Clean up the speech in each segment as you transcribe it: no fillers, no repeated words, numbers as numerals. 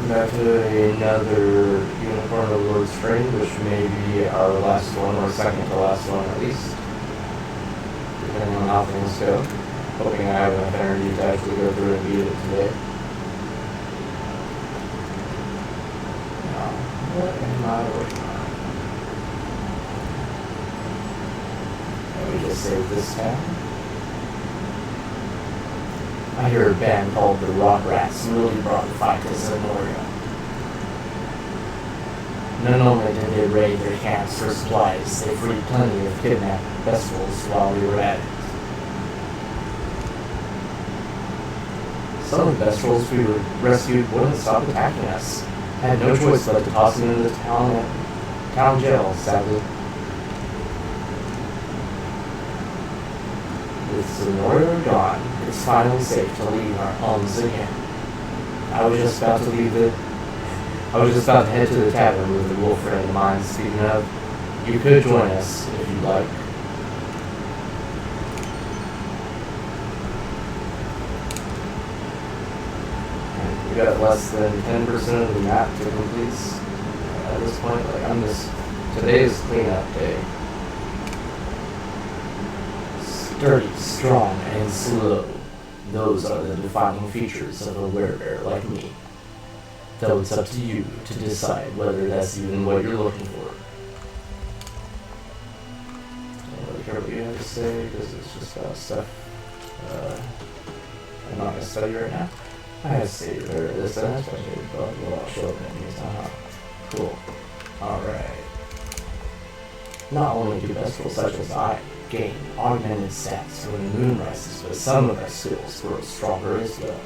welcome back to another Unicorn Award stream, which may be our last one, or second to last one at least, depending on how things go. Hoping I have enough energy to actually go through and beat it today. Now, what am I working on? Let me just save this tab. I hear a band called the Rock Rats really brought the fight to Zamora. Not only did they raid their camps for supplies, they freed plenty of kidnapped vessels while we were at it. Some of the vessels we rescued wouldn't stop attacking us. I had no choice but to toss them into the town jail, sadly. With Zamora gone, it's finally safe to leave our homes again. I was just about to head to the tavern with the wolf friend of mine. Speaking of, you could join us if you'd like. And we got less than 10% of the map to complete at this point. Today is cleanup day. Sturdy, strong, and slow. Those are the defining features of a werebear like me. Though it's up to you to decide whether that's even what you're looking for. I don't really care what you have to say, because it's just about stuff I'm not going to study right now. I have to say this and especially, but I'll show it in these. Cool. Alright. Not only do vegetables such as I gain augmented stats when the moon rises, but some of our skills grow stronger as well.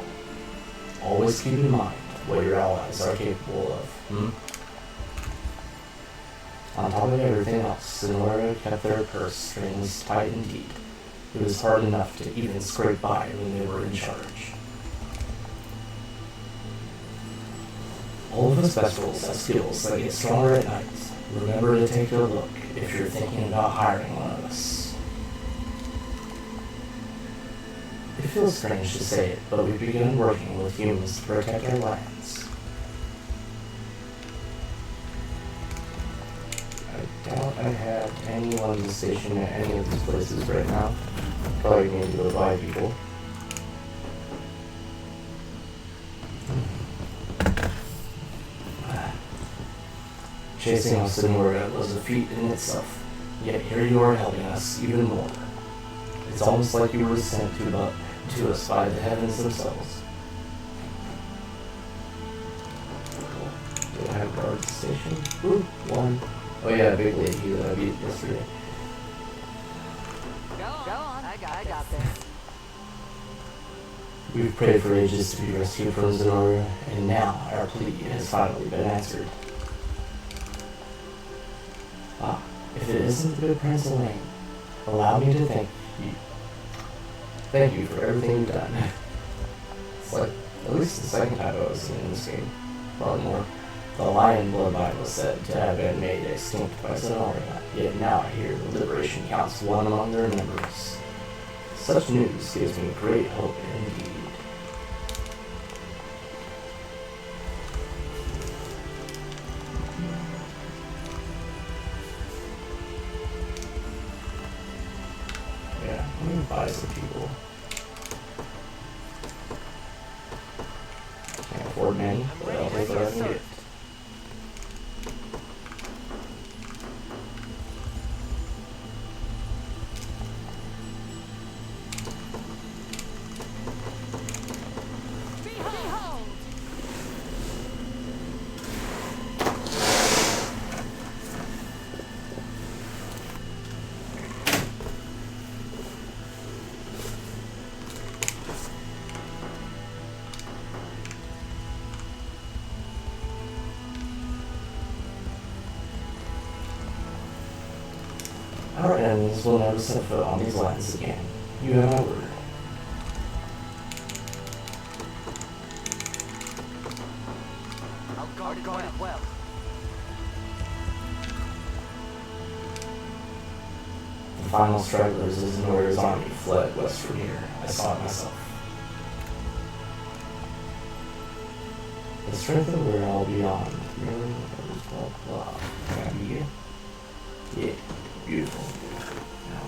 Always keep in mind what your allies are capable of. On top of everything else, Zamora kept their purse strings tight indeed. It was hard enough to even scrape by when they were in charge. All of us vegetables have skills that get stronger at night. Remember to take a look if you're thinking about hiring one of us. It feels strange to say it, but we've begun working with humans to protect our lands. I doubt I have anyone stationed at any of these places right now. Probably need to go buy people. Chasing us to Zamora was a feat in itself, yet here you are helping us even more. It's almost like you were sent to us by the heavens themselves. Cool. Do I have guards station? Ooh, one. Oh yeah, big lady that I beat yesterday. Go on, I got this. We've prayed for ages to be rescued from Zamora, and now our plea has finally been answered. Ah, if it isn't the good Prince Elaine, allow me to thank you. Thank you for everything you've done. It's like at least the second time I was in this game. Probably more. The Lion Bloodline was said to have been made extinct by Zamora, yet now I hear the Liberation counts one among their members. Such news gives me great hope indeed. Yeah, let me buy some people. Can't afford many, but I'll take what I can get. Our enemies will never set foot on these lands again. You have my word. I'll guard it well. The final stragglers of Zenora's army fled west from here. I saw it myself. The strength of where I'll be on. Really? Blah, blah. Yeah. Yeah. Beautiful. Now.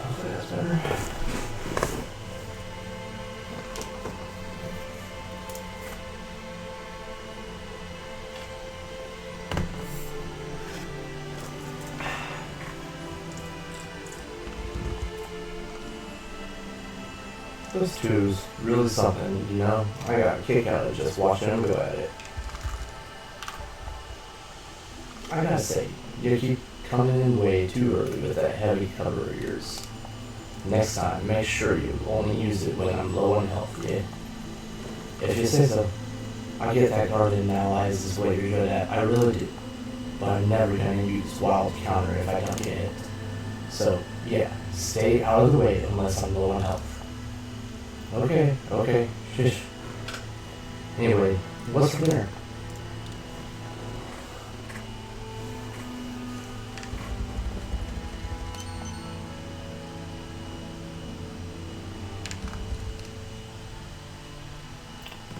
Hopefully that's better. Those two's really something, you know? I got a kick out of just watching them go at it. I gotta say, you keep coming in way too early with that heavy cover of yours. Next time, make sure you only use it when I'm low on health, yeah? If you say so. I get that guarded allies is what you're good at, I really do. But I'm never gonna use wild counter if I don't get hit. So, yeah, stay out of the way unless I'm low on health. Okay, shush. Anyway, what's for dinner?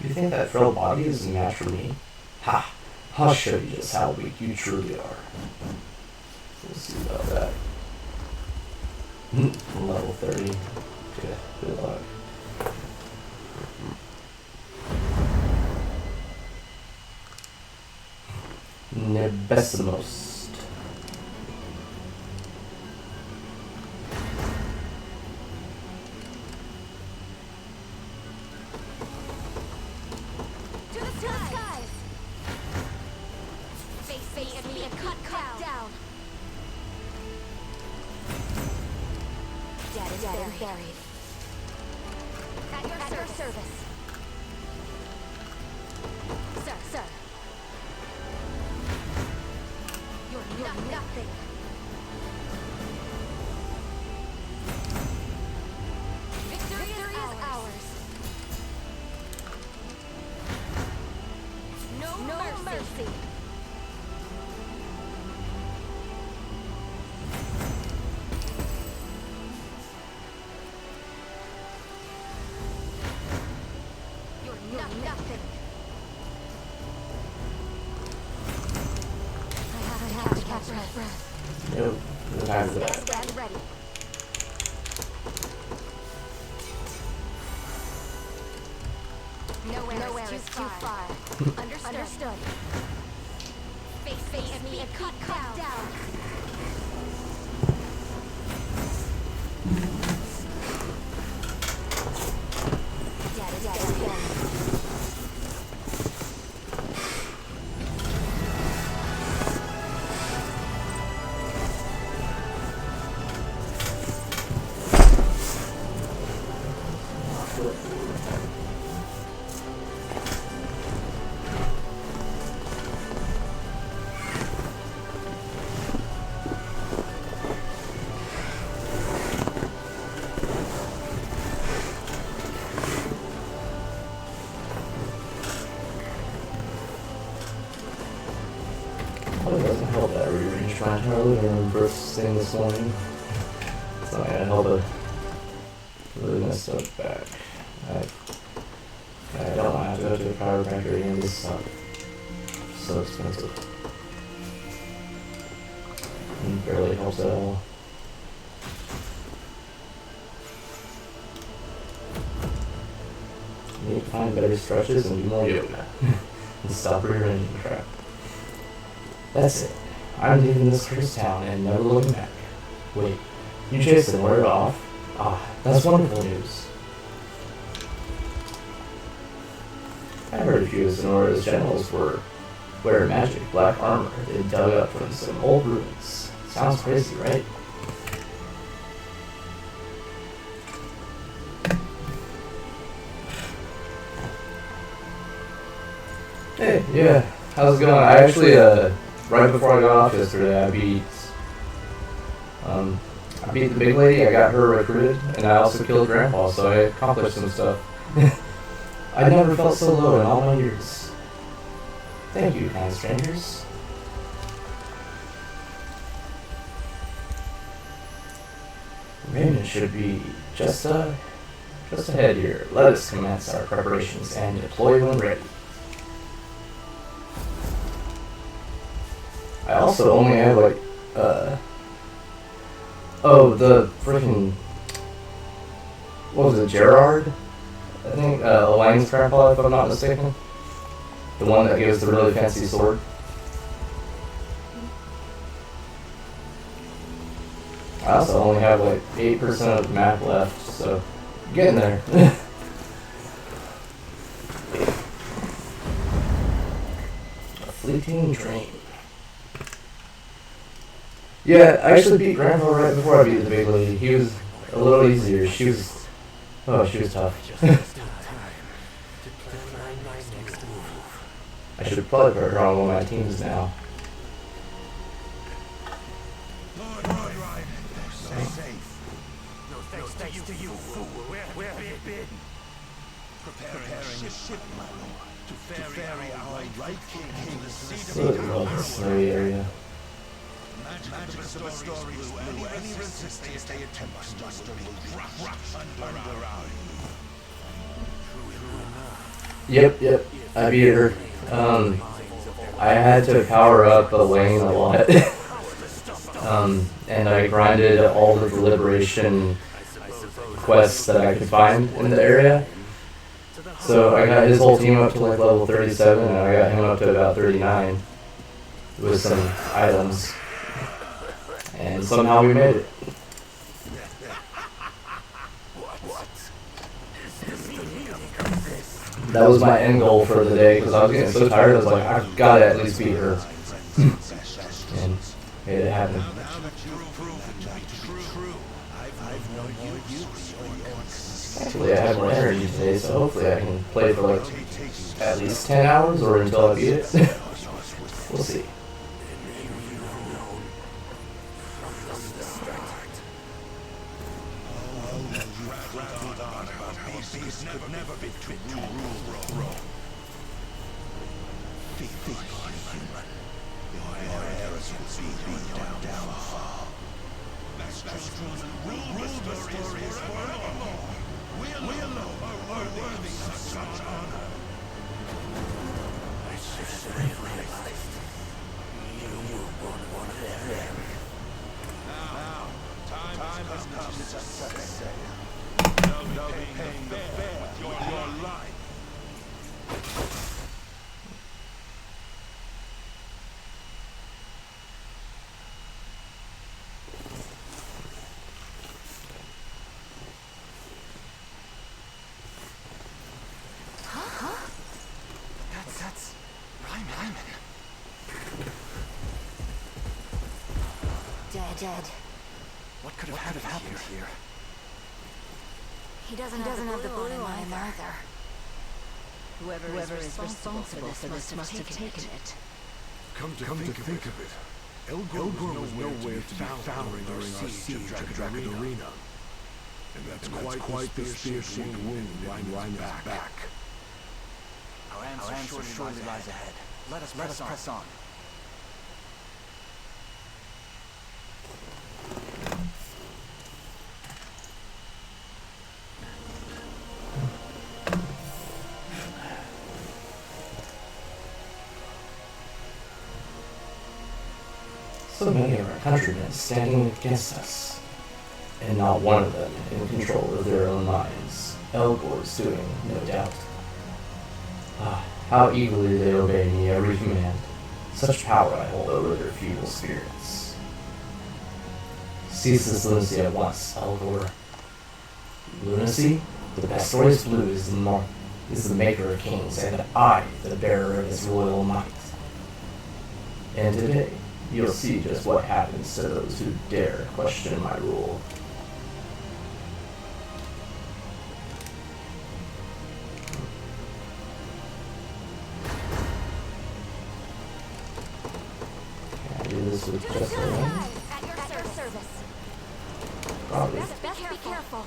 You think that frail body is a match for me? Ha! I'll show you just how weak you truly are. We'll see about that. Level 30. Good luck. Nebesimost. To the skies! Face me and cut down. Dead and buried. At your service. Sir. You're nothing. Victory is ours. No mercy. You're nothing. I have to catch my breath. Nope, no time for that. Stand ready. Nowhere is too far. Understood. Face me and cut down. Dead. Well, it doesn't help that I rearranged my entire living room first thing this morning. It's not gonna help it. Really messed up back. I don't want to have to go to a chiropractor again. This sucks. So expensive. And barely helps at all. I need to find better stretches and do more yoga. And stop rearranging crap. That's it. I'm leaving this cursed town and never looking back. Wait, you chased and wore it off? Ah, that's wonderful news. I heard a few of Sonora's generals were wearing magic black armor they dug up from some old ruins. Sounds crazy, right? Hey, yeah, how's it going? I actually, right before I got off yesterday, I beat the big lady, I got her recruited, and I also killed Grandpa, so I accomplished some stuff. I never felt so low in all my years. Thank you, kind strangers. Raymond should be just ahead here. Let us commence our preparations and deploy when ready. I also only have like, oh, the freaking, what was it, Gerard? I think, Elaine's grandpa, if I'm not mistaken. The one that gives the really fancy sword. I also only have like 8% of the map left, so getting there. A fleeting dream. Yeah, I actually beat Grandpa right before I beat the big lady. He was a little easier. She was tough. I should probably put her on one of my teams now. Thanks to you, fool. Where have you been? Preparing a ship, my lord, to ferry our right king to the seat of I love this snowy area. magic stories blue. Any resistance they attempt must be crushed under our Yep. I beat her. I had to power up Elaine a lot. And I grinded all the liberation quests that I could find in the area. So I got his whole team up to like level 37, and I got him up to about 39 with some items. And somehow we made it. That was my end goal for the day, because I was getting so tired, I was like, I've got to at least beat her. And made it happen. Actually, I have more energy today, so hopefully I can play for like at least 10 hours or until I beat it. We'll see. Dead. What could have happened here? He doesn't have the blue on him either. Whoever is responsible for this must have taken it. Come to think of it, Elgor was nowhere to be found during our siege of Dragon Arena. And that's quite the spear-shaped wound Ryan's back. Our answer surely lies ahead. Let us press on. So many of our countrymen standing against us, and not one of them in control of their own minds. Elgor's doing, no doubt. Ah, how eagerly they obey me every command. Such power I hold over their feeble spirits. Cease this lunacy at once, Elgor. Lunacy? The Pastorius Blue is the maker of kings, and I, the bearer of his royal might. And today, you'll see just what happens to those who dare question my rule. Can I do this with just one? At your service. Probably. Best be careful.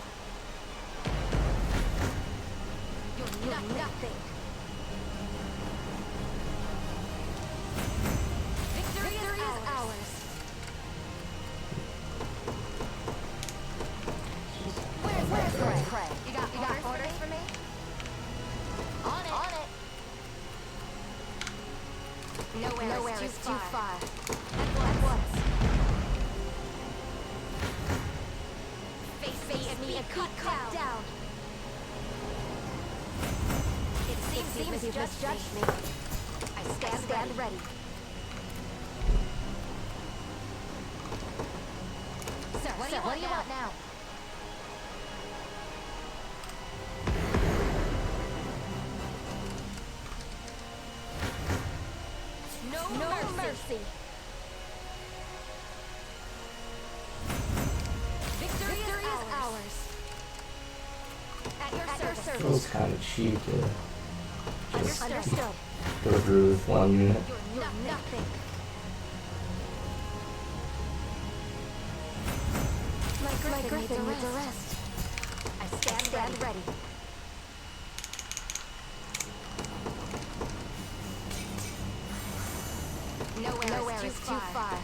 You're nothing. Victory is ours. Where's Prey? You got orders for me? On it. Nowhere is too far. At once. Face me and cut down. It seems you misjudged me. I stand ready. Sir, what do you want now? No mercy. Victory is ours. At your service. Feels kind of cheap to just Understood. go through with one unit. You're nothing. My griffin needs a rest. I stand ready. Nowhere is too far.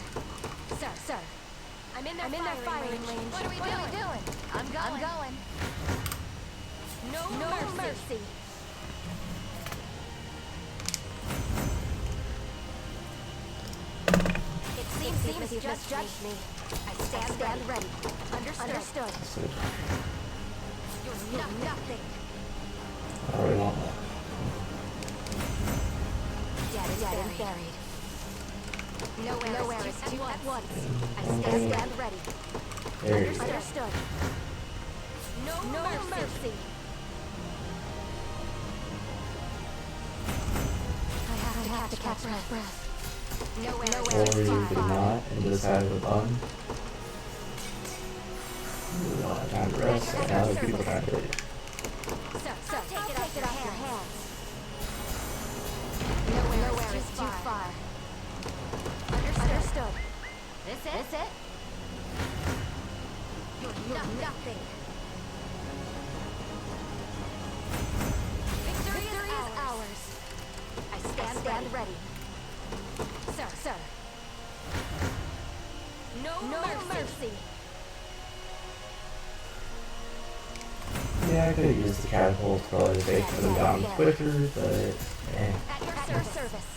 Sir. I'm in their firing range. What are we doing? I'm going. No mercy. It seems you've misjudged me. I stand ready. Understood. So You're nothing. I already want that. Dead and buried. Nowhere is too at once. I Okay. stand ready. There you go. Understood. No mercy. I have to catch my breath. Nowhere Or is you too could far. not and just have a bun. We don't have time to rest, and now people are trying to hit you. Sir, take it off your hands. Nowhere is too far. Understood. This it? You're nothing. Victory is ours. I stand ready. Sir. No mercy. Yeah, I could have used the catapult probably to take them down quicker, but At your service.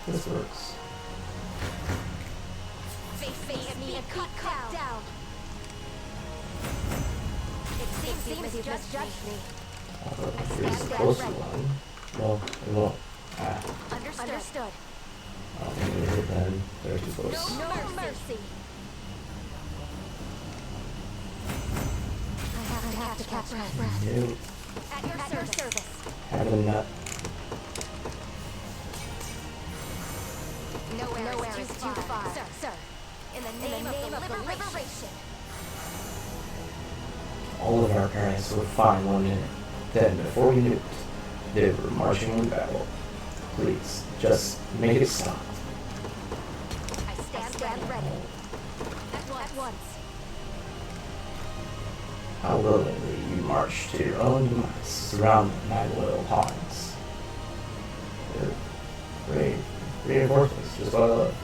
this works. Face me and cut down. It seems you misjudged me. Although here's the closer one. Well, it won't. Understood. I don't think we hit them. They're too close. No mercy. I have to catch my breath. Nope. At your service. Have a nut. Nowhere is too far. Sir. In the name of the liberation. All of our parents were fine 1 minute. Then, before we knew it, they were marching in battle. Please, just make it stop. I stand ready. At once. How willingly you march to your own demise, surrounded by loyal pawns. They're brave reinforcements, just what I love.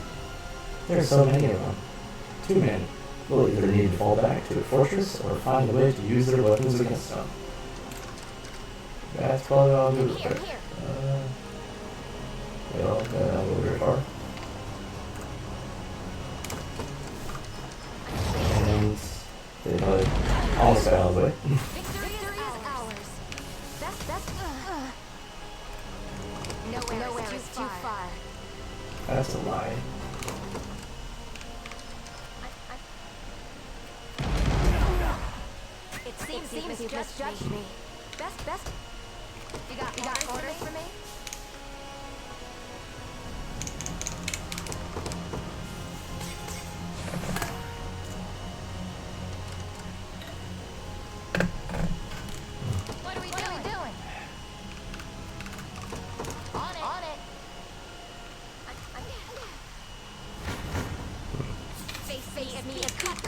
There are so many of them. Too many. We'll either need to fall back to a fortress or find a way to use their weapons against them. That's probably what I'll do real quick. Well, I'll go very far. And they probably almost got out of the way. Victory is ours. That's Nowhere is too far. That's a lie. It seems you misjudged me. Best. You got orders for me? What are we doing? On it. Face me and cut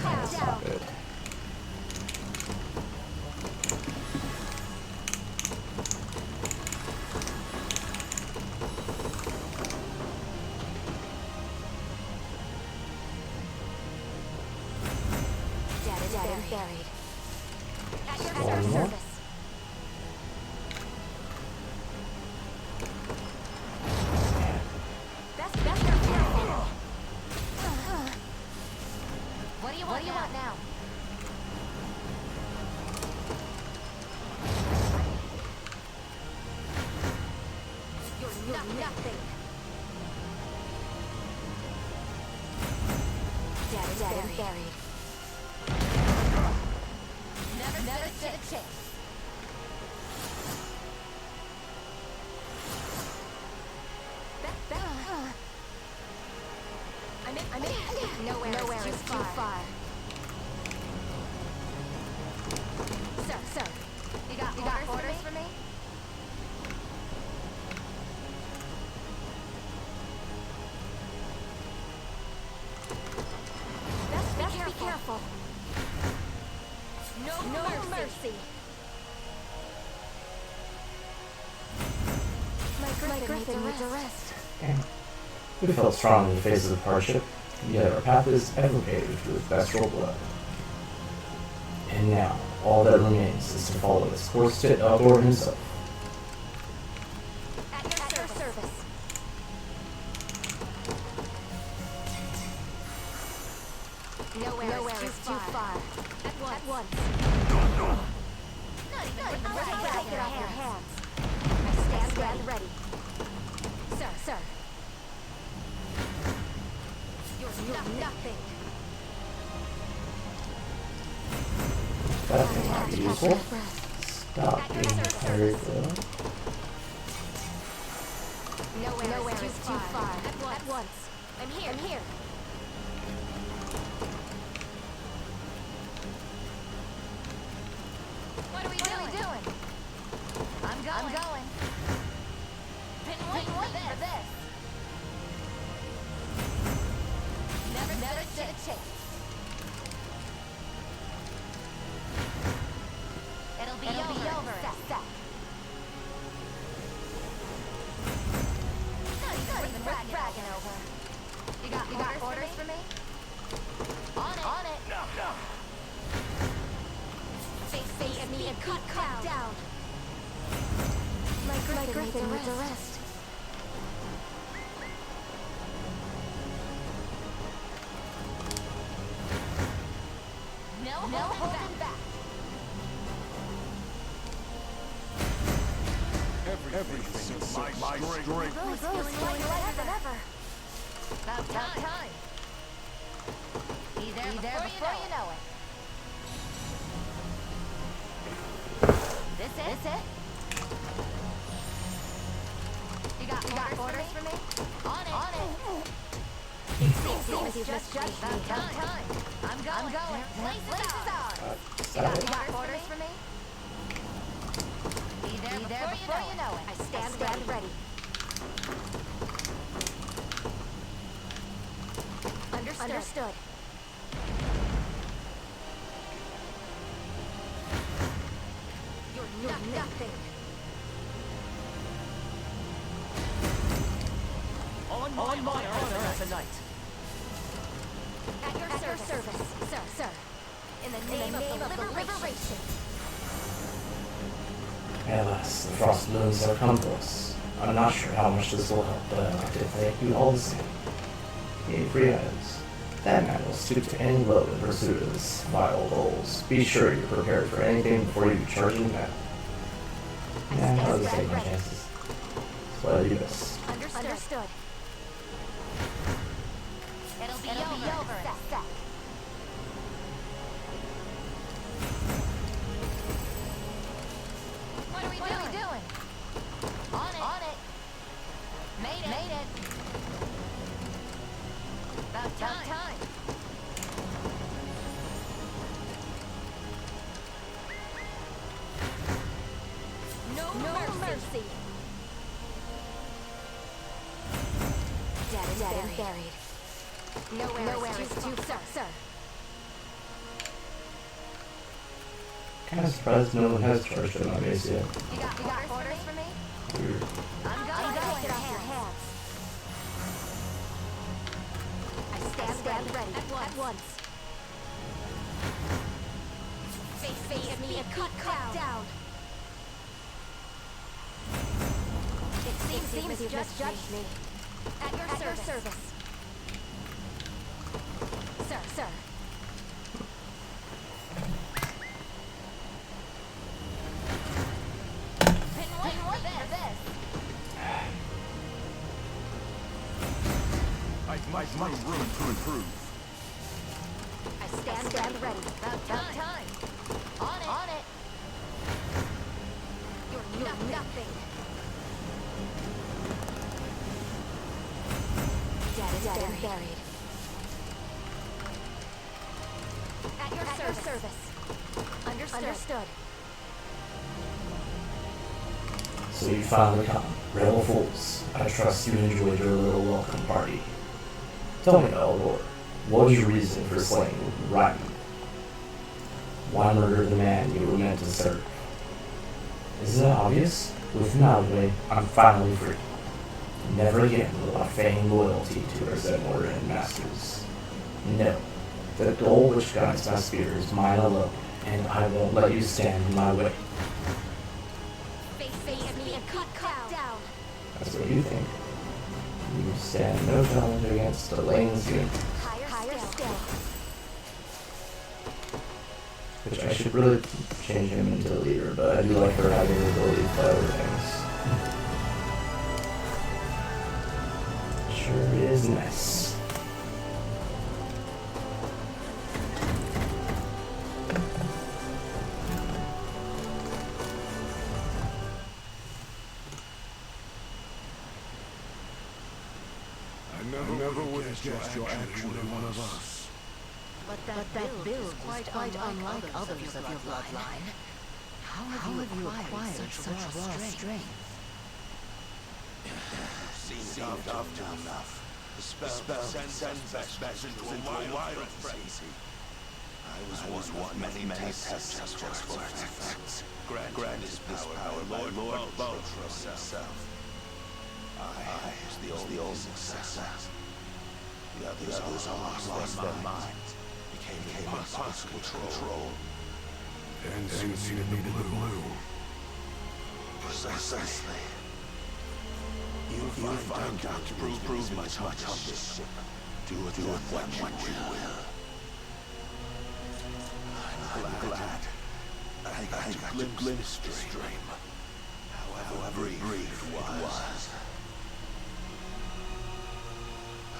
buried. At your One more. service. Best be careful. What do you want now? You're nothing. Dead and buried. Never stood a chance. I'm in. Nowhere is too far. Sir. You got orders for me? Best be careful. No mercy. My griffin needs a rest. Damn. We felt strong in the face of hardship, yet our path is ever paved with bestial blood. And now, all that remains is to follow its course to Eldor himself. At your service. Nowhere is too far. At once. Not even take it off your hands. I stand ready. Sir. You're nothing. That may not be useful. Stop being tired though. Nowhere is too far. At once. I'm here. What are we doing? I'm going. Been waiting for this. Never stood a chance. It'll be over. Sec. Not even bragging over. You got orders for me? On it. No. Face me and cut down. My griffin needs a rest. No holding back. Everything is my strength. Rose feeling lighter than ever. About time. Be there before you know it. This it? You got orders for me? On it. Seems you've misjudged me. About time. I'm going. Place is ours. You got orders for me? Be there before you know it. I stand ready. Understood. You're nothing. On my honor tonight. At your service, sir. In the name of the liberation. Alas, the frost moons have come to us. I'm not sure how much this will help, but I'd like to thank you all the same. Need free items. That man will stoop to any load in pursuit of his vile goals. Be sure you're prepared for anything before you charge him back. Yeah, I'll just take my chances. That's what I do best. Understood. It'll be over. Sec. What are we doing? On it. Made it. About time. No mercy. Dead and buried. Nowhere is too far, sir. Kind of surprised no one has charged him on base yet. You got orders for me? Weird. I'm going. Take it off your hands. I stand ready. At once. being cut down. It seems you just judged me. At your service. Sir. Been waiting for this. I've much room to improve. I stand ready. About time. On it. You're nothing. Dead and buried. At your service. Understood. So you finally come. Rebel fools, I trust you enjoyed your little welcome party. Tell me, Eldor, what was your reason for slaying Ryan? Why murder the man you were meant to serve? Isn't it obvious? With him out of the way, I'm finally free. Never again will I feign loyalty to our Zedmore and masters. No, the goal which guides my spear is mine alone, and I won't let you stand in my way. Face me cut down. That's what you think. You stand no challenge against Elaine's unit. Higher still. Which I should really change him into a leader, but I do like her having the ability to play over things. Sure is nice. I never would have guessed you're actually one of us. But that build is quite unlike others of your bloodline. How have you acquired such raw strength? Seen enough. The spell sends vegetables into a wild frenzy. I was one of many tests just for effects. Grant his power by Lord Baltros himself. I was the old successor. The others lost their minds, became impossible to control. And soon needed the blue. Precisely. You'll find documents prove much of this ship. Do with what you will. I'm glad I got to glimpse this dream, however brief it was.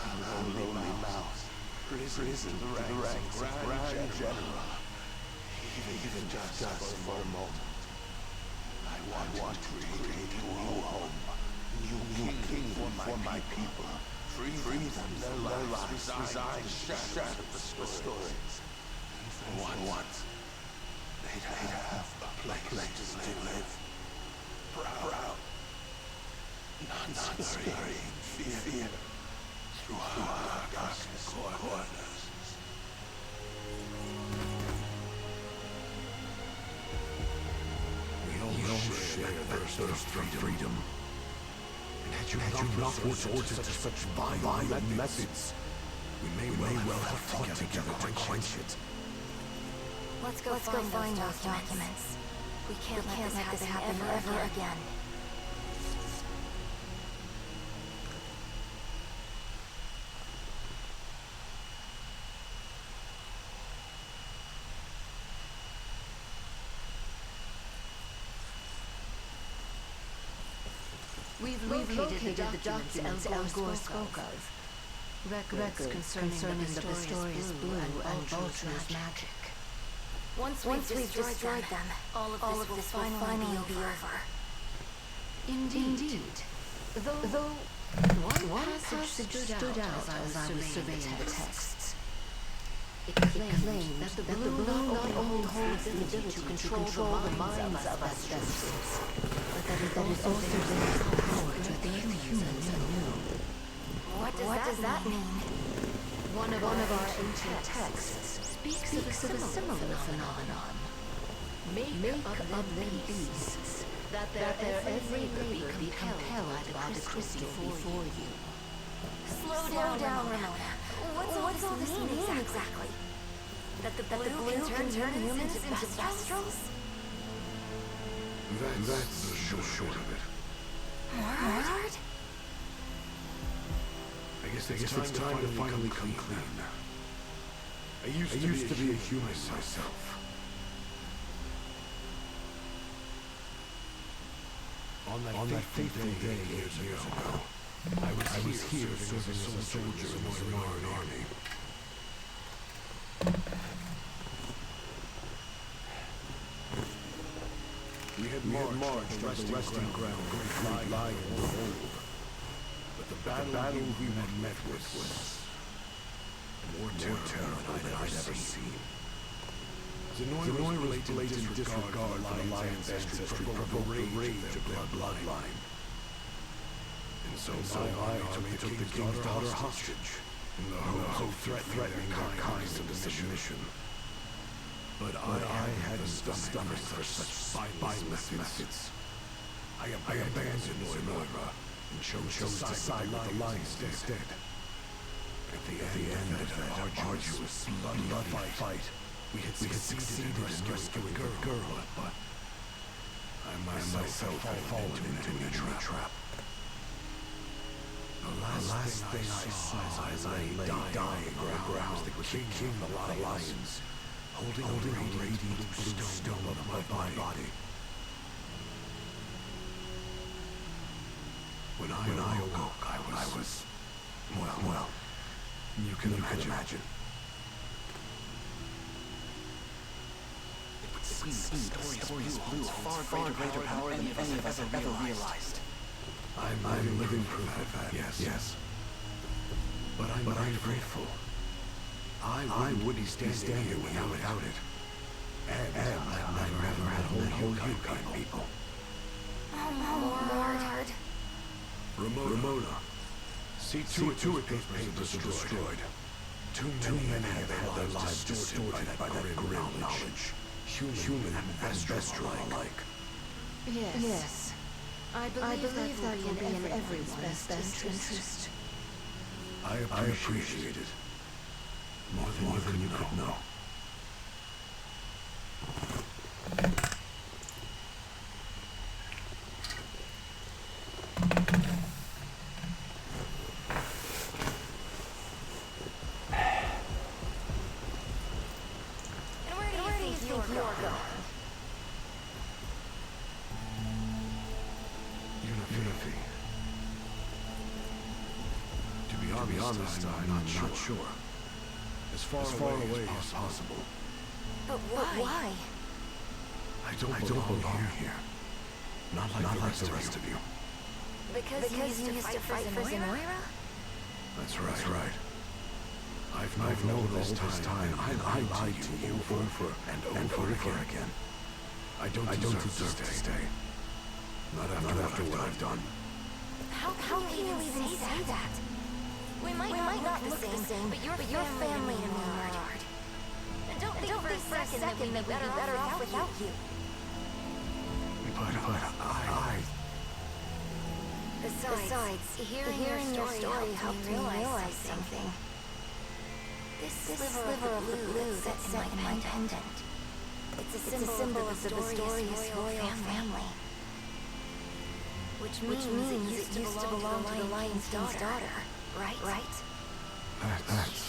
A lonely mouse, prison to the ranks of Grand General. Even just for a moment, I want to create a new home, new kingdom for my people. Free them, their lives resigned to shatter the stories. And for once, they'd have a place to live. Proud, not scurrying fear through our darkest corners. We all share that thirst for freedom. And had you not resorted to such violent methods, we may well have fought together to quench it. Let's go find those documents. We can't let this happen ever again. We've located the documents Elgor spoke of. Records concerning the Pistorius Blue and Vulture's magic. Once we've destroyed them, all of this will finally be over. Indeed. Though one passage stood out as I was surveying the texts. It claimed that the blue not only holds the ability to control the minds of asbestos, but that it also bears the power to think humans anew. What does that mean? One of our ancient texts speaks of a similar phenomenon. Make of them beasts, that their every labor be compelled by the crystal before you. Slow down, Ramona. What's all this mean exactly? That the blue can turn humans into Vestrals? That's the short of it. Mord? I guess it's time to finally come clean. I used to be a human myself. On that fateful day years ago, I was here serving as a soldier in the Roman army. We had marched on the resting ground, great lying old. But the battle we met with was more terrible than I'd ever seen. Zenoy was blatant disregard for the Lion's ancestry provoked the rage of their bloodline. And so my army took the king's daughter hostage, in the hopes of threatening our kind into submission. But I had the stomach for such spineless methods. I abandoned Moira and chose to side with the Lions instead. At the end of that arduous, bloody fight, we had succeeded in rescuing a girl, but I myself had fallen into a trap. The last thing I saw as I lay dying on the ground was the king of the lions, holding a radiant blue stone above my body. When I awoke, I was well, you can imagine. It would seem the stories blew far greater power than any of us ever realized. I'm living proof of that, yes. But I'm grateful. I wouldn't be standing here without it. And I've never had hold you kind people. Mord. Ramona, see to it papers are destroyed. Too many have had their lives distorted by that grim knowledge. Human and Vestral alike. Yes. I believe that will be in everyone's best interest. I appreciate it. More than you could know. And where do you think you're going? Unity. To be honest, I'm not sure. As far away as possible. But why? I don't belong here. Not like the rest of you. Because you used to fight for Zenoira? That's right. I've known all this time I lied to you over and over again. I don't deserve to stay. Not after what I've done. How can you even say that? We might not look the same, but your family to me, Mord. And don't think for a second that we'd be better off without you. But I... Besides, hearing your story helped me realize something. This sliver of the blue that's set in my pendant. It's a symbol of the victorious royal family. Which means it used to belong to the Lion's daughter, right? That's...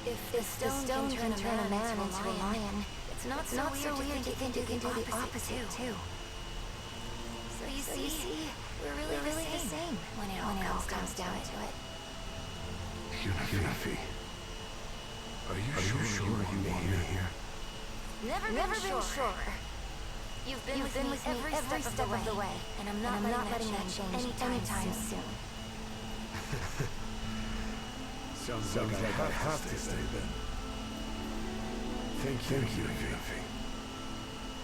If the stone can turn a man into a lion, it's not so weird to think it can do the opposite too. So you see, we're really the same when it all comes down to it. Unity. Are you sure you want me here? Never been sure. You've been with me every step of the way, and I'm not letting that change anytime soon. Sounds like I have to stay then. Thank you, Unity.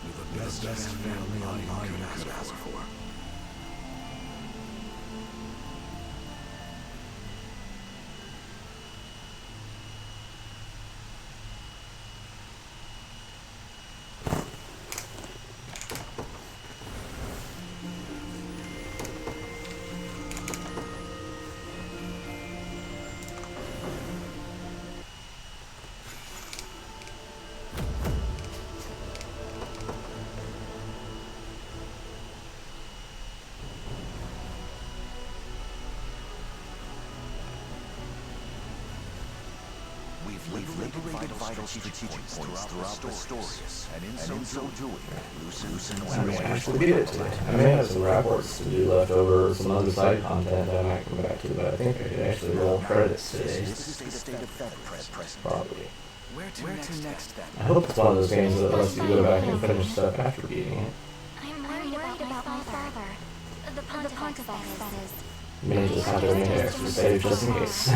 You're the best family I could ask for. strategic points throughout the stories, and in so doing, loosen I may actually beat it today. I may have some rapports to do left over, some other side content I might come back to, but I think I could actually roll credits today. This is the state of press. Probably. Where to next then? I hope it's one of those games that lets you go back and finish stuff after beating it. I'm worried about my father. The pontifex, that is. You may just have to make an extra save just in case.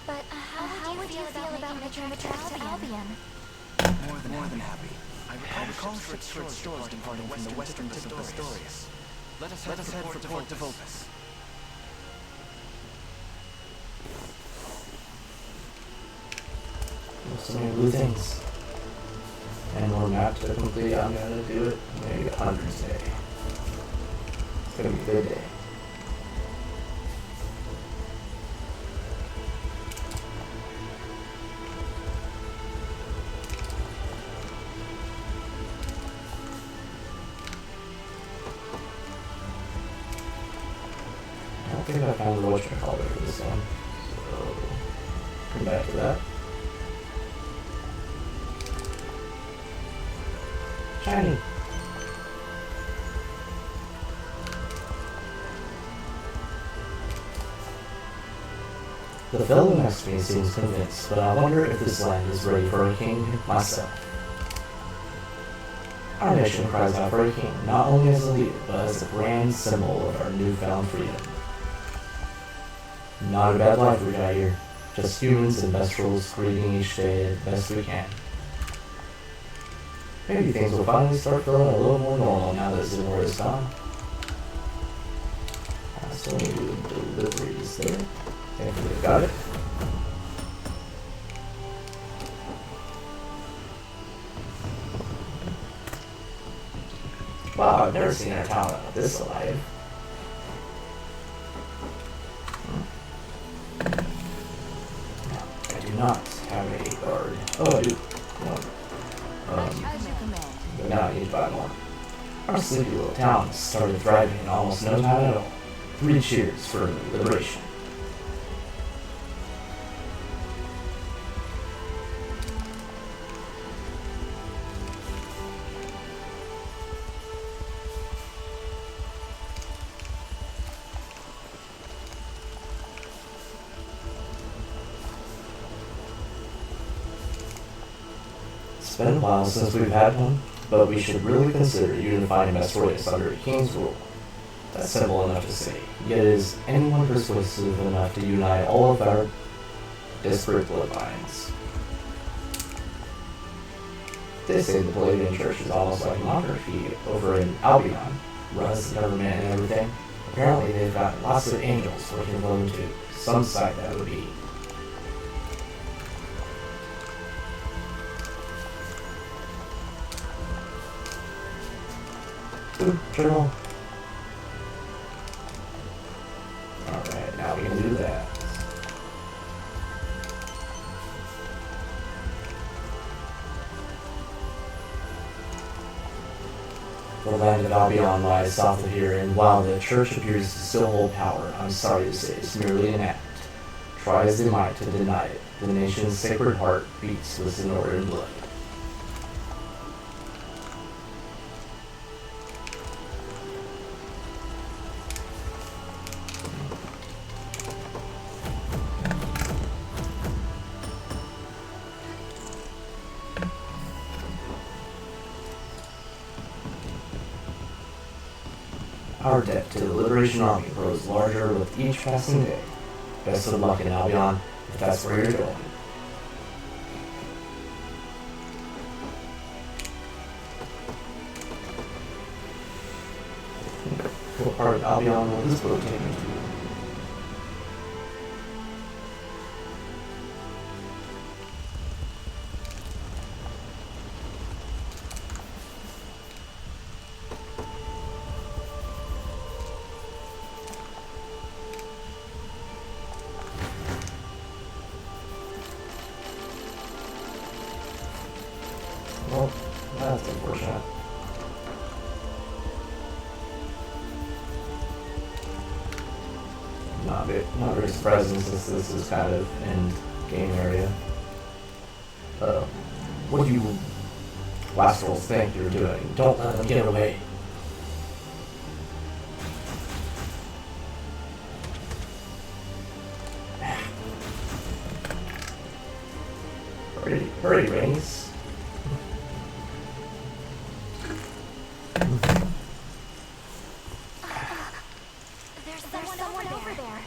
But how would you feel about returning to Albion? More than happy. I recall short stories departing from the western tip of the stories. Let us head for Port Devopus. There's so many blue things. And more map to complete. I'm gonna do it maybe hundreds a day. It's gonna be a good day. I don't think I found the whatchamacallit for this one. So come back to that. Shiny. The fellow next to me seems convinced, but I wonder if this land is ready for a king myself. Our nation cries out for a king, not only as a leader, but as a grand symbol of our newfound freedom. Not a bad life we got here. Just humans and vesperals greeting each day as best we can. Maybe things will finally start feeling a little more normal now that Zimmer is gone. I still need to do deliveries there. Thankfully I got it. Wow, I've never seen our town this alive. I do not have a guard. Oh, I do. But now I need to buy more. Our sleepy little town started thriving in almost no time at all. 3 cheers for liberation. It's been a while since we've had one, but we should really consider unifying Mestroius under a king's rule. That's simple enough to say, yet is anyone persuasive enough to unite all of our disparate bloodlines? They say the Palladian Church is almost like a monarchy over in Albion, runs the government and everything. Apparently they've got lots of angels working for them too. Some site that would be. Ooh, journal. Alright, now we can do that. The land of Albion lies south of here, and while the church appears to still hold power, I'm sorry to say it's merely an act. Try as they might to deny it, the nation's sacred heart beats with Sonoran blood. Our debt to the Liberation Army grows larger with each passing day. Best of luck in Albion, if that's where you're going. What part of Albion will this boat take me to? Well, that's unfortunate. Not very surprising since this is kind of end game area. Uh-oh. What do you Wastrels think you're doing? Don't let them get away. Hurry, Rainies. There's someone over there.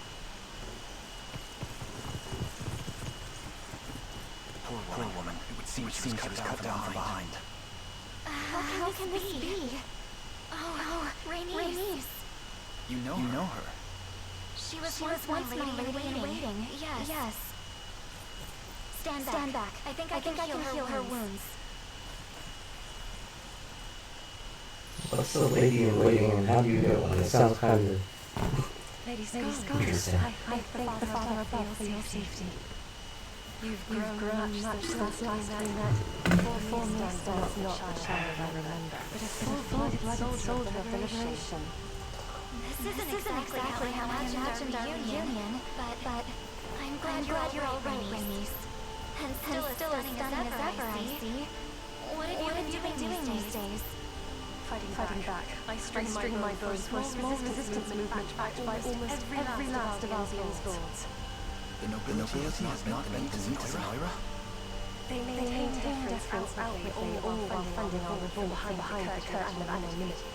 Poor woman. It would seem she was cut down from behind. How can this be? Oh, Rainice. You know her? She was once my lady in waiting. Yes. Stand back. I think I can heal her wounds. What's the lady in waiting and how do you know one? It sounds kind of Lady Scott, interesting. I thank the Father above for your safety. You've grown much since last we met. Four more stars, not the child I remember, but a full-blooded soldier of the Liberation. This isn't exactly how I imagined our reunion, but I'm glad you're all right, Rainice. And still as stunning as ever, I see. What have you been doing these days? Fighting back. I string my bows for a small resistance movement backed by almost every last of Albion swords. The nobility is not linked to Noira? They maintain deference outwardly all while funding our reform behind the curtain of anonymity.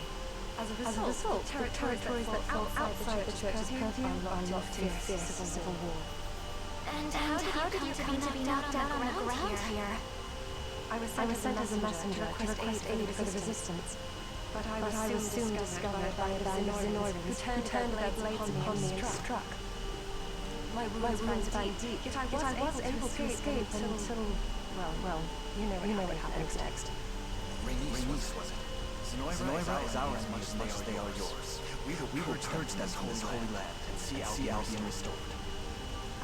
As a result, the territories that fall outside the church's purview are locked in fierce civil war. And how did you come to be knocked out on the ground here? I was sent as a messenger to request aid for the resistance, but I was soon discovered by a band of Zenoirans who turned their blades upon me and struck. My wounds ran deep, yet I was able to escape until, well, you know what happens next. Rainice, was it? Zenoira is ours as much as they are yours. We will purge them from this holy land and see Albion restored.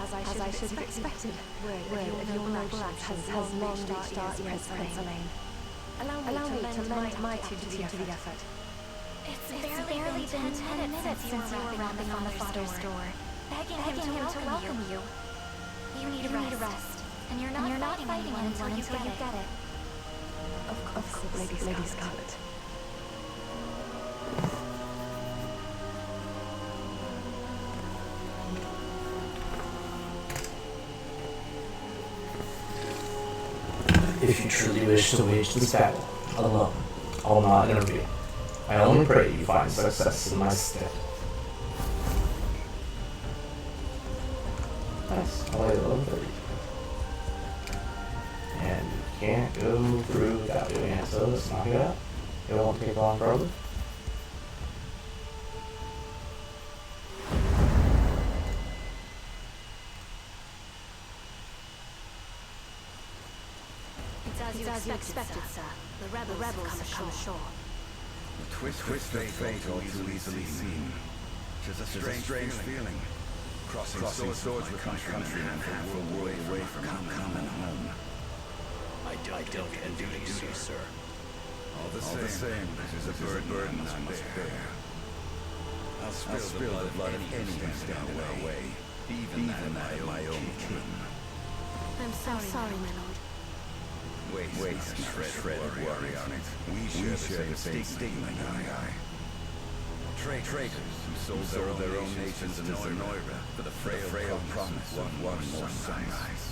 As I should have expected, word of your noble actions has long reached our ears, Prince Elaine. Allow me to lend my two to the effort. It's barely been 10 minutes since you were rapping on the father's door, begging him to welcome you. You need a rest, and you're not fighting anyone until you get it. Of course, Lady Scarlet. If you truly wish to wage this battle alone, I'll not intervene. I only pray you find success in my stead. Nice. I like level 30. And you can't go through without doing it, so let's knock it out. It won't take long, probably. It's as you expected, sir. The rebels come ashore. The twist of fate all too easily seen. Just a strange feeling. Crossing swords with my countrymen half a world away from common home. I don't envy you, sir. All the same, this is a burden I must bear. I'll spill the blood of anyone standing in our way, even that of my own kin. I'm sorry, my lord. Waste not a shred of worry on it. We share the same stigma, you and I. Traitors who sold their own nations to Zenoira for the frail promise of one more sunrise.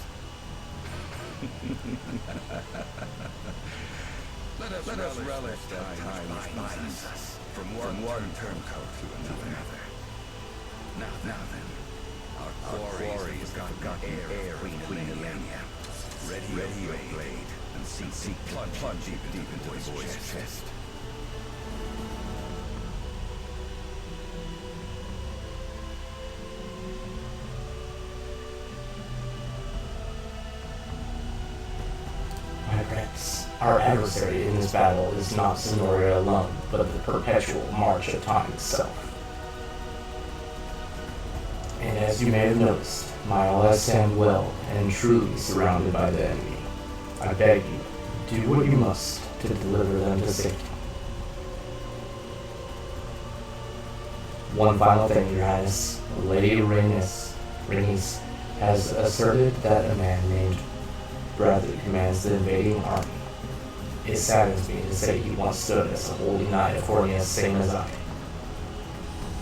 Let us relish that time which binds us from one turncoat to another. Now then, our quarry has got air of Queen Elenia. Ready your blade, and see plunge deep into the boy's chest. My prince, our adversary in this battle is not Zenoria alone, but the perpetual march of time itself. And as you may have noticed, my allies stand well and truly surrounded by the enemy. I beg you, do what you must to deliver them to safety. One final thing, Your Highness. Lady Rainice has asserted that a man named Bradley commands the invading army. It saddens me to say he once stood as a holy knight of Cornea's same as I.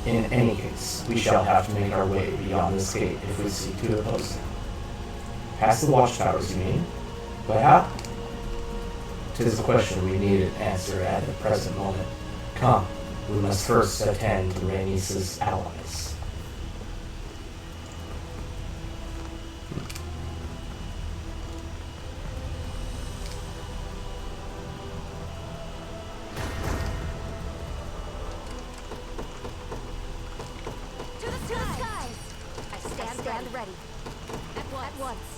In any case, we shall have to make our way beyond this gate if we seek to oppose him. Past the watchtowers, you mean? But how? 'Tis a question we need an answer at the present moment. Come, we must first attend to Rhaenys' allies. To the skies! I stand ready. At once.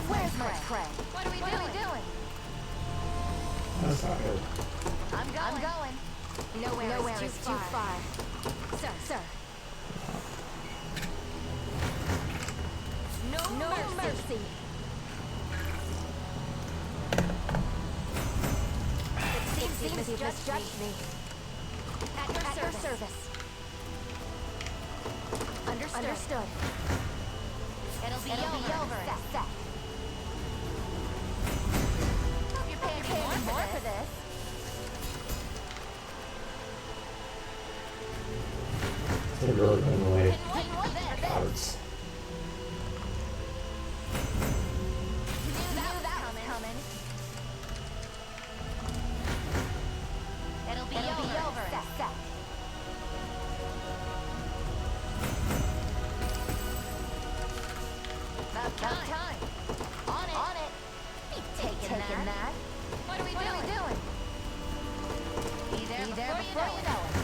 Where's my prey? What are we doing? That's not good. I'm going. Nowhere is too far. Sir. No mercy. It seems you just judged me. At your service. Understood. It'll be over. Set. Hope you're paying more for this. They really run away. Cowards. Cowards. Knew that was coming. It'll be over. Set. About time. On it. Be taking that. What are we doing? Be there before you know it.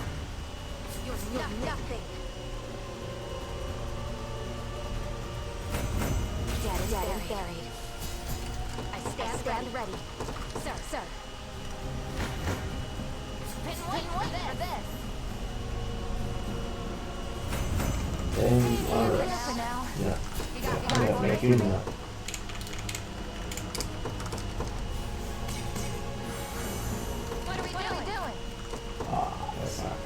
You're nothing. Dead and buried. I stand ready. Sir. Been waiting for this. Then you are For us. now. Yeah. You got I'm gonna make you nut. What are we doing? Ah, that's not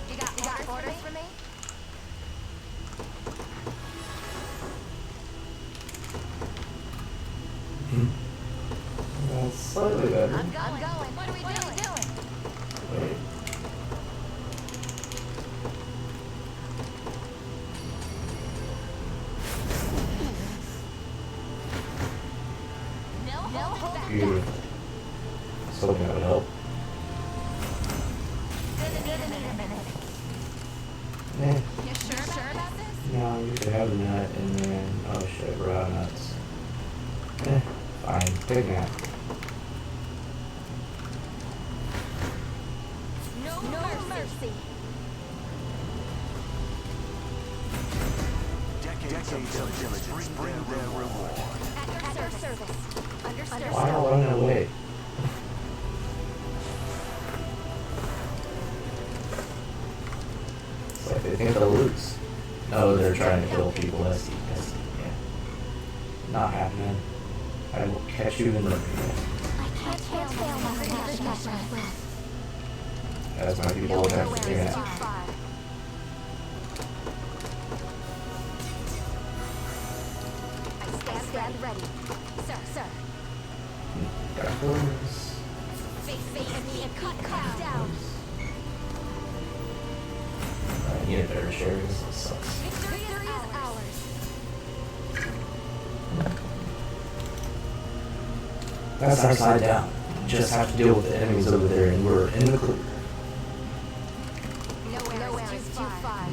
You got orders for me? That's slightly better. I'm going. What are we doing? Wait. No holding back. Beautiful. I was hoping that would help. Gonna need a minute. Eh, You sure about this? no, you could have a nut and then, oh shit, we're out of nuts. Fine, take a nap. No mercy. Decades of diligence bring their reward. At your service. Understood. Why not running away? It's like they think they'll lose. No, they're trying to kill people. Yeah. Not happening. I will catch you in the ring. I can't fail my breath. As my people look after me now. I stand ready. Sir. Got horns. Face me and cut down. I need a better share because this sucks. Victory is ours. That's our side down. Just have to deal with the enemies over there and we're in the clear. Nowhere is too far.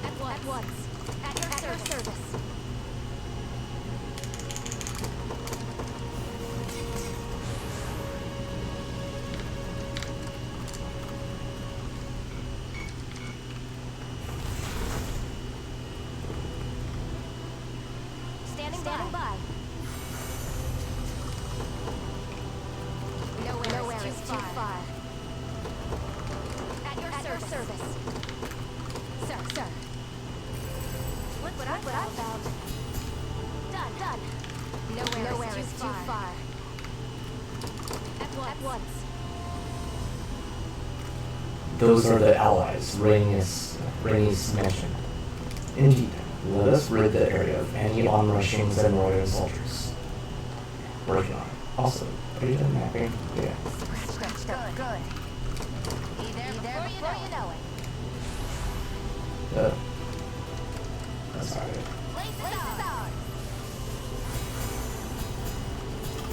At once. At your service. Standing by. Nowhere is too far. At your service. Sir. What I found. Done. Nowhere is too far. At once. Those are the allies Rainius mentioned. Indeed, let us rid the area of any onrushing Zenorian soldiers. Working on it. Also, are you done mapping? Yeah. Good. Be there before you know it. That's alright. Place is ours.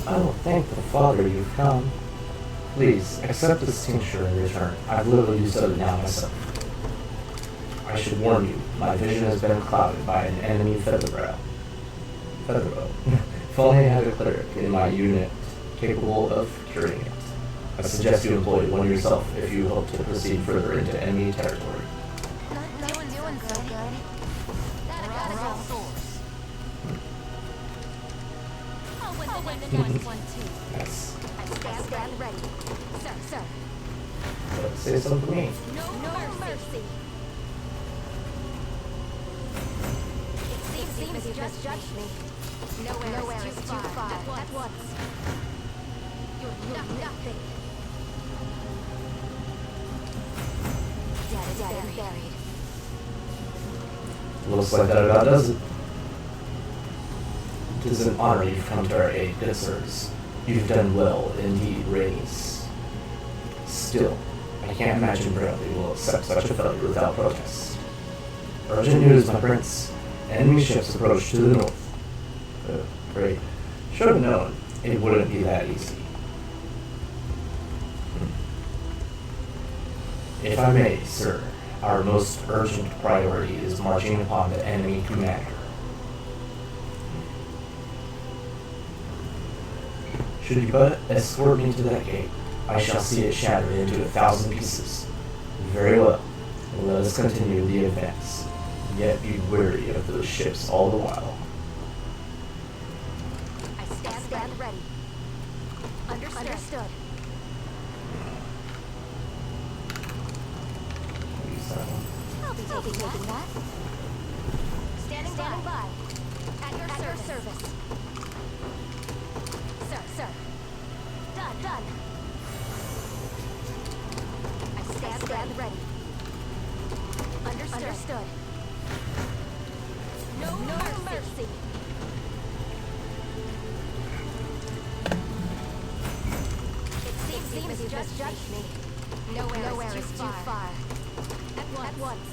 Oh, thank the Father you've come. Please, accept this tincture in return. I've literally used it now myself. I should warn you, my vision has been clouded by an enemy featherbow. If only I had a cleric in my unit capable of curing it. I suggest you employ one yourself if you hope to proceed further into enemy territory. Not doing so good. Gotta go source. I'll win the next one too. Yes. I stand ready. Sir. But say something for me. No mercy. It seems you just judged me. Nowhere is too far. At once. You're nothing. Dead and buried. Looks like that about does it. It is an honor you've come to our aid, good sirs. You've done well, indeed, Rainius. Still, I can't imagine Bradley will accept such a failure without protest. Urgent news, my prince. Enemy ships approach to the north. Great. Should have known it wouldn't be that easy. If I may, sir, our most urgent priority is marching upon the enemy commander. Should you but escort me to that gate, I shall see it shattered into 1,000 pieces. Very well. Let us continue the advance, yet be wary of those ships all the while. I stand ready. Understood. Use that one. I'll be taking that. Standing by. At your service. Sir. Done. I stand ready. Understood. No mercy. It seems you just judged me. Nowhere is too far. At once.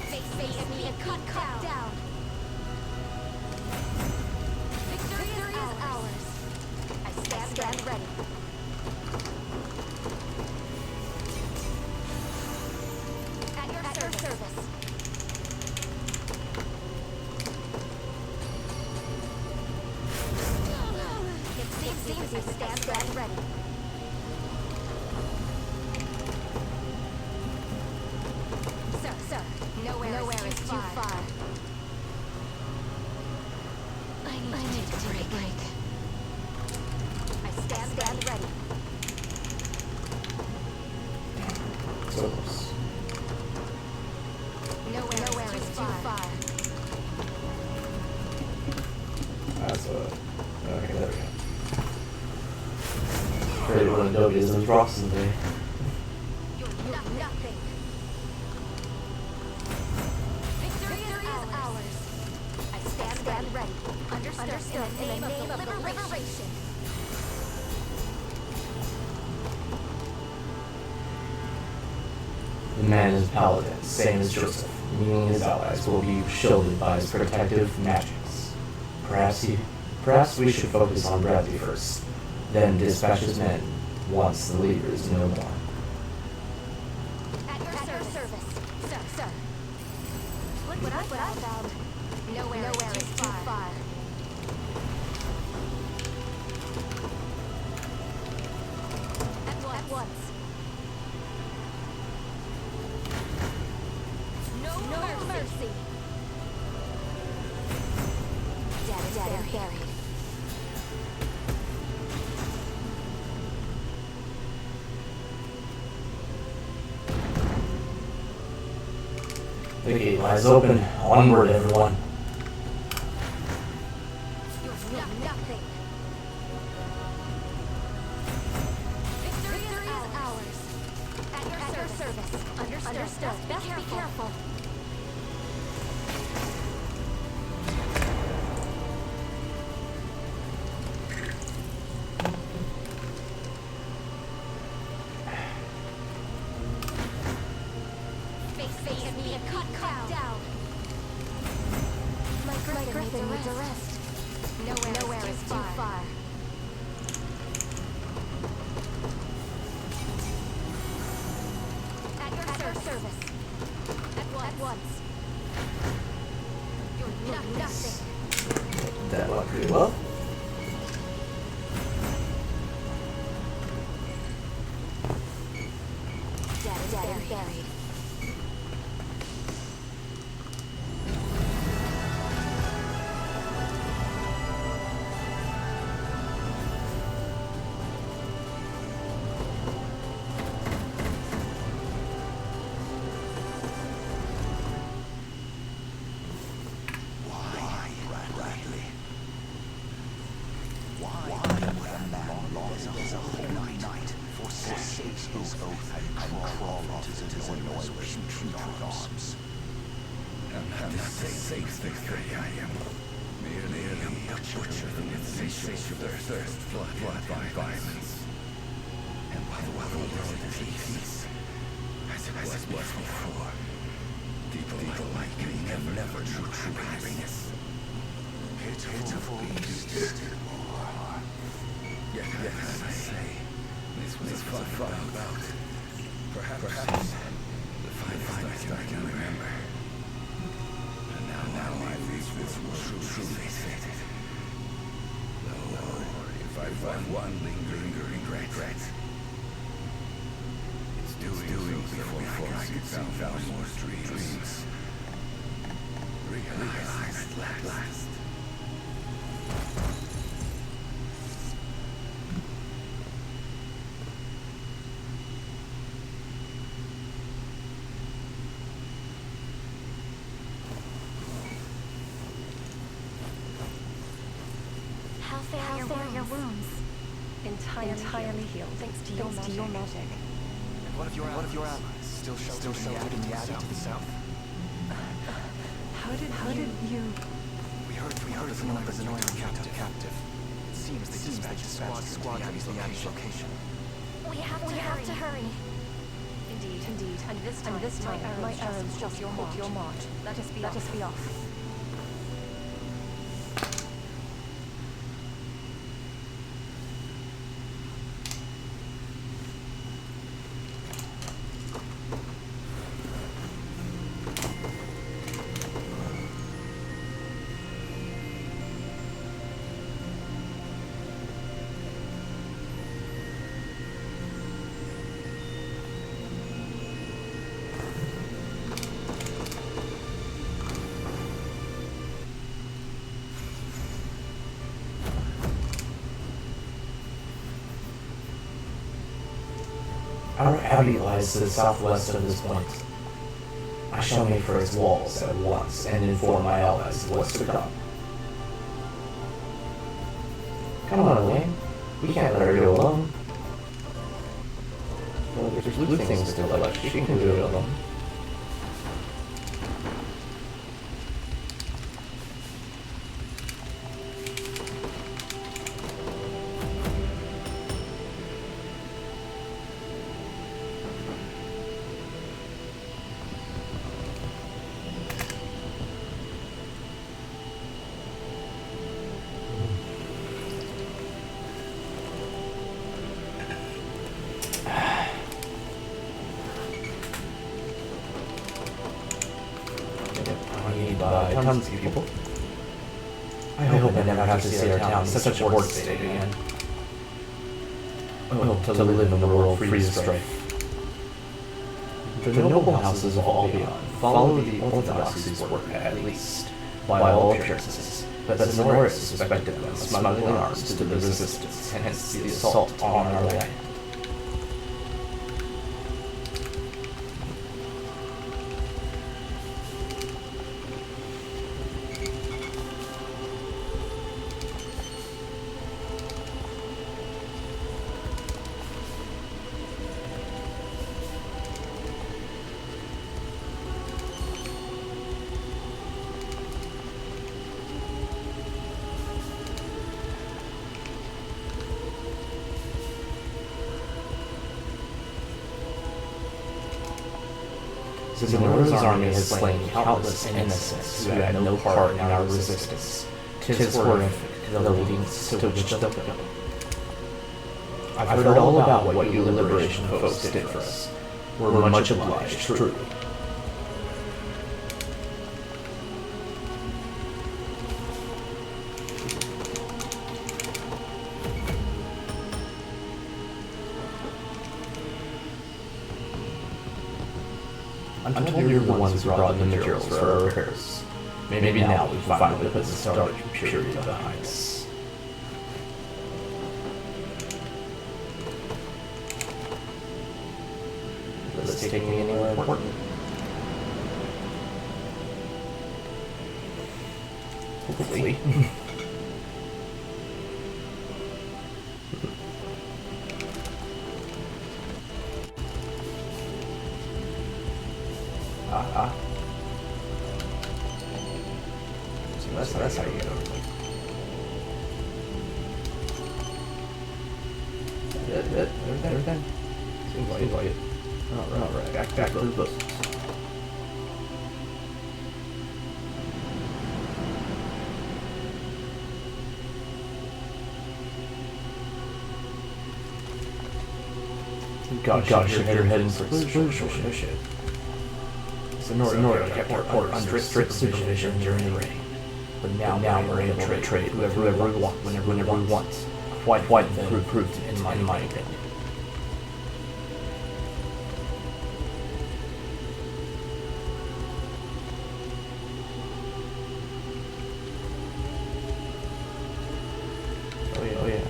Face me and cut down. Victory is ours. I stand ready. At your service. It seems you stand ready. Sir. Nowhere is too far. I need to take a break. I stand ready. So close. Nowhere is too far. That's what. Okay, there we go. Afraid one of Adobe is those rocks someday. You're nothing. Victory is ours. I stand ready. Understood. In the name of liberation. The man is paladin, same as Joseph, meaning his allies will be shielded by his protective magics. Perhaps we should focus on Bradley first, then dispatch his men once the leader is no more. At your service. Sir. Look what I found. Nowhere is too far. At once. No mercy. Dead and buried. The gate lies open. Onward, everyone. You're nothing. Best be careful. Face can be cut down. My griffin needs a rest. Nowhere is too far. At your service. At once. You're nothing. That went pretty well. Dead and buried. How fair your wounds? Entirely healed, thanks to your magic. And what of your allies? Still sheltered in the attic to the south? How did you... We heard of the Zenoiran captive. It seems they dispatched squad to the Abbey's location. We have to hurry. Indeed. And this time, my arrows just your march. Let us be off. Our abbey lies to the southwest of this point. I shall make for its walls at once and inform my allies of what's to come. Come on, Elaine. We can't let her go alone. Well, there's blue things to collect. She can do it alone. Tons of people. I hope I never have to see our town in such a horrid state again. Oh, to live in a world free of strife. The noble houses of Albion follow the orthodoxies work at least, by all appearances, but Zenoris suspected them of smuggling arms to the resistance, hence the assault on our land. Zenora's army has slain countless innocents who had no part in our resistance. 'Tis horrific, the leadings to which they'll go. I've heard all about what you liberation folks did for us. We're much obliged, truly. I'm told you're the ones who brought the materials for our repairs. Maybe now we can finally put this dark period behind us. Does it take me anywhere important? Hopefully. So that's how you go. Everything. Seems like it. Alright, back to the books. Gosh, you're heading for exclusion. No shit. Sonora kept report under strict supervision during the raid. But now we're able to trade whoever we want, whenever we want. Quite improved in my opinion. Oh yeah.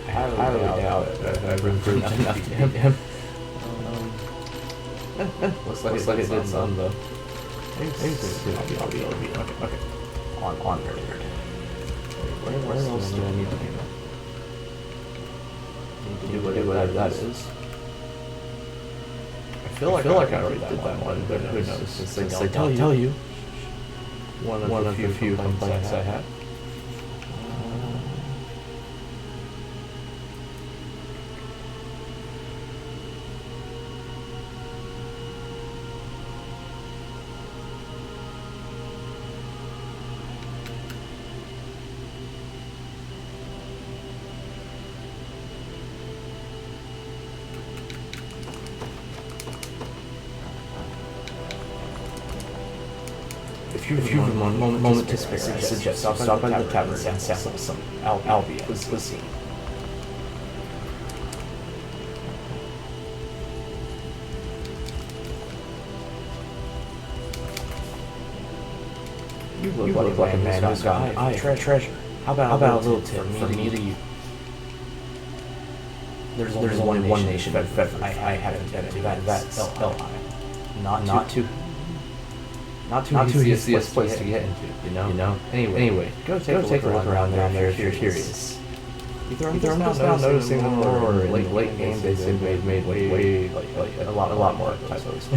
I highly doubt I've improved enough to beat him. Looks like it did some though. I'll be okay. On nerd. Where else do I need to do? Need to do whatever that is. I feel like I already did that one, but who knows? Since they tell you. One of the few complaints I have. If you have a moment to spare, I suggest stop by the tavern and sample some albia was seen. You look like a man who's got an eye for treasure. How about a little tip from me to you? There's only one nation that I haven't been to. That's L.I. Not too easiest place to get into, you know. Anyway, go take a look around there if you're curious. Either I'm just now noticing them more, or late game they seem made way a lot more typos.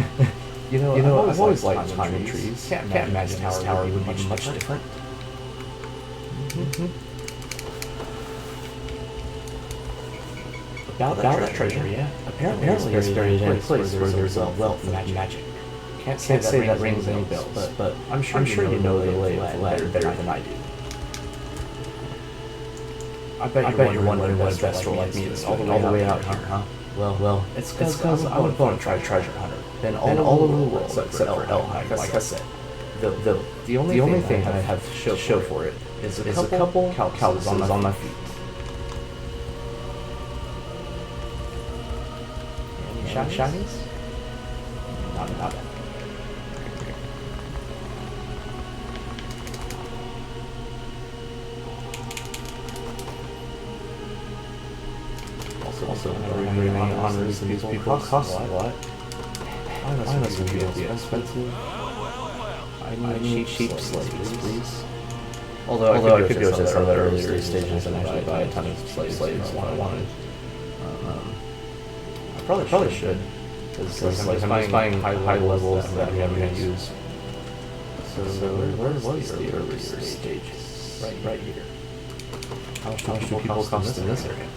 you know, I've always liked climbing trees. Can't imagine how tower would be much different. About that treasure, yeah. Apparently it's buried in a place where there's a wealth of magic. Can't say that rings any bells, but I'm sure you know the lay of the land better than I do. I bet you're wondering what a vestal like me is all the way out here, huh? Well, it's because I would want to try treasure hunter. Then all over the world, except for Elheim, like I said. The only thing I have to show for it is a couple calluses on my feet. Any shinies? Not bad. Also, every honors and these people cost a lot. Why must we be expensive? I need cheap slaves, please. Although I could go to some of the earlier stages and actually buy a ton of slaves if I wanted. I probably should, because I'm just buying high levels that we haven't used. So where was the earlier stages? Right here. How much do people cost in this area?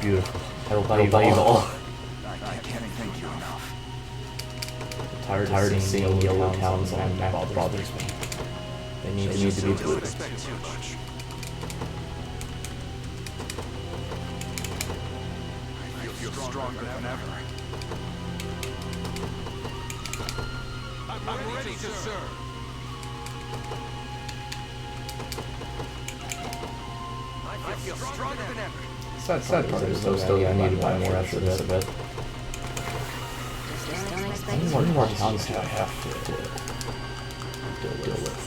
beautiful. I will buy you all. I can't thank you enough. Tired of seeing yellow towns on the map bothers me. They need to be blue. Expect too much. I feel stronger than ever. I'm ready to serve. I feel stronger than ever. Sad part is though I need to buy more after this a bit. Just don't expect How too many more much. towns do I have to deal with?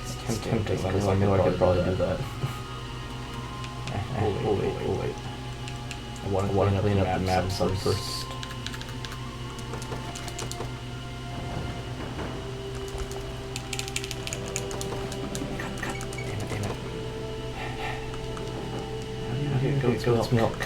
It's tempting, I know I could probably do that. Oh wait. I want to clean up the map some first. Damn it. Goat's milk.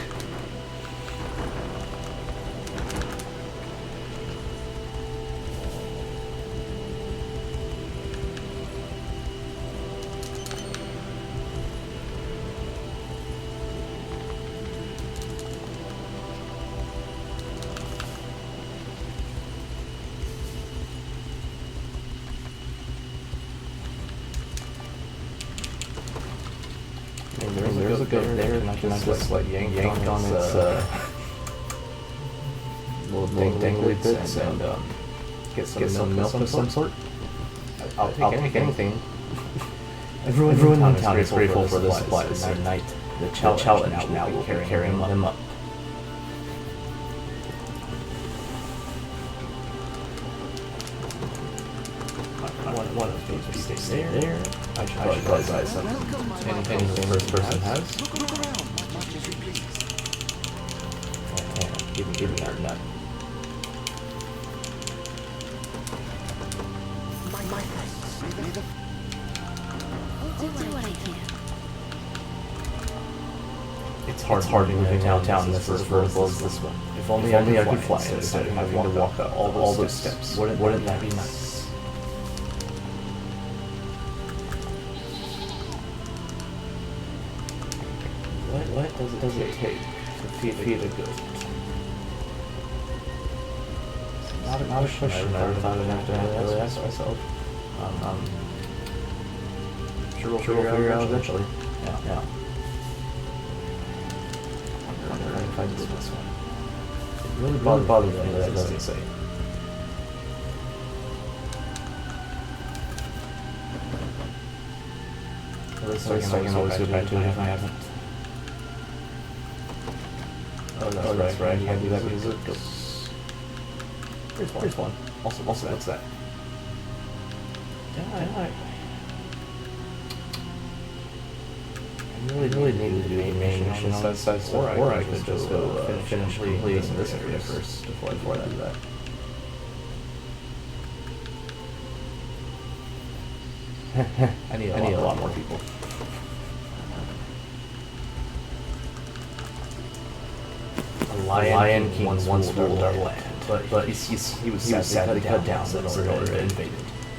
There's a goat there, and I can just like yank on its little dangly bits and get some milk of some sort. I'll take anything. Everyone in town is grateful for the supplies, and tonight the challenge now will be carrying them up. One of these stay there. I should probably buy some. Anything the first person has. Look around, much as you please. Give me that nut. My thanks. May the I'll do what I can. It's hard moving downtown this is vertical as this one. If only I could fly instead of having to walk up all those steps. Wouldn't that be nice? What does it take to feed a goat? Not a question I ever thought I'd have to really ask myself. Sure we'll figure out eventually. Yeah. I wonder if I did this one. It really bothers me that it doesn't say. At least I can always go back to it if I haven't. Oh, that's right. You can't do that because it goes. Here's one. Also, what's that? Yeah, I really needed to do the main mission on that side, or I could just go finish completing this area first before I do that. I need a lot more people. The Lion King once ruled our land, but he was sadly cut down in order to invade it.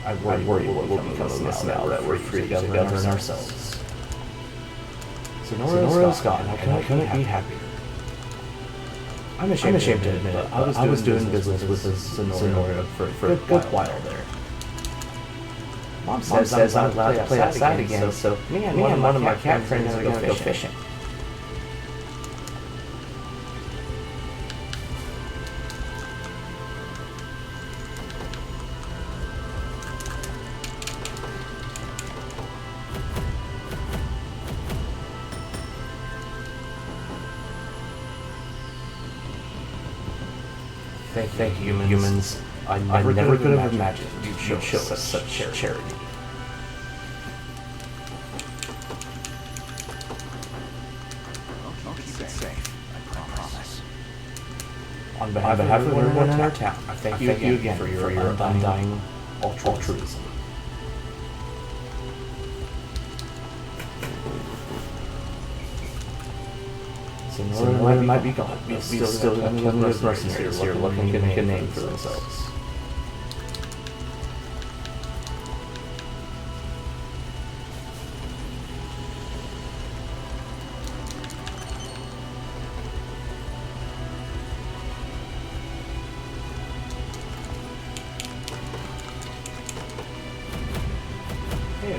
I worry what will become of us now that we're free to govern ourselves. Sonoro's gone. I couldn't be happier. I'm ashamed to admit it, but I was doing business with Sonora for a good while there. Mom says I'm allowed to play outside again, so me and one of my cat friends are going to go fishing. Thank you, humans. I never could have imagined you'd show us such charity. I'll keep it safe. I promise. On behalf of everyone in our town, I thank you again for your undying altruism. Sonora might be gone, but we still got plenty of mercenaries here looking to make a name for themselves.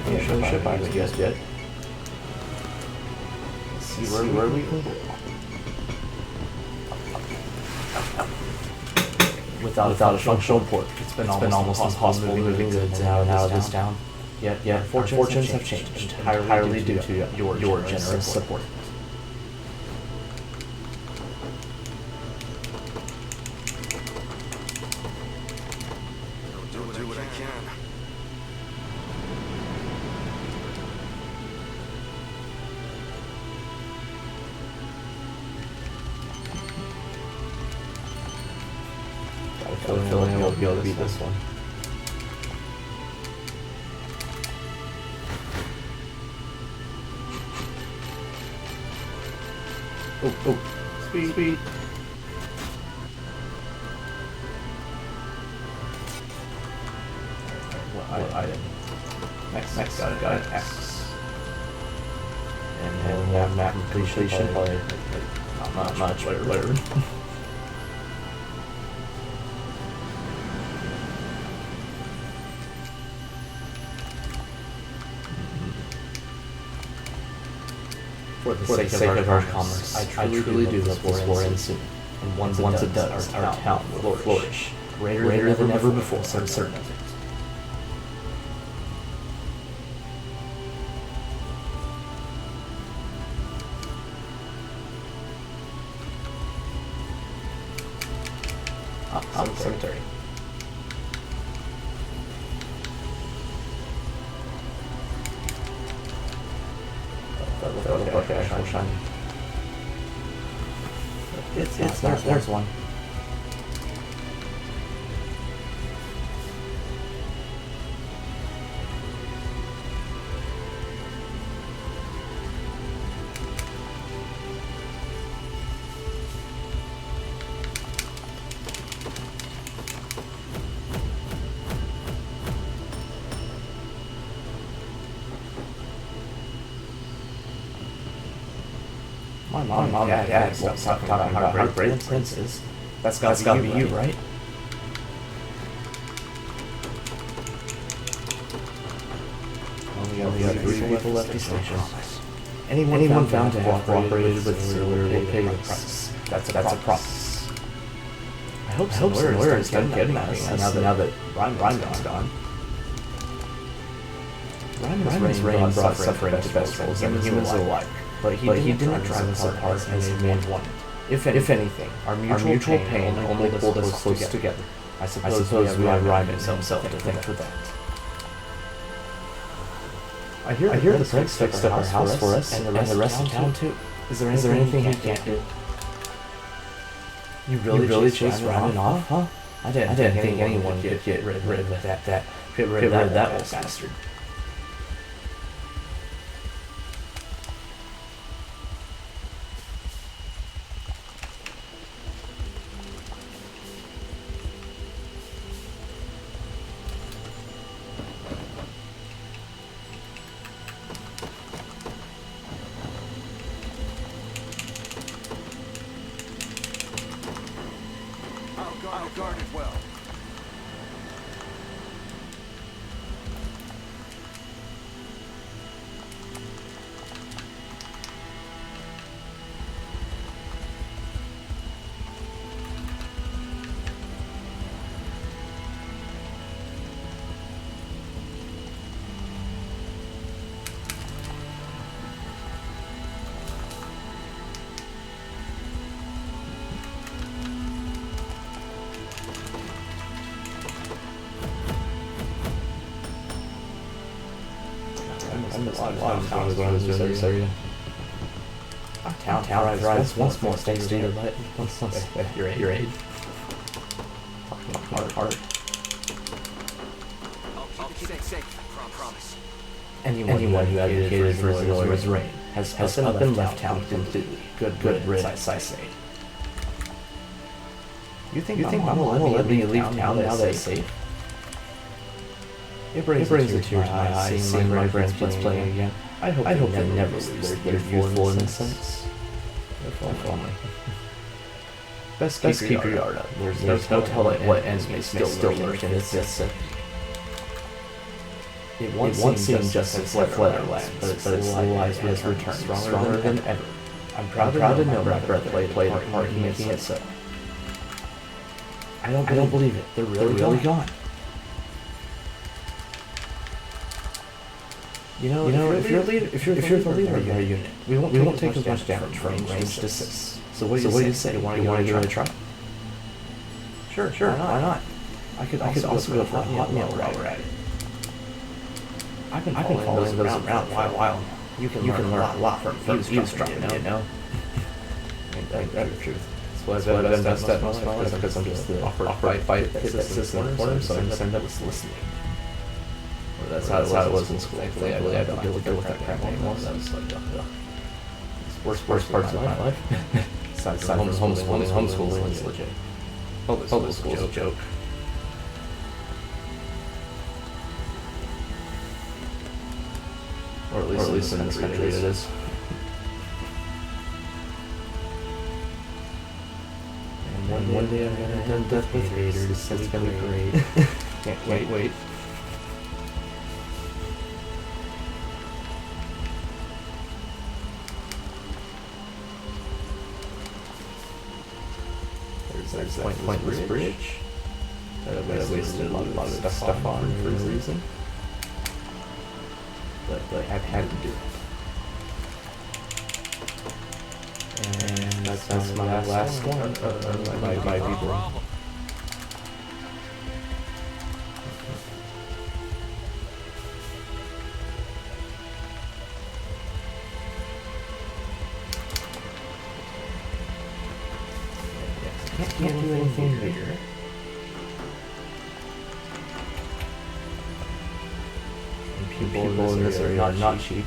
can't show ship by it just yet. Let's see where we can go. Without a functional port, it's been almost impossible moving goods out of this town. Yet fortunes have changed entirely due to your generous support. I'll do what I can. I have a feeling we'll be able to beat this one. Oh, speed. What item? Next, got it, X. And we have map completion, probably not much, whatever. For the sake of our commerce, I truly do look for war and soon. And once it does, our town will flourish greater than ever before. I'm certain of it. Cemetery. Okay, shiny. There's one. My mom and dad won't stop talking about how great the prince is. That's gotta be you, right? Only got 3 people left to station. Anyone found to have cooperated with Sir will pay the price. That's a promise. I hope Sir is done kidnapping us now that Ryman's gone. Ryman's reign brought suffering to vegetables and humans alike. But he didn't drive us apart as he wanted. If anything, our mutual pain only pulled us close together. I suppose we have Ryman himself to thank for that. I hear the prince fixed up our house for us, and the rest of town too. Is there anything he can't do? You really chased Ryman off, huh? I didn't think anyone could get rid of that old bastard. I'll guard it well. A lot of times when I was in this area. Our town thrives once more thanks to your light. Once your aid. Hard. I'll keep it safe, promise. Anyone who advocated for Zillow's reign has up and left town completely. Good riddance, I say. You think Mama will let me leave town now that it's safe? It brings a tear to my eyes seeing my friends playing again. I hope they never lose their youthful innocence. If only. Best keep your yard up. There's no telling what ends may still lurk in this distance. It once seemed just a Flutterland, but its civilized has returned stronger than ever. I'm proud to know my brother played a part in making it so. I don't believe it. They're really gone. You know, if you're the leader of our unit, we won't take as much damage from ranged assists. So what do you say? You want to give it a try? Sure. Why not? I could also go for a hot meal while we're at it. I've been following those around for a while. You can learn a lot from eavesdropping, you know? That's the truth. That's what I've been best at most of my life, because I'm just the awkward fight that sits in the corner, so I just end up listening. Well, that's how it was in school. Thankfully, I don't deal with that crap anymore. That was like the worst parts of my life. Aside from homeschooling is legit. Public school is a joke. Or at least in this country it is. And one day I'm gonna have death with haters. That's gonna be great. Can't wait. There's that pointless bridge that I wasted a lot of stuff on for no reason. But I've had to do it. And that's my last one of my people. Can't do anything bigger. And people in this area are not cheap.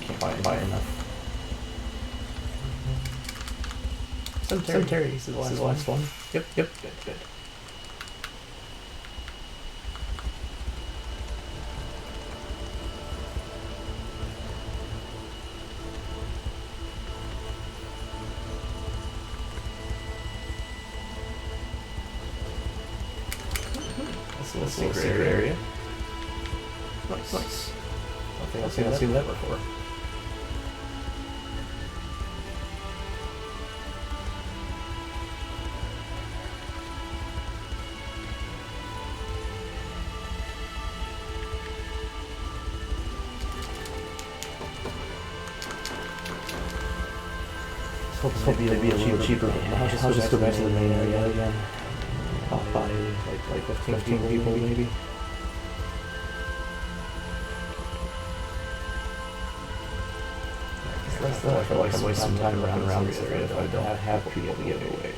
Can't buy enough. Cemetery. This is the last one. Yep. Good. That's a little secret area. Nice. I think I've seen that before. Hopefully it'll be a little cheaper. I'll just go back to the main area again. I'll buy like 15 people maybe. I feel like I'm wasting time around this area if I don't have people to give away.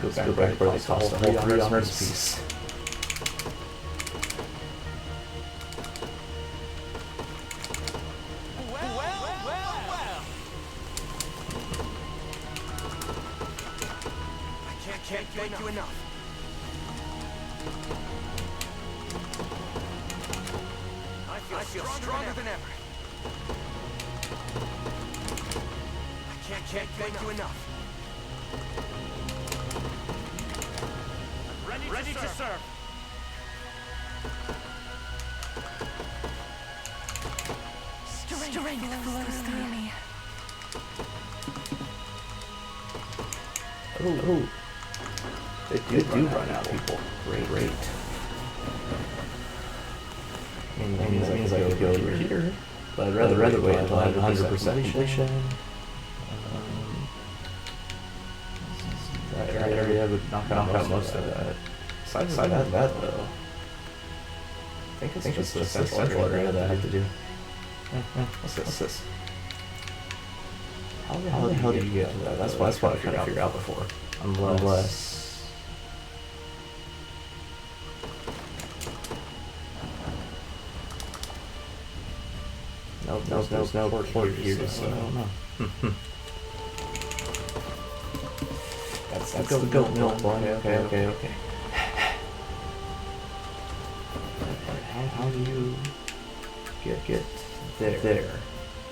Let's go back where they cost a whole 3 honors piece. Can't thank you enough. I feel stronger than ever. I can't thank you enough. Ready to serve. Strength flows through me. Oh. They do run out people. Great. That means I could go over here. But I'd rather wait until I have 100% completion. That area would knock out most of that. Aside of that though, I think it's just the central area that I have to do. What's this? How the hell do you get to that? That's what I was trying to figure out before. Unless... No port here, so I don't know. That's the goat milk one. Okay. How do you get there?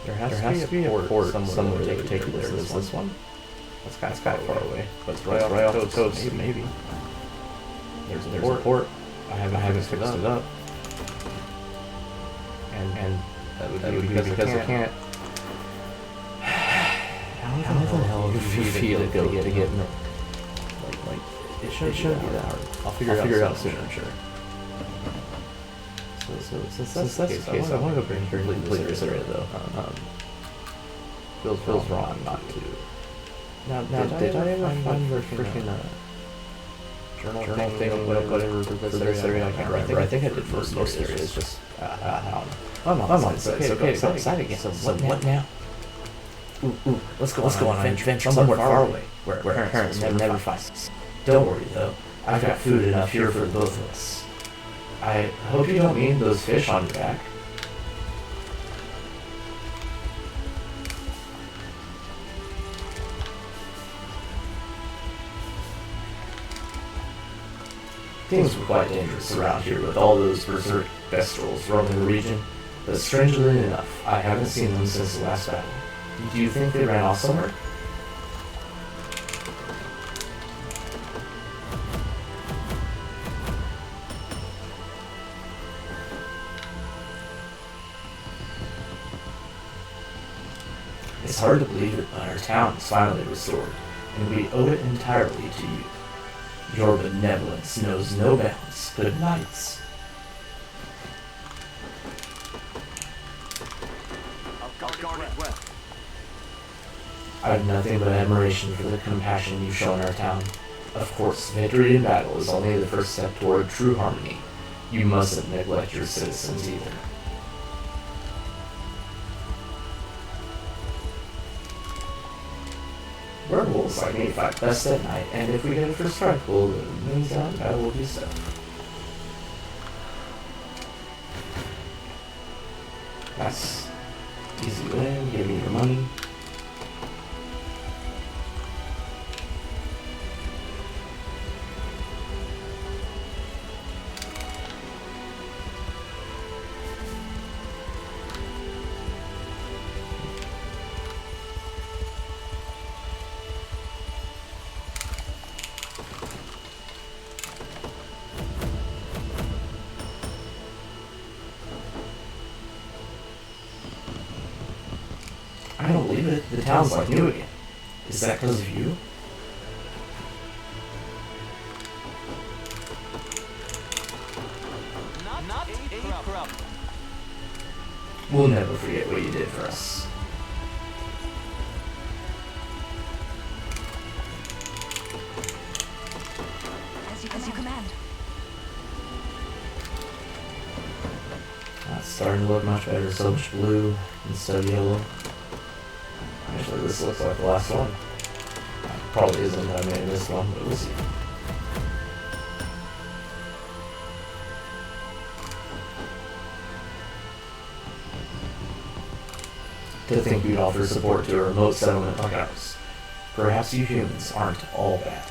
There has to be a port somewhere that would take you there. Is this one? That's kind of far away, but it's right off the coast. Maybe. There's a port. I haven't fixed it up. And that would be because I can't. How the hell do you feel to get milk? Like it shouldn't be that hard. I'll figure it out soon, I'm sure. So since that's the case, I want to go bring this area though. Feels wrong not to. Now did I ever find your freaking journal thing, whatever for this area? I can't remember. I think I did for most areas. Just I'm on. It's okay to go outside again. So what now? Ooh, let's go on an adventure somewhere far away where parents will never find us. Don't worry though, I've got food enough here for both of us. I hope you don't mean those fish on your back. Things were quite dangerous around here with all those berserk bestials roaming the region, but strangely enough, I haven't seen them since the last battle. Do you think they ran off somewhere? It's hard to believe it, but our town is finally restored, and we owe it entirely to you. Your benevolence knows no bounds. Good nights. I'll guard it well. I have nothing but admiration for the compassion you've shown our town. Of course, victory in battle is only the first step toward true harmony. You mustn't neglect your citizens either. Werewolves like me fight best at night, and if we get a first strike, we'll moon's down, battle will be so. That's easy win, give me your money. I don't believe it. The town's like new again. Is that because of you? Not a problem. We'll never forget what you did for us. As you command. It's starting to look much better. So much blue instead of yellow. Actually, this looks like the last one. Probably isn't that I made this one, but we'll see. To think we'd offer support to a remote settlement like ours. Perhaps you humans aren't all bad.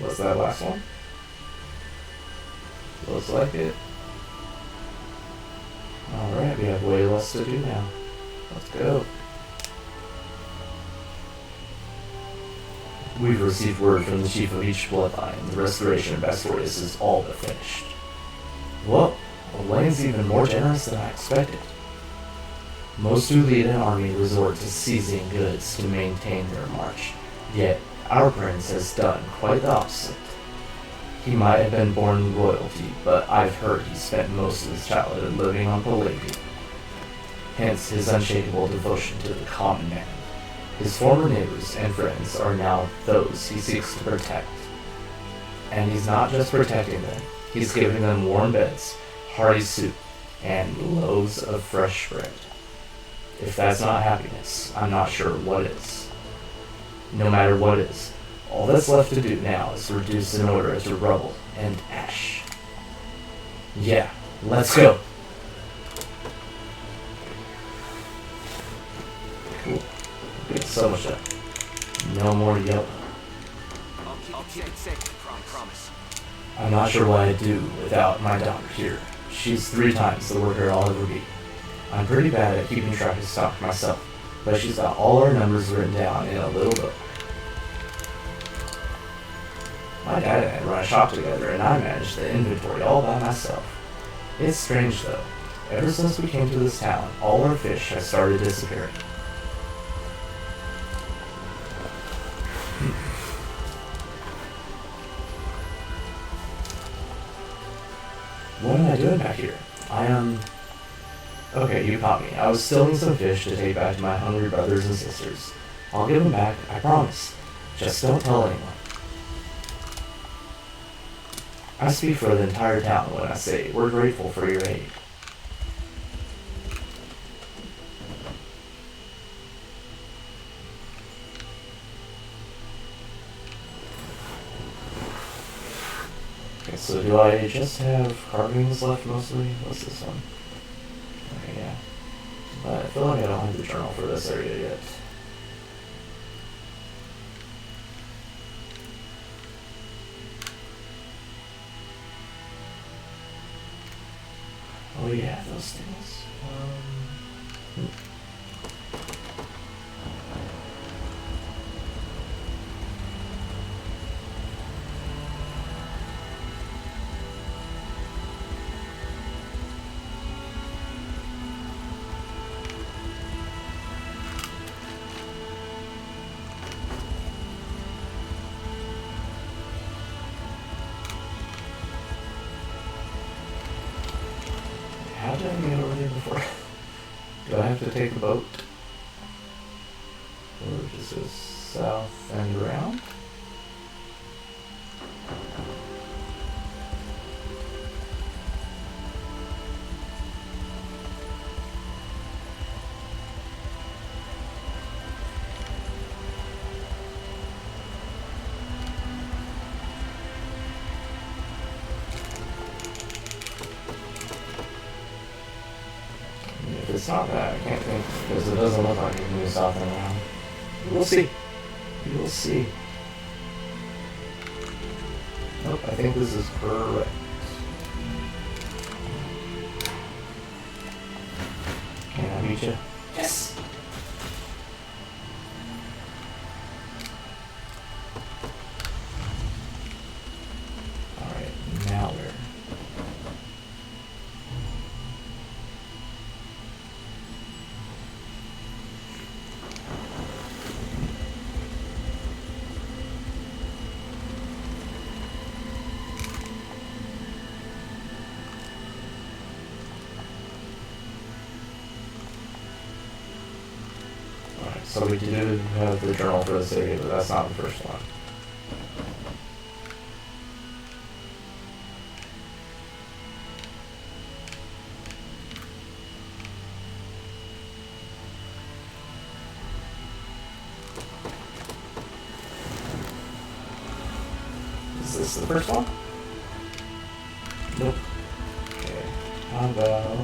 Was that last one? Looks like it. Alright, we have way less to do now. Let's go. We've received word from the chief of each bloodline. The restoration of Astorius is all but finished. Well, Elaine's even more generous than I expected. Most who lead an army resort to seizing goods to maintain their march, yet our prince has done quite the opposite. He might have been born royalty, but I've heard he spent most of his childhood living on Palladium. Hence his unshakable devotion to the common man. His former neighbors and friends are now those he seeks to protect. And he's not just protecting them, he's giving them warm beds, hearty soup, and loaves of fresh bread. If that's not happiness, I'm not sure what is. No matter what is, all that's left to do now is reduce an order to rubble and ash. Yeah, let's go! Cool. So much up. No more yellow. I'll keep it safe, promise. I'm not sure what I'd do without my daughter here. She's 3 times the worker I'll ever be. I'm pretty bad at keeping track of stock myself, but she's got all our numbers written down in a little book. My dad and I run a shop together, and I manage the inventory all by myself. It's strange though. Ever since we came to this town, all our fish have started disappearing. What am I doing back here? Okay, you caught me. I was stealing some fish to take back to my hungry brothers and sisters. I'll give them back, I promise. Just don't tell anyone. I speak for the entire town when I say we're grateful for your aid. Okay, so do I just have carvings left mostly? What's this one? Okay, yeah. But I feel like I don't have the journal for this area yet. Oh yeah, those things. How did I get over there before? Do I have to take a boat? Or just go south and around? If it's not that, I can't think, because it doesn't look like it can move south and around. We'll see. We will see. Nope, I think this is correct. Can I beat you? Yes! Alright, now where? So we do have the journal for this area, but that's not the first one. Is this the first one? Nope. Okay. How about...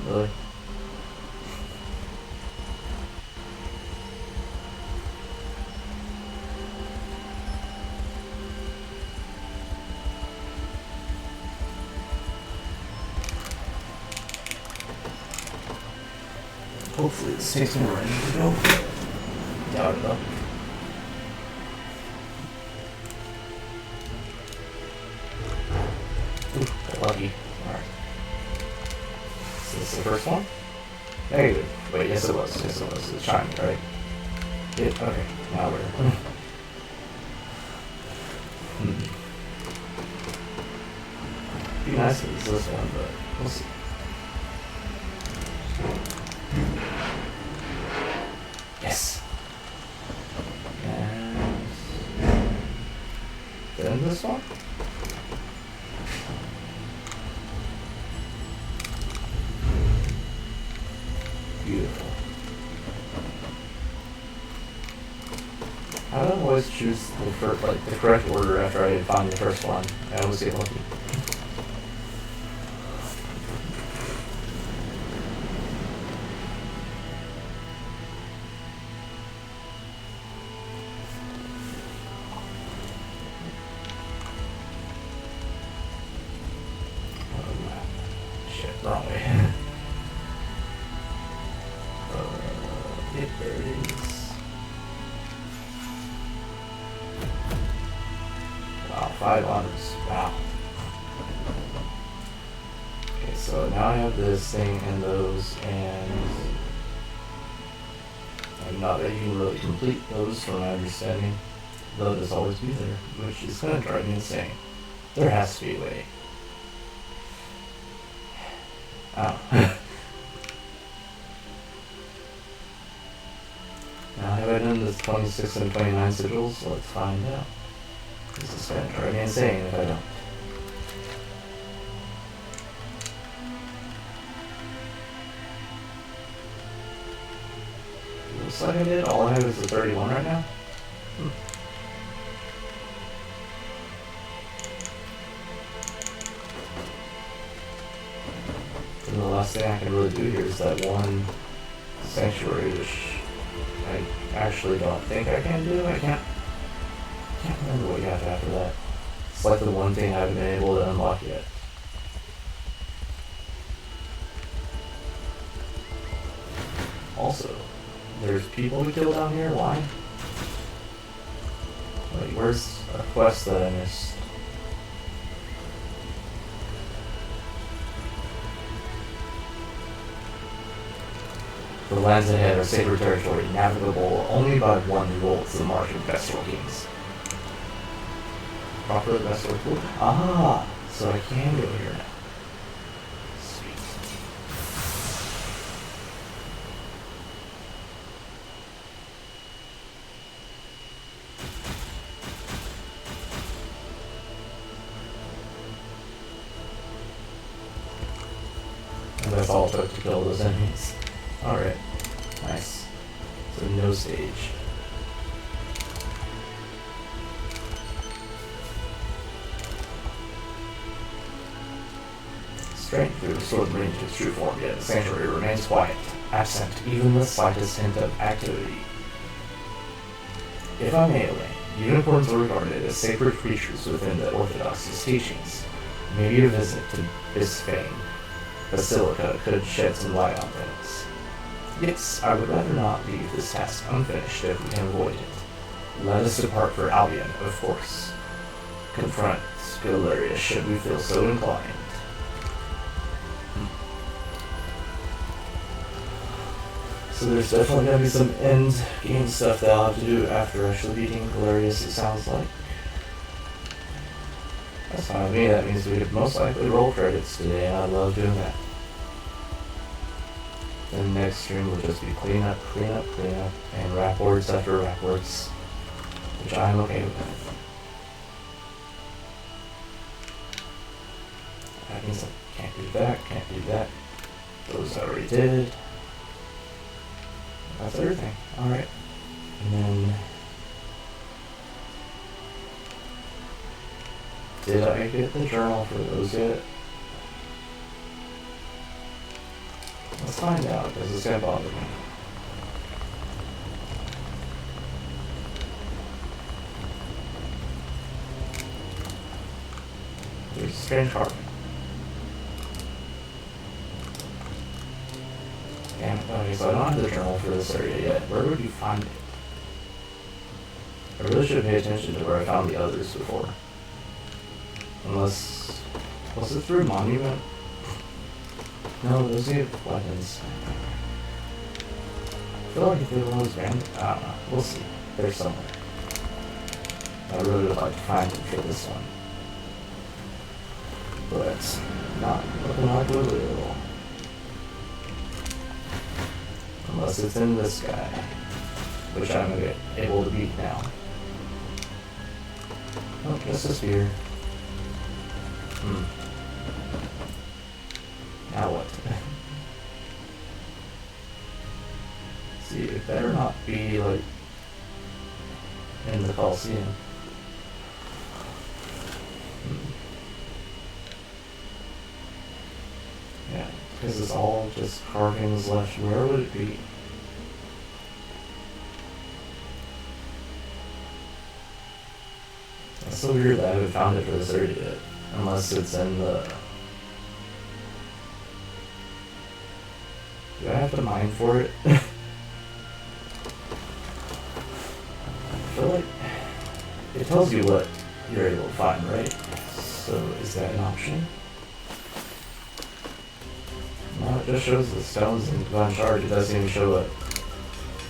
Really? Hopefully this takes me where I need to go. Doubt it though. Ooh, got lucky. Alright. Is this the first one? Negative. Wait, yes it was. Yes it was. It's shiny, right? It, okay, now we're... Be nice if it's this one, but we'll see. Yes! And... then this one? Beautiful. I don't always choose the correct order after I find the first one. I always get lucky. Shit, wrong way. Yep, there it is. Wow, 5 honors. Wow. Okay, so now I have this thing and those, and I'm not that you can really complete those from my understanding. They'll just always be there, which is gonna drive me insane. There has to be a way. Oh. Now have I done the 26 and 29 sigils? Let's find out. This is gonna drive me insane if I don't. Looks like I did. All I have is the 31 right now. And the last thing I can really do here is that one sanctuary, which I actually don't think I can do. I can't remember what you have after that. It's like the one thing I haven't been able to unlock yet. Also, there's people to kill down here. Why? Wait, where's a quest that I missed? The lands ahead are sacred territory, navigable only by one who holds the mark of Vestal Kings. Proper Vestal King? Ah, so I can go here now. Sweet. And that's all it took to kill those enemies. Alright, nice. So no stage. Strength through the sword range its true form, yet the sanctuary remains quiet, absent even the slightest hint of activity. If I may, unicorns are regarded as sacred creatures within the Orthodox's teachings. Maybe a visit to Bisphane Basilica could shed some light on things. Yes, I would rather not leave this task unfinished if we can avoid it. Let us depart for Albion, of course. Confront Galerius should we feel so inclined. So there's definitely gonna be some end game stuff that I'll have to do after actually beating Galerius, it sounds like. That's fine with me, that means we could most likely roll credits today, and I love doing that. The next stream will just be clean up, and rapports after rapports, which I'm okay with. That means I can't do that. Those I already did. That's everything. Alright. And then... did I get the journal for those yet? Let's find out, because it's gonna bother me. There's a strange carving. Damn it. Okay, so I don't have the journal for this area yet. Where would you find it? I really should pay attention to where I found the others before. Unless... was it through Monument? No, those give weapons. I feel like if it was random, I don't know. We'll see. They're somewhere. I really would like to find them for this one. But, not looking like we will. Unless it's in this guy. Which I'm able to beat now. Oh, just a spear. Now what? See, it better not be like in the Coliseum. Yeah, because it's all just carvings left. Where would it be? It's so weird that I haven't found it for this area yet. Unless it's in the... Do I have to mine for it? I feel like it tells you what you're able to find, right? So is that an option? No, it just shows the stones in Divine Shard. It doesn't even show a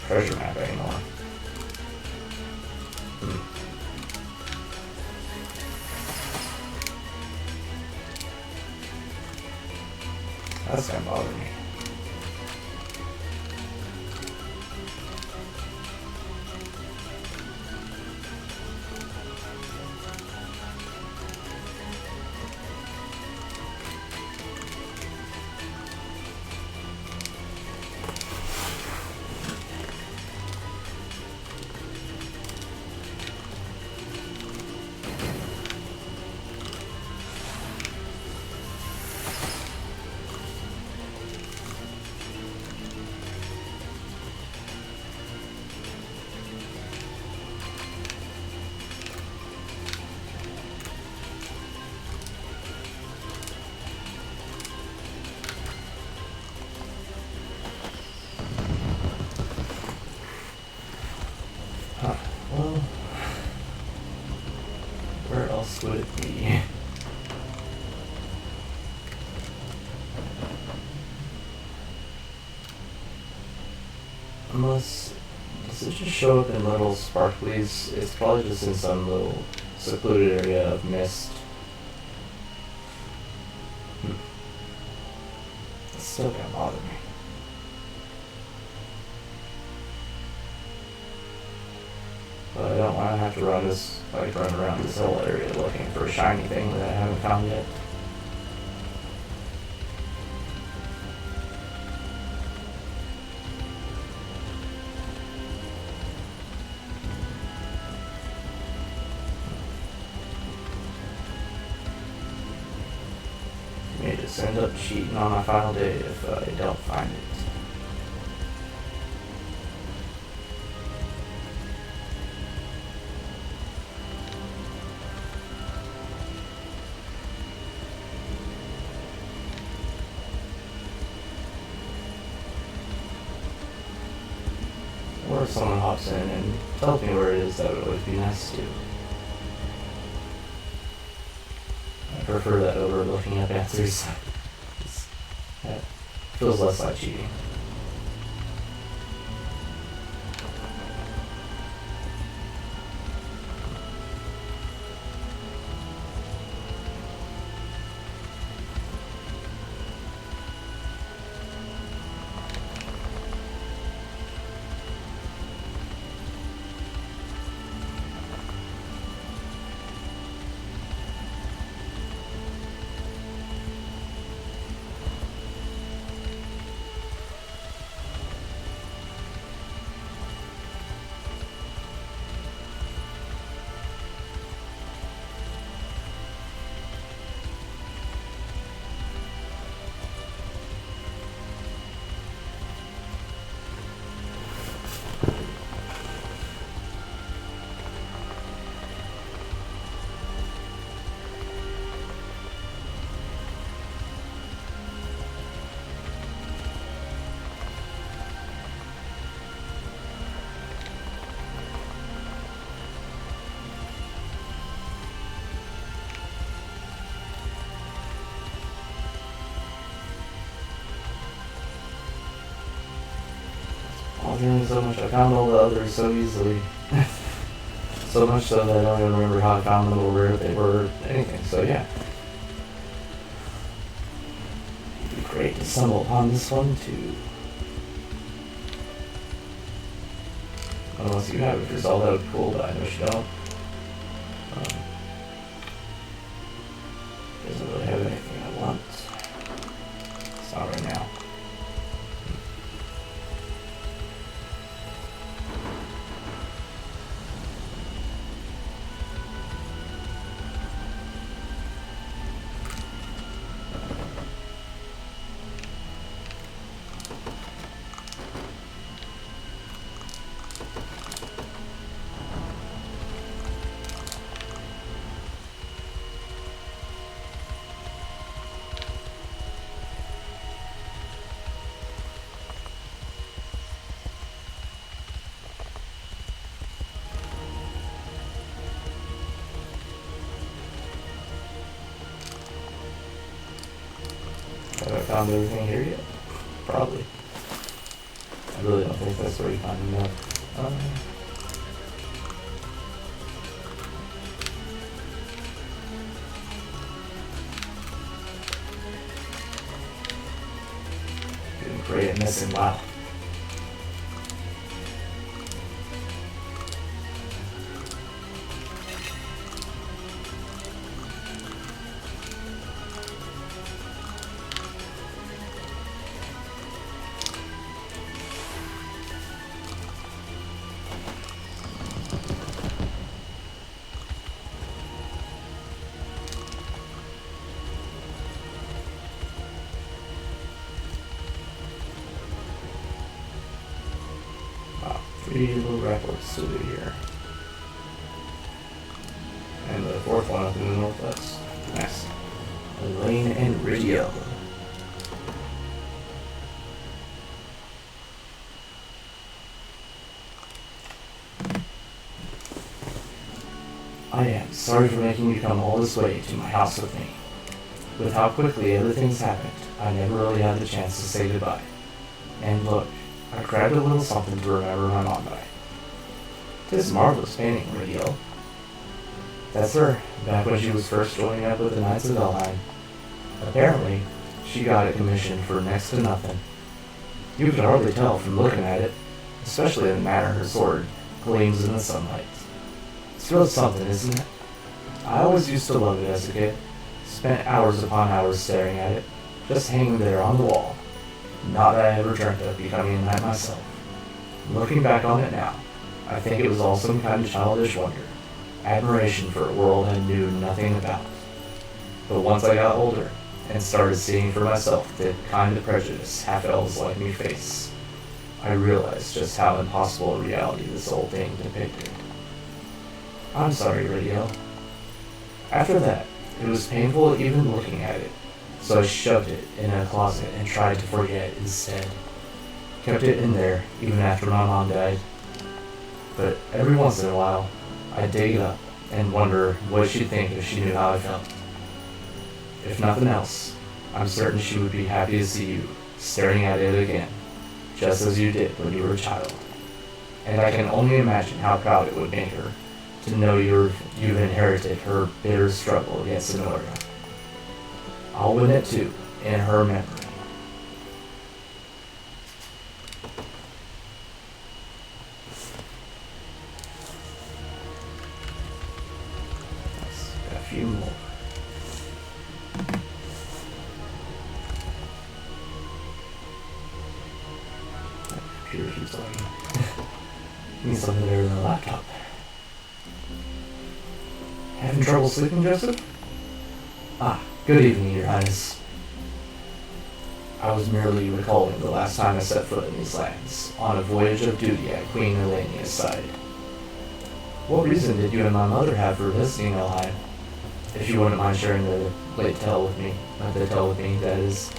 treasure map anymore. That's gonna bother me. Well, where else would it be? Unless, does it just show up in little sparklies? It's probably just in some little secluded area of mist. It's still gonna bother me. But I don't want to have to run around this whole area looking for a shiny thing that I haven't found yet. I may just end up cheating on my final day if I don't find it. Or if someone hops in and tells me where it is, that would always be nice too. I prefer that over looking up answers. It feels less like cheating. So much. I found all the others so easily. So much so that I don't even remember how I found them or where they were, anything. So yeah. It'd be great to stumble upon this one too. Unless you have it yourself, that would be cool, but I know you don't. Doesn't really have anything I want. It's not right now. found everything here yet? Probably. I really don't think that's where you find them. Doing great at missing. Wow. Three little rapports to do here. And the fourth one up in the northwest. Nice. Elaine and Ridio. I am sorry for making you come all this way to my house with me. With how quickly everything's happened, I never really had the chance to say goodbye. And look, I grabbed a little something to remember my mom by. 'Tis marvelous painting, Radio. That's her, back when she was first joining up with the Knights of Elheim. Apparently, she got it commissioned for next to nothing. You could hardly tell from looking at it, especially the manner her sword gleams in the sunlight. It's really something, isn't it? I always used to love it as a kid. Spent hours upon hours staring at it, just hanging there on the wall. Not that I ever dreamt of becoming a knight myself. Looking back on it now, I think it was all some kind of childish wonder, admiration for a world I knew nothing about. But once I got older, and started seeing for myself the kind of prejudice half-elves like me face, I realized just how impossible a reality this old thing depicted. I'm sorry, Radio. After that, it was painful even looking at it, so I shoved it in a closet and tried to forget instead. Kept it in there even after my mom died. But every once in a while, I'd dig it up and wonder what she'd think if she knew how I felt. If nothing else, I'm certain she would be happy to see you staring at it again, just as you did when you were a child. And I can only imagine how proud it would make her to know you've inherited her bitter struggle against Sonoria. I'll win it too, in her memory. Let's get a few more. My computer keeps lagging. Need something better than a laptop. Having trouble sleeping, Joseph? Ah, good evening, Your Highness. I was merely recalling the last time I set foot in these lands, on a voyage of duty at Queen Elenia's side. What reason did you and my mother have for visiting Elheim? If you wouldn't mind sharing the late tale with me, that is.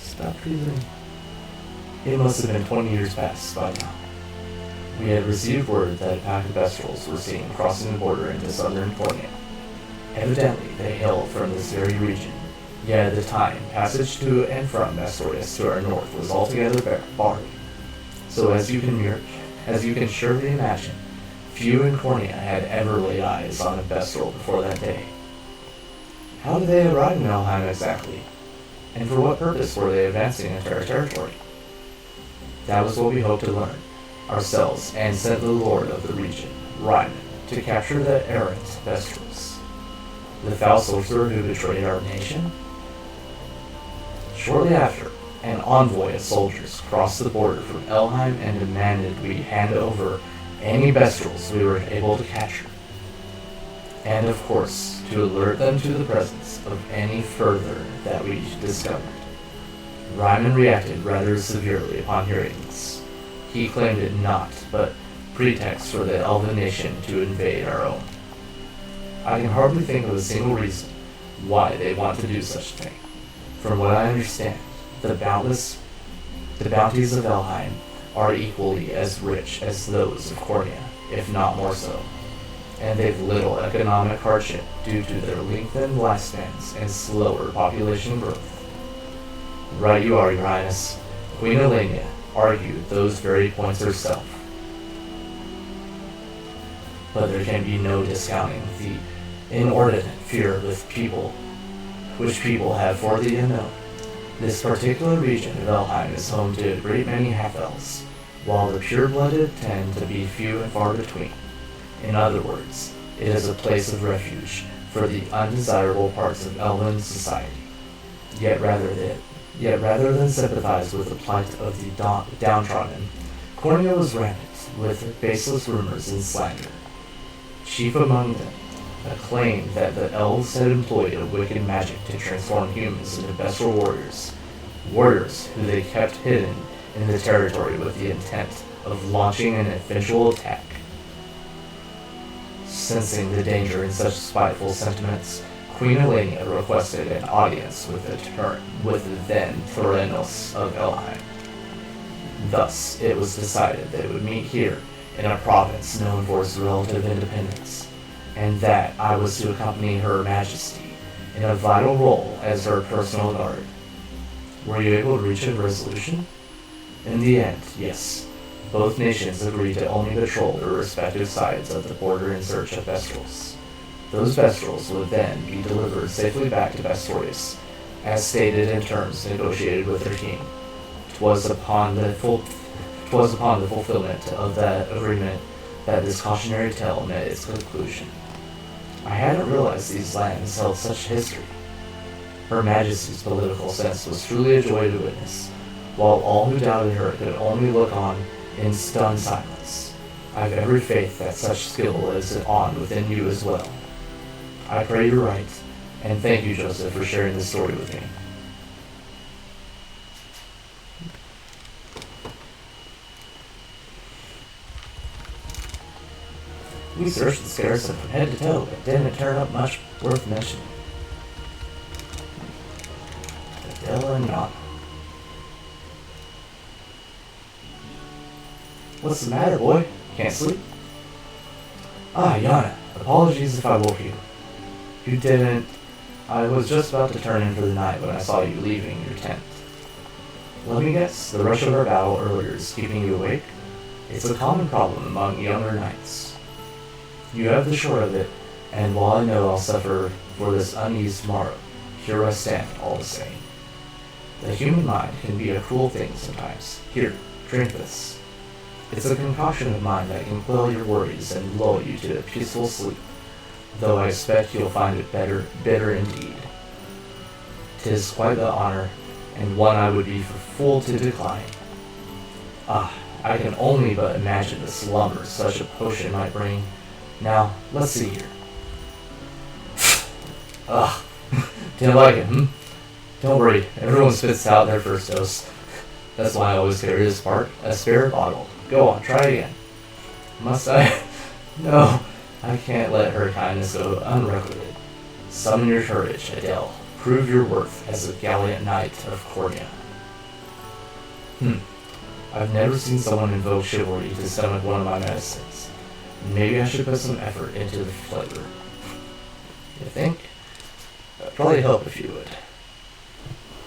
Stop breathing. It must have been 20 years past by now. We had received word that a pack of Bestrels were seen crossing the border into southern Cornia. Evidently, they hailed from this very region, yet at the time, passage to and from Mestorius to our north was altogether barred. So as you can surely imagine, few in Cornia had ever laid eyes on a Bestrel before that day. How did they arrive in Elheim exactly? And for what purpose were they advancing into our territory? That was what we hoped to learn ourselves, and sent the lord of the region, Ryman, to capture the errant Bestrels. The foul sorcerer who betrayed our nation? Shortly after, an envoy of soldiers crossed the border from Elheim and demanded we hand over any Bestrels we were able to capture. And of course, to alert them to the presence of any further that we discovered. Ryman reacted rather severely upon hearing this. He claimed it not, but pretext for the elven nation to invade our own. I can hardly think of a single reason why they want to do such a thing. From what I understand, the bounties of Elheim are equally as rich as those of Cornia, if not more so, and they've little economic hardship due to their lengthened lifespans and slower population growth. Right you are, Your Highness. Queen Elenia argued those very points herself. But there can be no discounting the inordinate fear which people have for the unknown. This particular region of Elheim is home to a great many half-elves, while the pure-blooded tend to be few and far between. In other words, it is a place of refuge for the undesirable parts of elven society. Yet rather than sympathize with the plight of the downtrodden, Cornea was rampant with baseless rumors and slander. Chief among them, a claim that the elves had employed a wicked magic to transform humans into bestial warriors who they kept hidden in the territory with the intent of launching an eventual attack. Sensing the danger in such spiteful sentiments, Queen Elenia requested an audience with the then Theranos of Elheim. Thus, it was decided they would meet here in a province known for its relative independence, and that I was to accompany Her Majesty in a vital role as her personal guard. Were you able to reach a resolution? In the end, yes. Both nations agreed to only patrol their respective sides of the border in search of Vestrals. Those Vestrals would then be delivered safely back to Vestorius, as stated in terms negotiated with their king. 'Twas upon the fulfillment of that agreement that this cautionary tale met its conclusion. I hadn't realized these lands held such history. Her Majesty's political sense was truly a joy to witness, while all who doubted her could only look on in stunned silence. I've every faith that such skill is on within you as well. I pray you're right, and thank you, Joseph, for sharing this story with me. We searched the garrison from head to toe, but didn't turn up much worth mentioning. Adela and Yana. What's the matter, boy? Can't sleep? Ah, Yana. Apologies if I woke you. You didn't... I was just about to turn in for the night when I saw you leaving your tent. Let me guess, the rush of our battle earlier is keeping you awake? It's a common problem among younger knights. You have the short of it, and while I know I'll suffer for this unease tomorrow, here I stand all the same. The human mind can be a cruel thing sometimes. Here, drink this. It's a concoction of mine that can quell your worries and lull you to a peaceful sleep, though I expect you'll find it bitter indeed. 'Tis quite the honor, and one I would be fool to decline. Ah, I can only but imagine the slumber such a potion might bring. Now, let's see here. Ugh, didn't like it, hmm? Don't worry, everyone spits out their first dose. That's why I always carry a spare bottle. Go on, try again. Must I? No, I can't let her kindness go unrequited. Summon your courage, Adele. Prove your worth as a gallant knight of Cornea. I've never seen someone invoke chivalry to stomach one of my medicines. Maybe I should put some effort into the flavor. You think? That'd probably help if you would.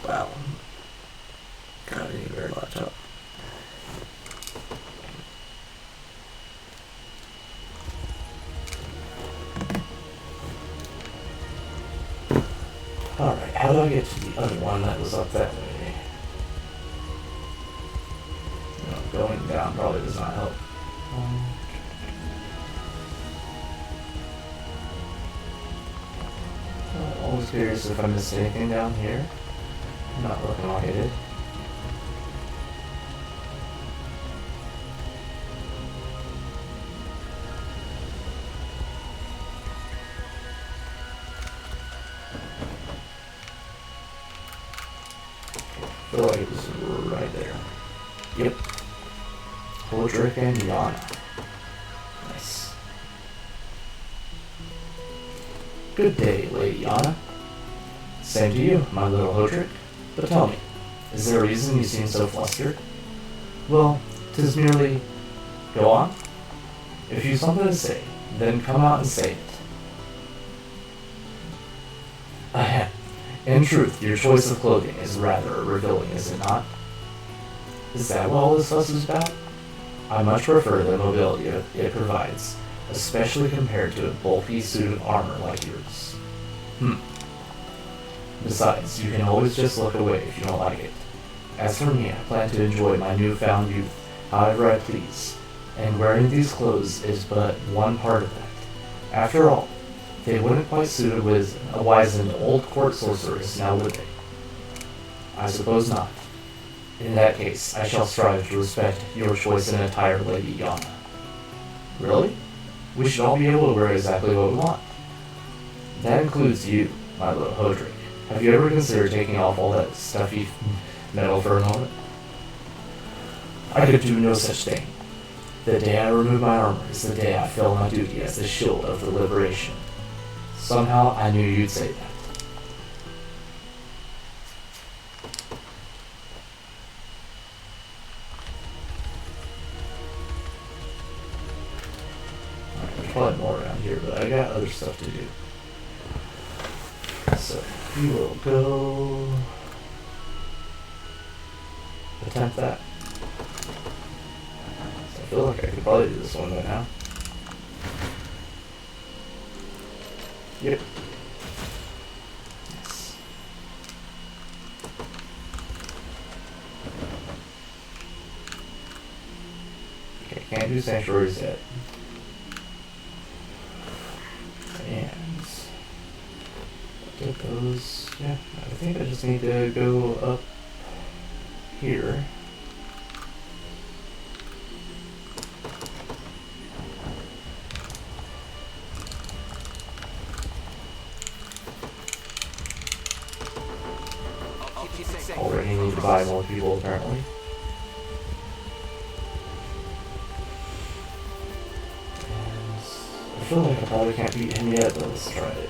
Wow. God, I need a better laptop. Alright, how do I get to the other one that was up that way? No, going down probably does not help. I'm always curious if I missed anything down here. Not looking like I did. I feel like it was right there. Yep. Hodrick and Yana. Nice. Good day, Lady Yana. Same to you, my little Hodrick. But tell me, is there a reason you seem so flustered? Well, 'tis merely... Go on. If you've something to say, then come out and say it. Ahem. In truth, your choice of clothing is rather revealing, is it not? Is that what all this fuss is about? I much prefer the mobility it provides, especially compared to a bulky suit of armor like yours. Besides, you can always just look away if you don't like it. As for me, I plan to enjoy my newfound youth however I please, and wearing these clothes is but one part of that. After all, they wouldn't quite suit a wizened old court sorceress, now would they? I suppose not. In that case, I shall strive to respect your choice in attire, Lady Yana. Really? We should all be able to wear exactly what we want. That includes you, my little Hodrick. Have you ever considered taking off all that stuffy metal for a moment? I could do no such thing. The day I remove my armor is the day I fill my duty as the shield of the liberation. Somehow I knew you'd say that. There's probably more around here, but I got other stuff to do. So we will go attempt that. So I feel like I could probably do this one right now. Yep. Yes. Okay, can't do sanctuaries yet. And get those. Yeah, I think I just need to go up here. Already need to buy more people apparently. And I feel like I probably can't beat him yet, but let's try it.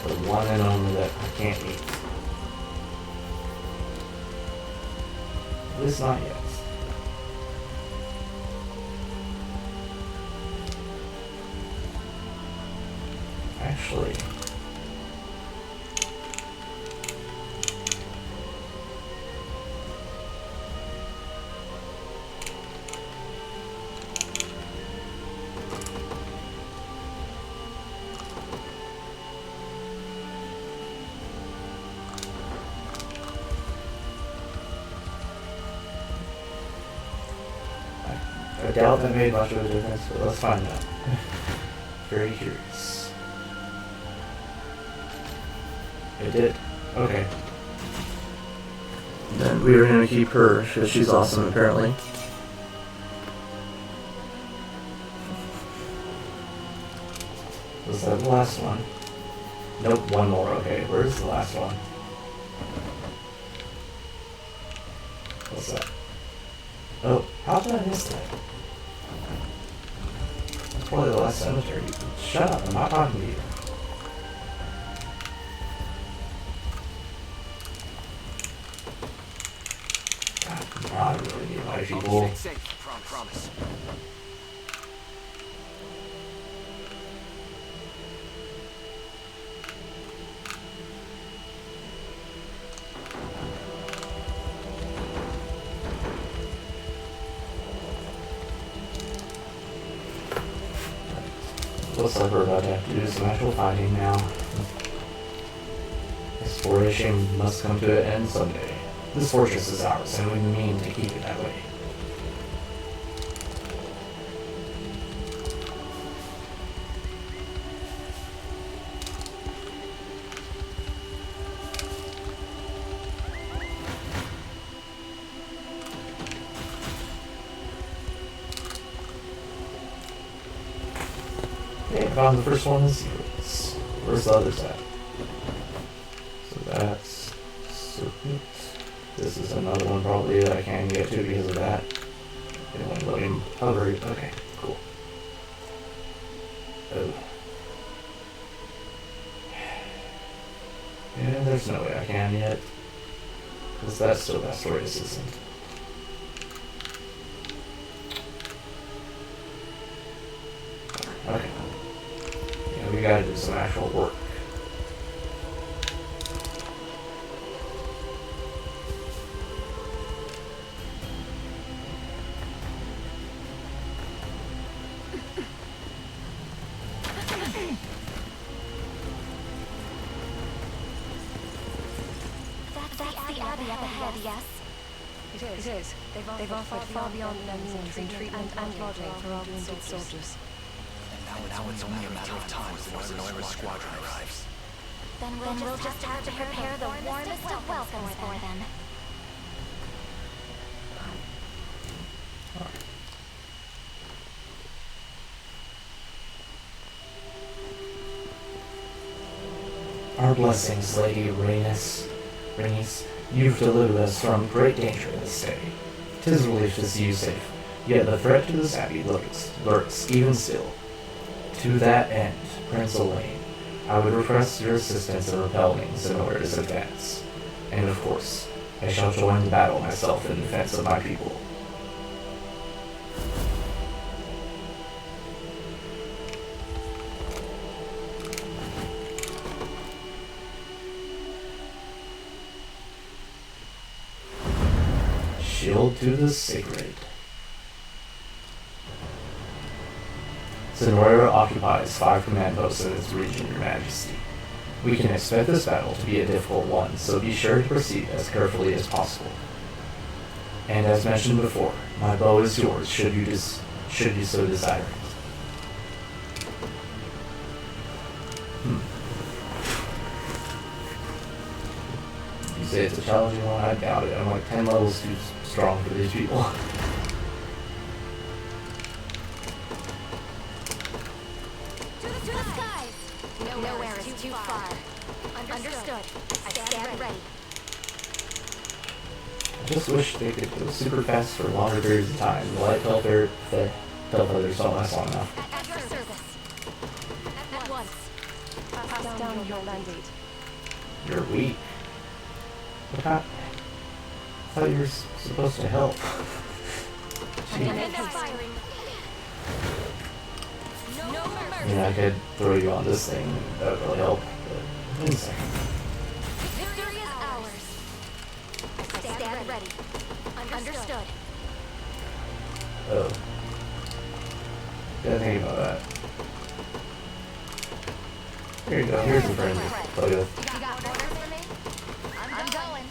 The one and only that I can't eat. At least not yet. Actually, I doubt that made much of a difference, but let's find out. Very curious. It did. Okay. Then we were gonna keep her, because she's awesome apparently. Was that the last one? Nope, one more. Okay, where's the last one? What's that? Oh, how did I miss that? That's probably the last cemetery. Shut up, I'm not talking to you. God, I really need my people. Stay safe, promise. Looks like we're about to have to do some actual fighting now. Exploration must come to an end someday. This fortress is ours, and we mean to keep it that way. Okay, I found the first one in series. Where's the others at? is another one probably that I can get to because of that. It won't let me hover. Okay, cool. Oh. Yeah, there's no way I can yet. Because that's still that story assistant. Okay. Yeah, we gotta do some actual work. That's the Abbey up ahead, yes? It is. They've offered far beyond their means in treatment and lodging for our wounded soldiers. And now it's only a matter of time before Zenoira's squadron arrives. Then we'll just have to prepare the warmest of welcomes for them. Our blessings, Lady Rhaenys. You've delivered us from great danger this day. 'Tis a relief to see you safe, yet the threat to this abbey lurks even still. To that end, Prince Elaine, I would request your assistance in repelling Zenoira's advance. And of course, I shall join the battle myself in defense of my people. Shield to the Sacred. Zenoira occupies 5 command posts in this region, Your Majesty. We can expect this battle to be a difficult one, so be sure to proceed as carefully as possible. And as mentioned before, my bow is yours should you so desire it. You say it's a challenging one? I doubt it. I'm like 10 levels too strong for these people. To the skies! Nowhere is too far. Understood. I stand ready. I just wish they could go super fast for longer periods of time. The light filter, the feathers don't last long enough. At your service. At once. Pass down your mandate. You're weak. What I thought you were supposed to help. Firing. No I mercy. mean, I could throw you on this thing. That would really help. But wait a second. Victory is ours. I stand ready. Understood. Oh. Gotta think about that. Here you go. Here's a friend to play with. You got orders for me? I'm going.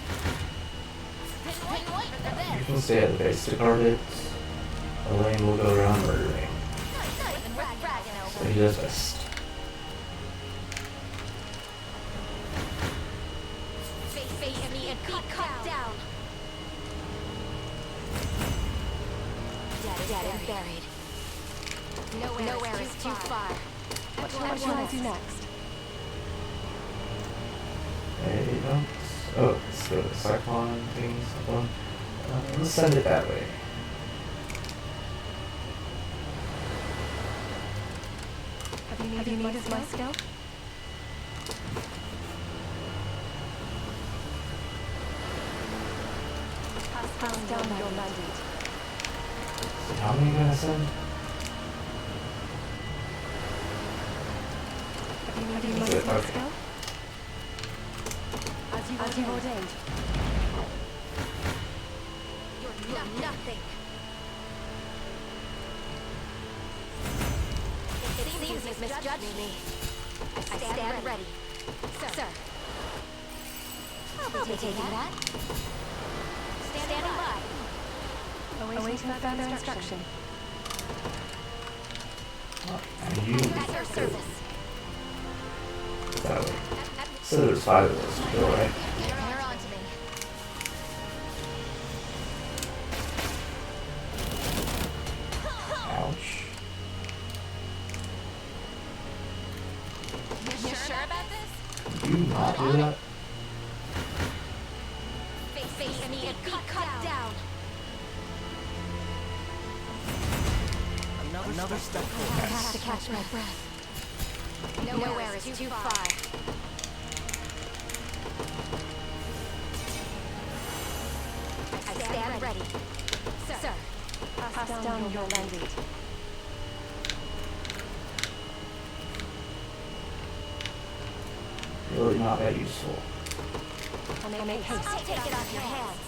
Couldn't wait for You this. can stay at the base to guard it. Elaine will go around murdering. Not even bragging So over. he does best. Face me and be cut down. Dead and buried. Nowhere is too far. What shall I do next? Hey, don't. Oh, let's go to the Cyclone thing. Cyclone. Let's send it that way. Have you needed my skill? Pass down your mandate. So how many are you gonna send? Have you That's needed it, my okay. skill? As you've ordained. You're nothing. It seems you've misjudged me. I stand ready. Sir. I'll be taking that. Standing by. Awaiting further instruction. And you At your service. that way. So there's 5 of those to go, right? You're on to me. Ouch. You sure about this? Did you not do that? Face me and Another step I forward. have to catch my breath. Nowhere is too far. I stand ready. Sir. Pass down your mandate. Really not that useful. I make haste. I'll take it off your hands.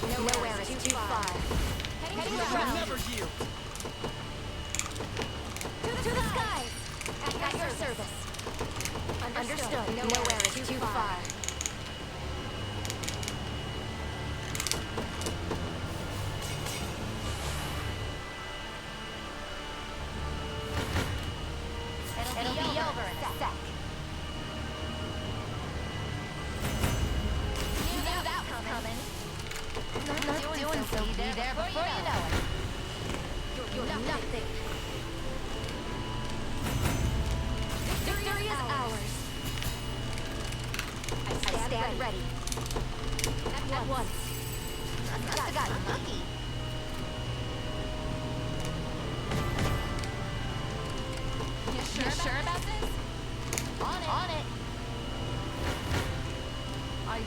Nowhere is too far. Heading around. Never yield. To the skies. At your service. Understood. Nowhere is too far. It'll be over in a sec. You knew that was coming. Not doing so. Be there before you know it. You're nothing. Victory is ours. I stand ready. At once. Must have gotten lucky. You sure about this? On it.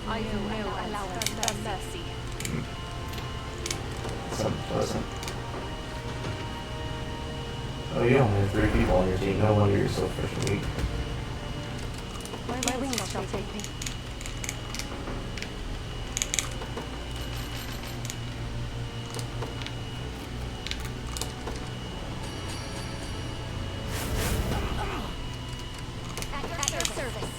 I know allowance for mercy. It's unpleasant. Oh, you only have 3 people on your team. No wonder you're so freaking weak. My wings shall take me. At your service.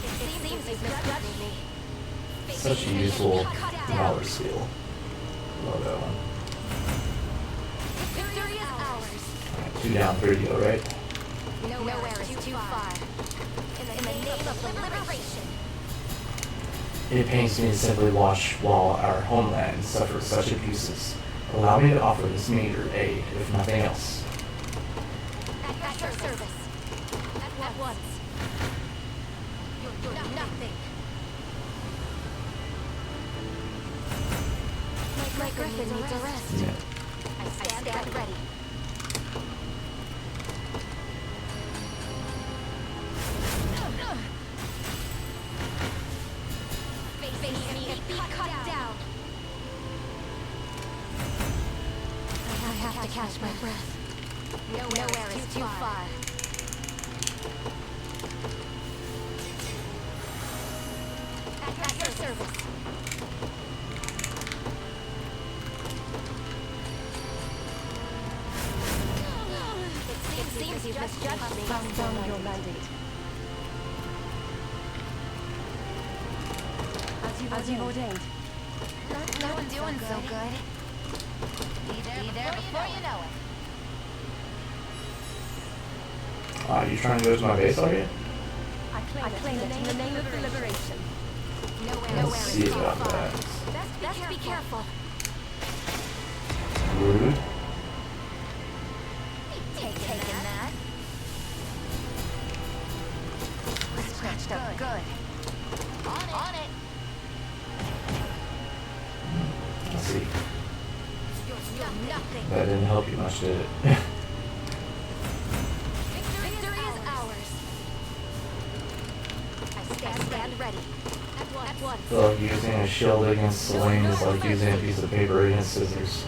It seems you've misjudged me. Such a useful power skill. Love that one. Victory is ours. Alright, 2 down, 3 to go, right? Nowhere is too far. In the name of the liberation. It pains me to simply watch while our homeland suffers such abuses. Allow me to offer this meager aid, if nothing else. At your service. At once. You're nothing. My griffin needs a rest. Yeah. I stand ready. Face me and be cut down. I have to catch my breath. Nowhere is too far. At your service. It seems you've misjudged me. Pass down your mandate. As you've ordained. Not doing so good. Be there before you know it. You trying to go to my base, are you? I claim it in the name of the liberation. Nowhere Let's is see too about far. that. Best be careful. Rude. Taking that. Scratched up good. On it. Let's see. You're nothing. That didn't help you much, did it? Victory is ours. I stand ready. At once. feel like using a shield against Selene is like using a piece of paper against scissors.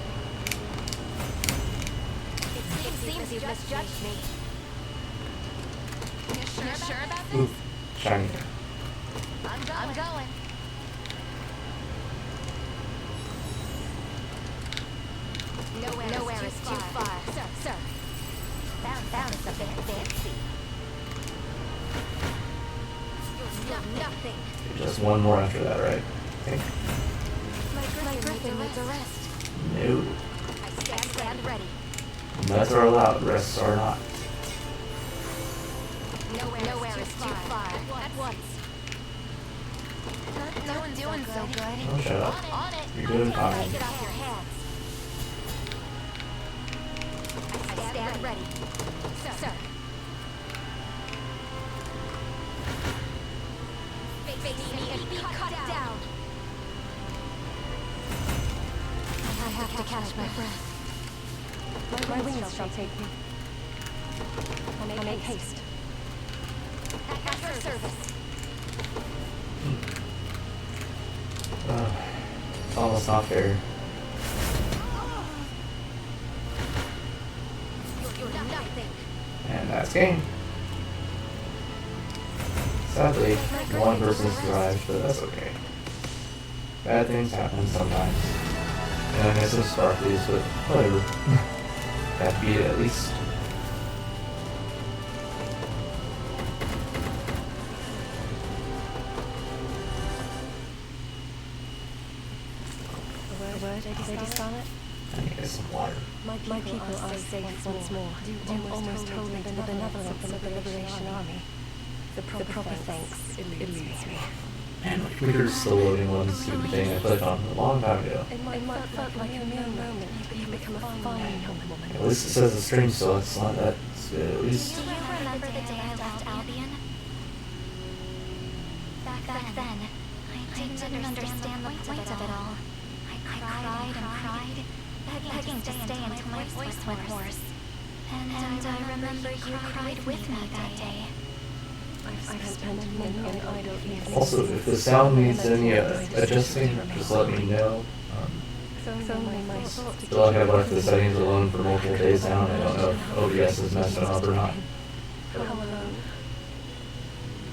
It seems you've misjudged me. You sure about this? Ooh, shiny. I'm going. Nowhere is too far. Sir. Found something fancy. You're nothing. Just one more after that, right? I think. My griffin needs a rest. No. I stand ready. Mets are allowed, rests are not. Nowhere is too far. At once. Not doing so good. Oh, shut up. On it. You're doing fine. Take it off your hands. I stand ready. sir. Face me and be cut down. I have to catch my breath. My wings shall take me. I make haste. At your service. It's almost not fair. You're nothing. And that's game. Sadly, one person survived, but that's okay. Bad things happen sometimes. And I got some sparklies, but whatever. That beat it at least. A word, Lady Scarlet? I need to get some water. My people are safe once more. Do almost wholly the benevolence of the Liberation Army. The proper thanks eludes me. Man, my computer's still loading one stupid thing I clicked on a long time ago. It might felt like a mere moment. You become a fine young woman. At least it says the stream still, it's not that it's good, at least. Do you remember the day I left Albion? Back then, I didn't understand the point of it all. I cried and cried, begging to stay until my voice went hoarse. And I remember you cried with me that day. I've spent many an idle evening. Also, if the sound needs any adjusting, just let me know. I feel like I've left the settings alone for multiple days now, and I don't know if OBS is messing up or not.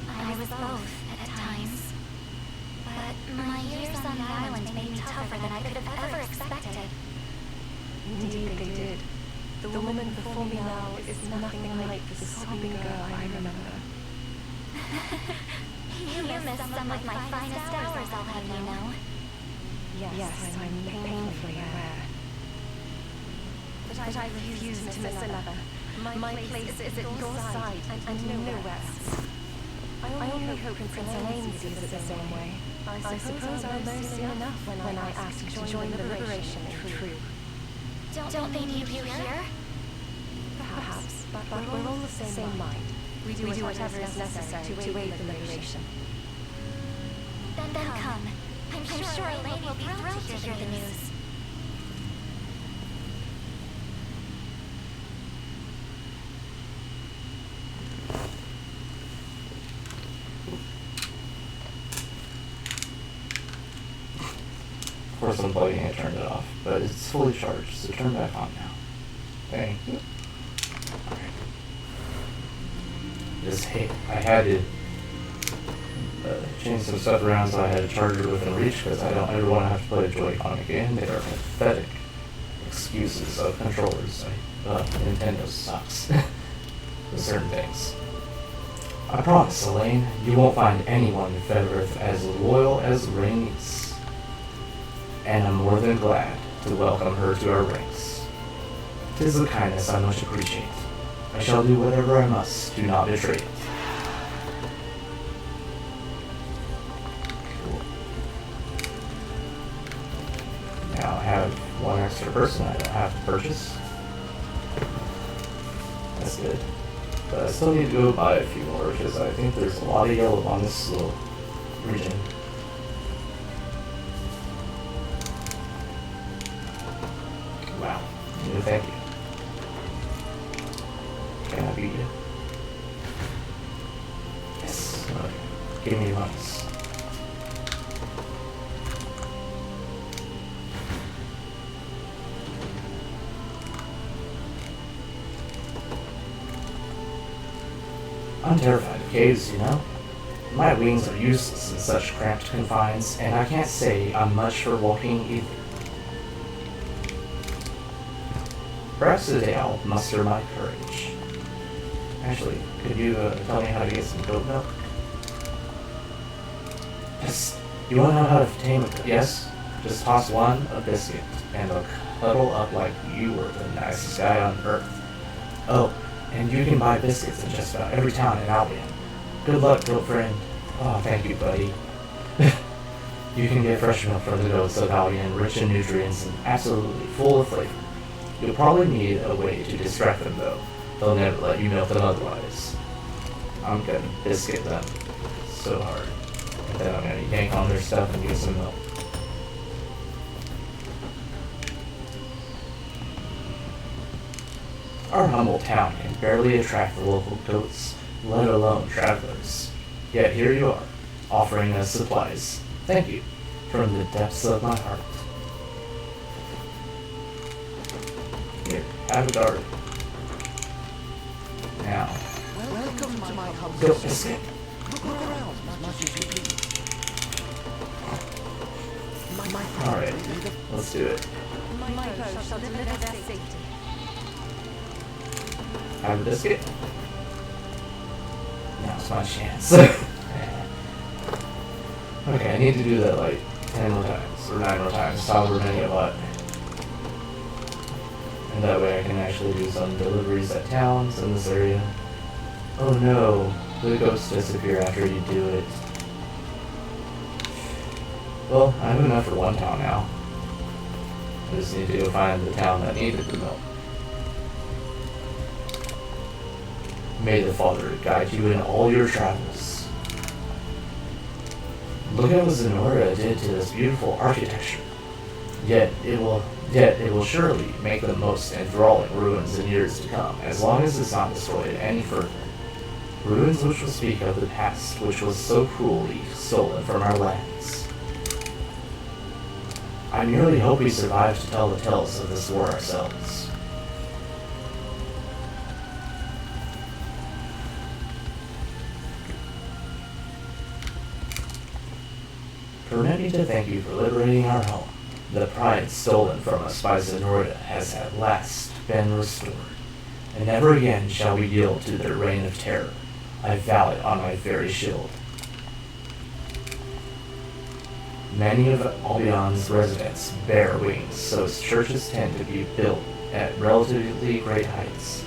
I was both at times. But my years on the island made me tougher than I could have ever expected. Indeed they did. The woman before me now is nothing like the sobbing girl I remember. You missed some of my finest hours, I'll have you know. Yes, I'm painfully aware. But I refuse to miss another. My place is at your side and nowhere else. I only hope Prince Elaine sees it the same way. I suppose I'll know soon enough when I ask to join the Liberation True. Don't they need you here? Perhaps, but we're all of the same mind. We do whatever is necessary to aid the Liberation. Then come. I'm sure Elaine will be thrilled to hear the news. Of course, unplugging it turned it off, but it's fully charged, so turn back on now. Thank you. Alright. Just hate. I had to change some stuff around so I had a charger within reach because I don't ever want to have to play a Joy-Con again. They are pathetic excuses of controllers. Nintendo sucks with certain things. I promise, Elaine, you won't find anyone in Fedorith as loyal as Rhaenys. And I'm more than glad to welcome her to our ranks. 'Tis a kindness I much appreciate. I shall do whatever I must to not betray it. Cool. Now I have one extra person I don't have to purchase. That's good. But I still need to go buy a few more because I think there's a lot of yellow on this little region. Wow. No, thank you. Can I beat you? Yes. Okay. Give me rice. I'm terrified of caves, you know? My wings are useless in such cramped confines, and I can't say I'm much for walking either. Perhaps today I'll muster my courage. Actually, could you tell me how to get some goat milk? Just, you wanna know how to tame a goat? Yes? Just toss one a biscuit, and they'll cuddle up like you were the nicest guy on earth. Oh, and you can buy biscuits in just about every town in Albion. Good luck, goat friend. Oh, thank you, buddy. You can get fresh milk from the goats of Albion, rich in nutrients and absolutely full of flavor. You'll probably need a way to distract them, though. They'll never let you milk them otherwise. I'm gonna biscuit them so hard. And then I'm gonna yank on their stuff and get some milk. Our humble town can barely attract the local goats, let alone travelers. Yet here you are, offering us supplies. Thank you, from the depths of my heart. Here, have a garden. Now, Welcome to my humble go biscuit. Look around as much as you please. Alright, let's do it. My foe shall deliver their safety. Have a biscuit. Now's my chance. Okay, I need to do that like 10 more times, or 9 more times, however many I want. And that way I can actually do some deliveries at towns in this area. Oh no, the ghosts disappear after you do it. Well, I have enough for one town now. I just need to go find the town that needed the milk. May the Father guide you in all your travels. Look at what Zenora did to this beautiful architecture. Yet it will surely make the most enthralling ruins in years to come, as long as it's not destroyed any further. Ruins which will speak of the past, which was so cruelly stolen from our lands. I merely hope we survive to tell the tales of this war ourselves. Permit me to thank you for liberating our home. The pride stolen from us by Zenora has at last been restored, and never again shall we yield to their reign of terror. I vow it on my very shield. Many of Albion's residents bear wings, so churches tend to be built at relatively great heights.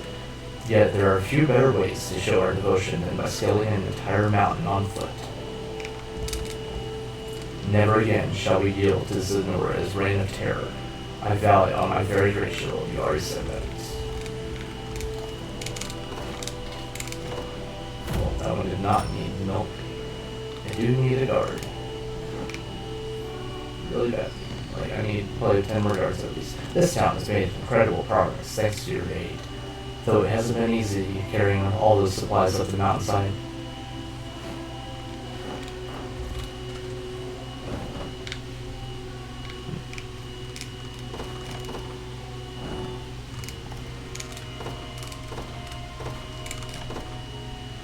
Yet there are few better ways to show our devotion than by scaling an entire mountain on foot. Never again shall we yield to Zenora's reign of terror. I vow it on my very great shield. You already said that. Well, that one did not need milk. I do need a guard. Really bad. Like, I need probably 10 more guards at least. This town has made incredible progress thanks to your aid. Though it hasn't been easy carrying all those supplies up the mountainside.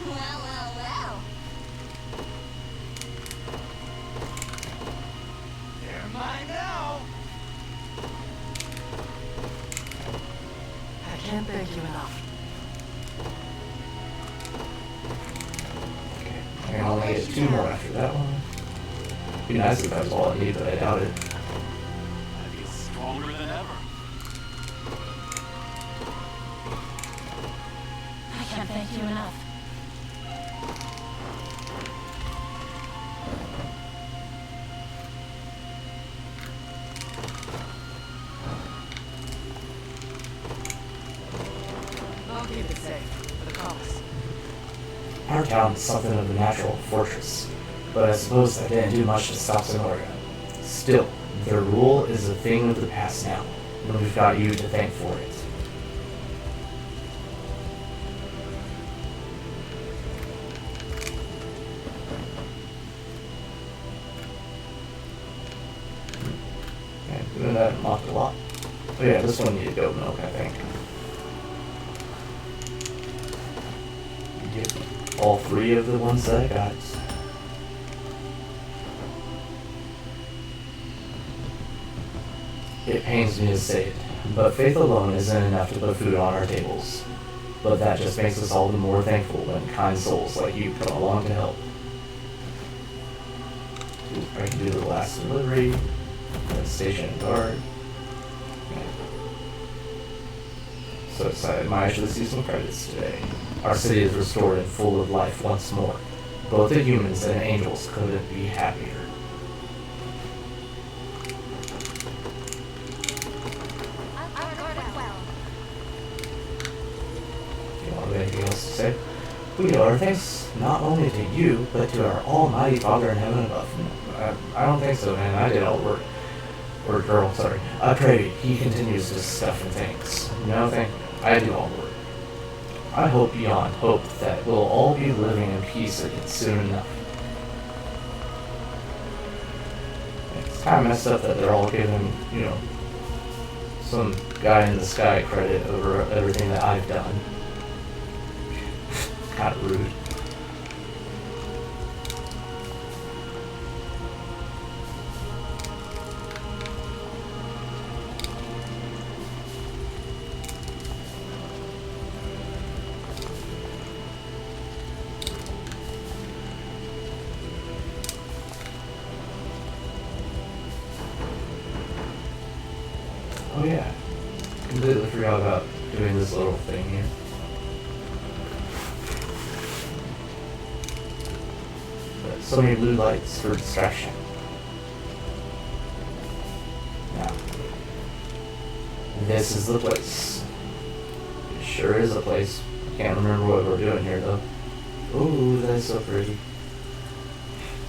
Well. They're mine now. I can't thank you enough. Okay, I can only get 2 more after that one. Be nice if that was all I need, but I doubt it. I'd be stronger than ever. I can't thank you enough. I'll keep it safe for the cause. Our town is something of a natural fortress, but I suppose that didn't do much to stop Zenora. Still, their rule is a thing of the past now, and we've got you to thank for it. Okay, doing that unlocked a lot. Oh yeah, this one needed goat milk, I think. Get all 3 of the ones that I got. It pains me to say it, but faith alone isn't enough to put food on our tables. But that just makes us all the more thankful when kind souls like you come along to help. I can do the last delivery, then station guard. So excited, might actually see some credits today. Our city is restored and full of life once more. Both the humans and angels couldn't be happier. anything else to say. We owe our thanks not only to you, but to our almighty Father in heaven above. I don't think so, man. I did all the work. Or girl, sorry. I pray he continues to stuff and things. No, thank you. I do all the work. I hope beyond hope that we'll all be living in peace again soon enough. It's kind of messed up that they're all giving, you know, some guy in the sky credit over everything that I've done. Kind of rude. Oh yeah, completely forgot about doing this little thing here. But so many blue lights for distraction. Now, this is the place. It sure is a place. I can't remember what we're doing here though. Ooh, that's so pretty.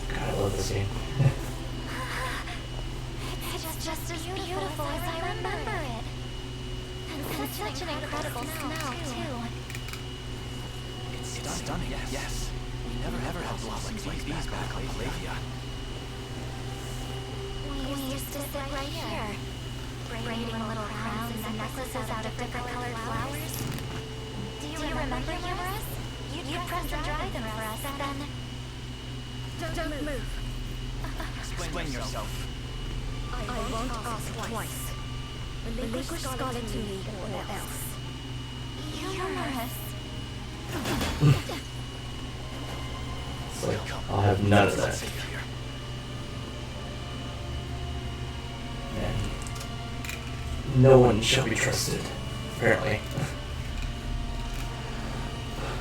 God, I love this game. It's just as beautiful as I remember it. And such an incredible smell, too. It's stunning, yes. We never had blossoms like these back on Palavia. We used to sit right here, braiding little crowns and necklaces out of different colored flowers. Do you remember, Humorous? You'd press and dry them for us, and then... Don't move. Explain yourself. I won't ask twice. Relinquish Scarlet to me or else. Humorous. It's like, I'll have none of that. And no one shall be trusted, apparently.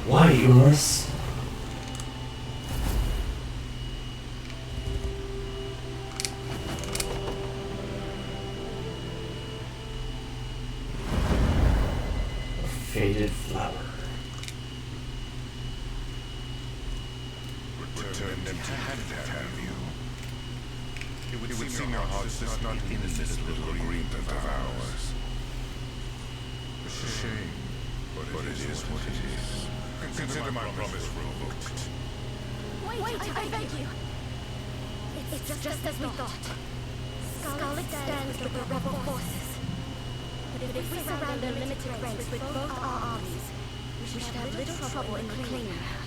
Why, Humorous? Faded flower. Returned empty-handed, have you? It would seem your heart is not in this little agreement of ours. A shame, but it is what it is. Consider my promise revoked. Wait, I beg you. It's just as we thought. Scarlet stands with the rebel forces. But if we surround a limited race with both our armies, we should have little trouble in reclaiming her.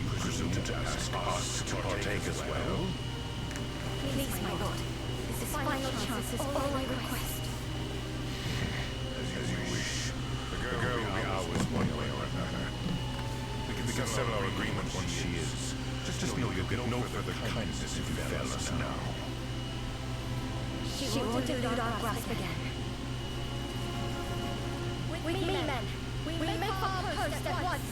You presume to ask us to partake as well? Please, my lord. This final chance is all I request. As you wish. The girl will be ours one way or another. We can settle our agreement once she is. Just know you'll get no further kindness if you fail us now. She won't elude our grasp again. We men, we make our post at once.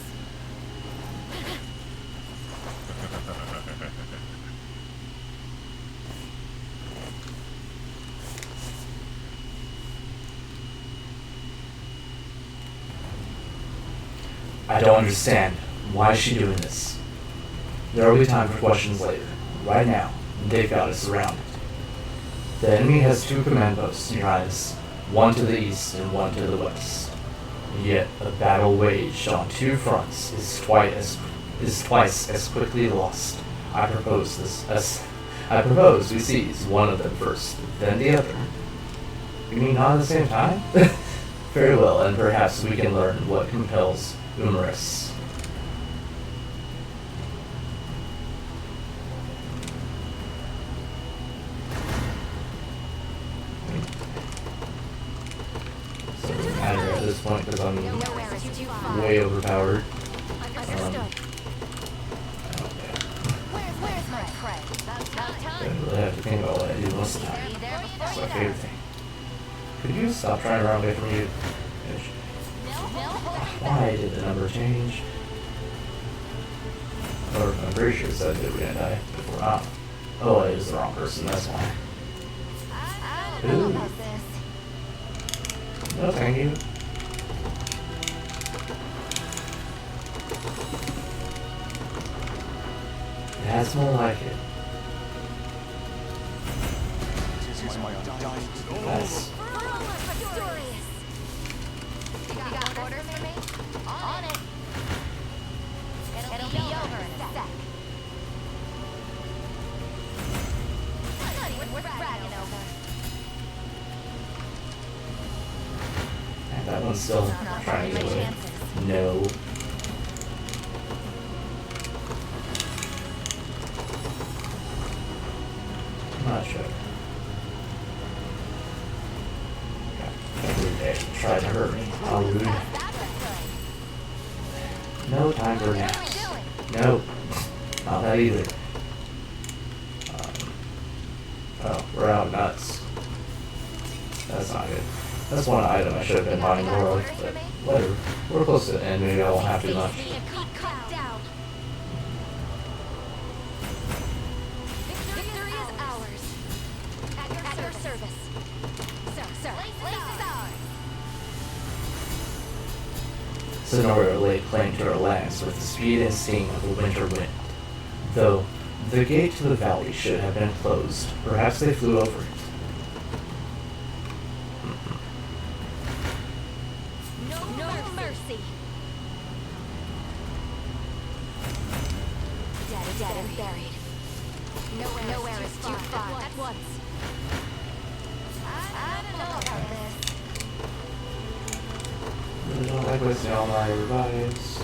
I don't understand. Why is she doing this? There will be time for questions later. Right now, they've got us surrounded. The enemy has 2 command posts near us, one to the east and one to the west. Yet a battle waged on 2 fronts is twice as quickly lost. I propose we seize one of them first, then the other. You mean not at the same time? Very well, and perhaps we can learn what compels Humorous. So it doesn't matter at this point because I'm way overpowered. Where's my prey? I don't really have to think about what I do most of the time. It's my favorite thing. Could you stop trying to run away from you? Why did the number change? Or I'm pretty sure it said that we're gonna die before. Oh, it is the wrong person, that's why. I don't know about this. No, thank you. That's more like it. This is my undying. That's You got orders for me? On it. It'll be over in a sec. I'm not even bragging over. and that one's still Not trying to taking do my it. chances. No. Not sure. Can't believe they tried to hurt me. How rude. That was good. No time for What are we naps. doing? No. Not that either. Oh, we're out nuts. That's not good. That's one item I should have been buying more of, but whatever. We're close to the end, maybe I won't have too much. Cut down. Victory is ours. At your service. Sir. Place is ours. Sonora laid claim to her lands with the speed and sting of the winter wind. Though the gate to the valley should have been closed, perhaps they flew over it. No mercy. Dead and buried. Nowhere is too far. At once. I don't know about this. I don't like wasting all my revives.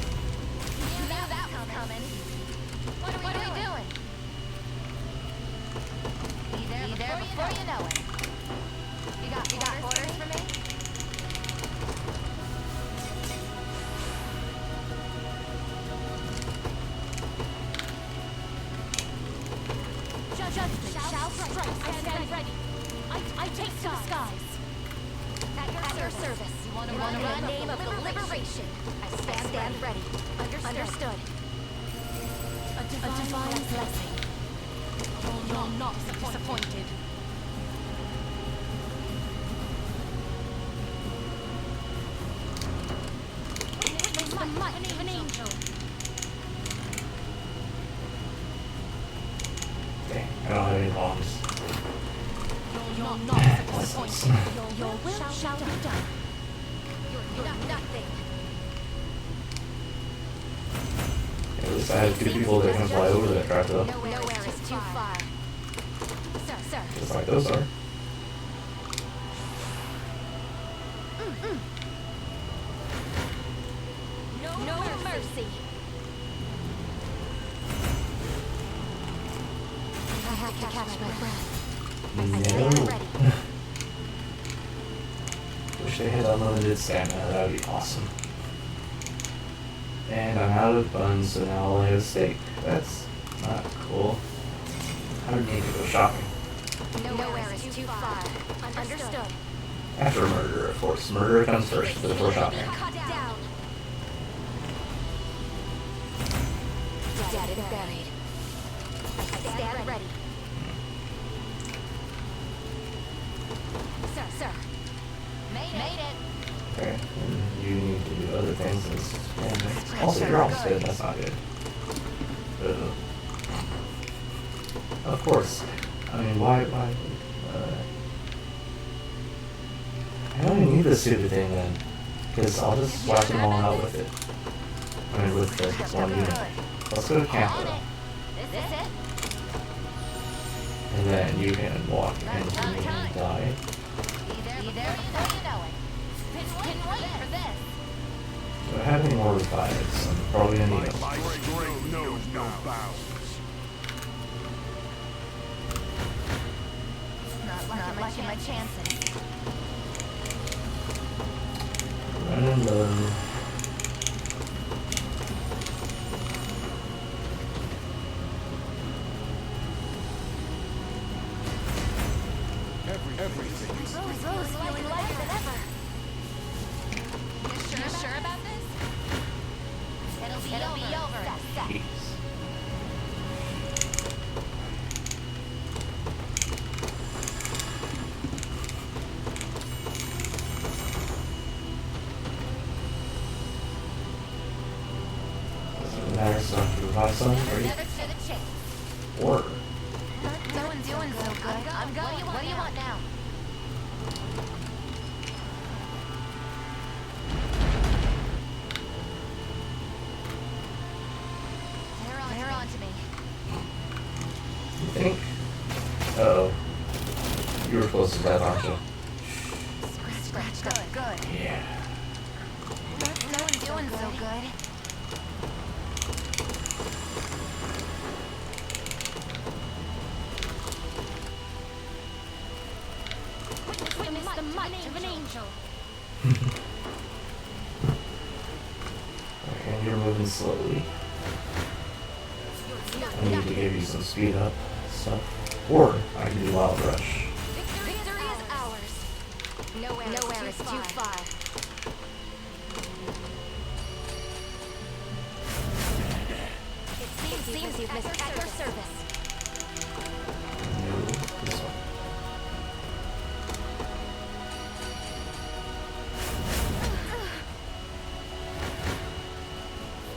You knew that was coming. What are we doing? Be there before you know it. You got orders for me? Judgment shall strike. I stand ready. I take to the skies. At your service. You want to run in the name of the liberation. I stand ready. Understood. A divine blessing. You're not disappointed. Witness the might of an angel. Dang, I don't have any bombs. You're not disappointed. Your will shall be done. You're nothing. At least I have two people that can fly over that track though. Nowhere is too far. Sir. Just like those are. No mercy. I have to catch my breath. I stand No. ready. Wish they had unlimited stamina, that would be awesome. And I'm out of buns, so now I'll have a steak. That's not cool. I would need to go shopping. Nowhere is too far. Understood. After murder, of course. Murder comes first before shopping. Cut down. Dead and buried. I stand ready. Sir. Made it. Okay, and you need to do other things as well. Also, you're almost dead, that's not good. Of course. I mean, why, I don't even need this stupid thing then. Because I'll just whack them all out with it. I mean, with the one unit. Let's go to camp though. Is this it? And then you can walk into me and die. Be there before you know it. Been waiting for this. Do I have any more revives? I'm probably gonna need them. My strength knows no bounds. Not liking my chances. Running low. Everything is Rose feeling lighter than ever. You sure about this? It'll be over in a sec. Jeez. matters is to provide something for you. Never stood a chance. Or Doing so good. I'm going. What do you want now? They're on to me. you think? Uh-oh. You were close to death, aren't you? Scratch. Good. Yeah. No one's doing so good. Witness the might of an angel. And you're moving slowly. I need to give you some speed up stuff. Or I can do Wild Rush. Victory is ours. Nowhere is too far. It seems you've missed at your service. No, this one.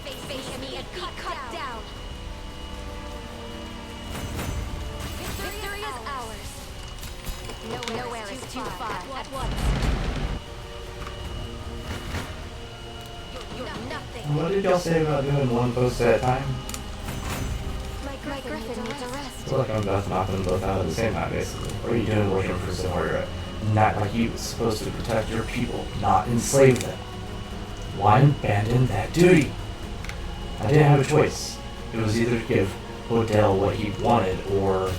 Face me and be cut down. Victory is ours. Nowhere is too far. At once. You're nothing. What did y'all say about doing one post at a time? My griffin needs a rest. I feel like I'm about to knock them both out at the same time, basically. What are you doing working for Zenora? Not like you was supposed to protect your people, not enslave them. Why abandon that duty? I didn't have a choice. It was either to give Odell what he wanted, or...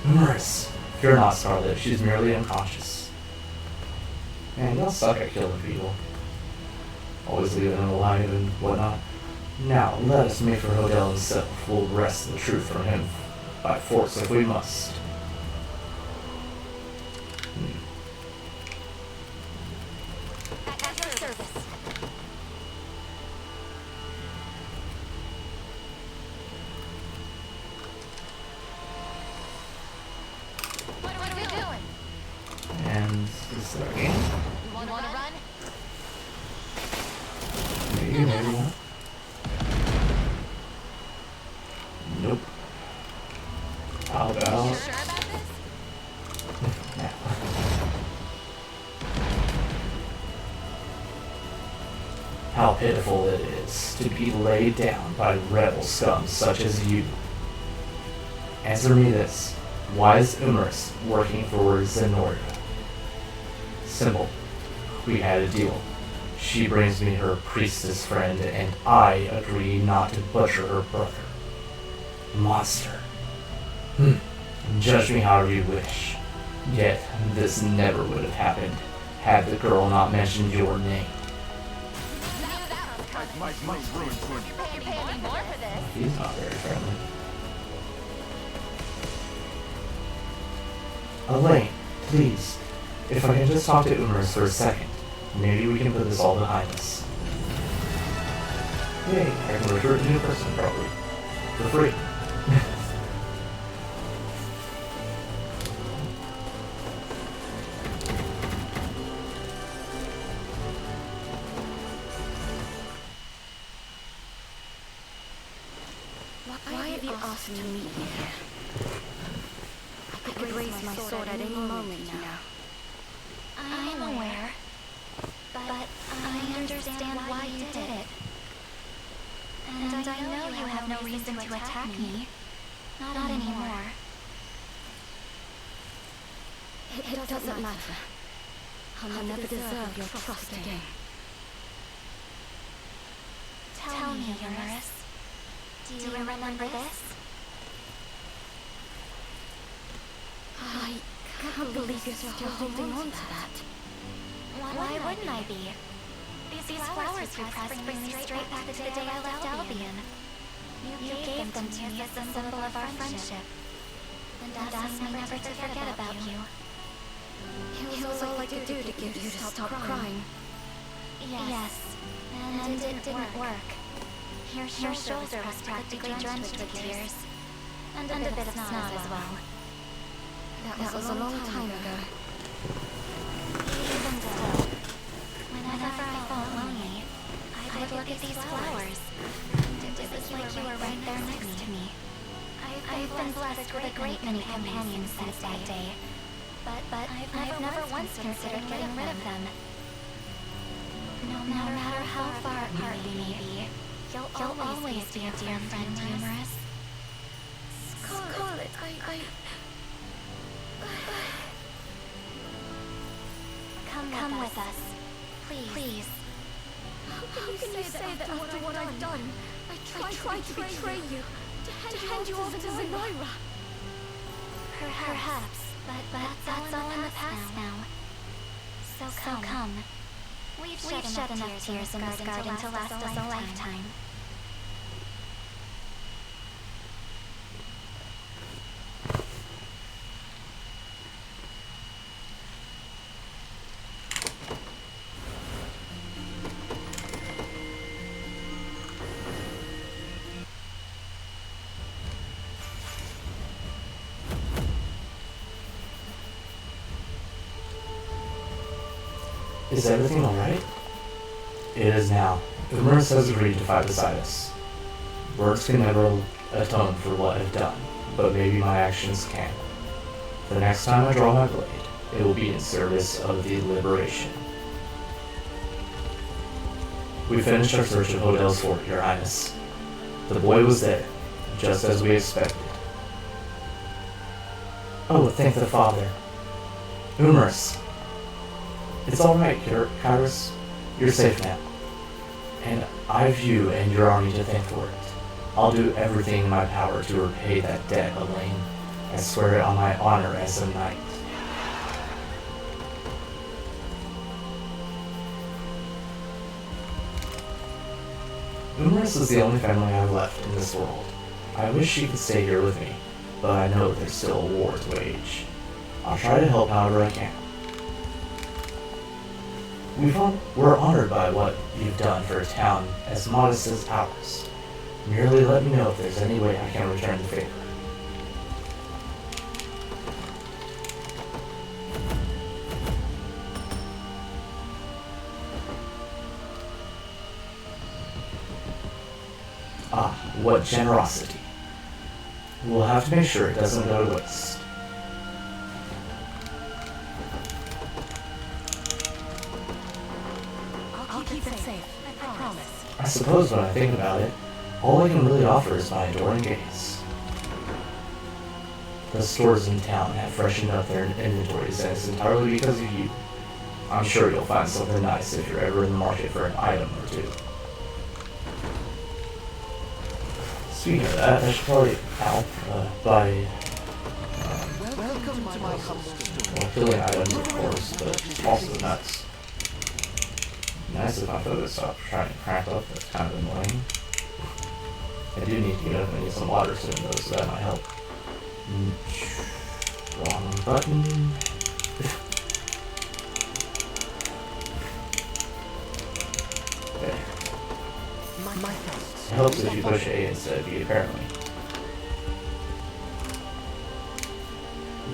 Maris, fear not, Scarlet. She's merely unconscious. Man, y'all suck at killing people. Always leaving them alive and whatnot. Now, let us make for Odell himself. We'll wrest the truth from him by force if we must. At your service. What are we doing? And is there a game? You wanna run? Maybe not. Nope. How You about... sure about this? Yeah. How pitiful it is to be laid down by rebel scum such as you. Answer me this. Why is Umaris working for Zenora? Simple. We had a deal. She brings me her priestess friend, and I agree not to butcher her brother. Monster. Judge me however you wish. Yet, this never would have happened had the girl not mentioned your name. Might ruin good. You're paying me more for this. He's not very friendly. Elaine, please. If I can just talk to Umaris for a second, maybe we can put this all behind us. Yay, I can recruit a new person, probably. For free. Why have you asked to meet me here? I could raise my sword at any moment, you know. I'm aware, but I understand why you did it. And I know you have no reason to attack me. Not anymore. It doesn't matter. I'll never deserve your trust again. Tell me, Umaris. Do you remember this? I can't believe you're still holding on to that. Why wouldn't I be? These flowers you pressed bring me straight back to the day I left Albion. You gave them to me as a symbol of our friendship, and asked me never to forget about you. It was all I could do to get you to stop crying. Yes, and it didn't work. Your shoulder was practically drenched with tears, and a bit of snot as well. That was a long time ago. Even still, whenever I felt lonely, I'd look look at these flowers. It was like you were right there next to me. I've been blessed with a great many companions since that day, but I've never once considered getting rid of them. No matter how far apart we may be, you'll always be a dear friend, Humorous. Scarlet, Come with us, please. How can you say that after what I've done? I tried to betray you, to hand you off to Zenoira. Perhaps, but that's all in the past now. So come. We've shed enough tears in this garden to last us a lifetime. Is everything alright? It is now. Umrus has agreed to fight beside us. Words can never atone for what I've done, but maybe my actions can. The next time I draw my blade, it will be in service of the liberation. We finished our search of Hodel's fort, Your Highness. The boy was there, just as we expected. Oh, thank the Father. Umrus! It's alright, Kyrus. You're safe now. And I've you and your army to thank for it. I'll do everything in my power to repay that debt, Elaine. I swear it on my honor as a knight. Umrus is the only family I've left in this world. I wish she could stay here with me, but I know there's still a war to wage. I'll try to help however I can. We're honored by what you've done for a town as modest as ours. Merely let me know if there's any way I can return the favor. Ah, what generosity. We'll have to make sure it doesn't go to waste. I'll keep it safe, I promise. I suppose when I think about it, all I can really offer is my adoring gaze. The stores in town have freshened up their inventories, and it's entirely because of you. I'm sure you'll find something nice if you're ever in the market for an item or two. Speaking of that, I should probably buy Welcome to my humble store. killing items, of course, but also nuts. Nice if my focus stopped trying to crank up, that's kind of annoying. I do need to get up and get some water soon though, so that might help. Wrong button. Okay. My thanks. It helps if you push A instead of B, apparently.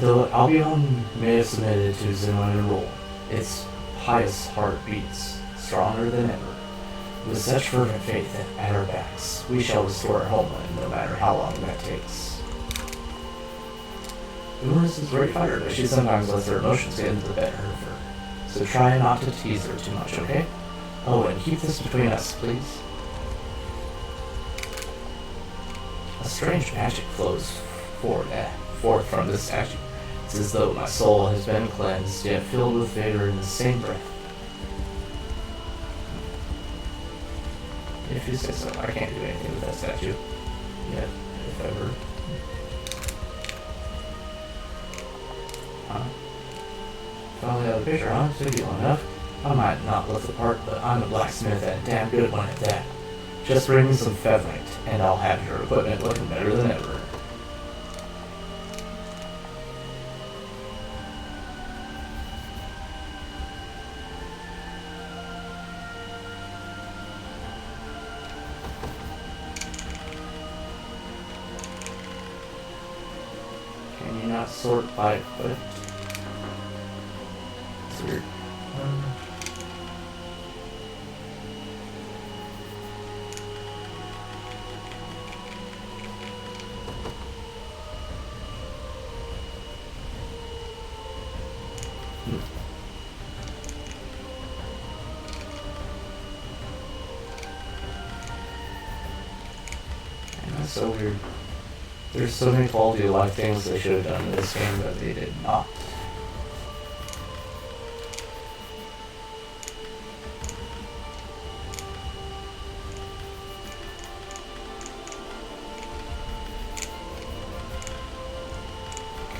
Though Albion may have submitted to Zenoan rule, its pious heart beats stronger than ever. With such fervent faith at our backs, we shall restore our homeland, no matter how long that takes. Umrus is a great fighter, but she sometimes lets her emotions get into the better of her. So try not to tease her too much, okay? Oh, and keep this between us, please. A strange magic flows forth from this statue. It's as though my soul has been cleansed, yet filled with vigor in the same breath. If you say so, I can't do anything with that statue. Yet, if ever. Huh? Finally have a picture, huh? Took you long enough. I might not look the part, but I'm a blacksmith and a damn good one at that. Just bring me some featherite, and I'll have your equipment looking better than ever. Can you not sort by equipped? It's weird. That's so weird. There's so many quality of life things they should have done in this game that they did not.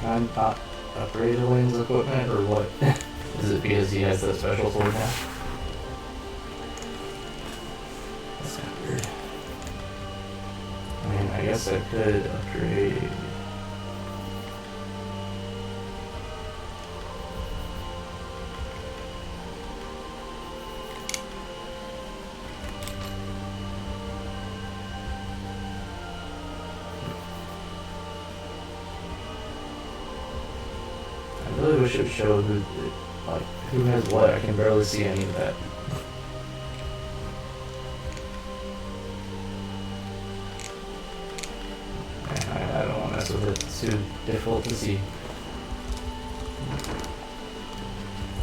Can I not upgrade Elaine's equipment, or what? Is it because he has that special sword now? That's kind of weird. I mean, I guess I could upgrade... I really wish it would show who has what. I can barely see any of that. I don't want to mess with it. It's too difficult to see.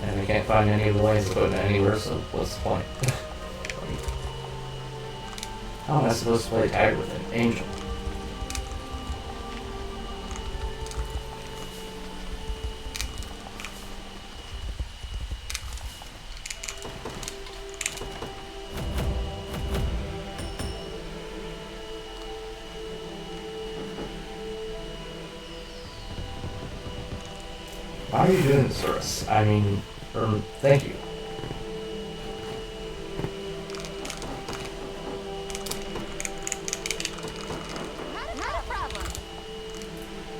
And I can't find any of the lanes to put it anywhere, so what's the point? How am I supposed to play tag with an angel? Why are you doing this for us? I mean, thank you. Not a problem.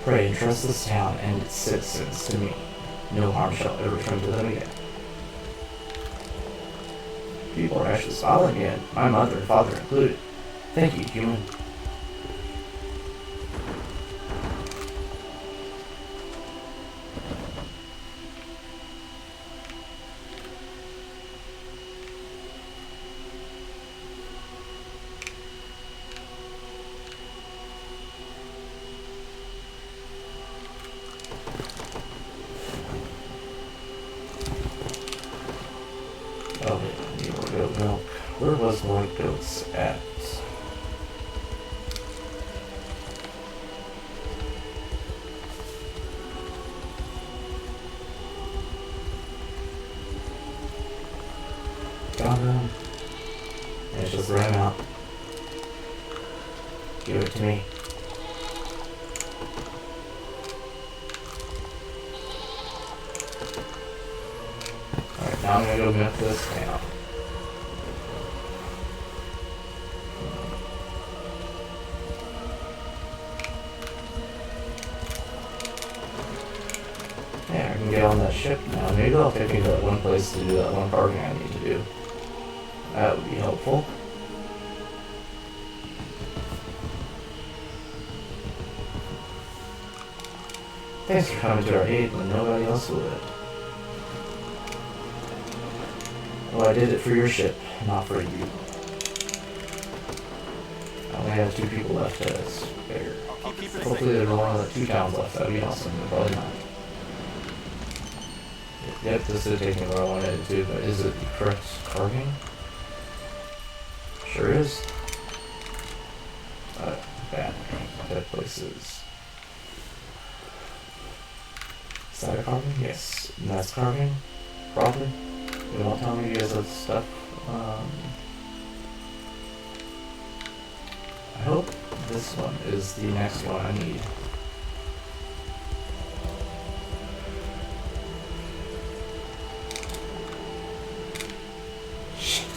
Pray entrust this town and its citizens to me. No harm shall ever come to them again. People are actually smiling again, my mother and father included. Thank you, human. Oh, yeah, more goat milk. Where was more goats at? Got him. It's just ran out. Give it to me. Alright, now I'm gonna go milk this down. Yeah, I can get on that ship now. Maybe they'll take me to that one place to do that one carving I need to do. That would be helpful. Thanks for coming to our aid when nobody else would. Well, I did it for your ship, not for you. I only have 2 people left as bigger. Hopefully there's only like 2 towns left. That'd be awesome, but probably not. Yep, this is taking where I wanted it to, but is it the correct carving? Sure is. Bad places. Is that a carving? Yes. And that's carving? Probably. You won't tell me you guys have stuff. I hope this one is the next one I need. Shit.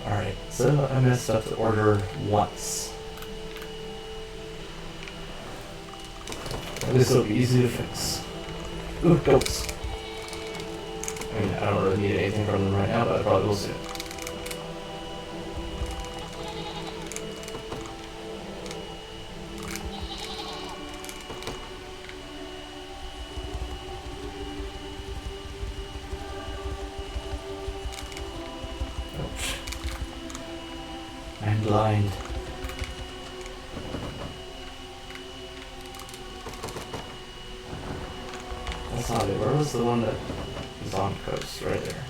Alright, so I messed up the order once. This will be easy to fix. Ooh, goats. I mean, I don't really need anything from them right now, but I probably will soon. Ouch. I'm blind. That's not it. Where was the one that is on the coast? Right there.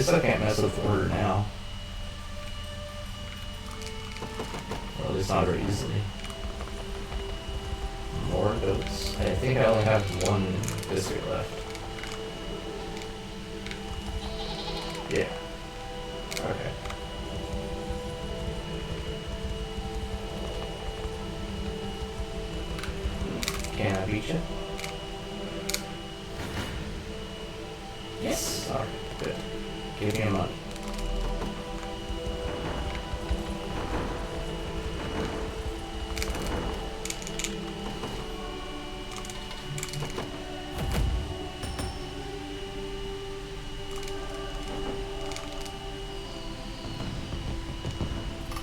least I can't mess with order now. Or at least not very easily. More goats. I think I only have one biscuit left. Yeah. Okay. Can I beat you? Yes. Alright, good. Give me money.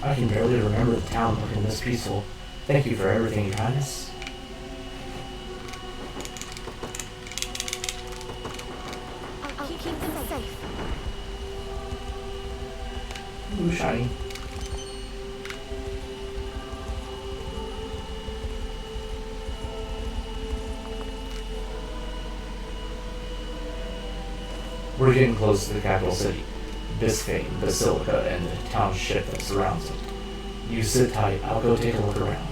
I can barely remember the town looking this peaceful. Thank you for everything, Your Highness. I'll keep them safe. Ooh, shiny. We're getting close to the capital city, Bisphane, Basilica, and the township that surrounds it. You sit tight, I'll go take a look around.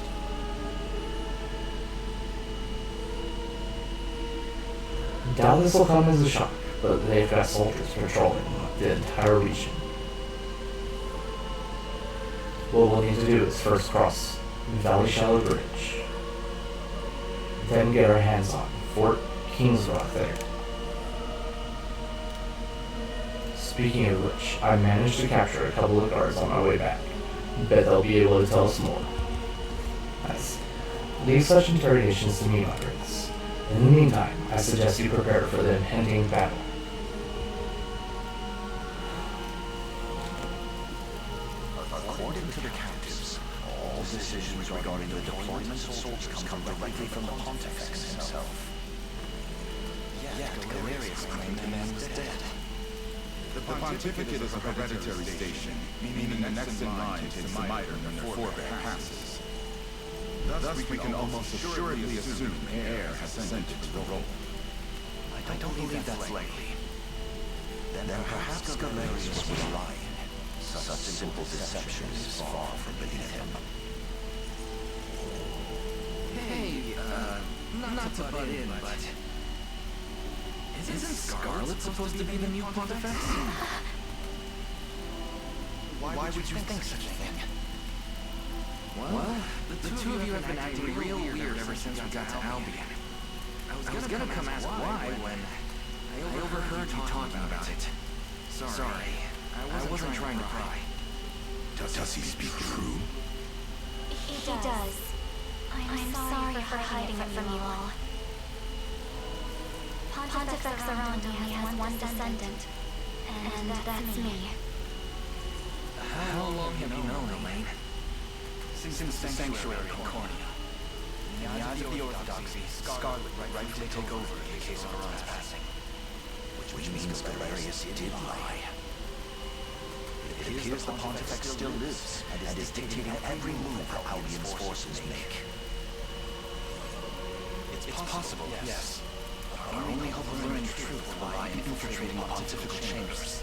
Doubt this will come as a shock, but they've got soldiers patrolling the entire region. What we'll need to do is first cross Valley Shallow Bridge, then get our hands on Fort Kings Rock there. Speaking of which, I managed to capture a couple of guards on my way back. Bet they'll be able to tell us more. Nice. Leave such interrogations to me, my prince. In the meantime, I suggest you prepare for the impending battle. According to the captives, all decisions regarding the deployment of soldiers come directly from the Pontifex himself. Yet Galerius claimed the man was dead. The pontificate is a hereditary station, meaning the next in line takes the mitre when their forebear passes. Thus, we can almost assuredly assume the heir has ascended to the role. I don't believe that's likely. Then perhaps Galerius was lying. Such simple deception is far from beneath him. Hey, not to butt in, but... Isn't Scarlet supposed to be the new Pontifex? Why would you think such a thing? Well, the two of you have been acting real weird ever since we got to Albion. I was gonna come ask why when I overheard you talking about it. Sorry, I wasn't trying to pry. Does he speak true? He does. I'm sorry for hiding it from you all. Pontifex around only has one descendant, and that's me. How long have you known, Elaine? Since the Sanctuary in Cornea. In the eyes of the Orthodoxy, Scarlet rightfully take over in the case of Iran's passing. Which means Galerius did lie. It appears the Pontifex still lives, and is dictating every move Albion's forces make. It's possible, yes. Our only hope of learning the truth will lie in infiltrating the pontifical chambers.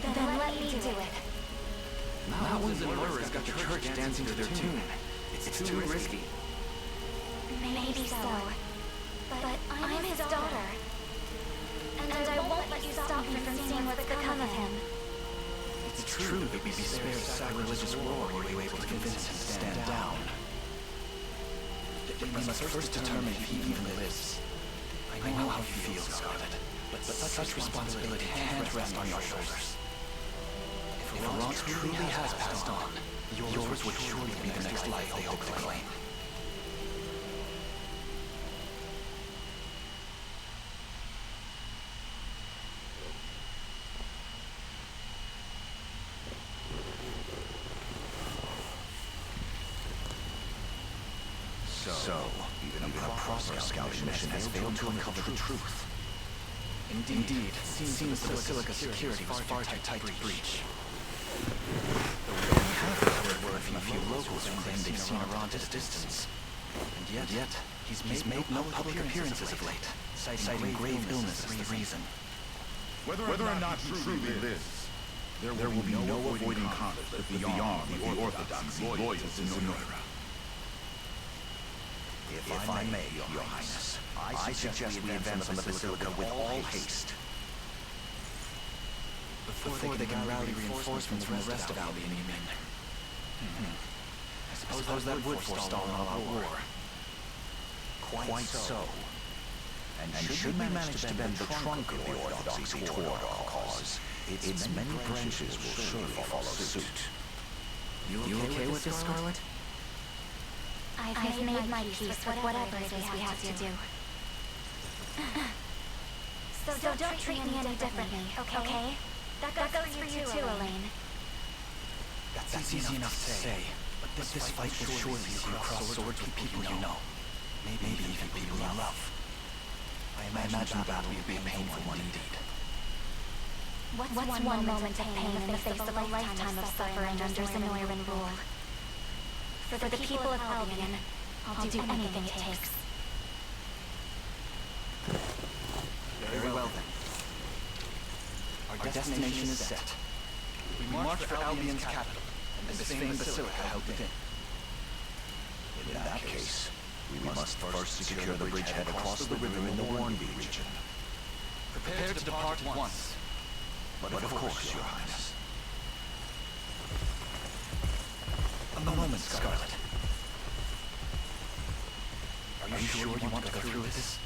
Then let me do it. Mountains and murderers got the church dancing to their tune. It's too risky. Maybe so. But I'm his daughter. And I won't let you stop me from seeing what's become of him. It's true that we'd be spared a sacrilegious war were you able to convince him to stand down. We must first determine if he even lives. I know how you feel, Scarlet, but such responsibility can't rest on your shoulders. If Iran truly has passed on, yours would surely be the next life they hope to claim. So, even a proper scouting mission has failed to uncover the truth. Indeed, it seems the Basilica security was far too tight to breach. Though we only have heard word from a few locals who claim they've seen Iran at a distance. And yet, he's made no public appearances of late, citing grave illness as the reason. Whether or not he truly lives, there will be no avoiding conflict beyond the orthodoxy loyal to Zenora. If I may, Your Highness, I suggest we advance on the Basilica with all haste. Before they can rally reinforcements from the rest of Albion, you mean? I suppose that would forestall an all-out war. Quite so. And should we manage to bend the trunk of the Orthodoxy toward our cause, its many branches will surely follow suit. You okay with this, Scarlet? I've made my peace with whatever it is we have to do. So don't treat me any differently, okay? That goes for you too, Elaine. That's easy enough to say, but this fight will surely see you cross swords with people you know. Maybe even people you love. I imagine the battle will be a painful one indeed. What's one moment of pain in the face of a lifetime of suffering under Zenoiran rule? For the people of Albion, I'll do anything it takes. Very well then. Our destination is set. We march for Albion's capital, and this famed basilica held within. In that case, we must first secure the bridgehead across the river in the Warnby region. Prepare to depart at once. But of course, Your Highness. A moment, Scarlet. Are you sure you want to go through with this?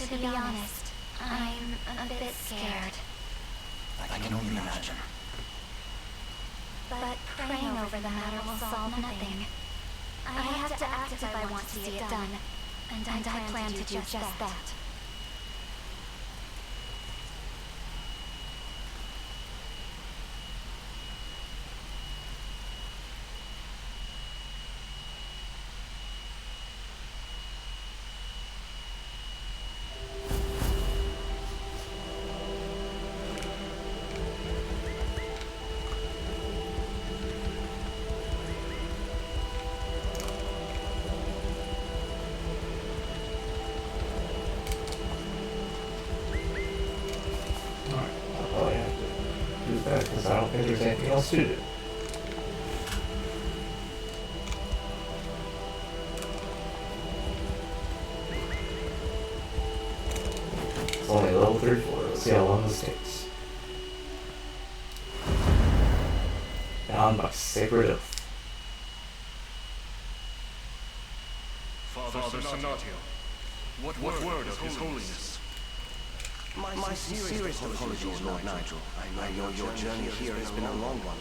To be honest, I'm a bit scared. I can only imagine. But praying over the matter will solve nothing. I have to act if I want to see it done, and I plan to do just that. Because I don't think there's anything else to do. It's only level 34. Let's see how long this takes. Bound by sacred oath. Father Sonatio, what word of His Holiness? My sincerest apologies, Lord Nigel. I know your journey here has been a long one.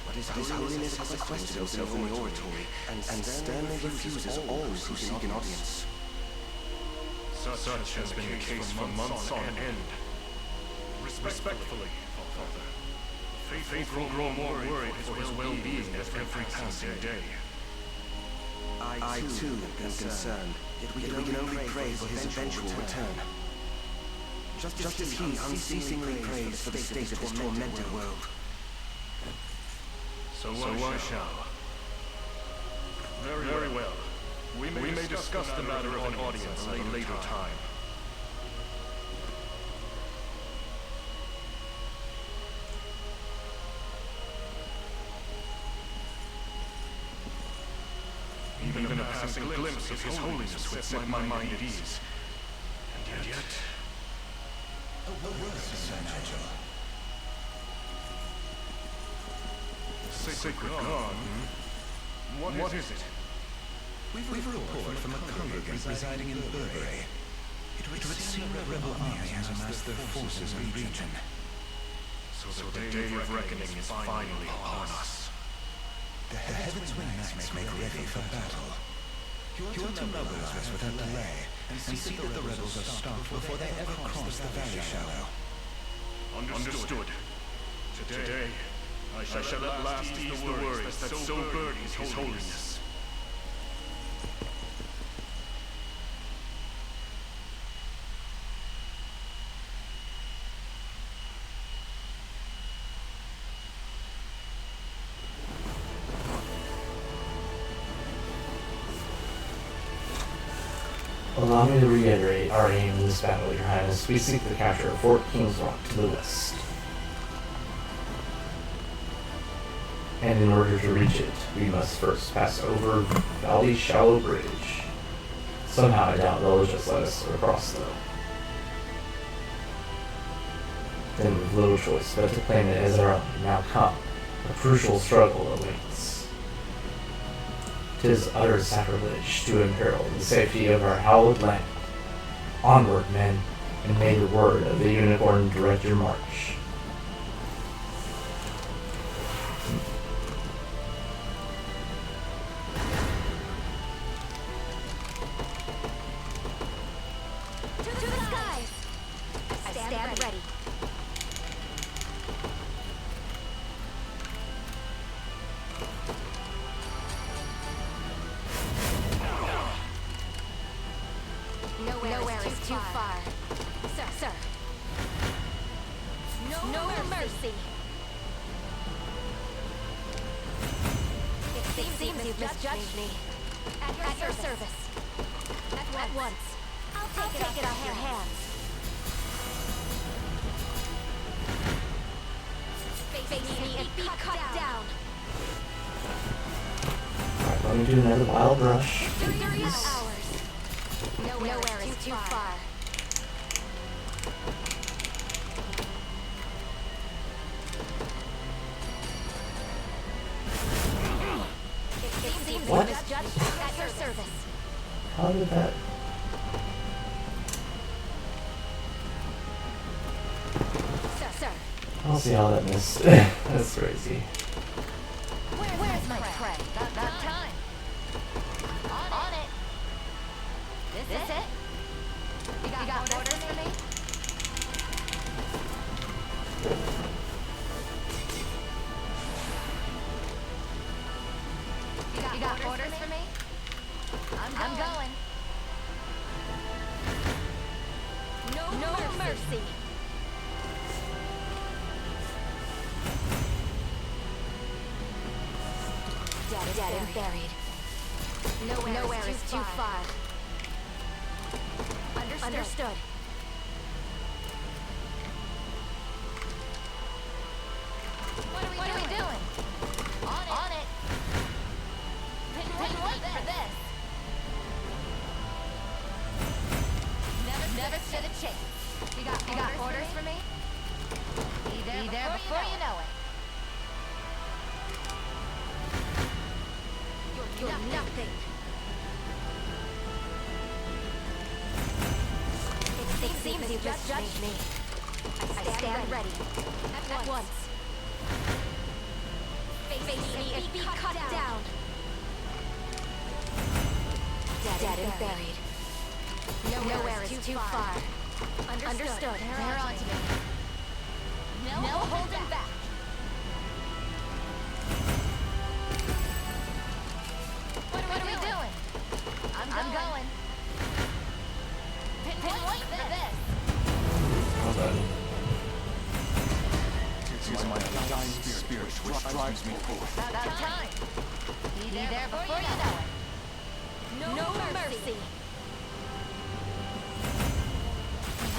But His Holiness has sequestered himself in the oratory and sternly refuses all who seek an audience. Such has been the case for months on end. Respectfully, Father. The faithful grow more worried for his well-being with every passing day. I too am concerned, yet we can only pray for his eventual return. Just as he unceasingly prays for the state of this tormented world. So I shall. Very well. We may discuss the matter of an audience at a later time. Even a passing glimpse of His Holiness would set my mind at ease. And yet... A word, Sir Nigel. Sacred God? What is it? We've a report from a congregant residing in Burberry. It would seem a rebel army has amassed their forces in the region. So the day of reckoning is finally upon us. The Heaven's Wing Knights make ready for battle. You are to mobilize us without delay, and see that the rebels are stopped before they ever cross the valley shallow. Understood. Today, I shall at last ease the worries that so burden His Holiness. Allow me to reiterate our aim in this battle, Your Highness. We seek the capture of Fort Kings Rock to the west. And in order to reach it, we must first pass over Valley's shallow bridge. Somehow I doubt they'll just let us across, though. Then we've little choice but to claim it as our own. Now come, a crucial struggle awaits. 'Tis utter sacrilege to imperil the safety of our hallowed land. Onward, men, and may the word of the unicorn direct your march. To the skies! I stand ready. Nowhere is too far. Sir. No mercy. It seems you've misjudged me. At your service. At once. I'll take it off your hands. Face me and be cut down. Alright, let me do another wild rush, Victory is please. ours. Nowhere is too far. It seems What? you misjudged me at your service. How did that... Sir. I don't see how that missed. That's crazy. Where's my prey? About time. On it. This it? You got orders for me? You got orders for me? I'm going. No mercy. Dead and buried. Nowhere is too far. Understood. What are we doing? On it. Been waiting for this. Never stood a chance. You got orders for me? Be there before you know it. You're nothing. It seems you've misjudged me. I stand ready. At once. Face me and be cut down. Dead and buried. Nowhere is too far. Understood. They're on to me. No holding back. What are we doing? I'm going. Been waiting for this. Well done. It is my dying spirit which drives me forth. About time. Be there before you know it. No mercy.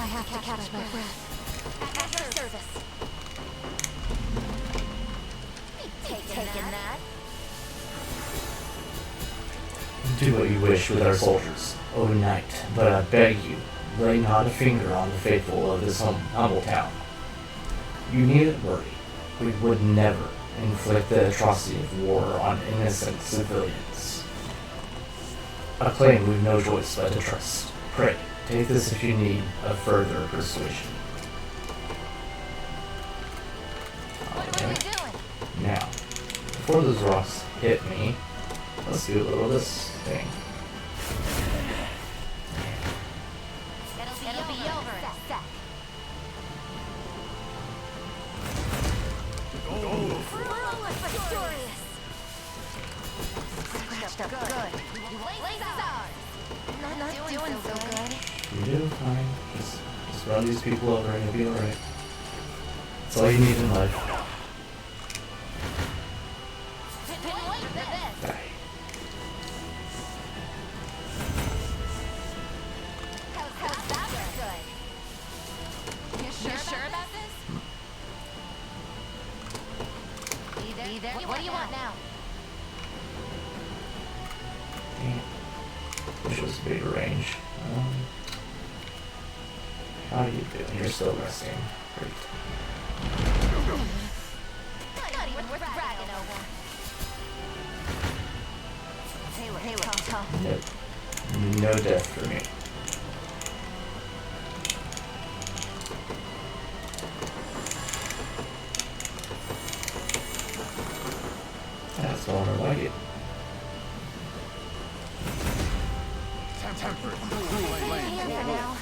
I have to catch my breath. At your service. Taking that. Do what you wish with our soldiers, O knight, but I beg you, lay not a finger on the faithful of this humble town. You needn't worry. We would never inflict the atrocity of war on innocent civilians. A claim we've no choice but to trust. Pray, take this if you need a further persuasion. What are we doing? Now, before those rocks hit me, let's do a little of this thing. It'll be over in a sec. Flawless victorious. Scratched up good. Place is ours. Not doing so good. You do fine. Just run these people over and you'll be alright. That's all you need in life. Been waiting for this. Die. What do you want now? Damn. Wish it was bigger range. How do you do? You're still resting. Great. Not even worth bragging over. Hey, look, tough. Nope. No death for me. That's the one I like it. Tempered. Here for now.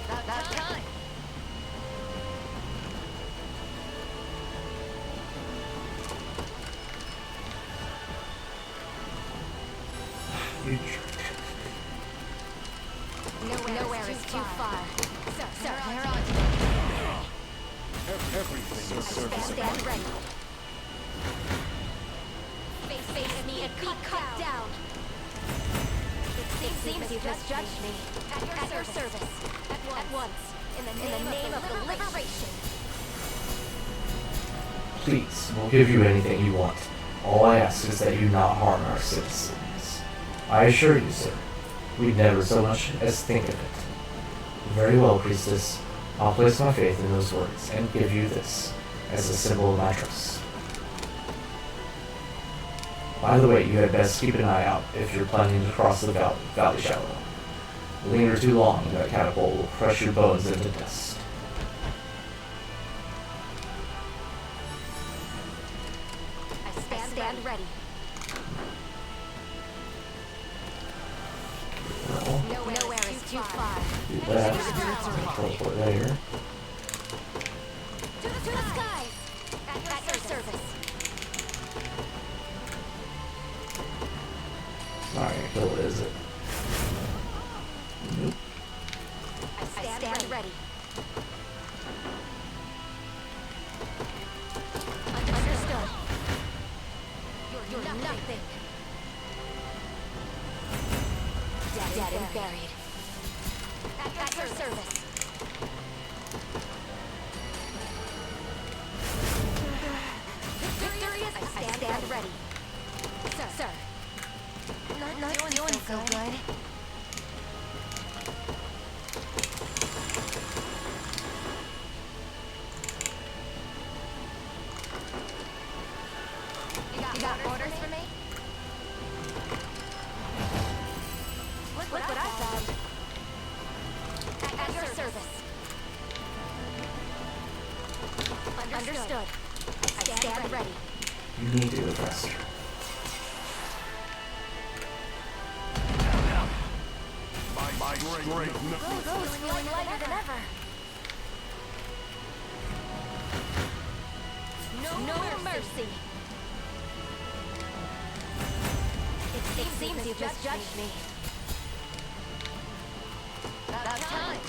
About time. You Nowhere is too far. Sir, they're on. Everything is surface. Stand ready. Face me and be cut down. It seems you just judged me. At your service. At once. In the name of the liberation. Please, we'll give you anything you want. All I ask is that you not harm our citizens. I assure you, sir, we'd never so much as think of it. Very well, priestess. I'll place my faith in those words and give you this as a symbol of my trust. By the way, you had best keep an eye out if you're planning to cross the valley shallow. Linger too long and that catapult will crush your bones into dust. I stand ready. Well, Nowhere is too far. do that. Teleport there. To the skies. At your service. Not gonna kill it, is it? Nope. I stand ready. Understood. You're nothing. Dead and buried. At your service. Victorious. I stand ready. Sir. Not doing so good. You got orders for me? Look what I found. At your service. Understood. I stand ready. You need to go faster. My strength. Feeling lighter than ever. No mercy. It seems you just judged me. About time.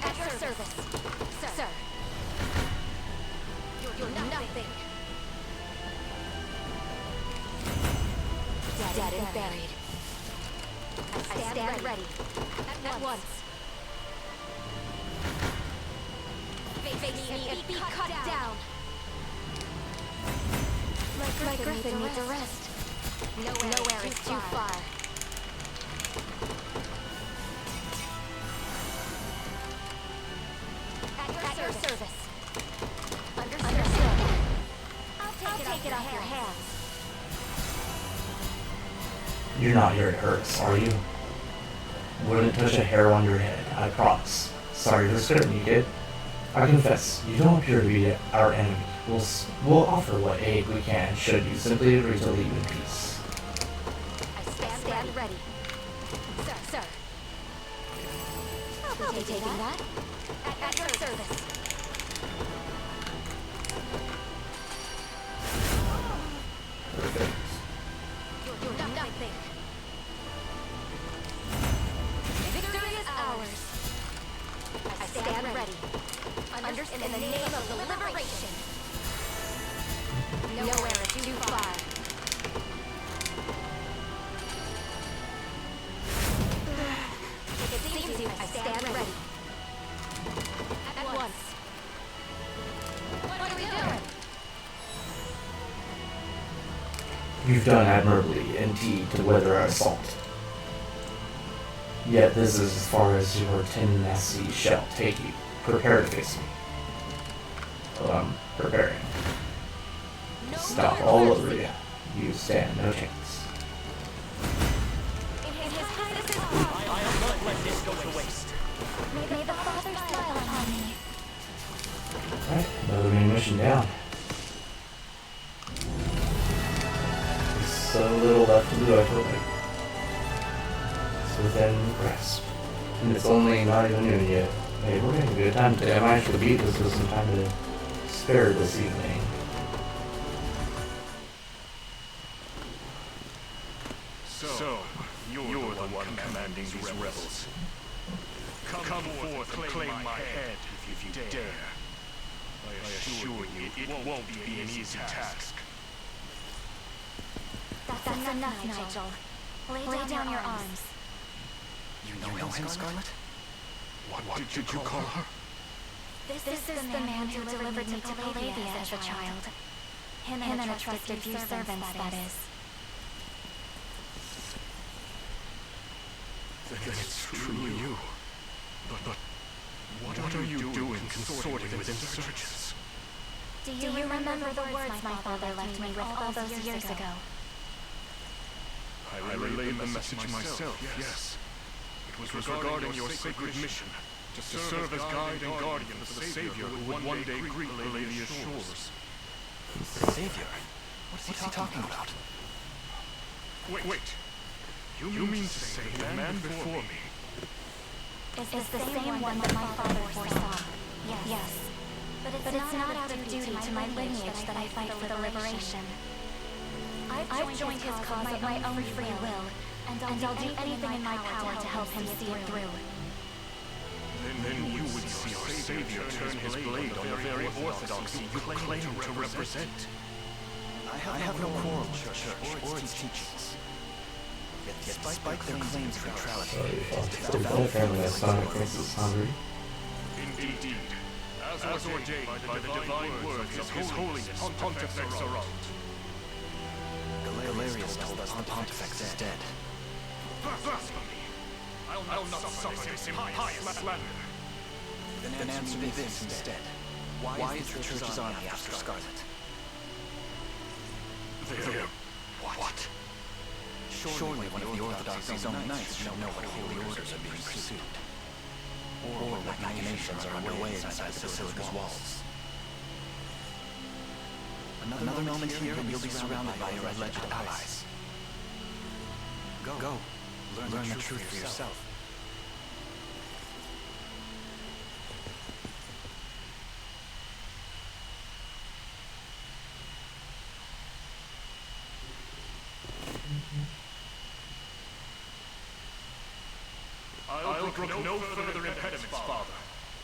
At your service, sir. You're nothing. Dead and buried. I stand ready. At once. Face me and be cut down. My griffin needs a rest. Nowhere is too far. At your service. Understood. I'll take it off your hands. You're not here to hurt us, are you? Wouldn't touch a hair on your head, I promise. Sorry for scaring you, kid. I confess, you don't appear to be our enemy. We'll offer what aid we can should you simply agree to leave in peace. I stand ready. Sir. I'll be taking that. At your service. Perfect. You're nothing. Victory is ours. I stand ready. in the name of liberation. Nowhere is too far. It seems I stand ready. At once. What are we doing? You've done admirably, indeed, to weather our assault. Yet this is as far as your tenacity shall take you. Prepare to face me. Well, I'm preparing. Stop all over you. You stand no chance. In his highness's heart. I will not let this go to waste. May the Father smile upon me. Alright, another main mission down. There's so little left to do, I feel like. It's within grasp. And it's only not even noon yet. Hey, we're having a good time today. I might actually beat this with some time to spare this evening. So, you're the one commanding these rebels. Come forth and claim my head if you dare. I assure you, it won't be an easy task. That's enough, Nigel. Lay down your arms. You know him, Scarlet? What did you call her? This is the man who delivered me to Palavia as a child. Him and a trusted few servants, that is. Then it's truly you. But what are you doing consorting with insurgents? Do you remember the words my father left me with all those years ago? I relayed the message myself, yes. It was regarding your sacred mission, to serve as guide and guardian for the Savior who would one day greet Palavia's shores. Savior? What is he talking about? Wait. You mean to say the man before me? Is the same one that my father foresaw. Yes. But it's not out of duty to my lineage that I fight for the liberation. I've joined his cause of my own free will, and I'll do anything in my power to help him see it through. Then you would see our Savior turn his blade on the very orthodoxy you claim to represent. I have no quarrel with the Church or its teachings. Yet despite their claims to neutrality, Apparently that Sonic Prince is hungry. Indeed. As ordained by the divine words of His Holiness Pontifex Arant. Galerius told us the Pontifex is dead. Blasphemy! I'll not suffer this impious slander. Then answer me this instead. Why is the Church's army after Scarlet? They're... what? Surely one of the Orthodoxy's own knights should know what holy orders are being pursued. Or what machinations are underway inside the Basilica's walls. Another moment here and you'll be surrounded by your alleged allies. Go. Learn the truth for yourself. I'll brook no further impediments, Father.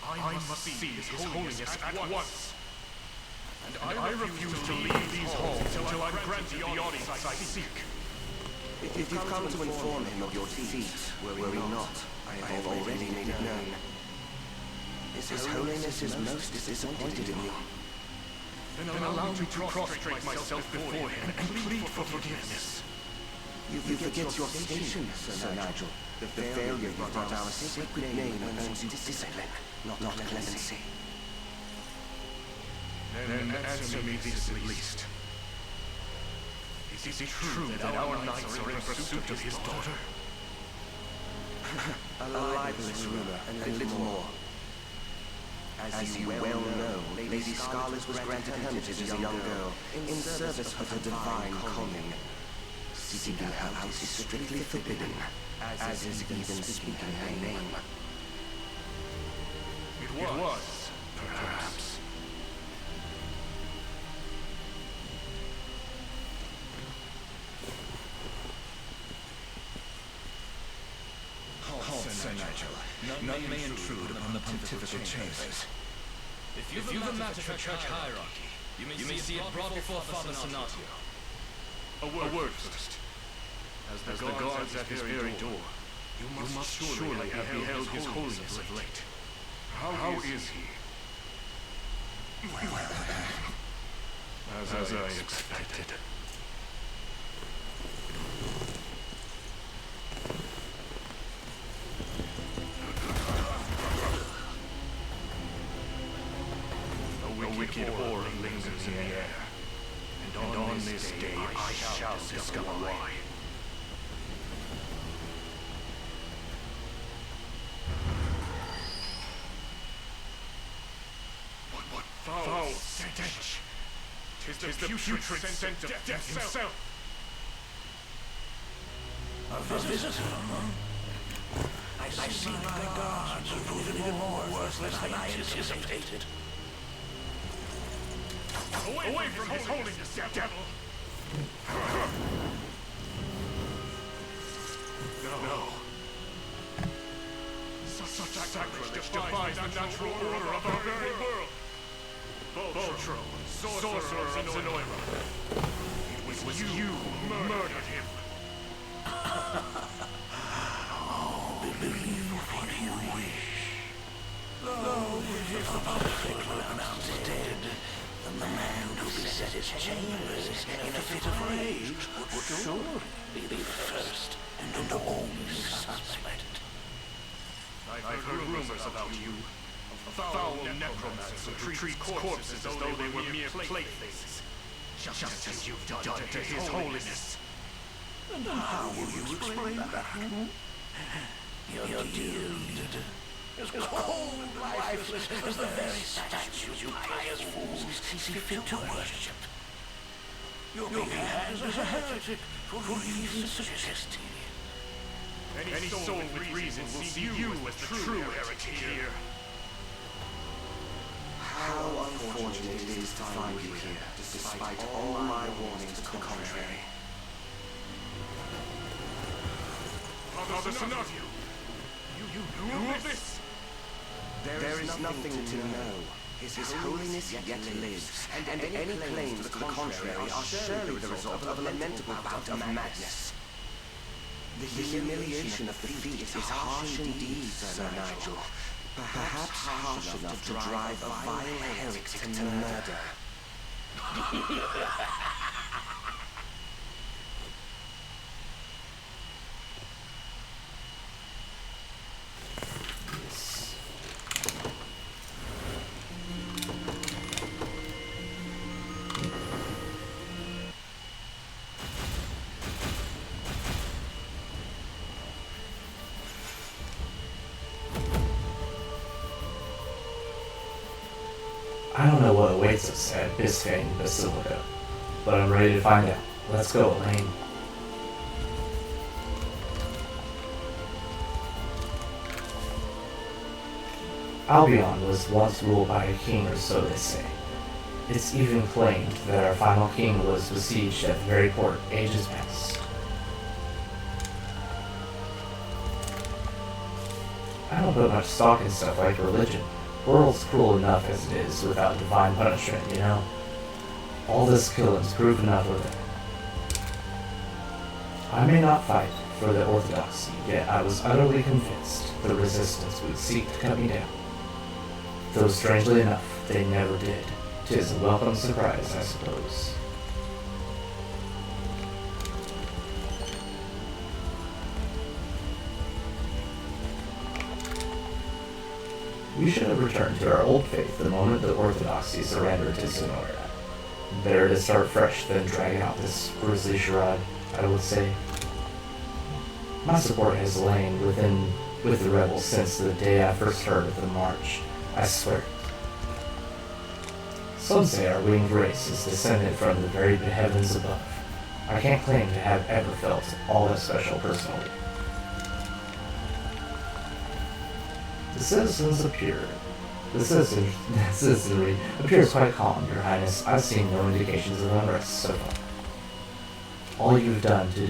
I must see His Holiness at once. And I refuse to leave these halls until I'm granted the audience I seek. If you've come to inform him of your defeat, worry not. I have already made it known. His Holiness is most disappointed in you. Then allow me to prostrate myself before him and plead for forgiveness. You forget your station, Sir Nigel. The failure you brought our sacred name earns you discipline, not clemency. Then answer me this at least. Is it true that our knights are in pursuit of his daughter? A libelous rumor, and little more. As you well know, Lady Scarlet was granted hermitage as a young girl, in service of her divine calling. Seeking her out is strictly forbidden, as is even speaking her name. It was, perhaps. Halt, Sir Nigel. None may intrude upon the pontifical chambers. If you've a matter for church hierarchy, you may see it brought before Father Sanatio. A word first. As the guards at his very door, you must surely have beheld his holiness of late. How is he? As I expected. A wicked aura lingers in the air, and on this day I shall discover why. What foul stench! 'Tis the putrid scent of death himself! A visitor? I see my guards have proven even more worthless than I anticipated. Away from his holiness, devil! No. Such sacrilege defies the natural order of our very world. Boltro, sorcerer of Zenoira. It was you who murdered him. Believe what you wish. Though if the public were pronounced dead, then the man who beset his chambers in a fit of rage would surely be the first and only suspect. I've heard rumors about you. Of foul necromancer who treats corpses as though they were mere playthings. Just as you've done to his holiness. And how will you explain that? Your deed is cold and lifeless as the very statues you pious fools see fit to worship. Your being hands as a heretic for reasons suggested. Any soul with reason will see you as the true heretic here. How unfortunate it is to find you here, despite all my warnings to the contrary. Father Sanatio, you knew of this? There is nothing to know. His holiness yet lives, and any claims to the contrary are surely the result of a lamentable bout of madness. The humiliation of defeat is harsh indeed, Sir Nigel. Perhaps harsh enough to drive a vile heretic to murder. I don't know what awaits us at Bisphane Basilica, but I'm ready to find out. Let's go, Elaine. Albion was once ruled by a king, or so they say. It's even claimed that our final king was besieged at the very port ages past. I don't put much stock in stuff like religion. The world's cruel enough as it is without divine punishment, you know? All this killing's proof enough of it. I may not fight for the orthodoxy, yet I was utterly convinced the resistance would seek to cut me down. Though strangely enough, they never did. 'Tis a welcome surprise, I suppose. We should have returned to our old faith the moment the orthodoxy surrendered to Sonora. Better to start fresh than drag out this grisly charade, I would say. My support has lain with the rebels since the day I first heard of the march, I swear. Some say our winged race is descended from the very heavens above. I can't claim to have ever felt all that special personally. The citizenry appears quite calm, Your Highness. I've seen no indications of unrest so far. All you have to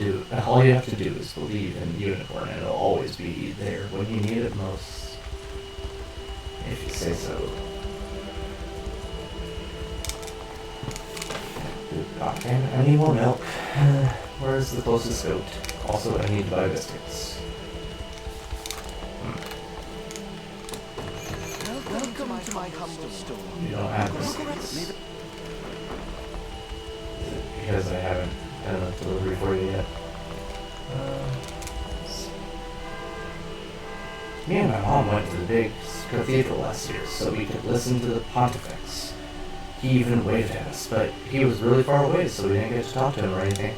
do is believe in the unicorn, and it'll always be there when you need it most. If you say so. Oh, damn it, I need more milk. Where's the closest goat? Also, I need to buy biscuits. Welcome to my humble store. You don't have biscuits. Because I haven't done a delivery for you yet. Me and my mom went to the big cathedral last year so we could listen to the pontifex. He even waved at us, but he was really far away, so we didn't get to talk to him or anything.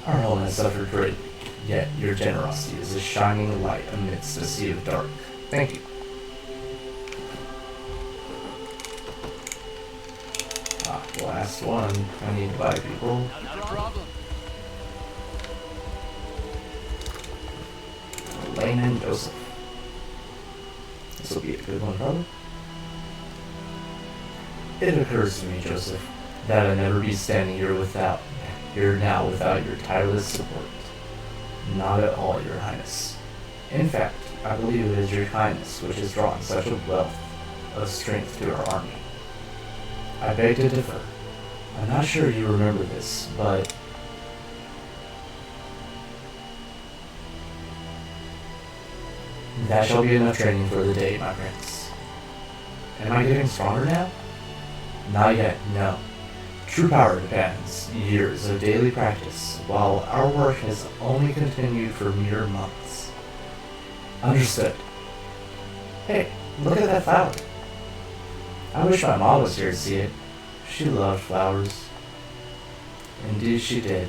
Our home has suffered greatly, yet your generosity is a shining light amidst a sea of dark. Thank you. Last one. I need to buy people. Not a problem. Lane and Joseph. This will be a good one, probably. It occurs to me, Joseph, that I'd never be standing here now without your tireless support. Not at all, Your Highness. In fact, I believe it is your kindness which has drawn such a wealth of strength to our army. I beg to differ. I'm not sure you remember this, but that shall be enough training for the day, my prince. Am I getting stronger now? Not yet, no. True power depends years of daily practice, while our work has only continued for mere months. Understood. Hey, look at that flower. I wish my mom was here to see it. She loved flowers. Indeed she did.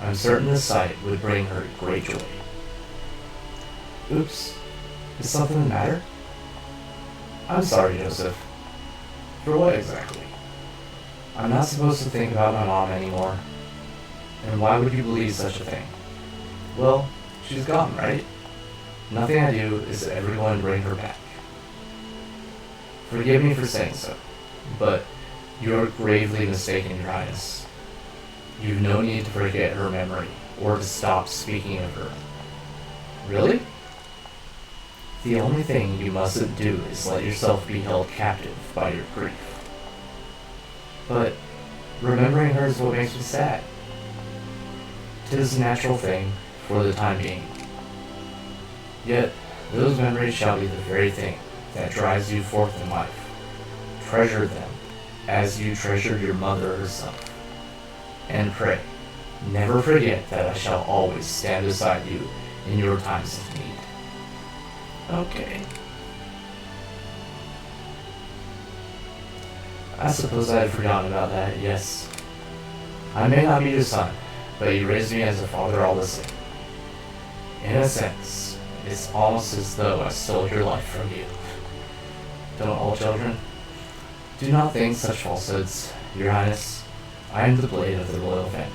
I'm certain the sight would bring her great joy. Oops. Is something the matter? I'm sorry, Joseph. For what exactly? I'm not supposed to think about my mom anymore. And why would you believe such a thing? Well, she's gone, right? Nothing I do is ever going to bring her back. Forgive me for saying so, but you are gravely mistaken, Your Highness. You've no need to forget her memory, or to stop speaking of her. Really? The only thing you mustn't do is let yourself be held captive by your grief. But remembering her is what makes me sad. 'Tis a natural thing, for the time being. Yet, those memories shall be the very thing that drives you forth in life. Treasure them, as you treasured your mother herself. And pray, never forget that I shall always stand beside you in your times of need. Okay. I suppose I had forgotten about that, yes. I may not be your son, but you raised me as a father all the same. In a sense, it's almost as though I stole your life from you. Don't all children? Do not think such falsehoods, Your Highness. I am the blade of the royal family,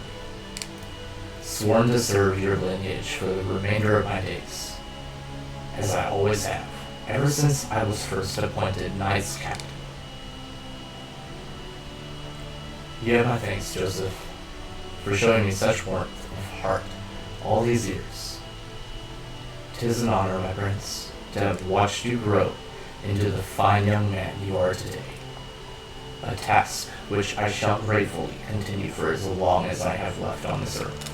sworn to serve your lineage for the remainder of my days, as I always have, ever since I was first appointed Knight's Captain. You have my thanks, Joseph, for showing me such warmth of heart all these years. 'Tis an honor, my prince, to have watched you grow into the fine young man you are today. A task which I shall gratefully continue for as long as I have left on this earth.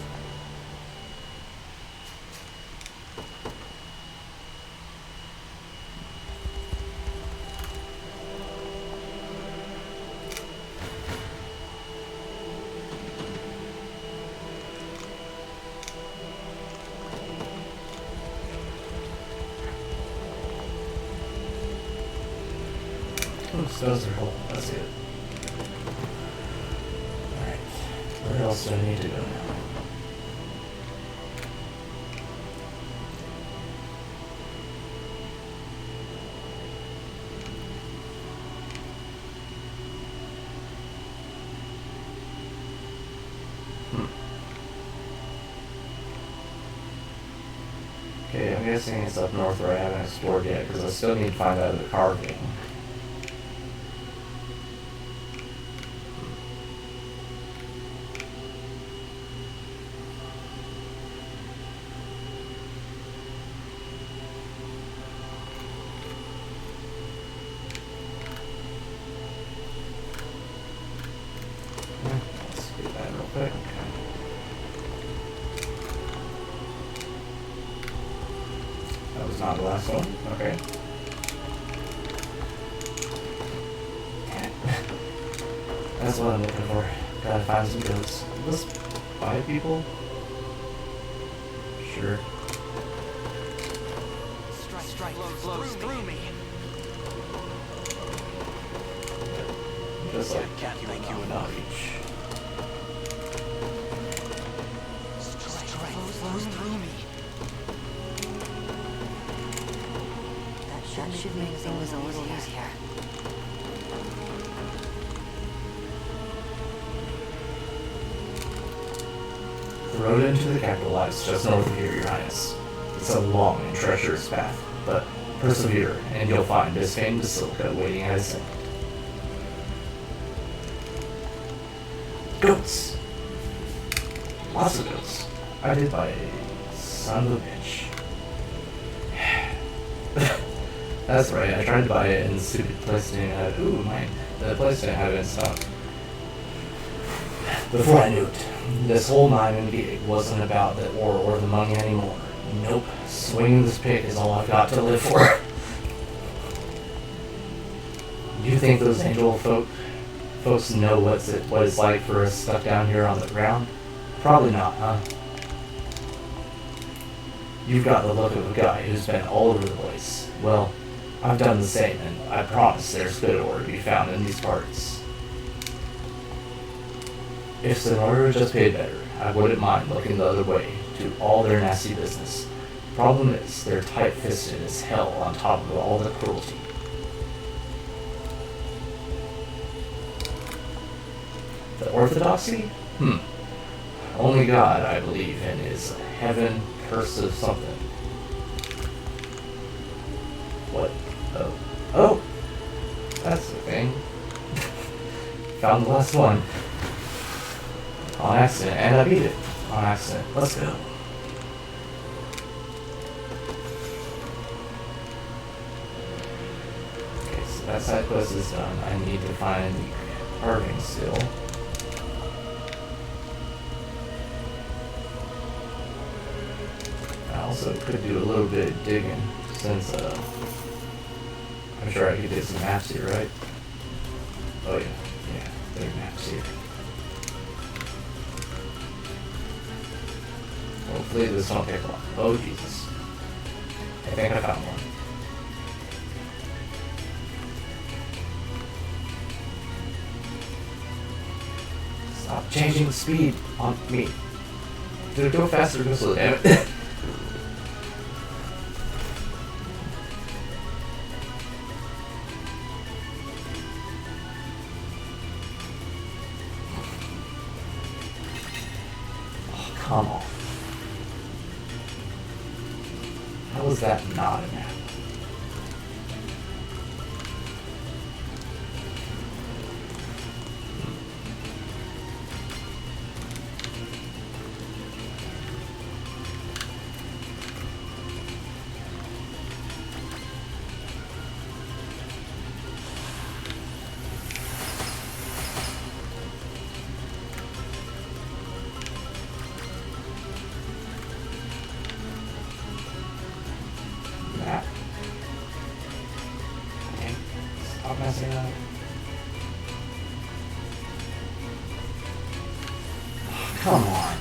Those are cool. That's good. Alright. Where else do I need to go now? Okay, I'm guessing it's up north where I haven't explored yet, because I still need to find out the carving. was not the last one. Okay. That's what I'm looking for. Gotta find some ghosts. Let's buy people? Sure. Strike flows through me. Just like can't thank you enough each. Strike flows through me. That should make things a little easier. The road into the capital lies just north of here, Your Highness. It's a long and treacherous path, but persevere, and you'll find this famed basilica waiting at its end. Goats! Lots of goats. I did buy a son of a bitch. That's right, I tried to buy it and the stupid place didn't have the place didn't have it in stock. Before I knew it, this whole 9 gig wasn't about the ore or the money anymore. Nope, swinging this pick is all I've got to live for. You think those angel folks know what it's like for us stuck down here on the ground? Probably not, huh? You've got the look of a guy who's been all over the place. Well, I've done the same, and I promise there's good ore to be found in these parts. If Sonora just paid better, I wouldn't mind looking the other way to all their nasty business. Problem is, they're tight-fisted as hell on top of all the cruelty. The orthodoxy? Only God I believe in is heaven, curse of something. What? Oh! That's the thing. Found the last one. On accident, and I beat it. On accident. Let's go. Okay, so that side quest is done. I need to find the carving still. I also could do a little bit of digging, since I'm sure I could get some maps here, right? Oh yeah, there are maps here. Hopefully this won't take long. Oh Jesus. I think I found one. Stop changing the speed on me. Did it go faster or go slow? Damn it. Oh, come on. How is that not a map? Stop messing up. Oh, come on.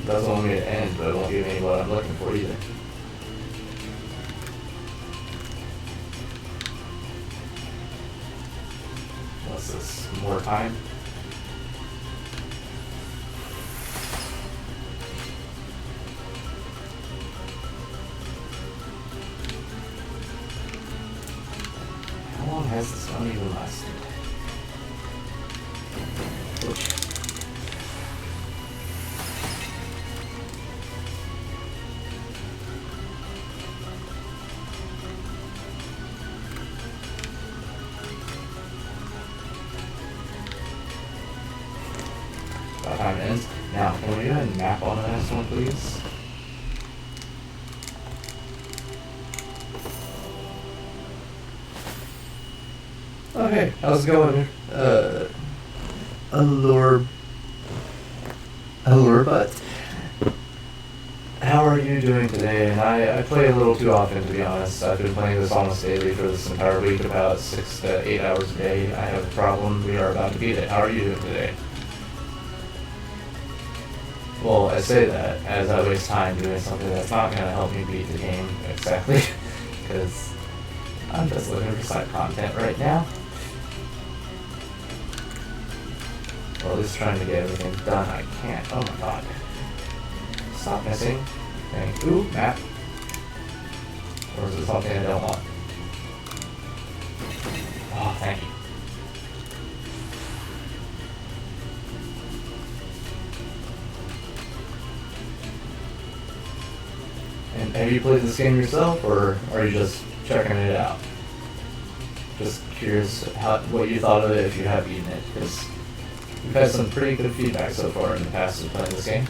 Doesn't want me to end, but it won't give me what I'm looking for either. What's this? More time? How long has this one even lasted? Oops. by the time it ends. Now, can we go ahead and map on the next one, please? Okay, how's it going? Allure butt. How are you doing today? And I play a little too often, to be honest. I've been playing this almost daily for this entire week, about 6 to 8 hours a day. I have a problem. We are about to beat it. How are you doing today? Well, I say that as I waste time doing something that's not going to help me beat the game exactly, because I'm just looking for side content right now. Or at least trying to get everything done I can't. Oh my god. Stop missing. Thank you. Ooh, map. Or is it something I don't want? Oh, thank you. And have you played this game yourself, or are you just checking it out? Just curious what you thought of it if you have beaten it, because we've had some pretty good feedback so far in the past of playing this game.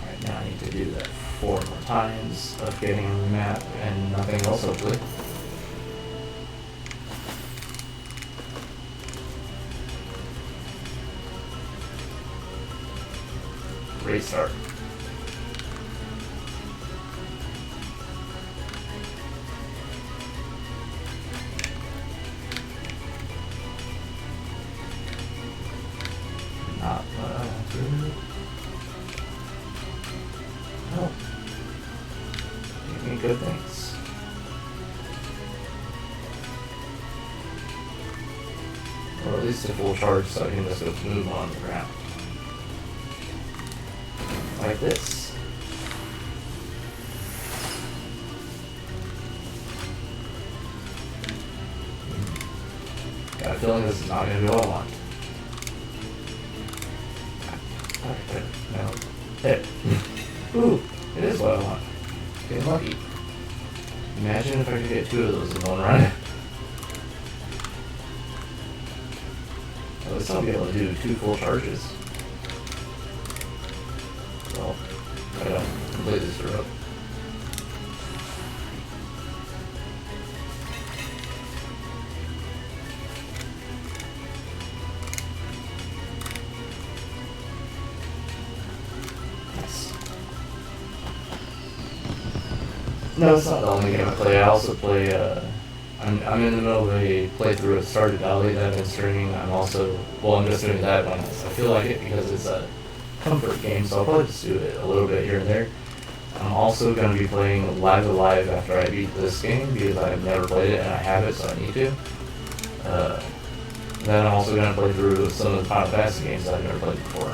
Alright, now I need to do that 4 more times of getting the map and nothing else, hopefully. Great start. Not what I want to do. No. Give me good things. Or at least a full charge so I can just go move on the ground. Like this. Got a feeling this is not going to be what I want. Alright, there. No. There. Ooh, it is what I want. Getting lucky. Imagine if I could get 2 of those in one run. At least I'll be able to do 2 full charges. Well, I don't completely screw up. Nice. No, it's not the only game I play. I also play, I'm in the middle of a playthrough of Stardew Valley that I've been streaming. I'm just doing that when I feel like it because it's a comfort game, so I'll probably just do it a little bit here and there. I'm also going to be playing Live Alive after I beat this game because I've never played it and I have it, so I need to. Then I'm also going to play through some of the Final Fantasy games that I've never played before.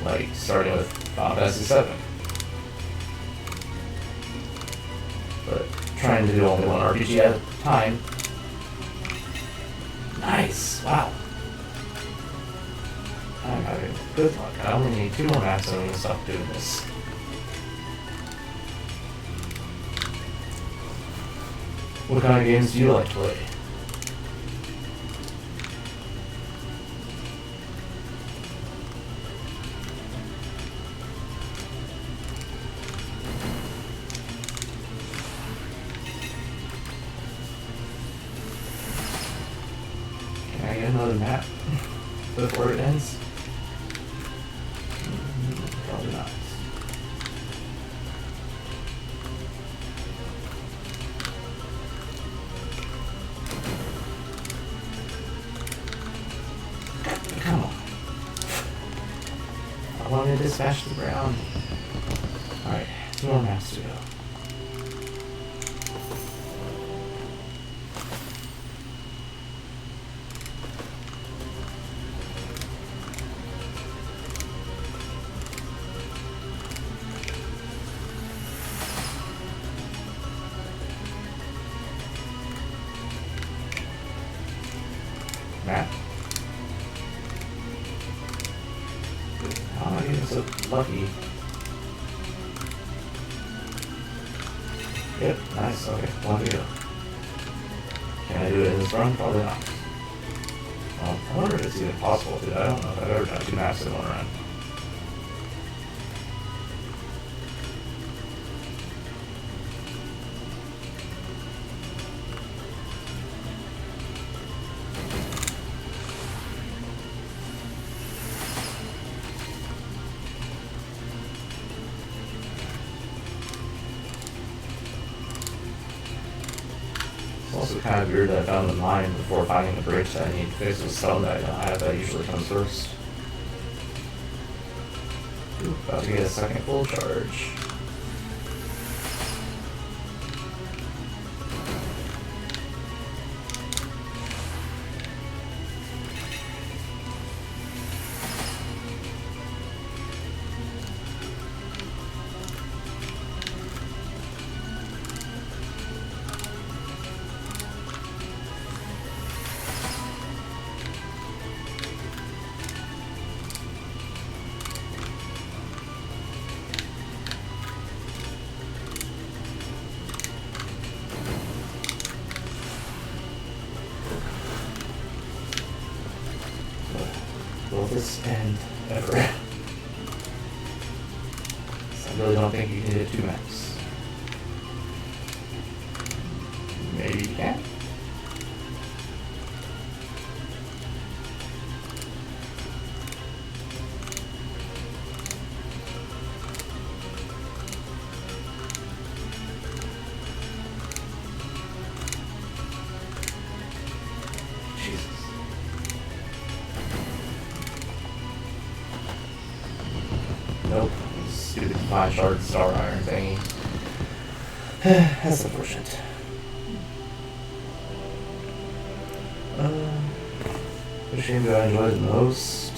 Like, starting with Final Fantasy 7. But trying to do only one RPG at a time. Nice! Wow. I'm having good luck. I only need 2 more maps and I'm going to stop doing this. What kind of games do you like to play? Can I get another map before it ends? Probably not. Come on. I wanted to dispatch the ground. Alright, 2 more maps to go. Map. How am I getting so lucky? Yep, nice, okay, one to go. Can I do it in this run? Probably not. I wonder if it's even possible to do it. I don't know if I've ever done 2 maps in one run. It's also kind of weird that I found the mine before finding the bridge that I need to fix with stone that I don't have. That usually comes first. Ooh, about to get a second full charge. Will this end ever? I really don't think you can hit 2 maps. Maybe you can? Jesus. Nope. Stupid 5-shard star iron thingy. That's unfortunate. Which game do I enjoy the most?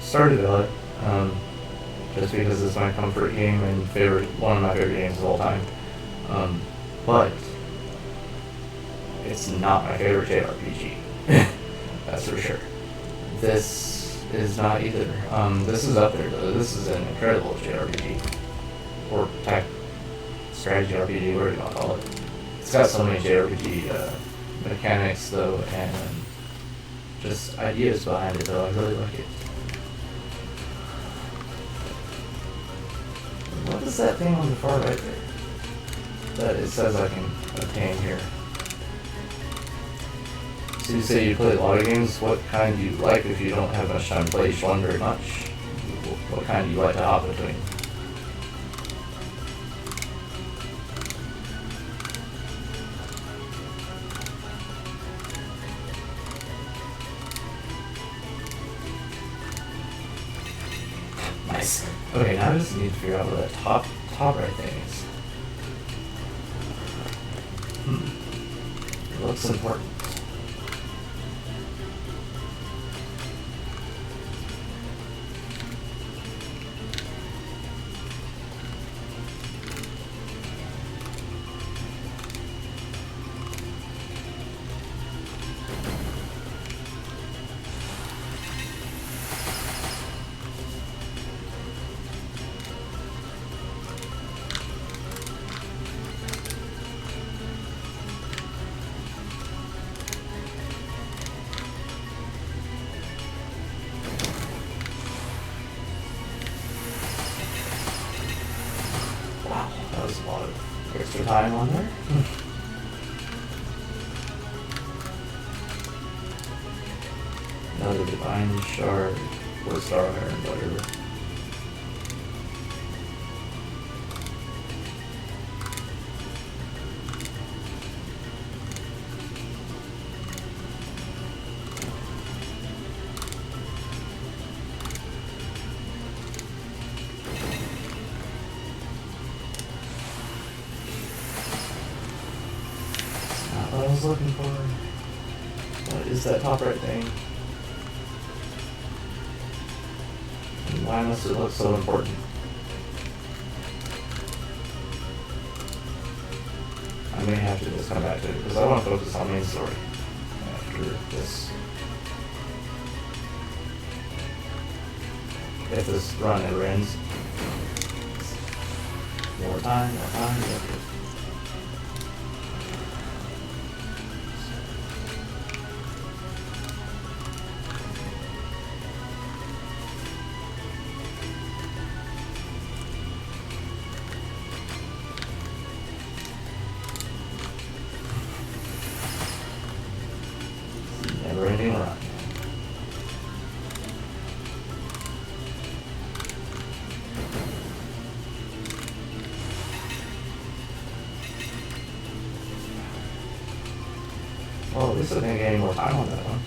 Stardew Valley. Just because it's my comfort game and one of my favorite games of all time. But it's not my favorite JRPG. That's for sure. This is not either. This is up there though. This is an incredible JRPG. Or tech strategy RPG, whatever you want to call it. It's got so many JRPG mechanics though, and just ideas behind it though. I really like it. What is that thing on the far right there? That it says I can obtain here. So you say you play a lot of games. What kind do you like if you don't have much time to play each one very much? What kind do you like to hop between? Nice. Okay, now I just need to figure out what that top right thing is. It looks important. That was a lot of extra time on there. Another divine shard or star iron, whatever. What I was looking for. What is that top right thing? And why must it look so important? I may have to just come back to it because I want to focus on main story after this. If this run ever ends. More time, more time. Yep. Never ending run. Well, at least I didn't get any more time on that one.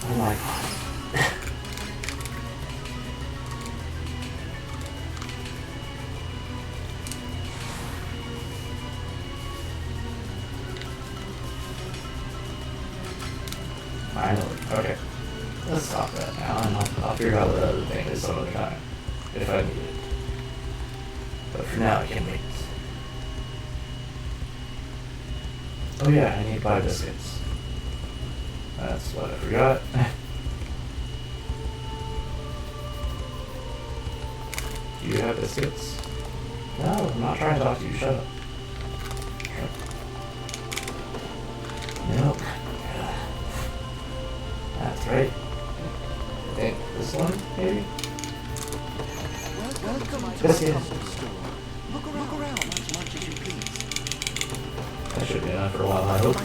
Oh my god. Finally. Okay. Let's stop that now, and I'll figure out what the other thing is some other time, if I need it. But for now, I can wait. Oh yeah, I need 5 biscuits. That's what I forgot. Do you have biscuits? No, I'm not trying to talk to you. Shut up. Nope. That's right. I think this one, maybe? Biscuit. Look around as much as you please. That should be enough for a while, I hope.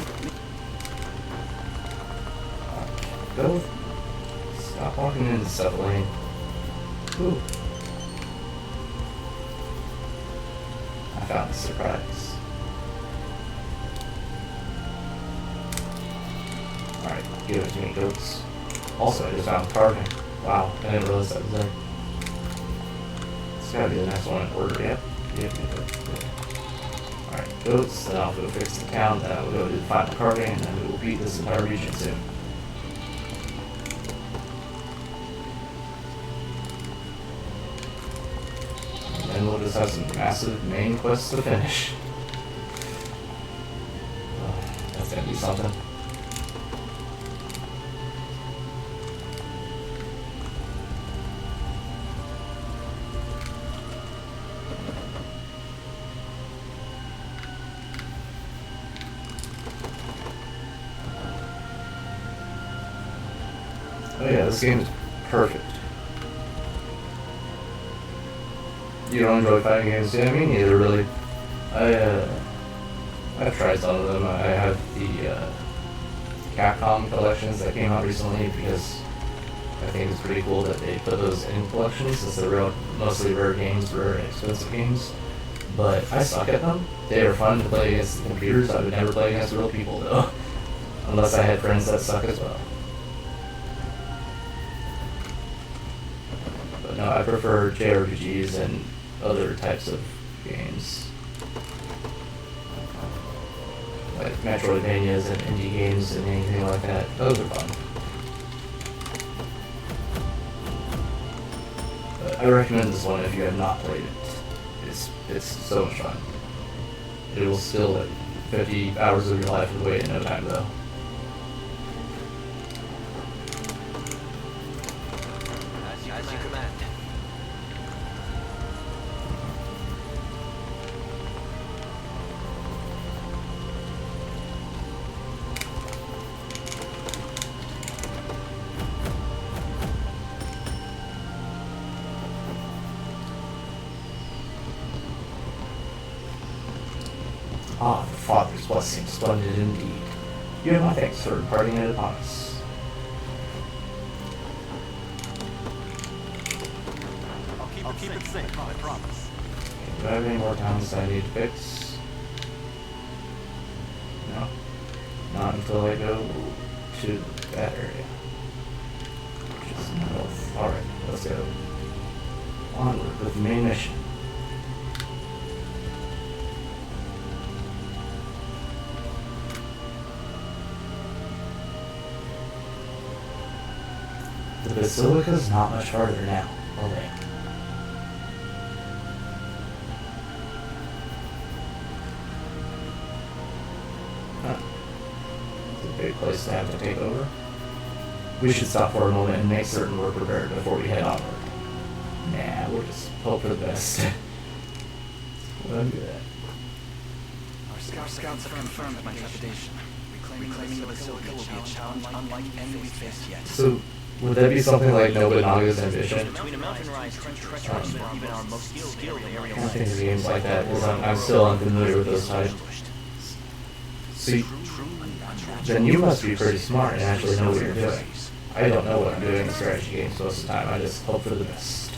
Go. Stop walking into stuff lane. Ooh. I found a surprise. Alright, give it to me, goats. Also, I just found carving. Wow, I didn't realize that was there. It's gotta be the next one in order, yep. Yep. Alright, goats, then I'll go fix the town, then I'll go do the final carving, and then we will beat this entire region soon. And we'll just have some massive main quests to finish. That's gonna be something. Oh yeah, this game is perfect. You don't enjoy fighting games, yeah, me neither, really. I've tried some of them. I have the Capcom collections that came out recently because I think it's pretty cool that they put those in collections since they're mostly rare games, rare and expensive games. But I suck at them. They are fun to play against the computers. I would never play against real people though, unless I had friends that suck as well. But no, I prefer JRPGs and other types of games. Like Metroidvanias and indie games and anything like that. Those are fun. But I recommend this one if you have not played it. It's so much fun. It will steal like 50 hours of your life away in no time though. As you command. Ah, the Father's blessing, splendid indeed. You have my thanks for imparting it upon us. I'll keep it safe, I promise. Do I have any more towns I need to fix? No. Not until I go to that area. Which is north. Alright, let's go. Onward with the main mission. The Basilica's not much farther now, will they? Huh. It's a big place to have to take over. We should stop for a moment and make certain we're prepared before we head onward. Nah, we'll just hope for the best. We'll do that. Our scouts have confirmed my trepidation. Reclaiming the Basilica will be a challenge unlike any we've faced yet. So, would that be something like Nobunaga's ambition? Between a mountain rise treacherous for even our most skilled aerial I think of games like that, because I'm still unfamiliar with those types. See, then you must be pretty smart and actually know what you're doing. I don't know what I'm doing in strategy games most of the time. I just hope for the best.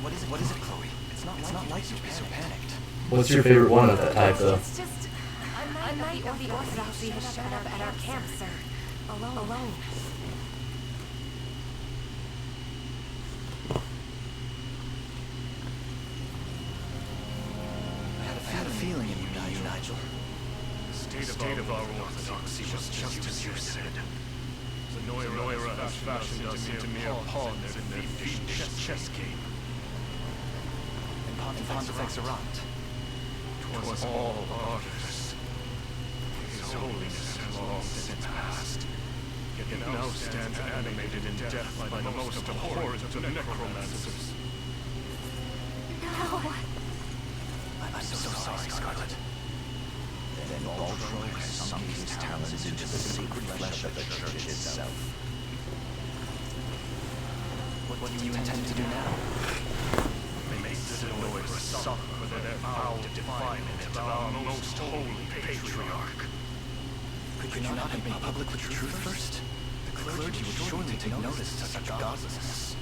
What is it, Chloe? It's not like you to be so panicked. What's your favorite one of that type, though? It's just a night of the Orthodoxy has showed up at our camp, sir. Alone. I had a feeling in you, Nigel. The state of our orthodoxy was just as you said. The Noira has fashioned us into mere pawns in their feet chess game. And Pontifex arrived. 'Twas all artifice. His holiness has long since passed. Yet now stands animated in death by the most abhorrent of necromancers. No. I'm so sorry, Scarlet. Then Baltro has sunk his talons into the sacred flesh of the church itself. What do you intend to do now? Make the Noira suffer for their foul defilement of our most holy patriarch. Could you not have made public the truth first? The clergy would surely take notice of such godlessness.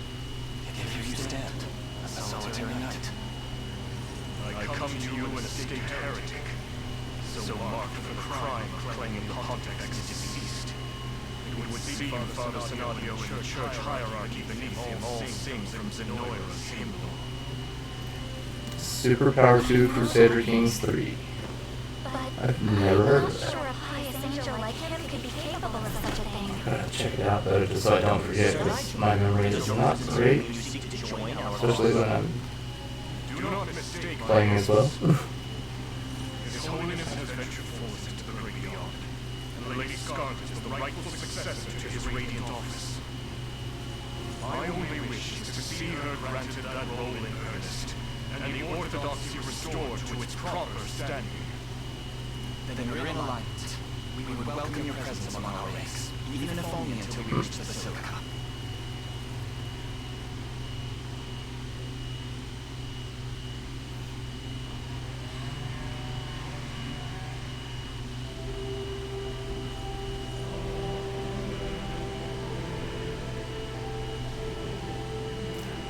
Yet here you stand, a solitary knight. I come to you an escaped heretic, so marked for the crime claiming the Pontifex deceased. It would seem Father Scenario and church hierarchy beneath him all sing from Zenoira's hymn. Superpower 2 Crusader Kings 3. I've never heard of that. Sure, a pious angel like him could be capable of such a thing. Gotta check it out though, just so I don't forget, because my memory is not great. Especially when I'm Do not mistake playing as well. His Holiness has ventured forth into the great beyond, and Lady Scarlet is the rightful successor to his radiant office. My only wish is to see her granted that role in earnest, and the orthodoxy restored to its proper standing. Then we're in alignment. We would welcome your presence among our ranks, even if only until we reach the Basilica.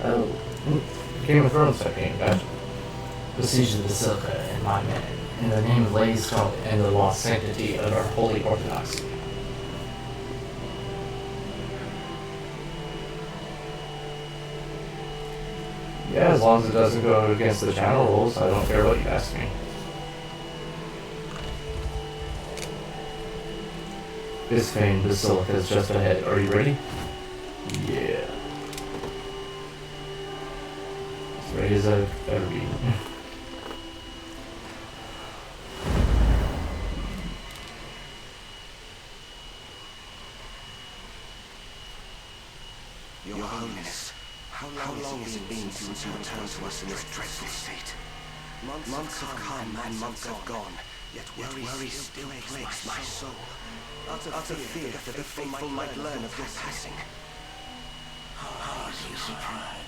Oh, Game of Thrones type game, gotcha. Besiege the Basilica in my men, in the name of Lady Scarlet and the lost sanctity of our holy orthodoxy. Yeah, as long as it doesn't go against the channel rules, I don't care what you ask me. Bisphane Basilica is just ahead. Are you ready? Yeah. As ready as I've ever been. Your Holiness, how long has it been since you returned to us in this dreadful state? Months have come and months have gone, yet worry still plagues my soul. Utter fear that the faithful might learn of your passing. Hardly surprised.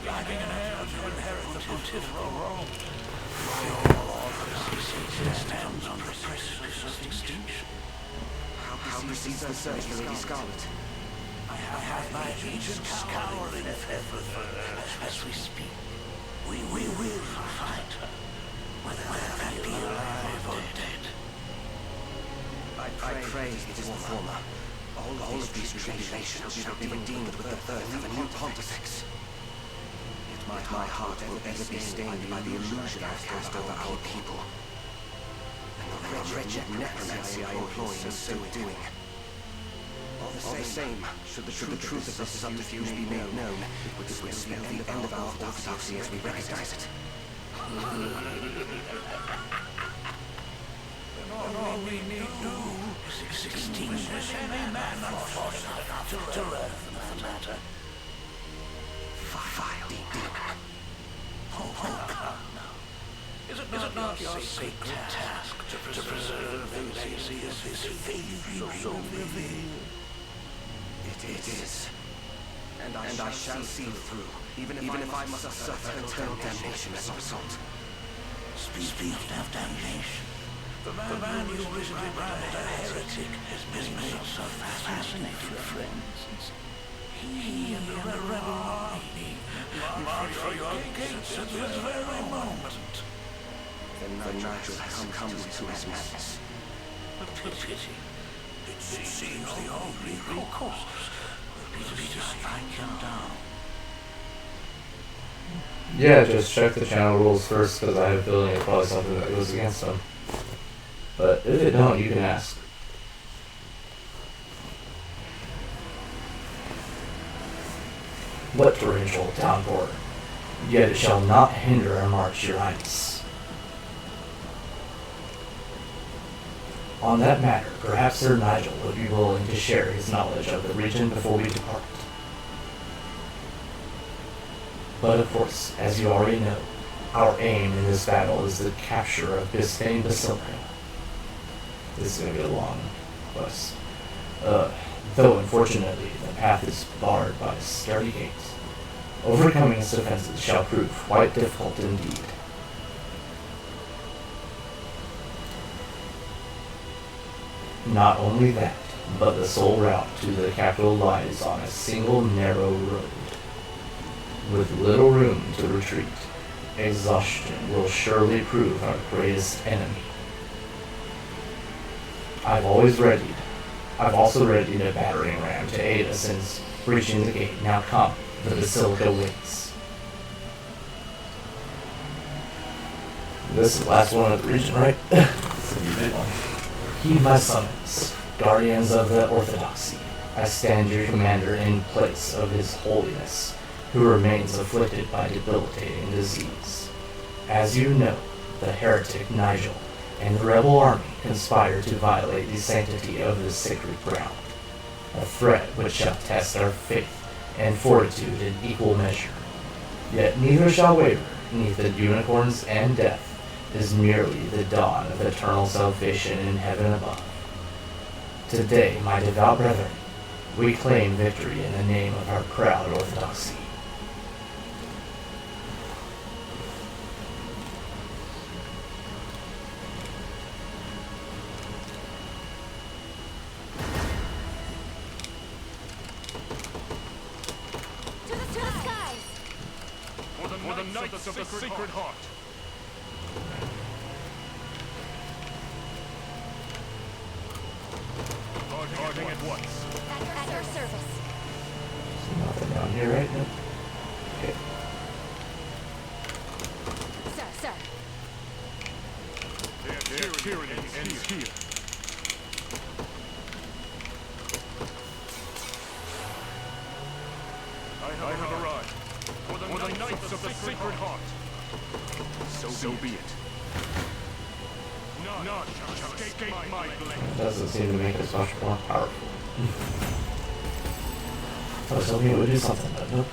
Lacking an heir to inherit the pontifical role, your orthodoxy stands on the precipice of extinction. How proceeds the search for Lady Scarlet? I have my agents scouring the with her as we speak. We will find her, whether that be alive or dead. I pray it is the former. All of these tribulations shall be redeemed with the birth of a new pontifex. Yet my heart will ever be stained by the illusion I have cast over our people, and the wretched necromancy I employ in so doing. All the same, should the truth of this subterfuge be made known, it would spell the end of our orthodoxy as we recognize it. All we need do is extinguish any man unfortunate enough to learn the matter. Vile demon. Oh, come now. Is it not your sacred task to preserve the legacy of his faith so revered? It is. And I shall see through, even if I must suffer eternal damnation as a result. Speak of damnation. The man you recently branded a heretic has made so fascinating friends. He and the rebel army march for your gates at this very moment. Then Nigel has come to his madness. A pity. It seems the only recourse will be to strike him down. Yeah, just check the channel rules first, because I have a feeling it's probably something that goes against them. But if it don't, you can ask. What torrential downpour? Yet it shall not hinder our march, your highness. On that matter, perhaps Sir Nigel would be willing to share his knowledge of the region before we depart. But of course, as you already know, our aim in this battle is the capture of Biscayne Basilica. This is going to be a long quest. Though unfortunately, the path is barred by a sturdy gate. Overcoming its defenses shall prove quite difficult indeed. Not only that, but the sole route to the capital lies on a single narrow road. With little room to retreat, exhaustion will surely prove our greatest enemy. I've also readied a battering ram to aid us in breaching the gate. Now come, the Basilica waits. This is the last one of the region, right? It's gonna be a big one. Heed my summons, guardians of the Orthodoxy. I stand your commander in place of His Holiness, who remains afflicted by debilitating disease. As you know, the heretic Nigel and the rebel army conspire to violate the sanctity of this sacred ground, a threat which shall test our faith and fortitude in equal measure. Yet neither shall waver, neath the unicorns and death is merely the dawn of eternal salvation in heaven above. Today, my devout brethren, we claim victory in the name of our proud orthodoxy. For the Knights of the Sacred Heart. Guarding at once. At your service. Nothing down here, right? Nope. Okay. Sir. Their tyranny ends here. I have arrived. For the Knights of the Sacred Heart. So be it. None shall escape my blade. Doesn't seem to make us much more powerful. I was hoping it would do something, but nope.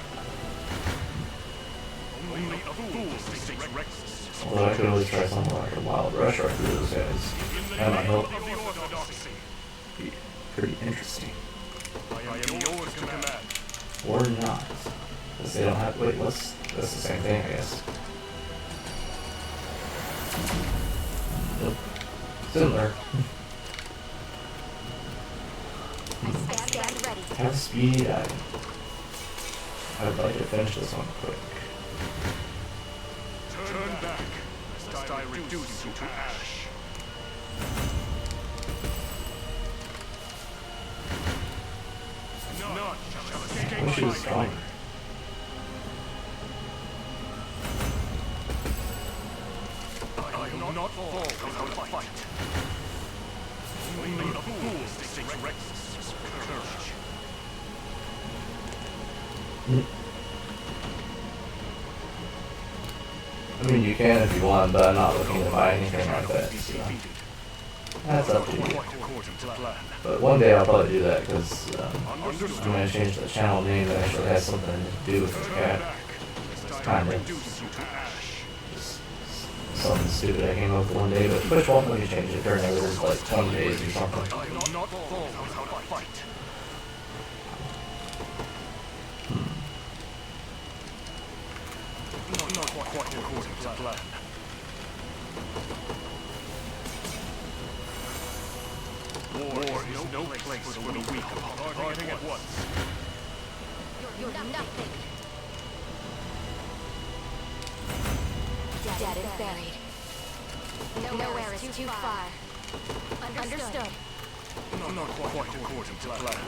Only a fool thinks reckless. Although I could always try something like a wild rush right through those guys. That might help. Of the Orthodoxy. Be pretty interesting. I am yours to command. Or not. Because they don't have. Wait, that's the same thing, I guess. Nope. Similar. Stand ready. Have speed. I would like to finish this one quick. Turn back, lest I reduce you to ash. None shall escape I wish he was my stronger. I will not fall without a fight. Only a fool thinks reckless courage. I mean, you can if you want, but I'm not looking to buy anything like that. So. That's up to you. But one day I'll probably do that because I'm going to change the channel name that actually has something to do with the cat. Kind of. Just something stupid I came up with one day, but Twitch won't let me change it during every like 20 days or something. Not quite according to plan. War is no place for the weak. Starting at once. You're nothing. Dead and buried. Nowhere is too far. Understood. Not quite according to plan.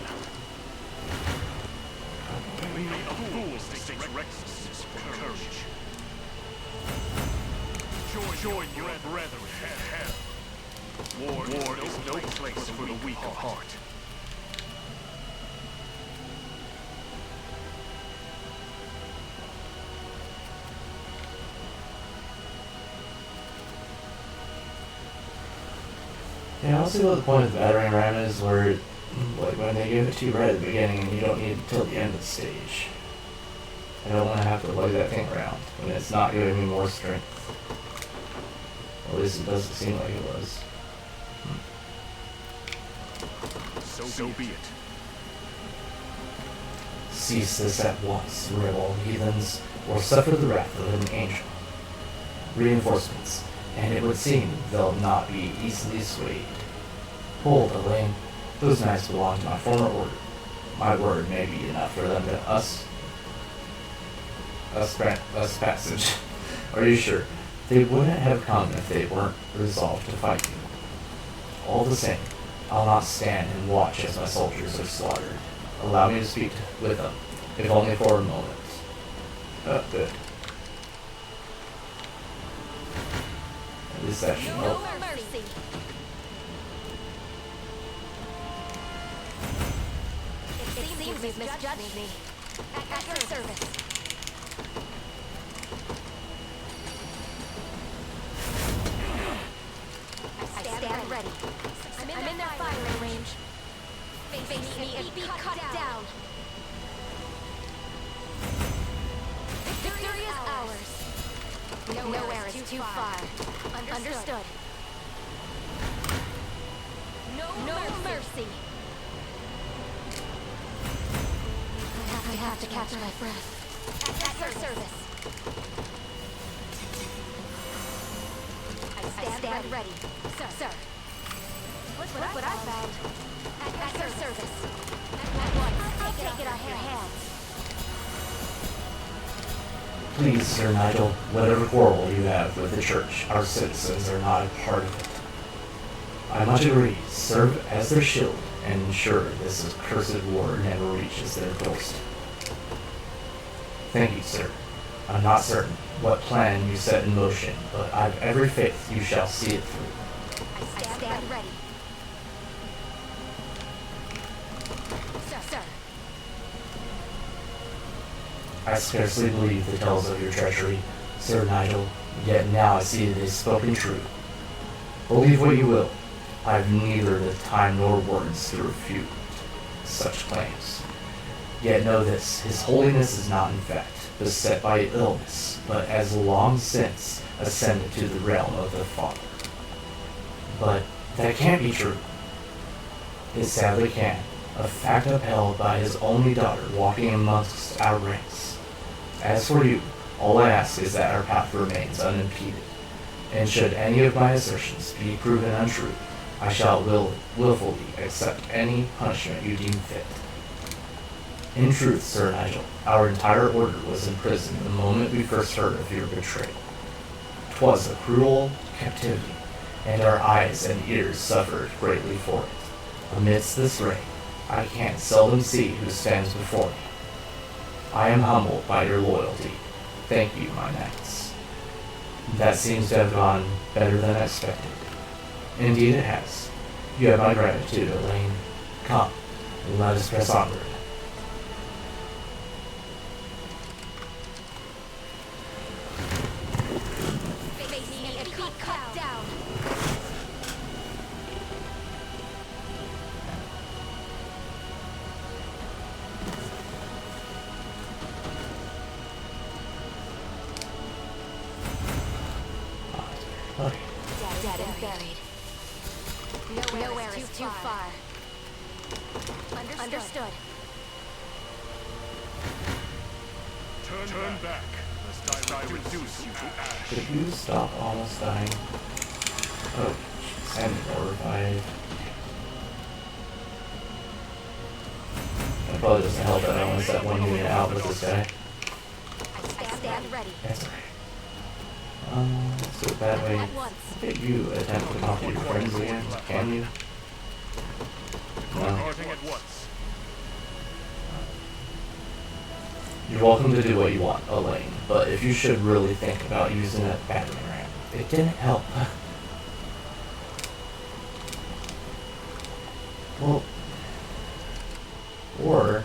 Only a fool takes recklessness for courage. Join your brethren in hell. War is no place for the weak of heart. Yeah, I don't see what the point of the battering ram is where, like, when they give it to you right at the beginning and you don't need it until the end of the stage. I don't want to have to lug that thing around when it's not giving me more strength. At least it doesn't seem like it was. So be it. Cease this at once, rebel heathens, or suffer the wrath of an angel. Reinforcements, and it would seem they'll not be easily swayed. Hold, Elaine. Those knights belong to my former order. My word may be enough for them to us passage. Are you sure? They wouldn't have come if they weren't resolved to fight you. All the same, I'll not stand and watch as my soldiers are slaughtered. Allow me to speak with them, if only for a moment. Good. At least that should help. mercy. It seems you've misjudged me. At your service. I stand ready. I'm in their firing range. Face me and be cut down. Victory is ours. Nowhere is too far. Understood. No mercy. I have to catch my breath. At your service. I stand ready. Sir. Look what I found. At your service. I'll take it off your hands. Please, Sir Nigel, whatever quarrel you have with the church, our citizens are not a part of it. I much agree. Serve as their shield and ensure this accursed war never reaches their doorstep. Thank you, sir. I'm not certain what plan you set in motion, but I've every faith you shall see it through. I stand ready. Sir. I scarcely believe the tales of your treachery, Sir Nigel, yet now I see it is spoken true. Believe what you will, I've neither the time nor words to refute such claims. Yet know this, His Holiness is not in fact beset by illness, but has long since ascended to the realm of the Father. But that can't be true. It sadly can, a fact upheld by his only daughter walking amongst our ranks. As for you, all I ask is that our path remains unimpeded, and should any of my assertions be proven untrue, I shall willfully accept any punishment you deem fit. In truth, Sir Nigel, our entire order was imprisoned the moment we first heard of your betrayal. 'Twas a cruel captivity, and our eyes and ears suffered greatly for it. Amidst this reign, I can seldom see who stands before me. I am humbled by your loyalty. Thank you, my knights. That seems to have gone better than expected. Indeed it has. You have my gratitude, Elaine. Come, and let us press onward. Okay. Dead and buried. Nowhere is too far. Understood. Turn back, lest I reduce you to ash. Could you stop almost dying? Oh, jeez, I'm horrified. That probably doesn't help that I only set one unit out with this guy. I stand ready. That's okay. Let's do it that way. Did you attempt to talk to your friends again? Can you? No. At once. You're welcome to do what you want, Elaine, but if you should really think about using that battering ram, it didn't help. Well, or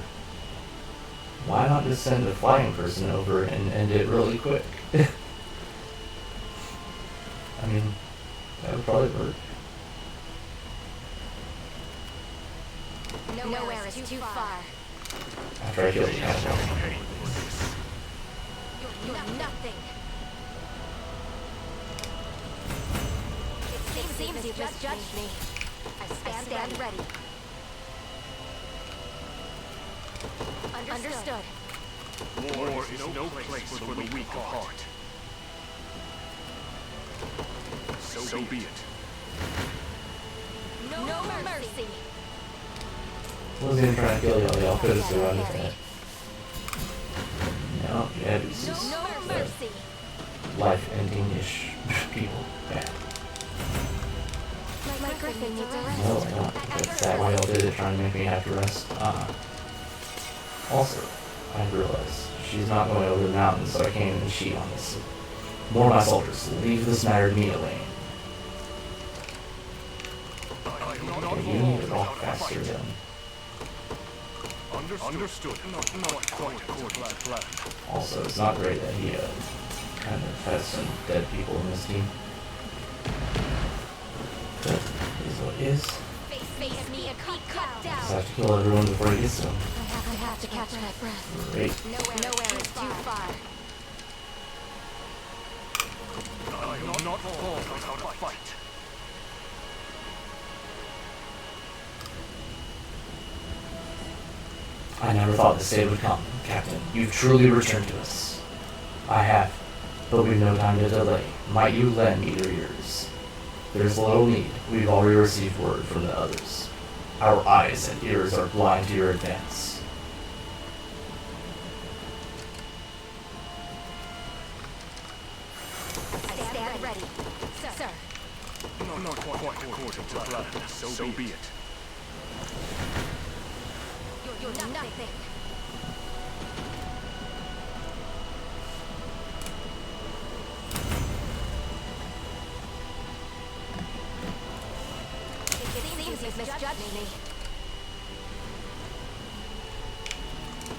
why not just send a flying person over and end it really quick? I mean, that would probably work. Nowhere is too far. After I kill the asshole. You're nothing. It seems you've misjudged me. I stand ready. Understood. War is no place for the weak of heart. So be it. No mercy. Wasn't even trying to kill y'all could have survived that. No, yeah, this is No mercy. life-ending-ish people. Bad. My griffin needs a rest. No, we're not. That's that way y'all did it, trying to make me have to rest. Also, I realized she's not going over the mountains, so I can't even cheat on this. More of my soldiers, leave this matter to me, Elaine. Okay, you need to walk faster then. Understood. Not quite according to plan. Also, it's not great that he kind of has some dead people in his team. But it is what it is. Face me and cut down. Just have to kill everyone before he gets to him. I have to catch my breath. Great. Nowhere is too far. I am not fall without a fight. I never thought this day would come, Captain. You've truly returned to us. I have, but we've no time to delay. Might you lend me your ears? There's little need. We've already received word from the others. Our eyes and ears are blind to your advance. I stand ready. Sir. Not quite according to plan. So be it. You're nothing. It seems you've misjudged me.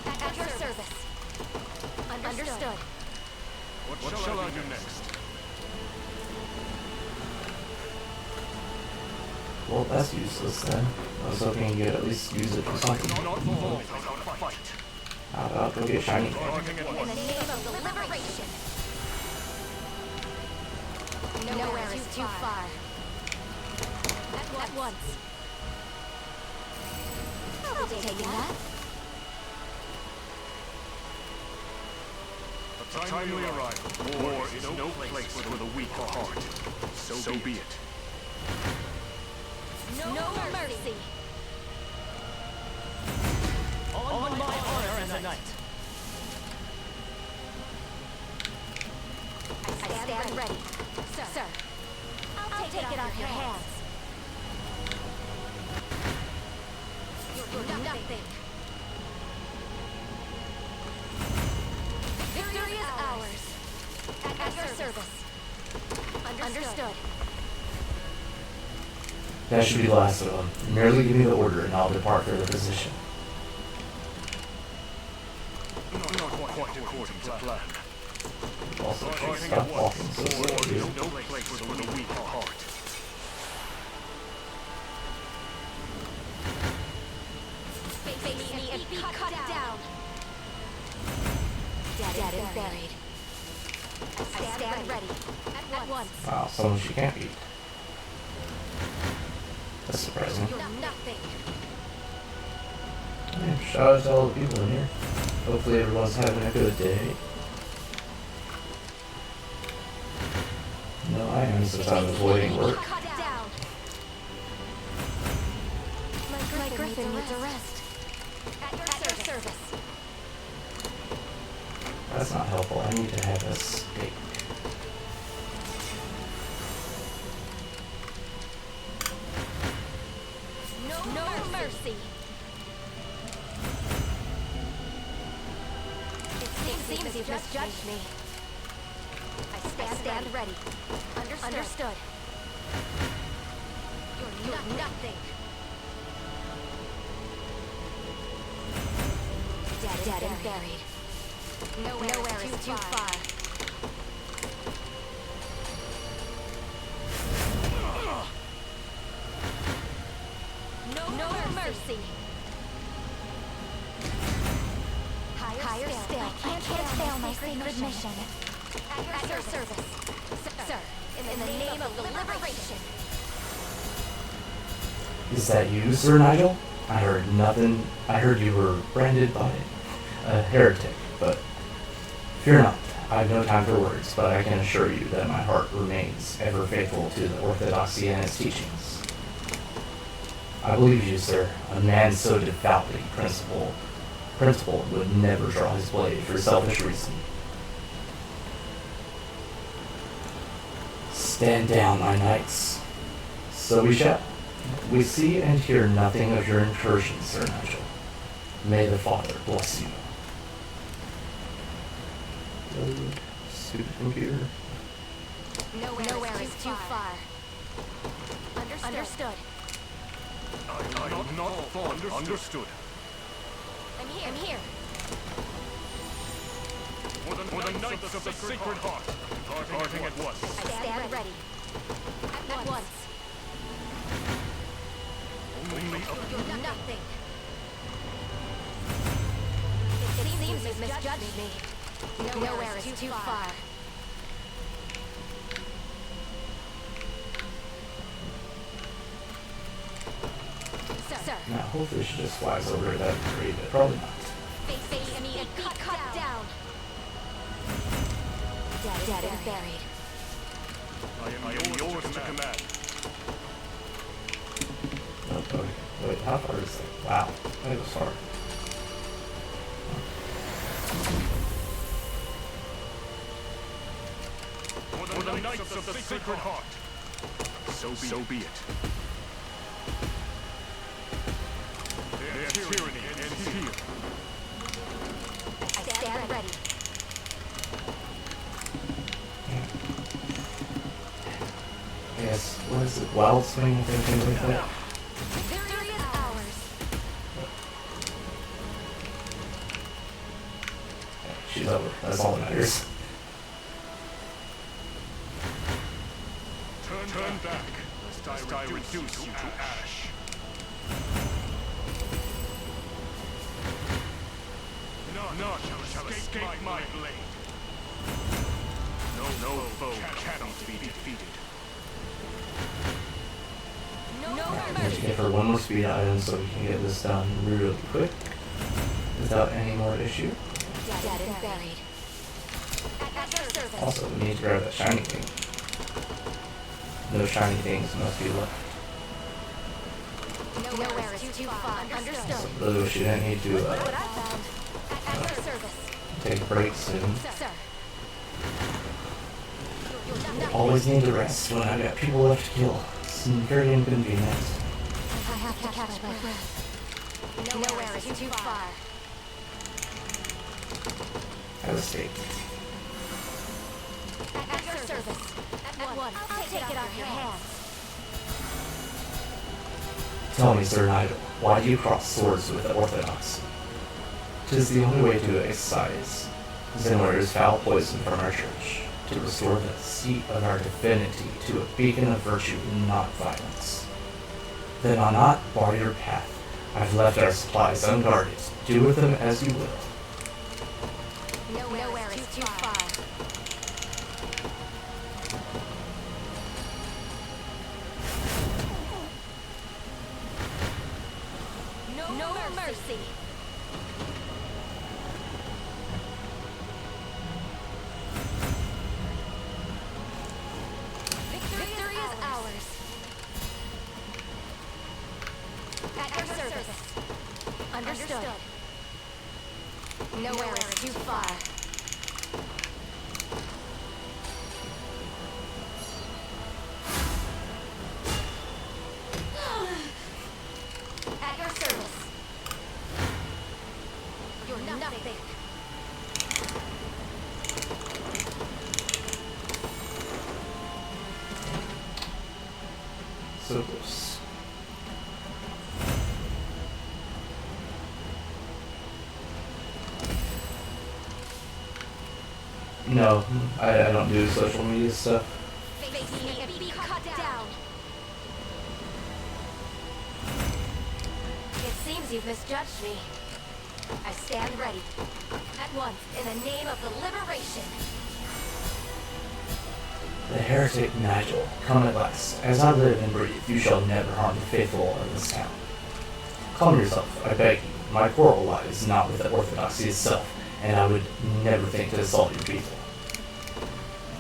At your service. Understood. What shall I do next? Well, that's useless then. I was hoping you could at least use it for something. Not fall without a fight. How about go get shiny? In the name of liberation. Nowhere is too far. At once. I'll be taking that. A timely arrival. War is no place for the weak of heart. So be it. No mercy. On my honor as a knight. I stand ready. Sir. I'll take it off your hands. You're nothing. Victory is ours. At your service. Understood. That should be the last of them. Merely give me the order and I'll depart for the position. Not quite according to plan. Also, stop walking so War slowly. is no place for the weak of heart. Face me and be cut down. Dead and buried. I stand ready. At Wow, someone she can't beat. That's surprising. You're nothing. Yeah, shout out to all the people in here. Hopefully everyone's having a good day. No, I am since I'm avoiding work. Cut down. My griffin needs a rest. At your service. That's not helpful. I need to have a steak. No mercy. It seems you've misjudged me. I stand ready. Understood. You're nothing. Dead and buried. Nowhere is too far. No mercy. Higher still. I can't fail my sacred mission. At your service. Sir, in the name of the liberation. Is that you, Sir Nigel? I heard nothing. I heard you were branded by a heretic, but fear not. I have no time for words, but I can assure you that my heart remains ever faithful to the orthodoxy and its teachings. I believe you, sir. A man so devoutly principled would never draw his blade for selfish reason. Stand down, my knights. So we shall. We see and hear nothing of your incursions, Sir Nigel. May the Father bless you. Stupid computer. Nowhere is too far. Understood. I'm not fond. Understood. I'm here. For the Knights of the Sacred Heart. Departing at once. I stand ready. At once. Only You're nothing. It seems you've misjudged me. Nowhere is too far. Sir. Now, hopefully she just flies over that tree, but probably not. Face me and be cut down. Dead and buried. I am yours to command. Oh, okay. Wait, how far is that? Wow, that was far. For the Knights of the Sacred Heart. So be it. Their tyranny ends here. I stand ready. Yes, what is it? Wild swing, I think, things like that. Victory is ours. She's over. That's all that matters. Turn back, lest I reduce you to ash. None shall escape my blade. No foe cannot be defeated. Alright, let's give her one more speed item so we can get this done really quick without any more issue. Dead and buried. At your service. Also, we need to grab that shiny thing. No shiny things must be left. Nowhere is too far. Understood. So really wish you didn't need to What I found. At your service. take a break soon. Sir. Always need to rest when I've got people left to kill. It's very inconvenient. I have to catch my breath. Nowhere is too far. Have a steak. At your service. At once. I'll take it off your hands. Tell me, Sir Nigel, why do you cross swords with the Orthodox? 'Tis the only way to excise Zenwar's foul poison from our church, to restore the seat of our divinity to a beacon of virtue, not violence. Then I'll not bar your path. I've left our supplies unguarded. Do with them as you will. Nowhere is too far. mercy. Victory is ours. At your service. Understood. Nowhere is too far. At your service. You're nothing. So close. No, I don't do social media stuff. Face me and be cut down. It seems you've misjudged me. I stand ready. At once, in the name of the liberation. The heretic Nigel, come at last. As I live and breathe, you shall never harm the faithful in this town. Calm yourself, I beg you. My quarrel lies not with the orthodoxy itself, and I would never think to assault your people.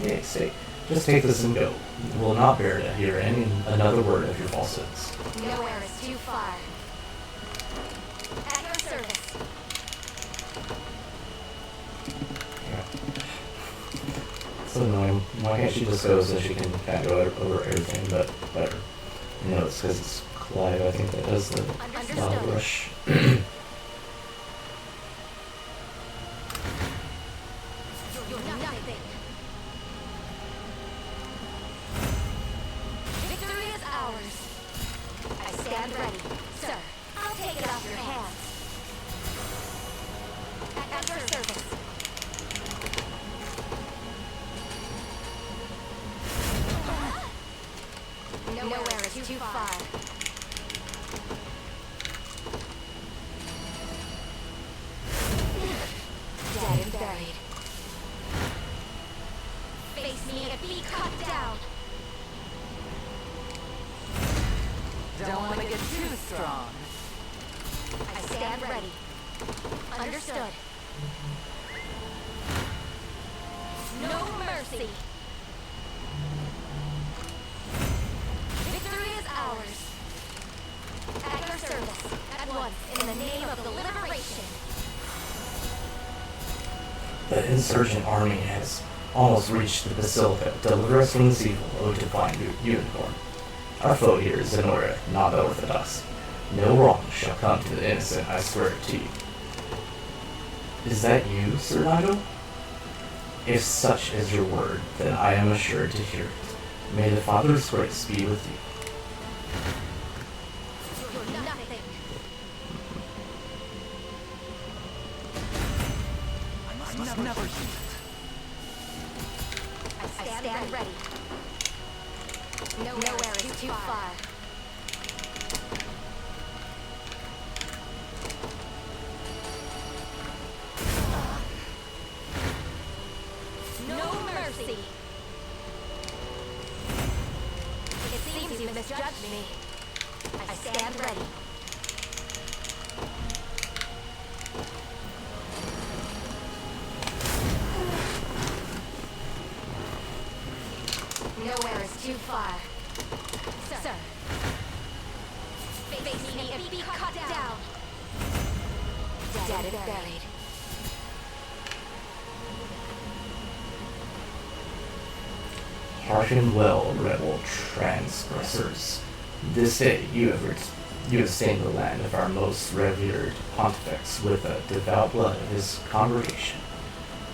Yea, say, just take this and go. You will not bear to hear another word of your falsehoods. Nowhere is too far. At your service. So annoying. Why can't she just go so she can kind of go over everything, but better? You know, it's because it's Clive, I think, that does the rush. You're nothing. Victory is ours. I stand ready. Sir, I'll take it off your hands. At your service. Nowhere is too far. Dead and buried. Face me and be cut down. Don't want to get too strong. I stand ready. Understood. No mercy. Victory is ours. At your service. At once, in the name of the liberation. The insurgent army has almost reached the Basilica. Deliver us from this evil, O divine unicorn. Our foe here is Zenora, not the Orthodox. No wrong shall come to the innocent, I swear it to you. Is that you, Sir Nigel? If such is your word, then I am assured to hear it. May the Father's grace be with you. You're nothing. I must never yield. I stand ready. Nowhere is too far. No mercy. It seems you misjudged me. I stand ready. Nowhere is too far. Sir. Face me and be cut down. Dead and buried. Hearken well, rebel transgressors. This day you have stained the land of our most revered pontifex with the devout blood of his congregation.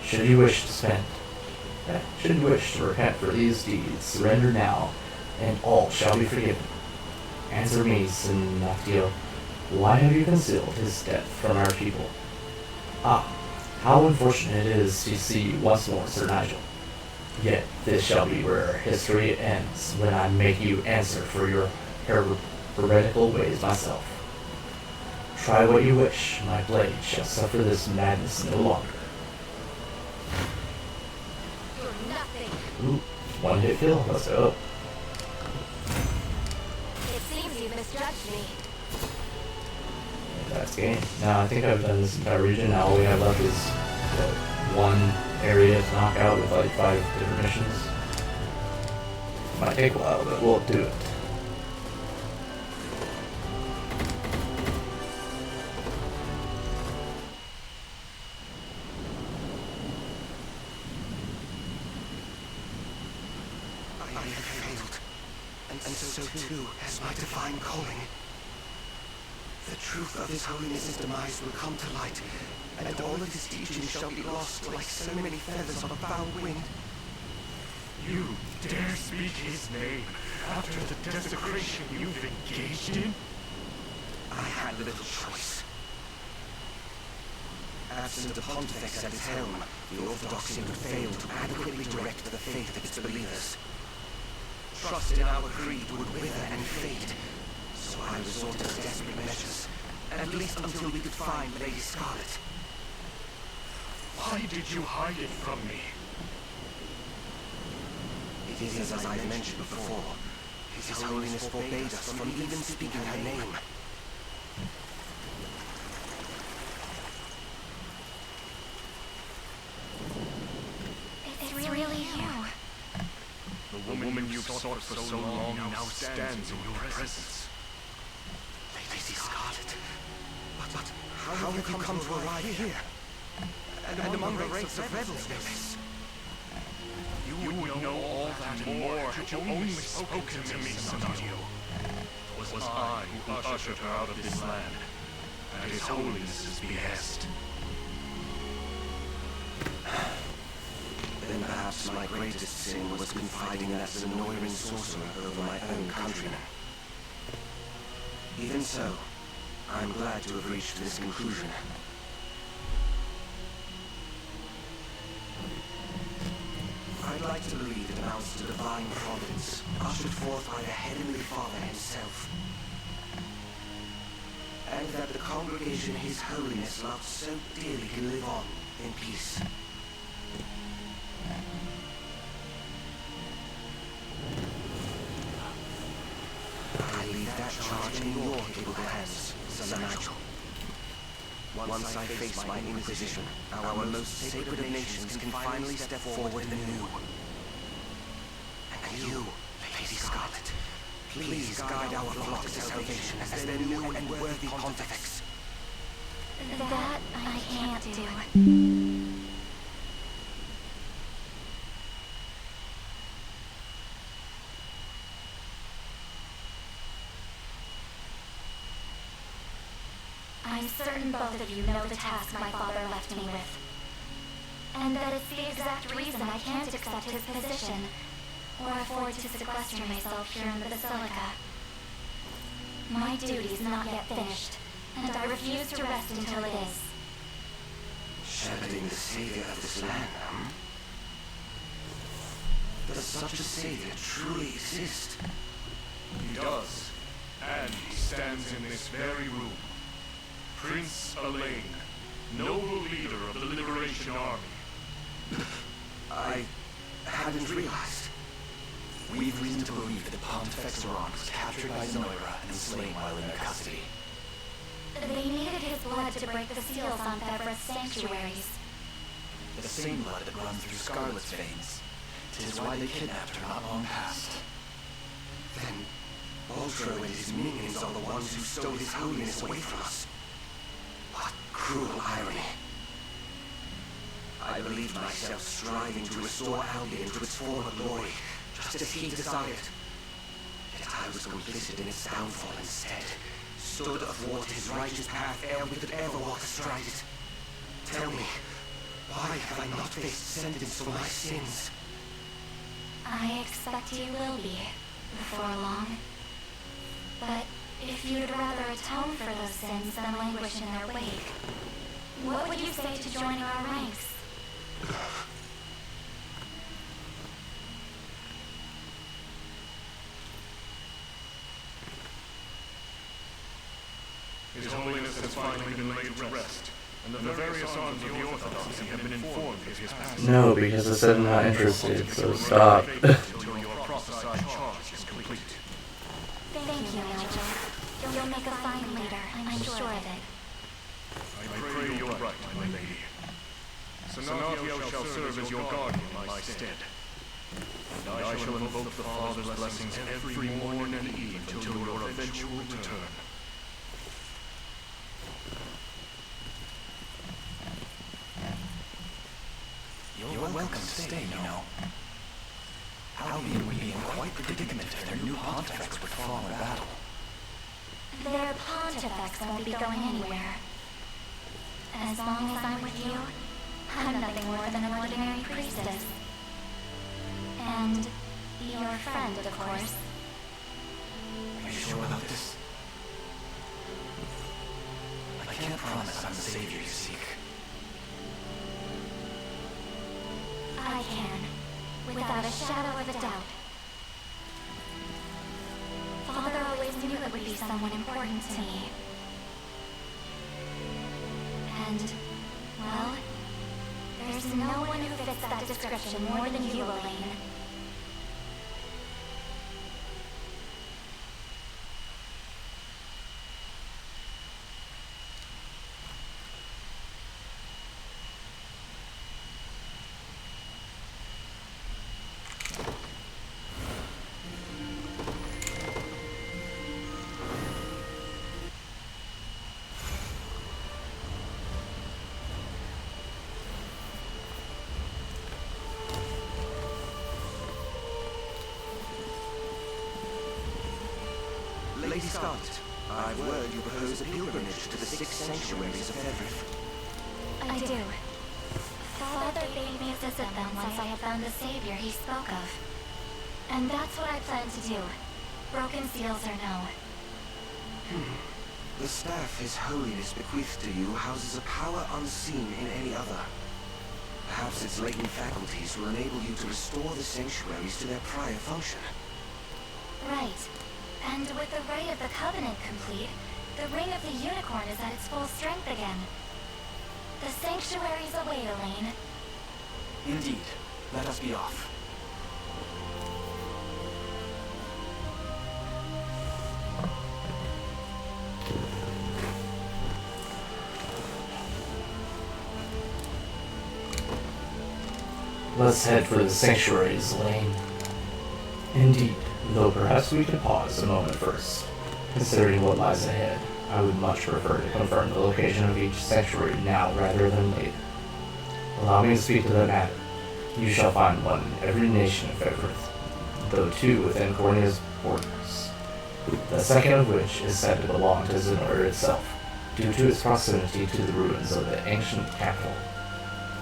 Should you wish to repent for these deeds, surrender now, and all shall be forgiven. Answer me, Sinactio, why have you concealed his death from our people? Ah, how unfortunate it is to see you once more, Sir Nigel. Yet this shall be where history ends, when I make you answer for your heretical ways myself. Try what you wish, my blade shall suffer this madness no longer. You're nothing. Ooh, one hit kill, let's go. It seems you've misjudged me. That's game. Now I think I've done this entire region. Now all we have left is one area to knock out with like 5 different missions. Might take a while, but we'll do it. I have failed, and so too has my divine calling. The truth of His Holiness's demise will come to light, and all of His teachings shall be lost like so many feathers on a foul wind. You dare speak his name after the desecration you've engaged in? I had little choice. Absent a pontifex at its helm, the orthodoxy would fail to adequately direct the faith of its believers. Trust in our creed would wither and fade, so I resorted to desperate measures, at least until we could find Lady Scarlet. Why did you hide it from me? It is as I mentioned before. His Holiness forbade us from even speaking her name. It's really you. The woman you sought for so long now stands in your presence. Lady Scarlet. But how have you come to arrive here? And among the ranks of rebels, no less. You would know all that and more had you only spoken to me, Sandio. It was I who ushered her out of this land, at His Holiness's behest. Then perhaps my greatest sin was confiding that Zenoiran sorcerer over my own countrymen. Even so, I'm glad to have reached this conclusion. I'd like to believe it amounts to divine providence, ushered forth by the Heavenly Father himself. And that the congregation His Holiness loved so dearly can live on in peace. I leave that charge in your capable hands, Sir Nigel. Once I face my Inquisition, our most sacred of nations can finally step forward anew. And you, Lady Scarlet, please guide our flock to salvation as their new and worthy pontifex. That I can't do. I'm certain both of you know the task my father left me with. And that it's the exact reason I can't accept his position, or afford to sequester myself here in the Basilica. My duty's not yet finished, and I refuse to rest until it is. Shepherding the savior of this land, huh? Does such a savior truly exist? He does, and he stands in this very room. Prince Elaine, noble leader of the Liberation Army. I hadn't realized. We've reason to believe that Pontifex Zeron was captured by Zenoira and slain while in their custody. They needed his blood to break the seals on Fevra's sanctuaries. The same blood that runs through Scarlet's veins. 'Tis why they kidnapped her not long past. Then, Ultro and his minions are the ones who stole His Holiness away from us. What cruel irony. I believed myself striving to restore Albion to its former glory, just as he desired. Yet I was complicit in its downfall instead, stood athwart his righteous path ere we could ever walk astride it. Tell me, why have I not faced sentence for my sins? I expect you will be, before long. But if you'd rather atone for those sins than languish in their wake, what would you say to joining our ranks? His Holiness has finally been laid to rest, and the various arms of the Orthodoxy have been informed of his passing. No, because I said I'm not interested, so stop. Until your prophesied charge is complete. Thank you, Nigel. You'll make a fine leader, I'm sure of it. pray you're right, my lady. Sanatio shall serve as your guardian in my stead. And I shall invoke the Father's blessings every morn and eve until your eventual return. You're welcome to stay, you know. Albion would be in quite a predicament if their new pontifex would fall in battle. Their pontifex won't be going anywhere. As long as I'm with you, I'm nothing more than an ordinary priestess. And your friend, of course. Are you sure about this? I can't promise I'm the savior you seek. I can, without a shadow of a doubt. Father always knew it would be someone important to me. And, well, there's no one who fits that description more than you, Elaine. Lady Scarlet, I've heard you propose a pilgrimage to the 6 sanctuaries of Everett. I do. Father bade me visit them once I had found the savior he spoke of. And that's what I plan to do. Broken seals or no. The staff His Holiness bequeathed to you houses a power unseen in any other. Perhaps its latent faculties will enable you to restore the sanctuaries to their prior function. Right. And with the Rite of the Covenant complete, the Ring of the Unicorn is at its full strength again. The sanctuaries await, Elaine. Indeed. Let us be off. Let's head for the sanctuaries, Elaine. Indeed, though perhaps we could pause a moment first. Considering what lies ahead, I would much prefer to confirm the location of each sanctuary now rather than later. Allow me to speak to that matter. You shall find one in every nation of Everett, though 2 within Cornea's borders. The second of which is said to belong to Zenor itself, due to its proximity to the ruins of the ancient capital.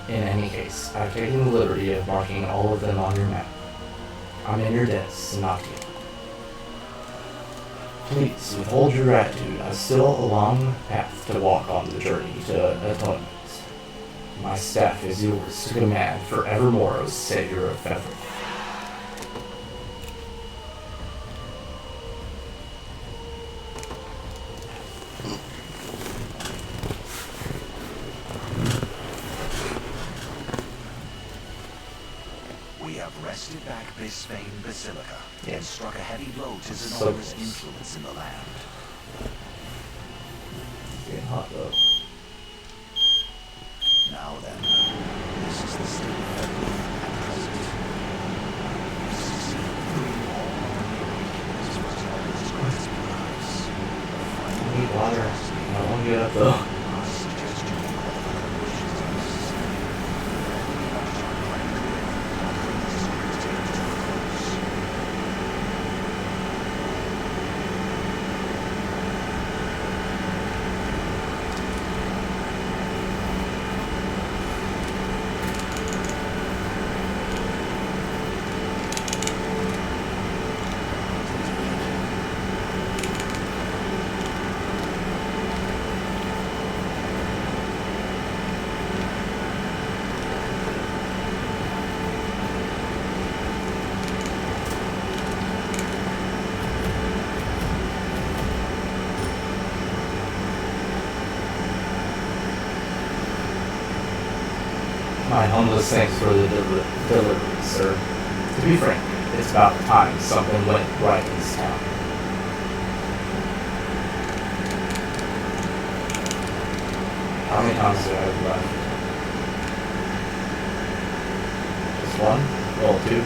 In any case, I've taken the liberty of marking all of them on your map. I'm in your debt, Sanatio. Please withhold your gratitude. I've still a long path to walk on the journey to atonement. My staff is yours to command forevermore, O Savior of Everett. We have wrested back Bisphane Basilica and struck a heavy blow to So Zenor's influence in the land. Getting hot though. Now then, this is the state of Everett at present. You succeed in bringing all as well as all those grants behind. I need water. I won't get up though. Our suggestion of wishes us. My humblest thanks for the delivery, sir. To be frank, it's about time something went right in this town. How many times do I have left? Just one? Well, two.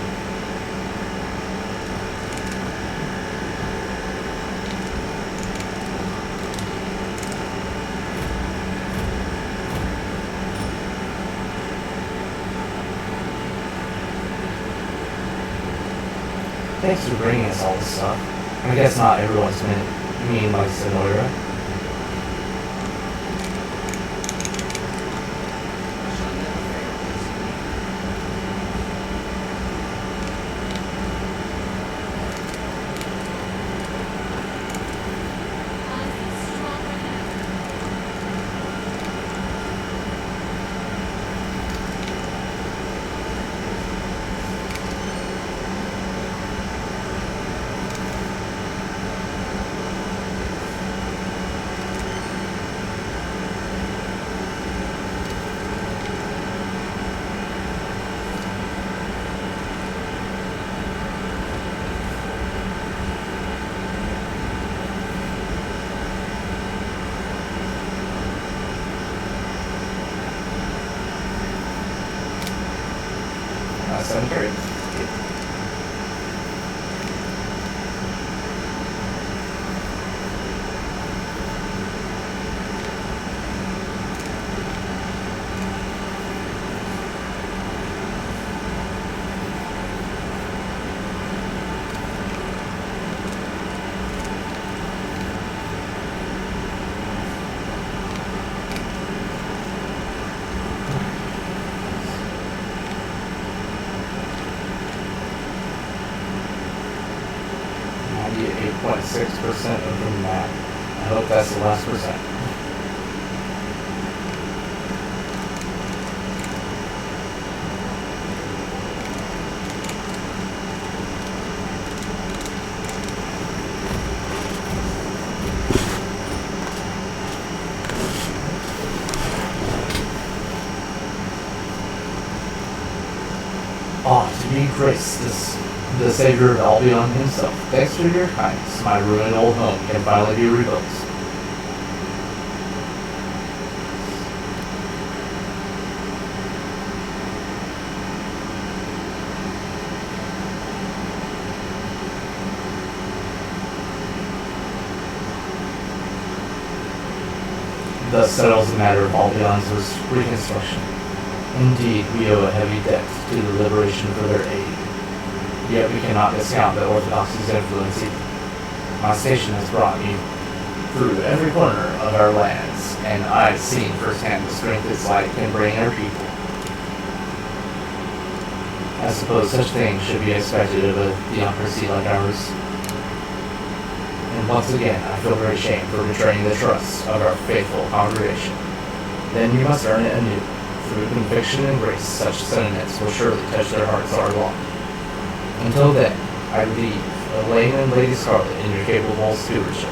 Thanks for bringing us all this stuff. I guess not everyone's mean like Sonora. Cemetery. Get 8.6% of the map. I hope that's the last percent. To be graced, the Savior of Albion himself. Thanks to your kindness, my ruined old home can finally be rebuilt. Thus settles the matter of Albion's reconstruction. Indeed, we owe a heavy debt to the Liberation for their aid. Yet we cannot discount the Orthodoxy's influence either. My station has brought me through every corner of our lands, and I've seen firsthand the strength its light can bring our people. I suppose such things should be expected of a theocracy like ours. And once again, I feel very ashamed for betraying the trust of our faithful congregation. Then you must earn it anew. Through conviction and grace, such sentiments will surely touch their hearts ere long. Until then, I leave Elaine and Lady Scarlet in your capable stewardship.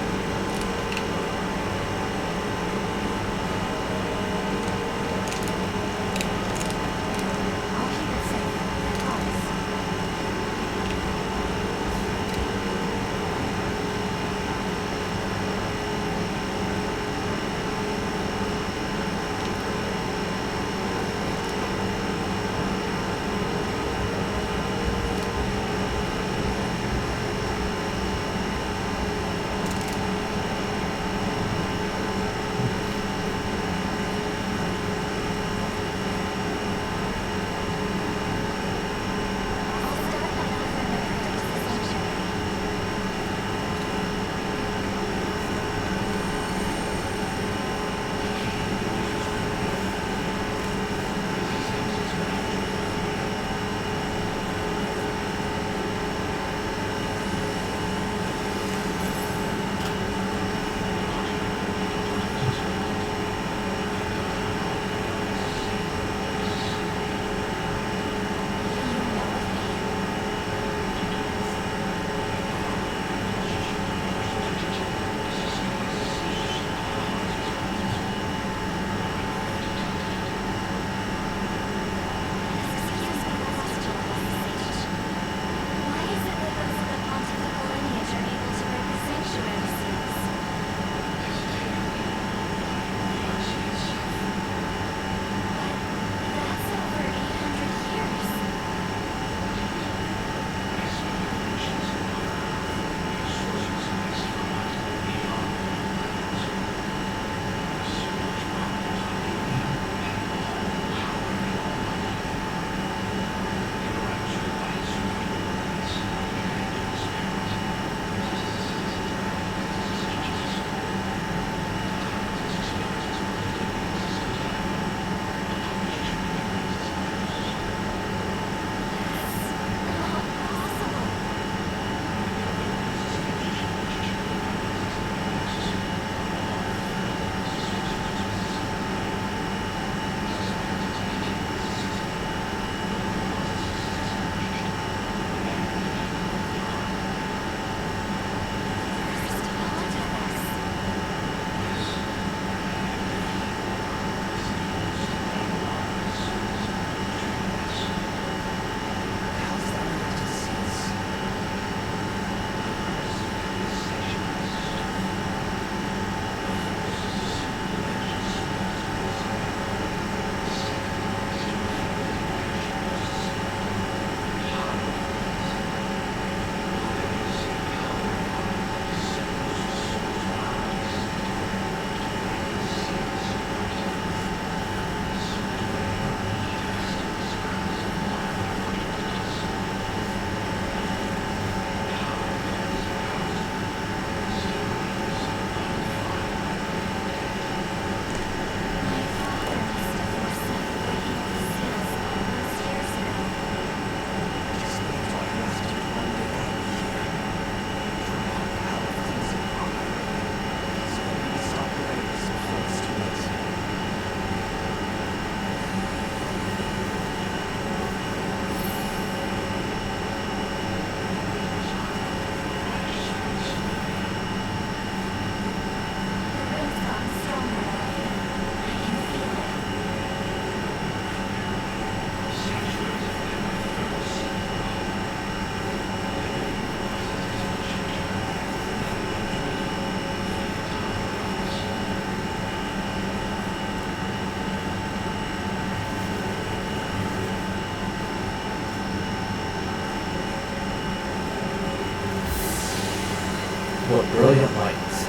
What brilliant lights.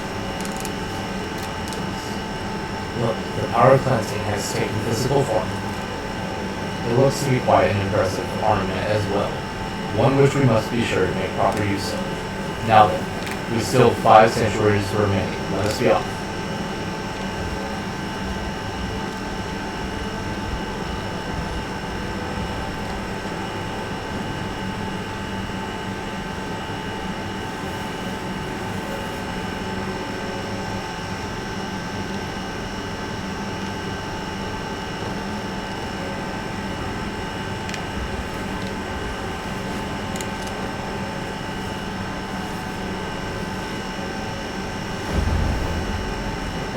Look, the power cleansing has taken physical form. It looks to be quite an impressive armament as well, one which we must be sure to make proper use of. Now then, we still have 5 sanctuaries remaining. Let us be off.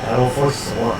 Battle for Storm.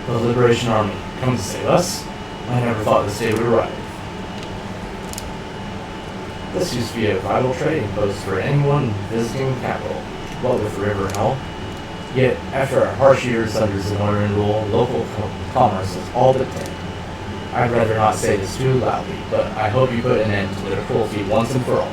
The Liberation Army, come to save us? I never thought this day would arrive. This used to be a vital trading post for anyone visiting the capital, what with the river and all. Yet, after our harsh years under Zenoran rule, local commerce is all but dead. I'd rather not say this too loudly, but I hope you put an end to their cruelty once and for all.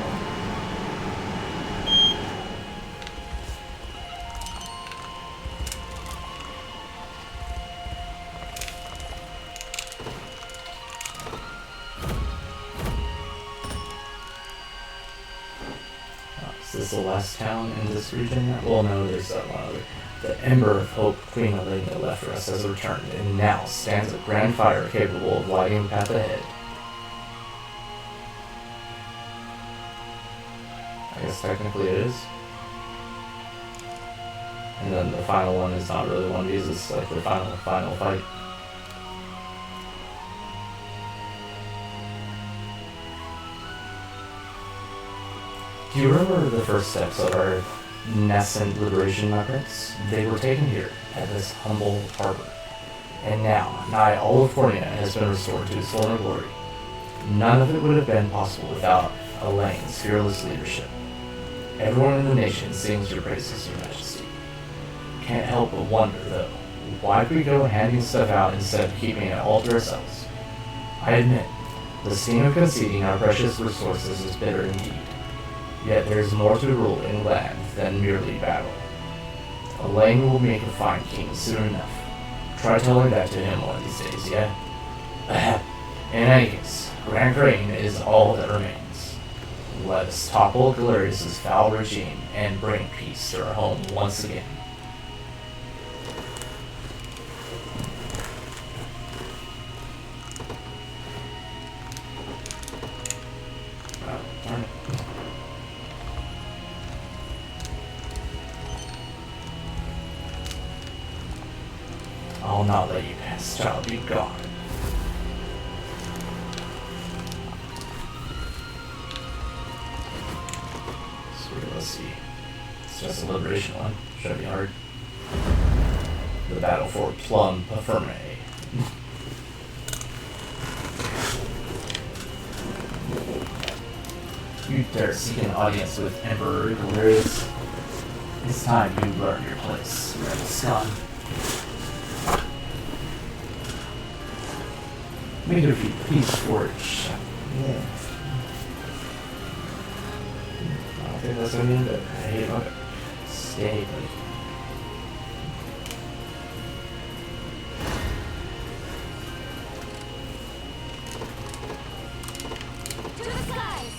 Is this the last town in this region? Well, no, there's one other. The Ember of Hope Queen Elena left for us has returned, and now stands a grand fire capable of lighting the path ahead. I guess technically it is. And then the final one is not really one of these, it's like the final fight. Do you remember the first steps of our nascent liberation efforts? They were taken here, at this humble harbor. And now, nigh all of Cornea has been restored to its former glory. None of it would have been possible without Elaine's fearless leadership. Everyone in the nation sings your praises, Your Majesty. Can't help but wonder, though, why'd we go handing stuff out instead of keeping it all to ourselves? I admit, the steam of conceding our precious resources is bitter indeed. Yet there's more to ruling land than merely battle. Elaine will make a fine king soon enough. Try telling that to him one of these days, yeah? In any case, Grand Crane is all that remains. Let us topple Galerius' foul regime and bring peace to our home once again. Oh, darn it. I'll not let you pass, child, be gone. Sweet, let's see. It's just a liberation one. Should be hard. The battle for Plum Performe. You dare seek an audience with Emperor Galerius? It's time you learn your place, rebel scum. May there be peace forge. Yeah. I don't think that's what I mean, but I hate it. Stay, buddy. To the skies!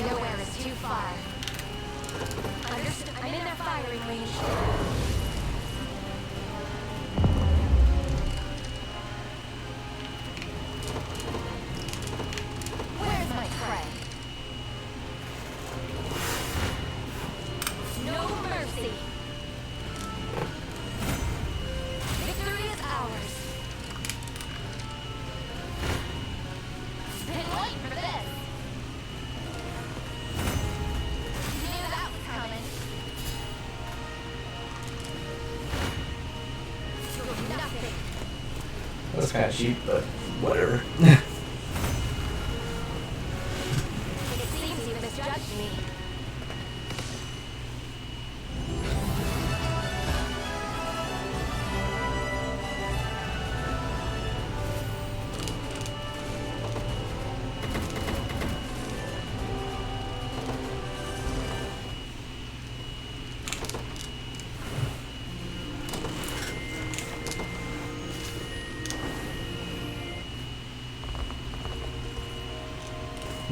Nowhere is too far. Understood. I'm in their firing range. Where's my prey? No mercy. Victory is ours. Been waiting for this. Knew that was coming. You're nothing. That's kind of cheap, but whatever. It seems you misjudged me.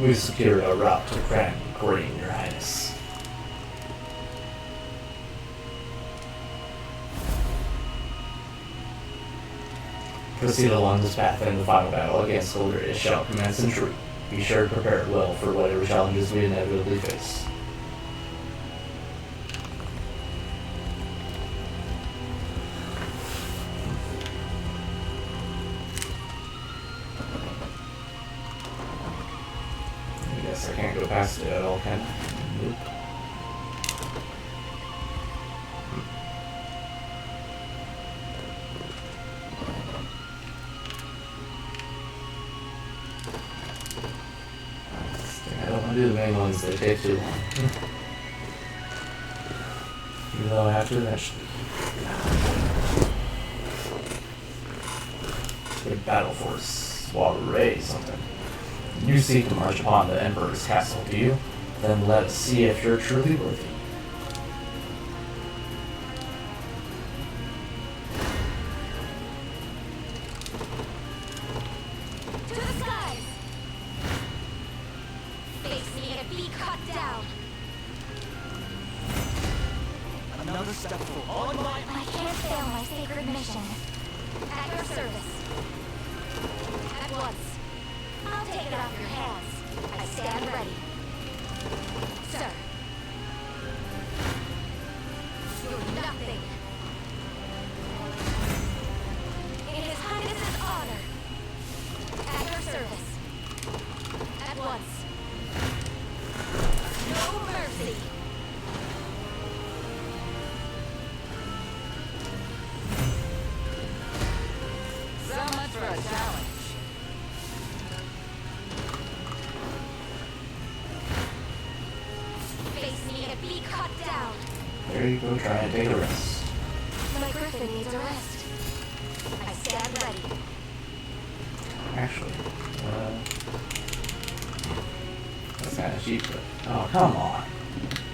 We've secured a route to Grand Crane, Your Highness. Proceed along this path, and the final battle against Galerius shall commence in truth. Be sure to prepare well for whatever challenges we inevitably face. I guess I can't go past it at all, can I? Nope. I don't want to do the main ones, they take too long. Even though I have to eventually. Big battle force, Water something. You seek to march upon the Emperor's castle, do you? Then let us see if you're truly worthy. To the skies! Face me and be cut down! Another step forward. On my... I can't fail my sacred mission. At your service. At once. I'll take it off your hands. I stand ready. Sir. You're nothing. In His Highness's honor. At your service. At once. No mercy. So much for a challenge. Face me and be cut down. There you go, try and take a rest. My griffin needs a rest. I stand ready. Actually, that's kind of cheap, but oh, come on.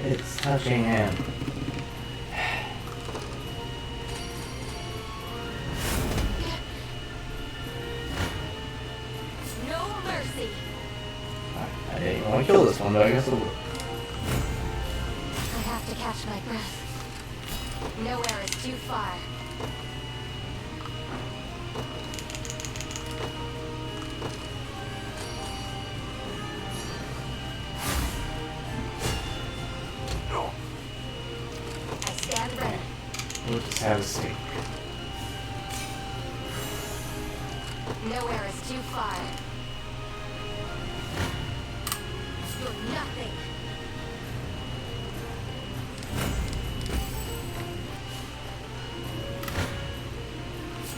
It's touching him. No mercy. I didn't even want to kill this one, but I guess it will. I have to catch my breath. Nowhere is too far. I stand ready. We'll just have a seat. Nowhere is too far. You're nothing.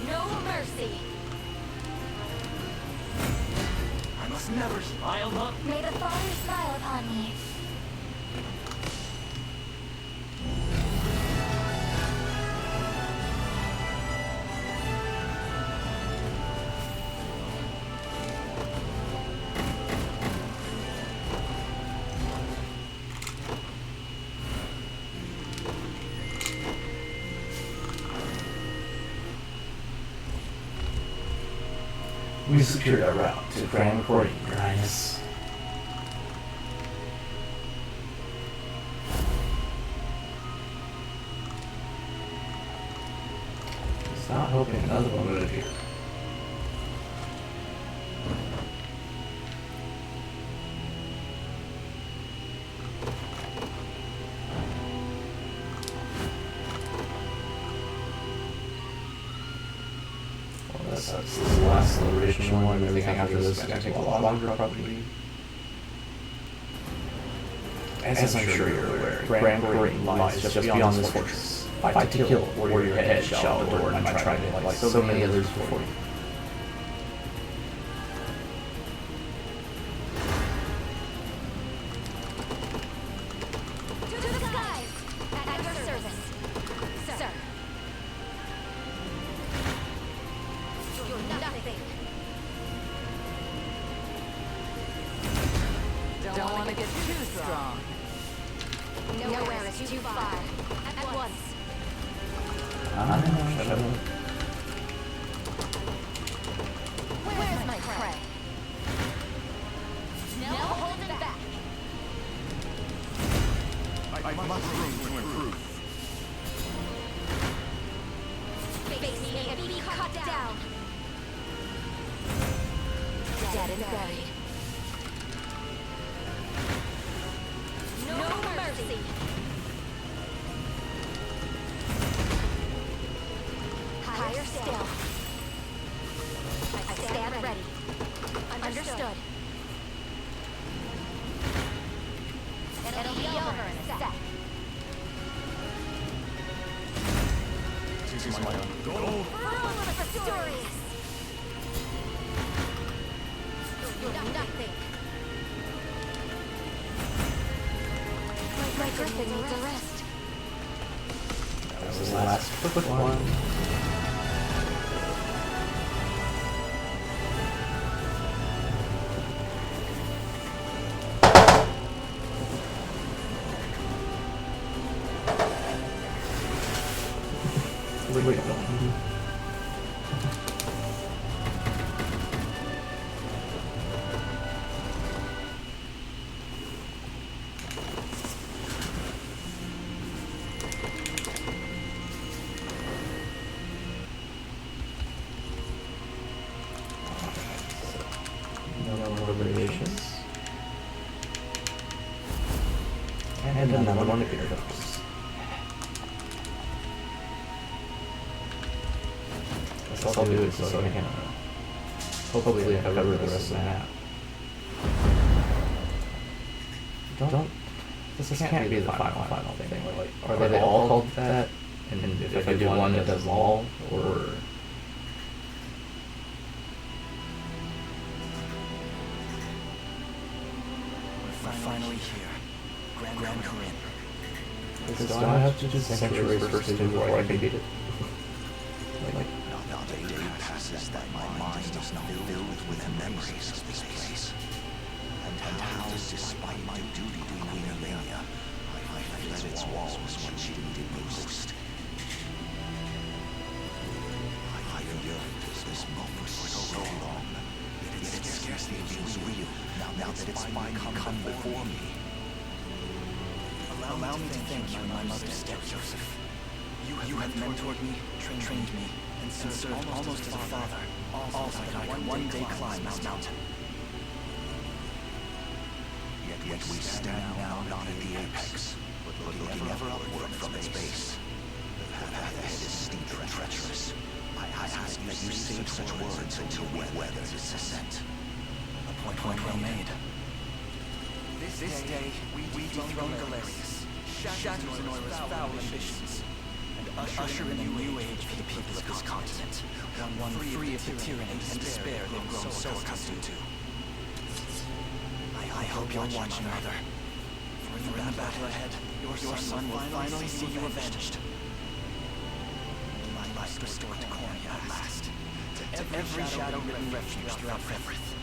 No mercy. I must never smile, Mom. May the Father smile upon me. We secured our route to Grand Court, Your Highness. Just not hoping another one would appear. That sucks. This is the last original one, and everything after this is going to take a lot longer, probably. As I'm sure you're aware, Grand Court lies just beyond this fortress. Fight to kill, or your head shall adorn my trident like so many others before you. To the skies! At your service, sir. You're nothing. Don't want to get too strong. Nowhere is too far. At once. Shut up. Where's my prey? No holding back. I must room to improve. Face me and be cut down. Dead and buried. No mercy. Higher still. I stand ready. Understood. It'll be over in a sec. This is my own goal. Rule of the Pistorius. You're nothing. My griffin needs a rest. That was the last quick one. Wait, no. No more variations. And another one appeared. That's all I'll do is so I can hopefully cover the rest of the map. Don't. This can't be the final thing. Like, are they all called that? And if I do one, it does all, or? We're finally here. Grand Corinne. Do I have to do Sanctuary first before I can beat it? Like, Not a day passes that my mind is not filled with memories of this place. And how, despite my duty to Queen Elenia, I Allow me to thank you in my mother's stead, Joseph. You have mentored me, trained me, and served almost as a father, all so that I could one day climb this mountain. Yet we stand now not at the apex, but looking ever upward from its base. The path ahead is steep and treacherous. I ask that you save such words until we weather this ascent. A point well made. This day, we dethrone Galerius, shatter Zenoira's foul ambitions, and usher in a new age for the people of this continent, one free of the tyranny and despair they've grown so accustomed to. I hope you're watching, Mother. For in the battle ahead, your son will finally see you avenged. My life restored to Cornia at last, to every shadow-ridden refuge throughout Fevrith.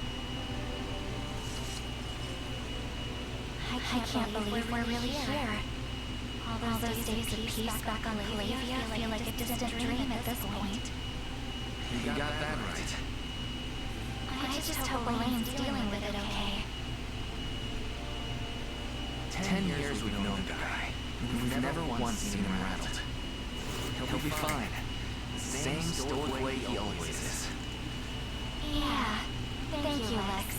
I can't believe we're really here. All those days of peace back on Calavia feel like a distant dream at this point. You got that right. I just hope Elaine's dealing with it okay. 10 years we've known the guy. We've never once seen him rattled. He'll be fine. The same stoic way he always is. Yeah. Thank you, Lex.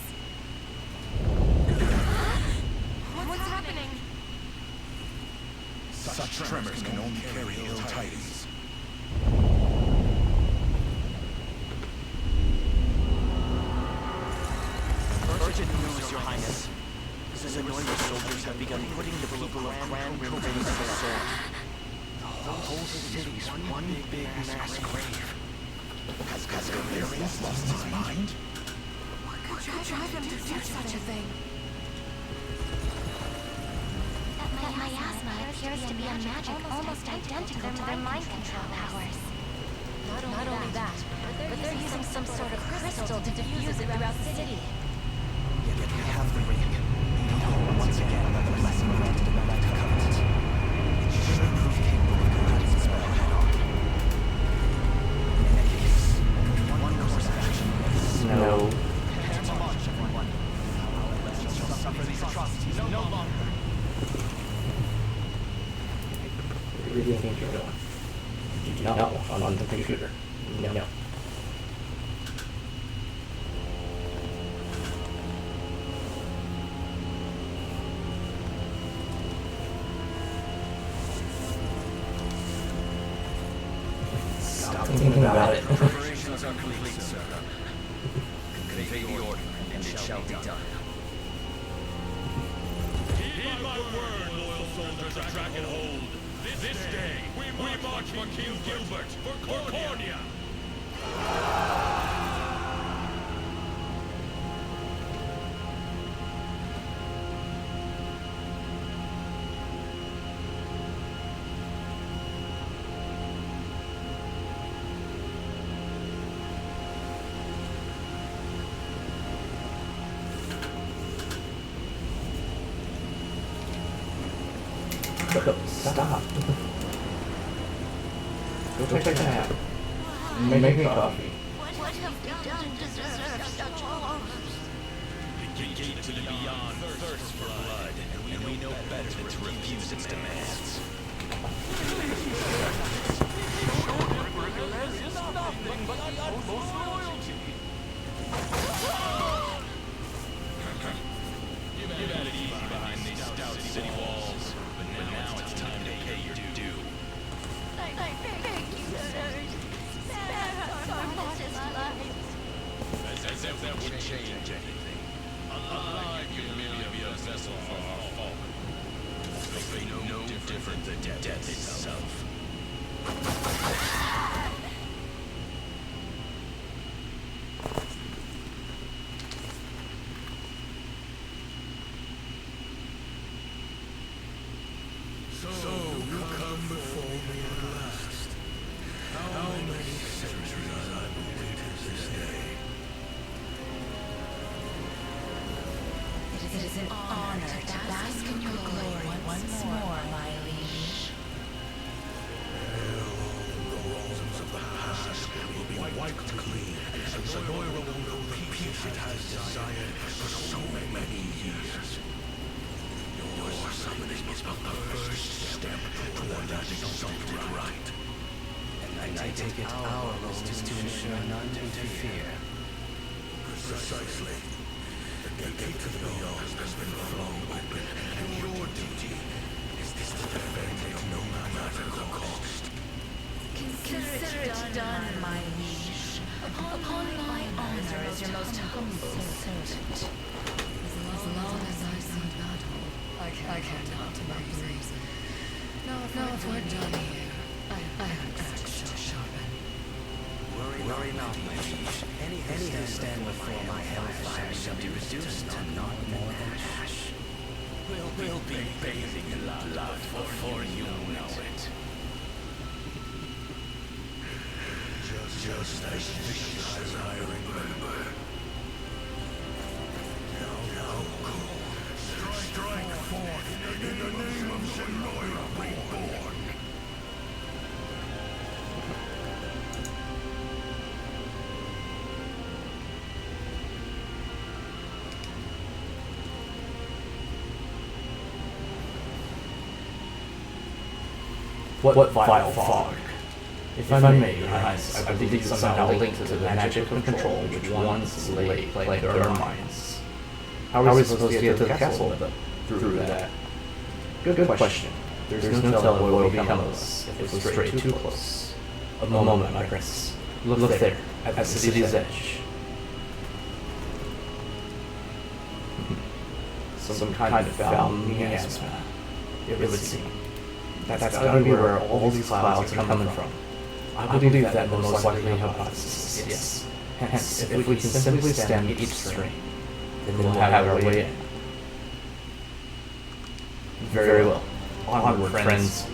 What's happening? Such tremors can only carry ill tidings. Urgent news, Your Highness. The Zenoira soldiers have begun putting the people of Grand Cobain to the sword. The whole city's one big mass grave. Has Galerius lost his mind? What could drive him to do such a thing? That miasma appears to be a magic almost identical to their mind control powers. Not only that, but they're using some sort of crystal to diffuse it throughout the city. Yet we have the ring. We need hold once again another lesson granted in the Red Covenant. It should prove capable of combating the spell head-on. In any case, one course of action remains. No. Prepare to march, everyone. Our land shall suffer these atrocities no longer. Where do you think you're going? You do not walk on the computer. No. Stop thinking about it. Preparations are complete, sir. Convey the order, and it shall be done. Heed my word, loyal soldiers of Dragonhold. This day, we march for King Gilbert, for Cornia. Stop. Go take a nap. Make me coffee. What have we done to deserve such horrors? The gate to the beyond thirsts for blood, and we know better than to refuse its demands. You've had it easy behind these stout city walls, but now it's time to pay your due. I beg you, sirs. Spare us our precious lives. As if that would change anything. Alive, you merely be a vessel for our fall. They no different than death itself. So you come before me at last. How many centuries I've awaited this day. It is an honor to bask in your glory once more, my liege. The wrongs of the past will be wiped clean, and Zenoira will know the peace it has desired for so many years. Your summoning is but the first something right. And I take it our role is to ensure none interfere. Precisely. The gate to the beyond has been flung open, and your duty is to defend it no matter the cost. Consider it done, my liege. Upon my honor as your most humble servant. As long as I see battle, I cannot make reason. Now if we're done here, I have an axe to sharpen. Worry not, my liege. Any who stand before my hellfire shall be reduced to naught more than ash. We'll be bathing in love before you know it. Just as I remember. Now, go. Strike forth in the name of Zenoira reborn. What vile fog? If I may, Your Highness, I believe somehow linked to the magic of control which once lay plagued our minds. How are we supposed to get to the castle through that? Good question. There's no telling what will become of us if we stray too close. A moment, my prince. Look there, at the city's edge. Some kind of foul miasma, it would seem. That's gotta be where all these clouds are coming from. I believe that the most likely hypothesis, yes. Hence, if we can simply stem each string, then we'll have our way in. Very well. Onward, friends.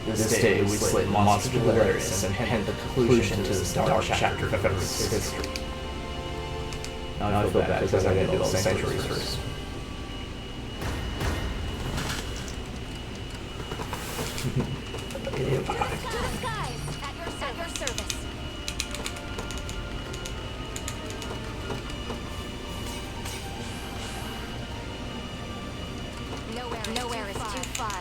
This day we slay monsters hilarious and hint the conclusion to this dark chapter of Everest's history. Now I feel bad because I gotta do all the sanctuaries first. Nowhere is too far.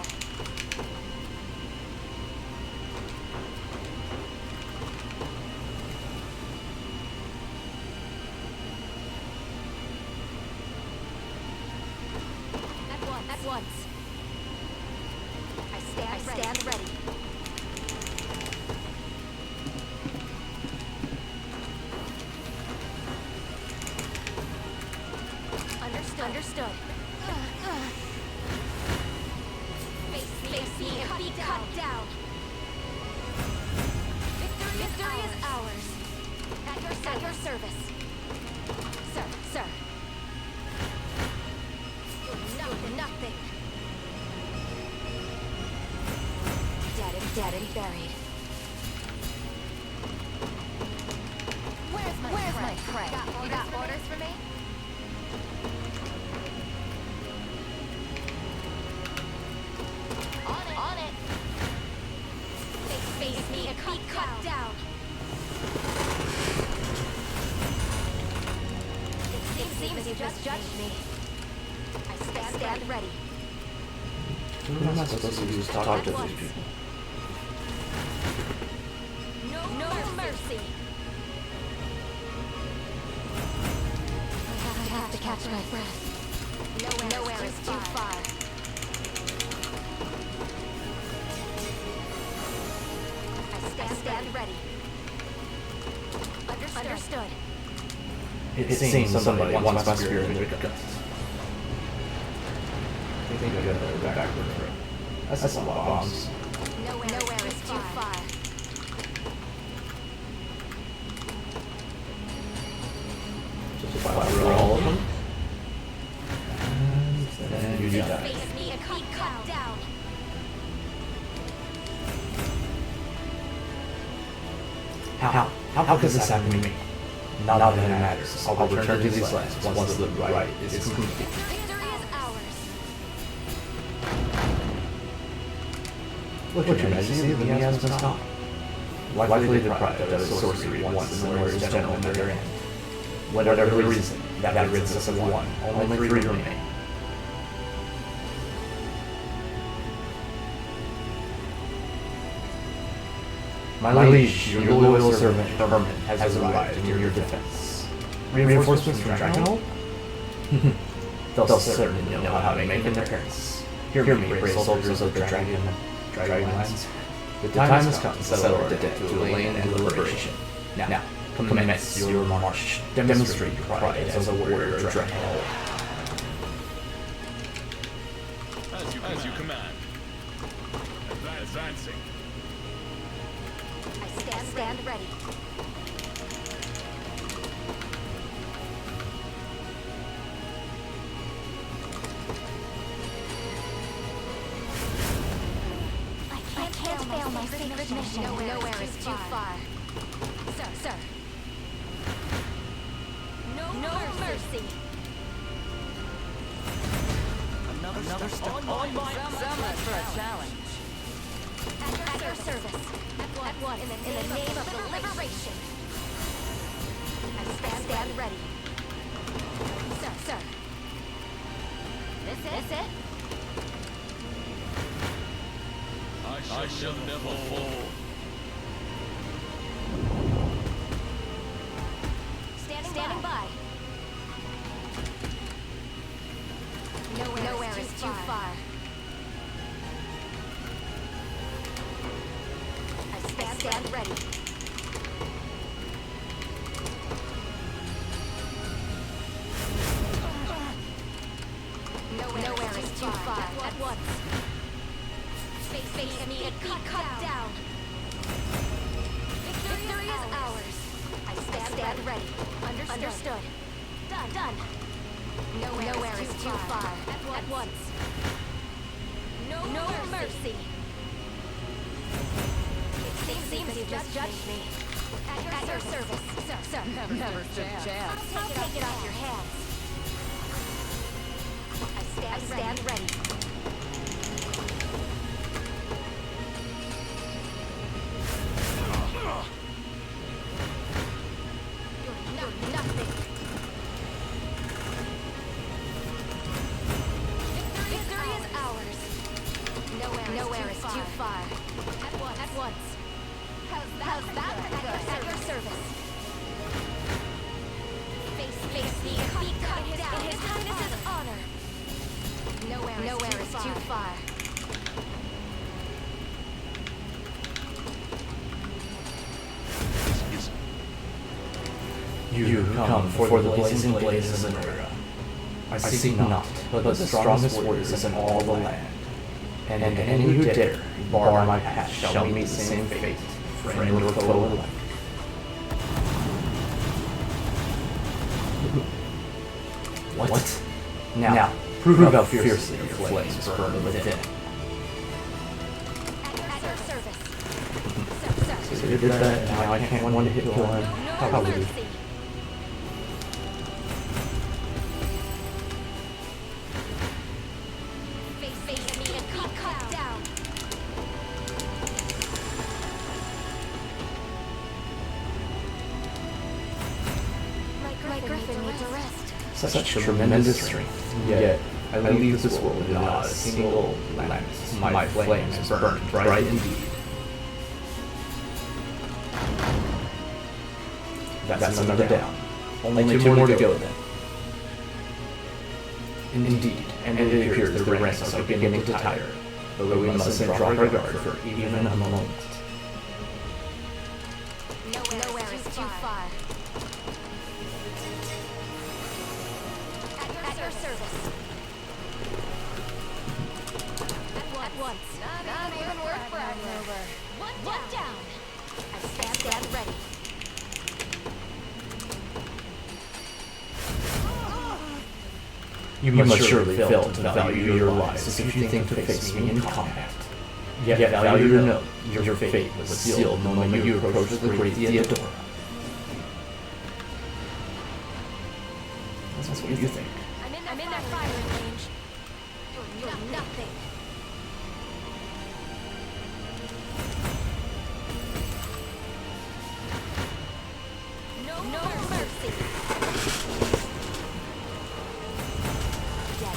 At once. I stand ready. Understood. Face me and be cut down. Victory is ours. At your service. Sir. You're nothing. Dead and buried. Where's my prey? You got orders for me? On it. Face me and be cut down. It seems you just judged me. I stand ready. Who am I supposed to use to talk to these people? No mercy. I have to catch my breath. Nowhere is too far. I stand ready. Understood. It seems somebody wants my spirit in their guts. I think I gotta go backward for it. That's a lot of bombs. Nowhere is too far. Just fire all of them. And then you die. Face me and be cut down. How could this happen to me? Not that it matters. I'll return to these lands once the right is complete. Victory is ours. Look, Your Majesty, the miasma has gone. Likely deprived of its sorcery once the Lord is general in their end. Whatever the reason, that rids us of one. Only three remain. My liege, your loyal servant Herman has arrived in your defense. Reinforcements from Dragonhold? They'll certainly know how to make an appearance. Hear me, brave soldiers of the Dragonlands. The time has come to settle our debt to Elaine and liberation. Now, commence your march. Demonstrate your pride as a warrior of Dragonhold. As you command. Advancing. I stand ready. I can't fail my sacred mission. Nowhere is too far. Sir. No mercy. Another step On my so much for a challenge. At your service. At once. In the name of the liberation. I stand ready. Sir. This it? I shall never fall. Standing by. Nowhere is too far. I stand ready. Nowhere is too far. At once. Face me and be cut down. Victory is ours. I stand ready. Understood. Done. Nowhere is too far. At once. No mercy. It seems you've just judged me. At your service, sir. Never stood a chance. I'll take it off your hands. I stand ready. You're nothing. Victory is ours. Nowhere is too far. At once. How's that? At your service. Face me and be cut down. His Highness's honor. Nowhere is too far. You come for the blazing blazes of Nora. I seek not, but the strongest warriors in all the land. And any who dare bar my path shall meet the same fate, friend or foe alike. What? Now, prove how fiercely your flames burn within. At your service. So you did that, now I can't one hit kill him. How rude. Mercy. Face me and be cut down. My griffin needs a rest. Such tremendous strength, yet I leave this world with not a single lance. My flames burn bright indeed. That's another down. Only two more to go then. Indeed, and it appears the ranks are beginning to tire, but we mustn't drop our guard for even a moment. Nowhere is too far. At your service. At once. Not even worth bragging over. One down. I stand ready. You must surely fail to value your lives if you think to face me in combat. Yet value to know your fate was sealed the moment you approached the great Theodora. That's what you think. I'm in their firing range. You're nothing. No mercy.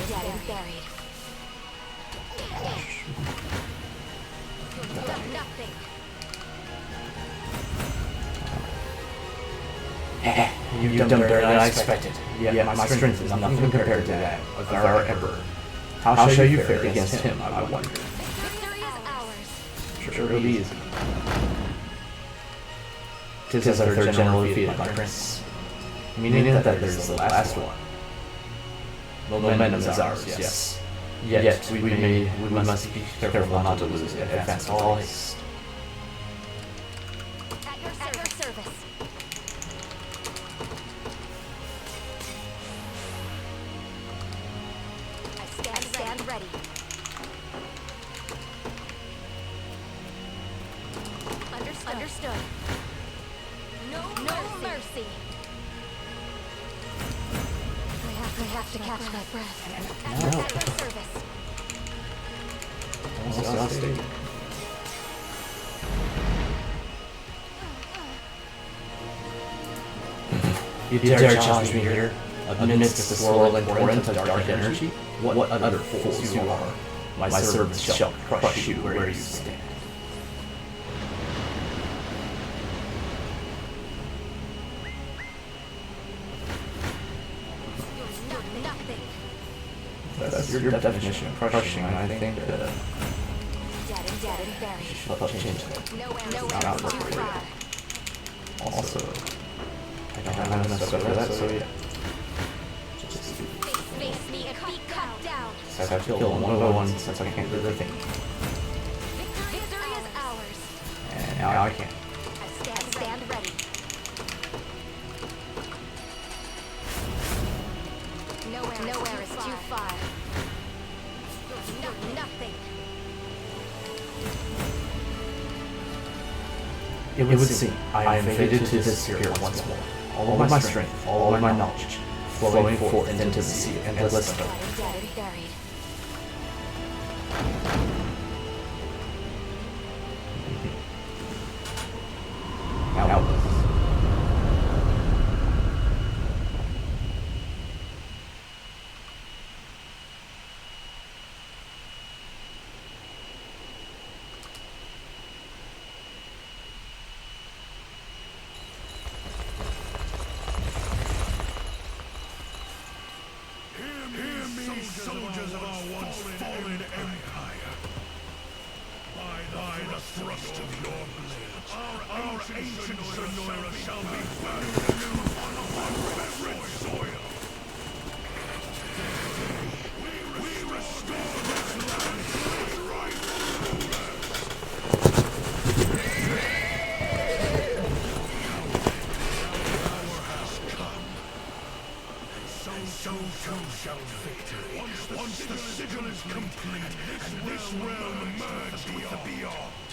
Dead and buried. You're nothing. done better than I expected. Yet my strength is nothing compared to that of our Emperor. How shall you fare against him, I wonder? Victory is ours. Sure it'll be easy. 'Tis our third general defeated, my prince. Meaning that there's the last one. Momentum is ours, yes. Yet we must be careful not to lose it at fast all haste. At your service. I stand ready. Understood. No mercy. I have to catch my breath. At your service. You dare challenge me here, amidst the swirling torrent of dark energy? What utter fools you are! My servants shall crush you where you stand. Nothing. That's your definition of crushing, I think. Dead and buried. You should change that. Nowhere Not to work for you. fly. Also, I don't have enough stuff for that, so yeah. Just Face me and be cut down. I have to kill one by one since I can't do the thing. Victory is ours. And now I can't. I stand ready. Nowhere is too far. Nothing. It would seem I am fated to disappear once more. All of my strength, all of my knowledge, flowing forth into the sea of endless dark. Dead and buried. Now, Soldiers of our once fallen empire. By the thrust of your blade, our ancient Sonora shall be burned anew on reverent soil. We restore this land to its rightful rulers. Our hour has come. So too shall victory. Once the sigil is complete, and this realm merged with the beyond.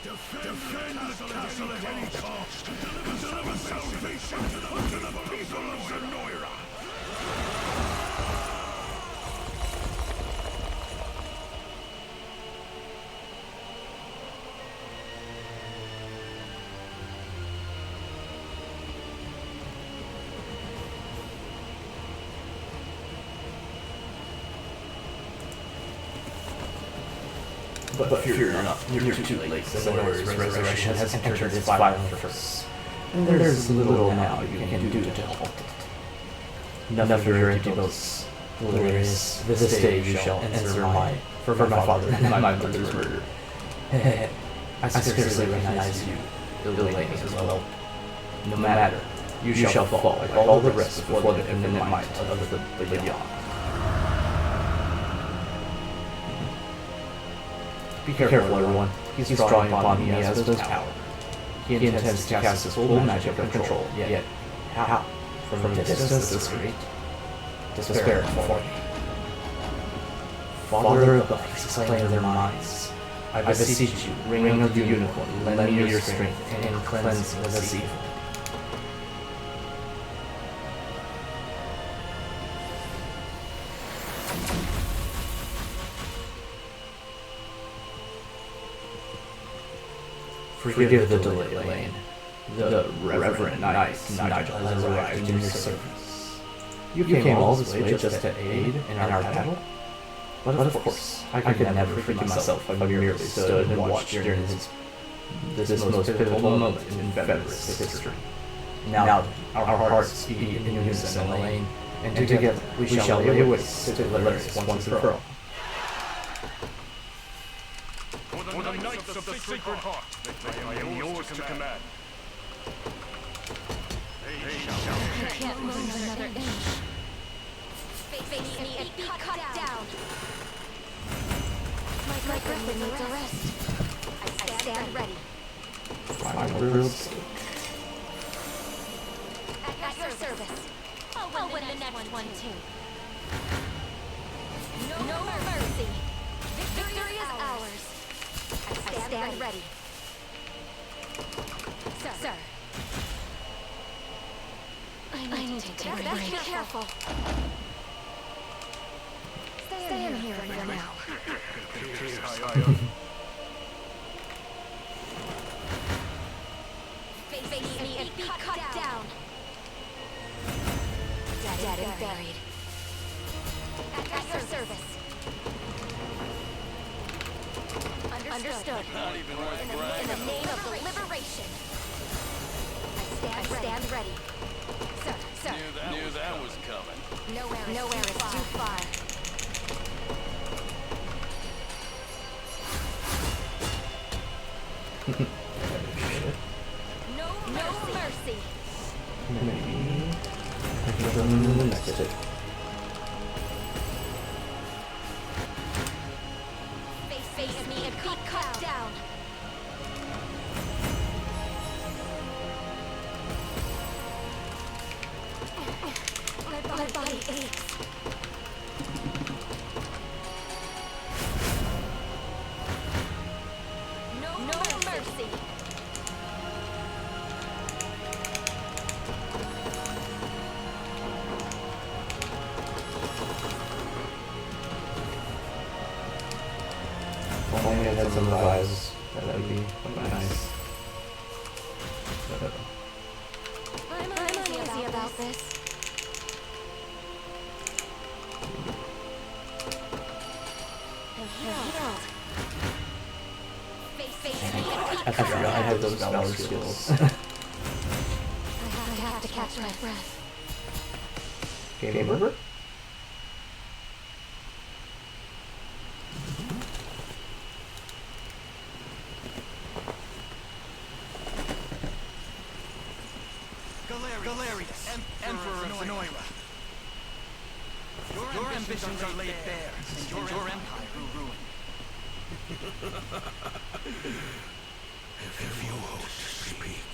Defend the castle at any cost, and deliver salvation unto the people of Zenoira. But fear not, you're too late. Zenoira's resurrection has entered its final purpose. And there's little now you can do to halt it. None of your empty boasts, Valerius, this day you shall answer for my father and my mother's murder. I scarcely recognize you, ill lady as well. No matter, you shall fall like all the rest before the infinite might of the beyond. Be careful, everyone. He's drawing upon me as his power. He intends to cast his full magic of control, yet how? From a distance this great? Despair for me. Father above, exclaim their minds. I beseech you, ring of the unicorn, lend me your strength and cleanse this evil. Forgive the delay, Lane. The Reverend Knight Nigel has arrived in your service. You came all this way just to aid in our battle? But of course, I could never forgive myself if I merely stood and watched during this most pivotal moment in Fenris history. Now our hearts beat in unison, Elaine, and together we shall lay waste to Delirious once and for all. For the Knights of the Sacred Heart, I am yours to command. I can't move another inch. Face me and be cut down. My griffin needs a rest. I stand ready. Final rules. At your service. I'll win the next one too. No mercy. Victory is ours. I stand ready. Sir. I need to take a break. Be careful. Stay in here for now. Face me and be cut down. Dead and buried. At your service. Understood. Not even worth In the name of the liberation. I stand ready. Sir. Knew that was coming. Nowhere is too far. No mercy. Maybe I can go into the next bit. Face me and be cut down. My body aches. No mercy. If only I had some revives, that would be nice. I'm uneasy about this. I forgot I had those valor skills. I have to catch my breath. Game over? Galerius, Emperor of Zenoira. Your ambitions are laid bare, and your empire will ruin. If you hope to speak,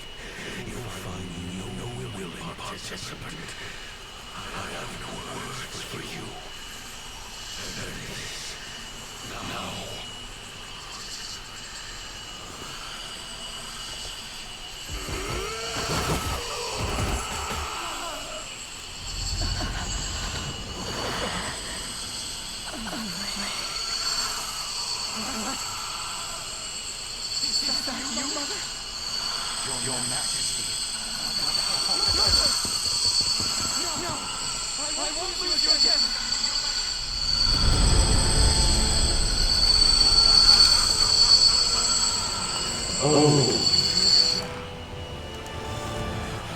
you will find me no willing participant. I have no words for you. And this, now. Your Majesty. No! I won't lose you again!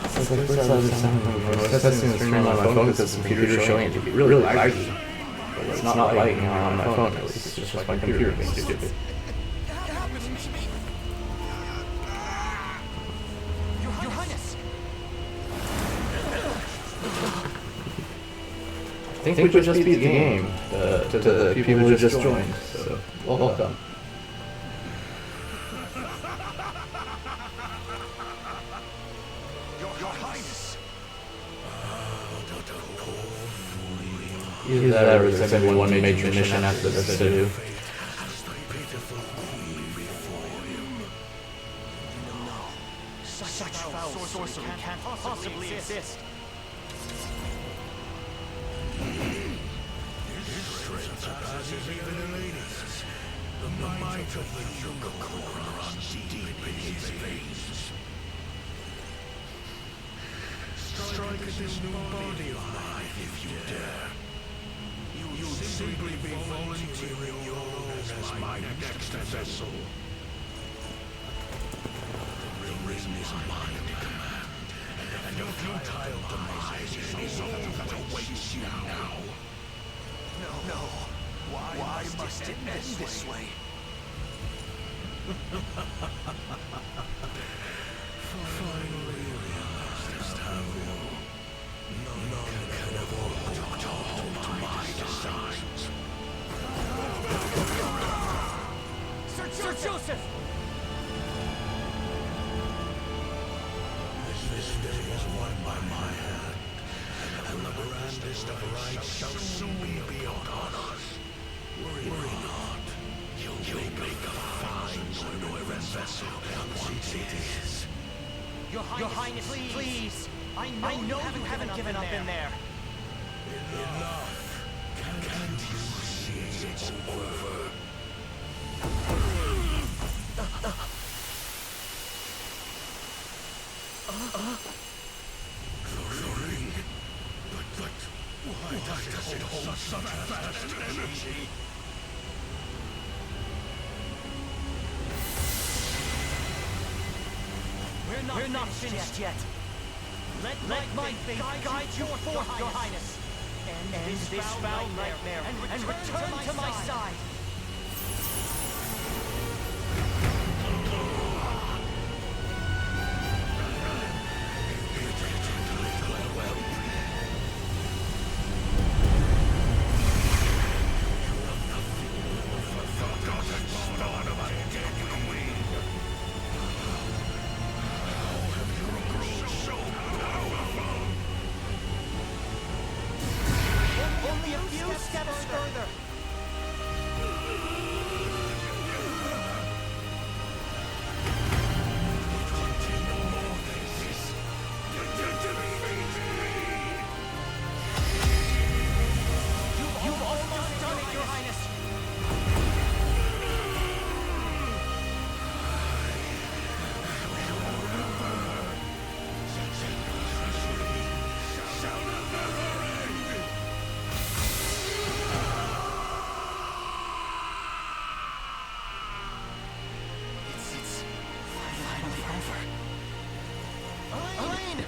Since I first saw this sound from I was testing the stream on my phone because the computer is showing it to be really laggy. But it's not lagging on my phone at least, it's just my computer being stupid. Your Highness! I think we just beat the game to the people who just joined, so welcome. Your Highness! Either that or it's maybe one major mission after this to do. Such foul sorcery can't possibly exist. His strength surpasses even Elaine's. The might of the unicorn runs deep in his veins. Strike at this new body of mine if you dare. You'll simply be volunteering your own as my next vessel. The ring is mine to command, And your futile demise is all that awaits you now. No. Why must it end this way? Finally realized how none can ever hold to my designs. Sir Joseph! This day is won by my hand, and the grandest of rights shall soon be upon us. Worry not. You'll make a fine Noiran vessel once it is. Your Highness, please! I know you haven't given up in there. Enough. Can't you see it's over? The ring. But why does it hold such vast energy? We're not finished yet. Let my faith guide you forth, Your Highness. End this foul nightmare and return to my side. Only a few steps further. You've almost done it, Your Highness. It's finally over. Elaine!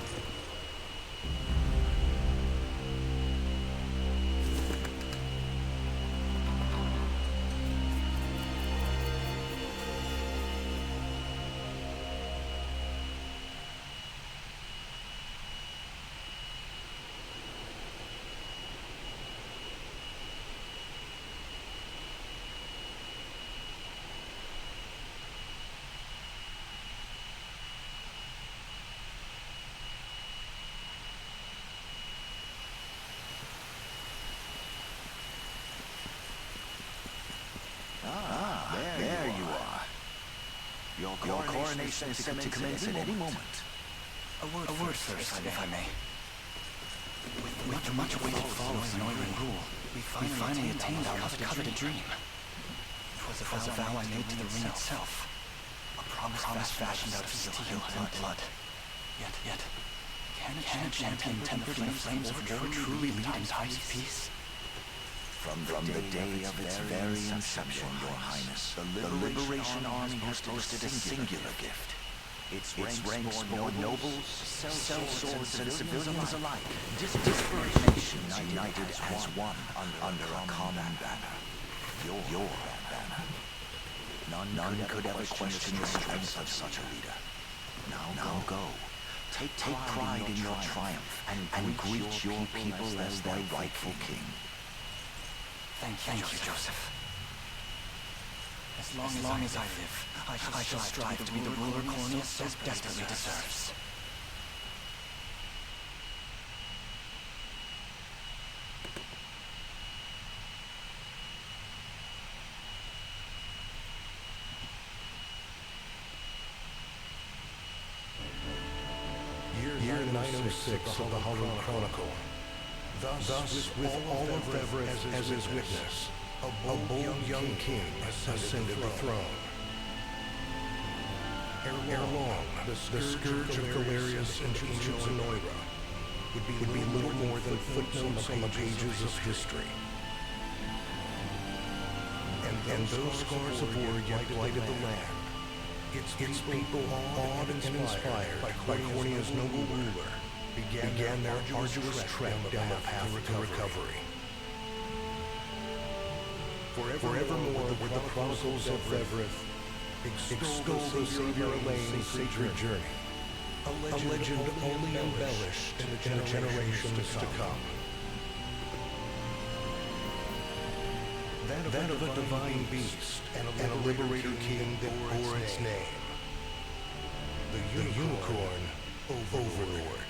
There you are. Your coronation is set to commence at any moment. A word first, if I may. With the much-awaited fall of the Noiran rule, we finally attained our coveted dream. It was a vow I made to the ring itself. A promise fashioned out of steel and blood. Yet, can a champion tempered in the flames of war truly lead in times of peace? From the day of its very inception, Your Highness, the Liberation Army has boasted a singular gift. Its ranks bore nobles, sellswords, and civilians alike, disparate nations united as one under a common banner. Your banner. None could ever question the strength of such a leader. Now go. Take pride in your triumph and greet your people as their rightful king. Thank you, Joseph. As long as I live, I shall strive to be the ruler Cornelius so desperately deserves. Year 906 of the Hollow Chronicle. Thus, with all of Reverend as his witness, a bold young king ascended the throne. Ere long, the scourge of Galerius and ancient Zenoira would be little more than footnotes on the pages of history. And those scars of war yet blighted the land. Its people awed and inspired by Cornea's noble ruler, began their arduous trek down the path to recovery. Forevermore would the chronicles of Everett extol the Savior Elaine's sacred journey, a legend only embellished in the generations to come. That of a divine beast and a liberator king that bore its name, the Unicorn Overlord.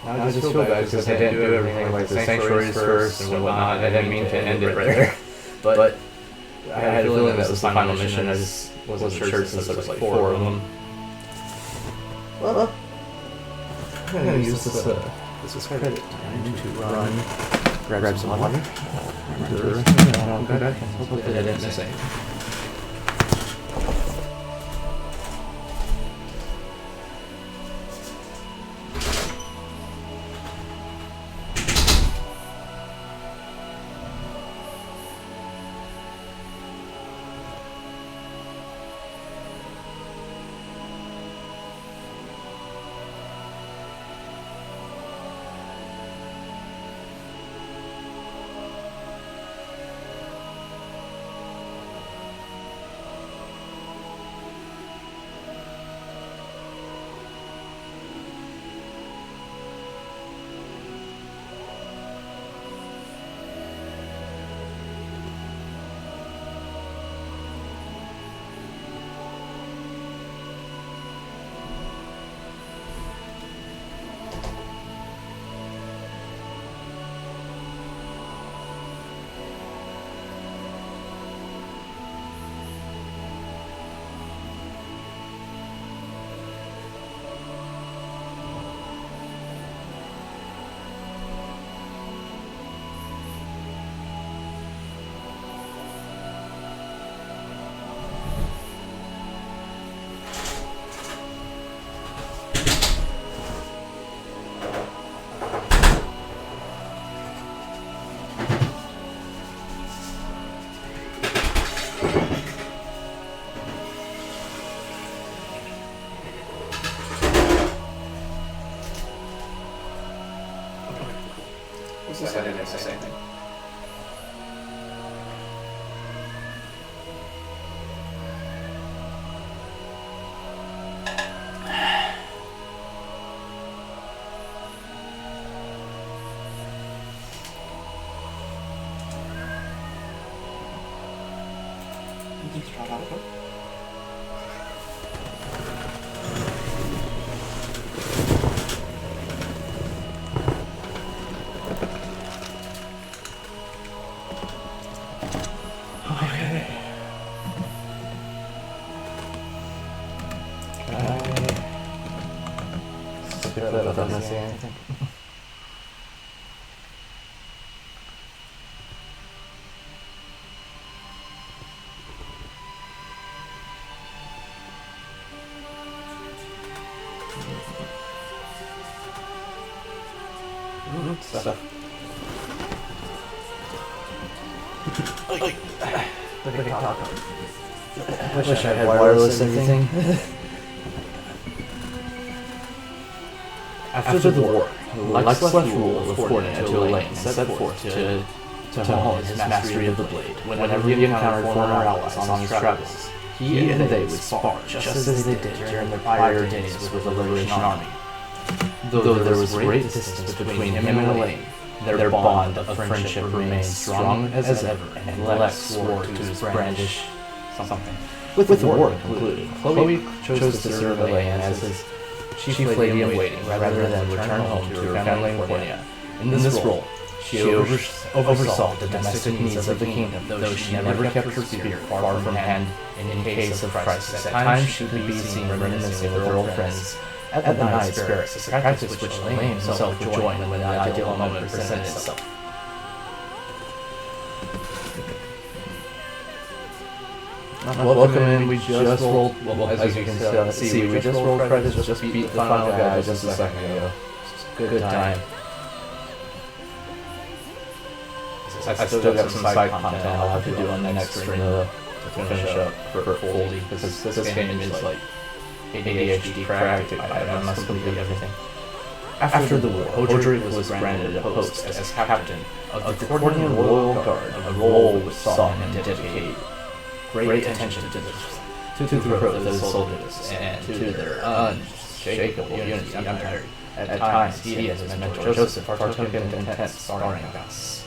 I just feel bad because I didn't do everything like the sanctuaries first and whatnot. I didn't mean to end it right there. But I had a feeling that was the final mission. I just wasn't sure since there was like 4 of them. Well, I'm going to use this credit time to run, grab some water, and I'll come back and hopefully I didn't miss anything. I didn't say anything. Without missing anything. Stuff. Look at Taco. Wish I had wireless everything. After the war, Lex left rule of Fortnite to Elaine set forth to hone his mastery of the blade. Whenever he encountered former allies on his travels, he and they would spar just as they did during their prior days with the Liberation Army. Though there was great distance between him and Elaine, their bond of friendship remained strong as ever, and Lex swore to his brandish something. With the war concluded, Chloe chose to serve Elaine as his chief lady in waiting rather than return home to her family in California. In this role, she oversaw the domestic needs of the kingdom, though she never kept her spirit far from hand in case of crisis. At times she could be seen reminiscing with her old friends At the night's barracks, the psychiatrist which lay himself for joy when the ideal moment presented itself. Welcome in, we just rolled, well, as you can see, we just rolled credits, just beat the final guy just a second ago. Good time. I still got some side content I'll have to do on the next stream to finish up for fully, because this game is like ADHD cracked, I must complete everything. After the war, Hodrick was granted a post as captain of the Cornian Royal Guard, a role which saw him dedicate great attention to the growth of those soldiers and to their unshakable unity. At times, he and his mentor Joseph partook in intense sparring bouts.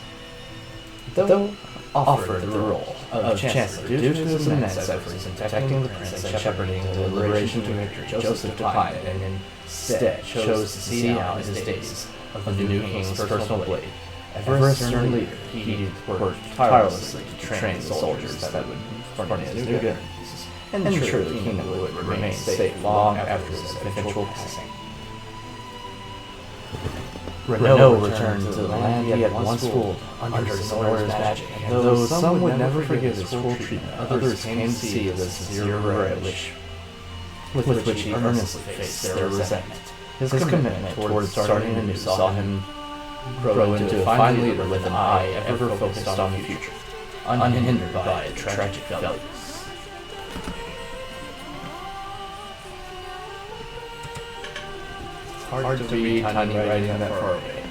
Though offered the role of Chancellor due to his immense efforts in protecting the prince and shepherding the liberation to victory, Joseph declined and instead chose to see out his days of the new king's personal blade. Ever a stern leader, he worked tirelessly to train soldiers that would furnish his new guns, and ensure the kingdom would remain safe long after his eventual passing. Renault returned to the land he had once ruled under Sonor's magic, and though some would never forgive his cruel treatment, others came to see the sincere regret with which he earnestly faced their resentment. His commitment towards starting anew saw him grow into a fine leader with an eye ever focused on the future, unhindered by tragic failures. Hard to read tiny writing that far away.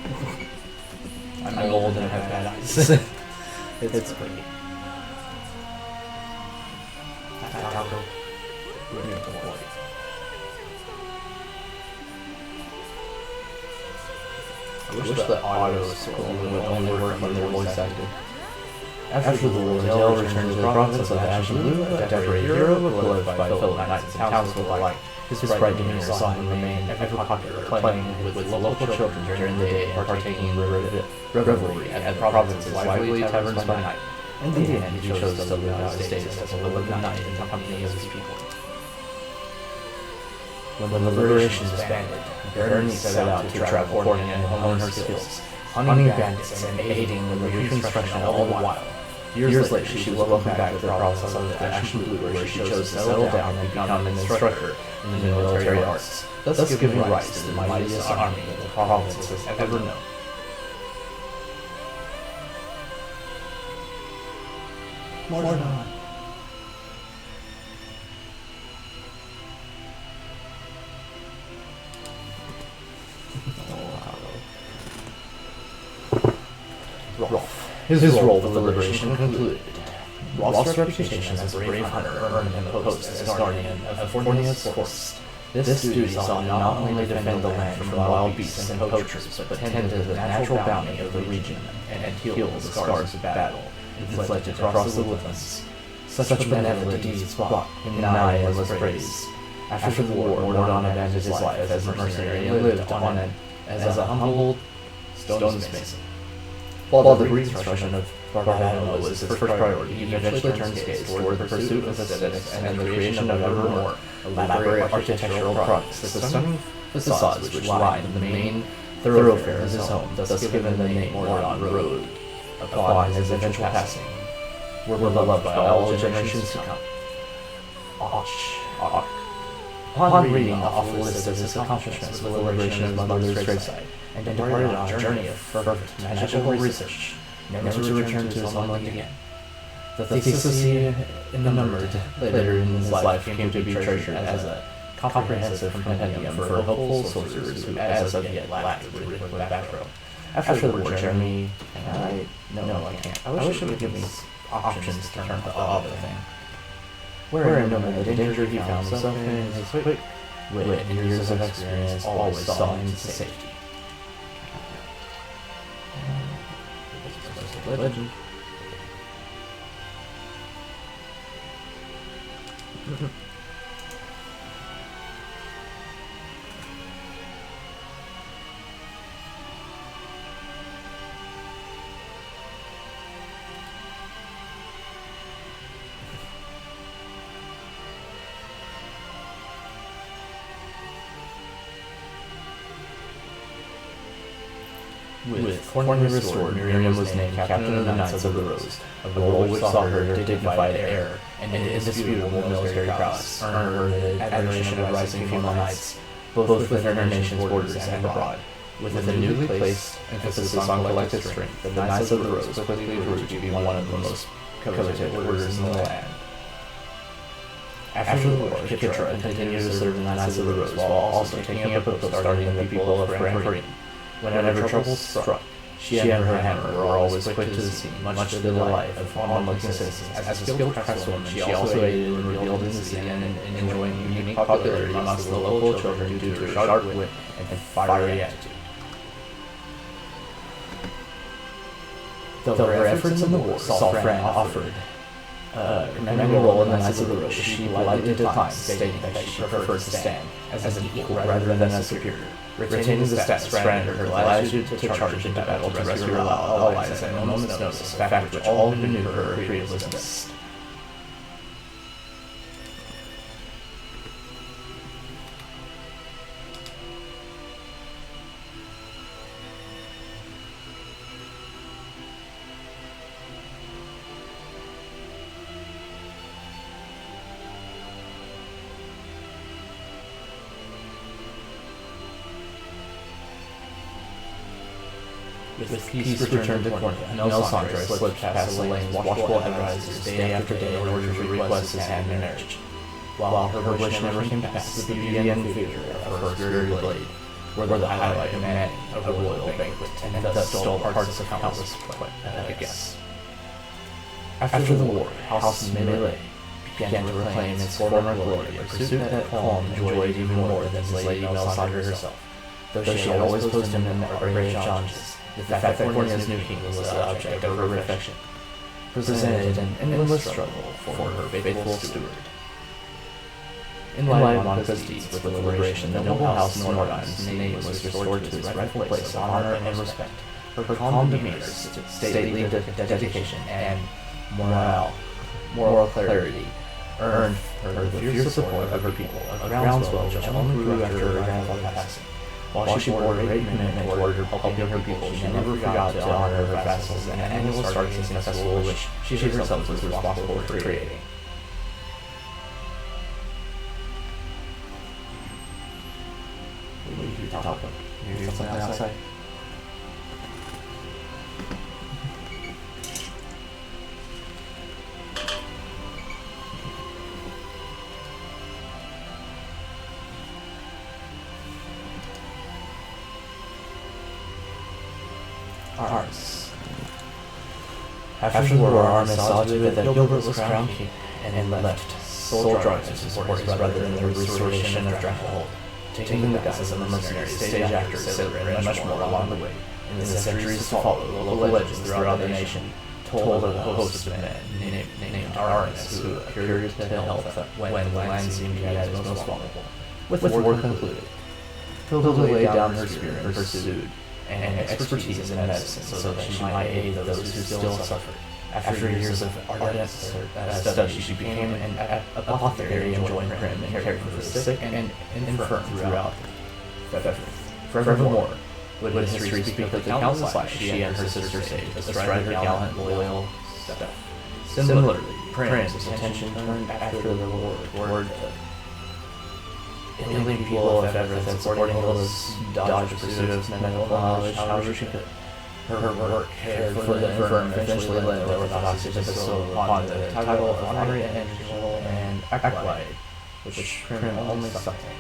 I'm old and have bad eyes. It's pretty. I wish the auto scrolling would only work when they're voice acted. After the war, Dale returned to the province of Ashen Blue, a decorated hero beloved by fellow knights and townsfolk alike. His bright demeanor saw him remain ever popular, playing with local children during the day and partaking in revelry at the province's lively taverns by night. In the end, he chose to live out his days as a living knight in the company of his people. When the liberation disbanded, Bernice set out to travel Cornia and hone her skills, hunting bandits and aiding in the reconstruction all the while. Years later, she was welcomed back to the province of the Ashen Blue, where she chose to settle down and become an instructor in the military arts, thus giving rise to the mightiest army the province has ever known. Mordon. Rolf. His role with the liberation concluded. Rolf's reputation as a brave hunter earned him a post as guardian of Fornia's forest. This duty saw him not only defend the land from wild beasts and poachers, but tend to the natural bounty of the region and heal the scars of battle inflicted across the woodlands. Such benevolent deeds brought him nigh endless praise. After the war, Mordon abandoned his life as a mercenary and lived on as a humble stonesmason. While the reconstruction of Barbado was his first priority, he eventually turned his gaze toward the pursuit of aesthetics and the creation of ever more elaborate architectural products. The stunning facades which lined the main thoroughfare of his home, thus given the name Mordon Road, upon his eventual passing, were beloved by all generations to come. Upon reading the awful list of his accomplishments with the liberation of his mother's gravesite, and departed on a journey of fervent magical research, never to return to his homeland again. The thesis he enumbered later in his life came to be treasured as a comprehensive compendium for hopeful sorcerers who as of yet lacked the background. After the war, Jeremy, I can't. I wish it would give me options to turn the other thing. Wherein no matter the danger he found himself in, his quick wit and years of experience always saw him to safety. Legend. With Cornelia restored, Miriam was named Captain of the Knights of the Rose, a role which saw her dignified air and indisputable military prowess earn her the admiration of rising female knights, both within her nation's borders and abroad. With a newly placed emphasis on collective strength, the Knights of the Rose quickly grew to be one of the most coveted orders in the land. After the war, Kitra continued to serve in the Knights of the Rose while also taking up a post starting the people of Grand. Whenever trouble struck, she and her hammer were always quick to the scene, much to the delight of onlooking citizens. As a skilled craftswoman, she also aided in rebuilding the city and in enjoying unique popularity amongst the local children due to her sharp wit and fiery attitude. Though her efforts in the war saw Fran offered a commanding role in the Knights of the Rose, she politely declined, stating that she preferred to stand as an equal rather than a superior. Retaining the status granted her latitude to charge into battle to rescue her allies at a moment's notice, a fact which all who knew her agreed was best. With peace returned to Cornelia, Melisandre slipped past Elaine's watchful advisors day after day in order to request his hand in marriage. While her wish never came to pass, the beauty and vigor of her fiery blade were the highlight of many a royal banquet, and thus stole the hearts of countless pathetic guests. After the war, House Melee began to reclaim its former glory, a pursuit that Colm enjoyed even more than his lady Melisandre herself, though she had always posed him in the array of challenges. The fact that Cornelia's new king was the object of her affection presented an endless struggle for her faithful steward. In light of Monica's deeds with the liberation, the noble house Nordheim's name was restored to its rightful place of honor and respect. Her calm demeanor, stately dedication, and moral clarity earned her the fierce support of her people, a groundswell which only grew after her grandfather's passing. While she bore a great commitment toward helping her people, she never forgot to honor her vassals in an annual Stargazing festival which she herself was responsible for creating. What are you talking about? You hear something outside? Arms. After the war, Armis saw to it that Gilbert was crowned king and left sole drive to support his brother in the restoration of Drakenhold, taking the guise of a mercenary, stage actor, sailor, and much more along the way. In the centuries to follow, local legends throughout the nation told of a host of men named Armis who appeared to help when the land seemed to be at its most vulnerable. With the war concluded, Hilda laid down her spear and pursued and expertise in medicine so that she might aid those who still suffered. After years of ardent study, she became an apothecary and joined Prim in caring for the sick and infirm throughout Forevermore would history speak of the countless lives she and her sister saved, astride her gallant, loyal step. Similarly, Prim's attention turned after the war toward the healing people of Everett and supporting Hilda's dogged pursuit of medical knowledge however she could. Her work cared for the infirm eventually led the Orthodoxy to bestow upon the title of honorary angel and acolyte, which Prim only something.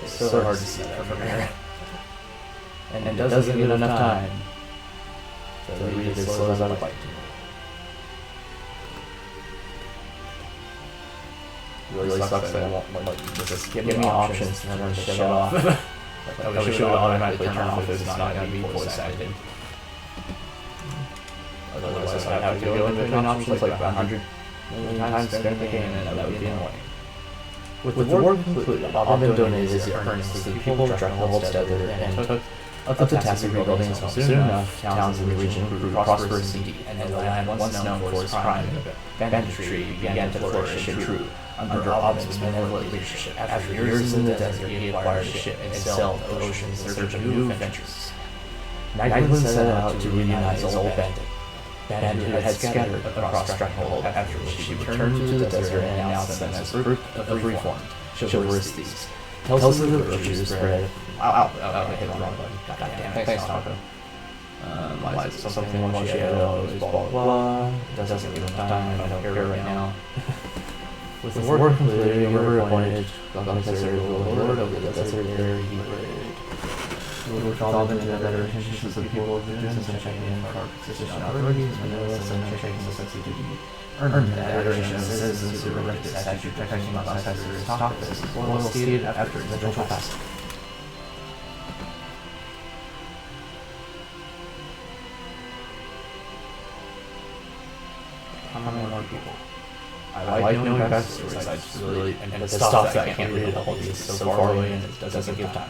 It's so hard to see that from here. And it doesn't give enough time to read as slow as I would like to. Really sucks that I won't just give me options to turn the shit off. I wish it would automatically turn off if it's not going to be voice acted. Otherwise I'd have to go in between options like 100 million times during the game and that would be annoying. With the war concluded, Bobbin donated his earnings to the people of Drakenhold's desert and took up the task of rebuilding his home. Soon enough, towns in the region grew prosperous indeed, and the land once known for its crime and banditry began to flourish and true under Bobbin's benevolent leadership. After years in the desert, he acquired a ship and sailed the oceans in search of new adventures. Magdalene set out to reunite his old band who had scattered across Stronghold after which she returned to the desert and announced them as a group of reformed, chivalrous thieves. Tales of the virtues spread. Wow, I hit the wrong button. God damn it. Thanks, Taco. Why is it something while she had always blah blah blah. It doesn't give them time, I don't care right now. With the work completed, you were appointed considered Lord of the desert there he would recall them into better relationships with the people of the dunes and checking in for position authorities, and no less than checking the sense of duty. Earned the adoration of citizens who erected a statue protecting my ancestors' top this loyal steed after its eventual passing. How many more people? I like knowing backstories, I just really, and it's stuff that I can't read all of these so far away and it doesn't give time.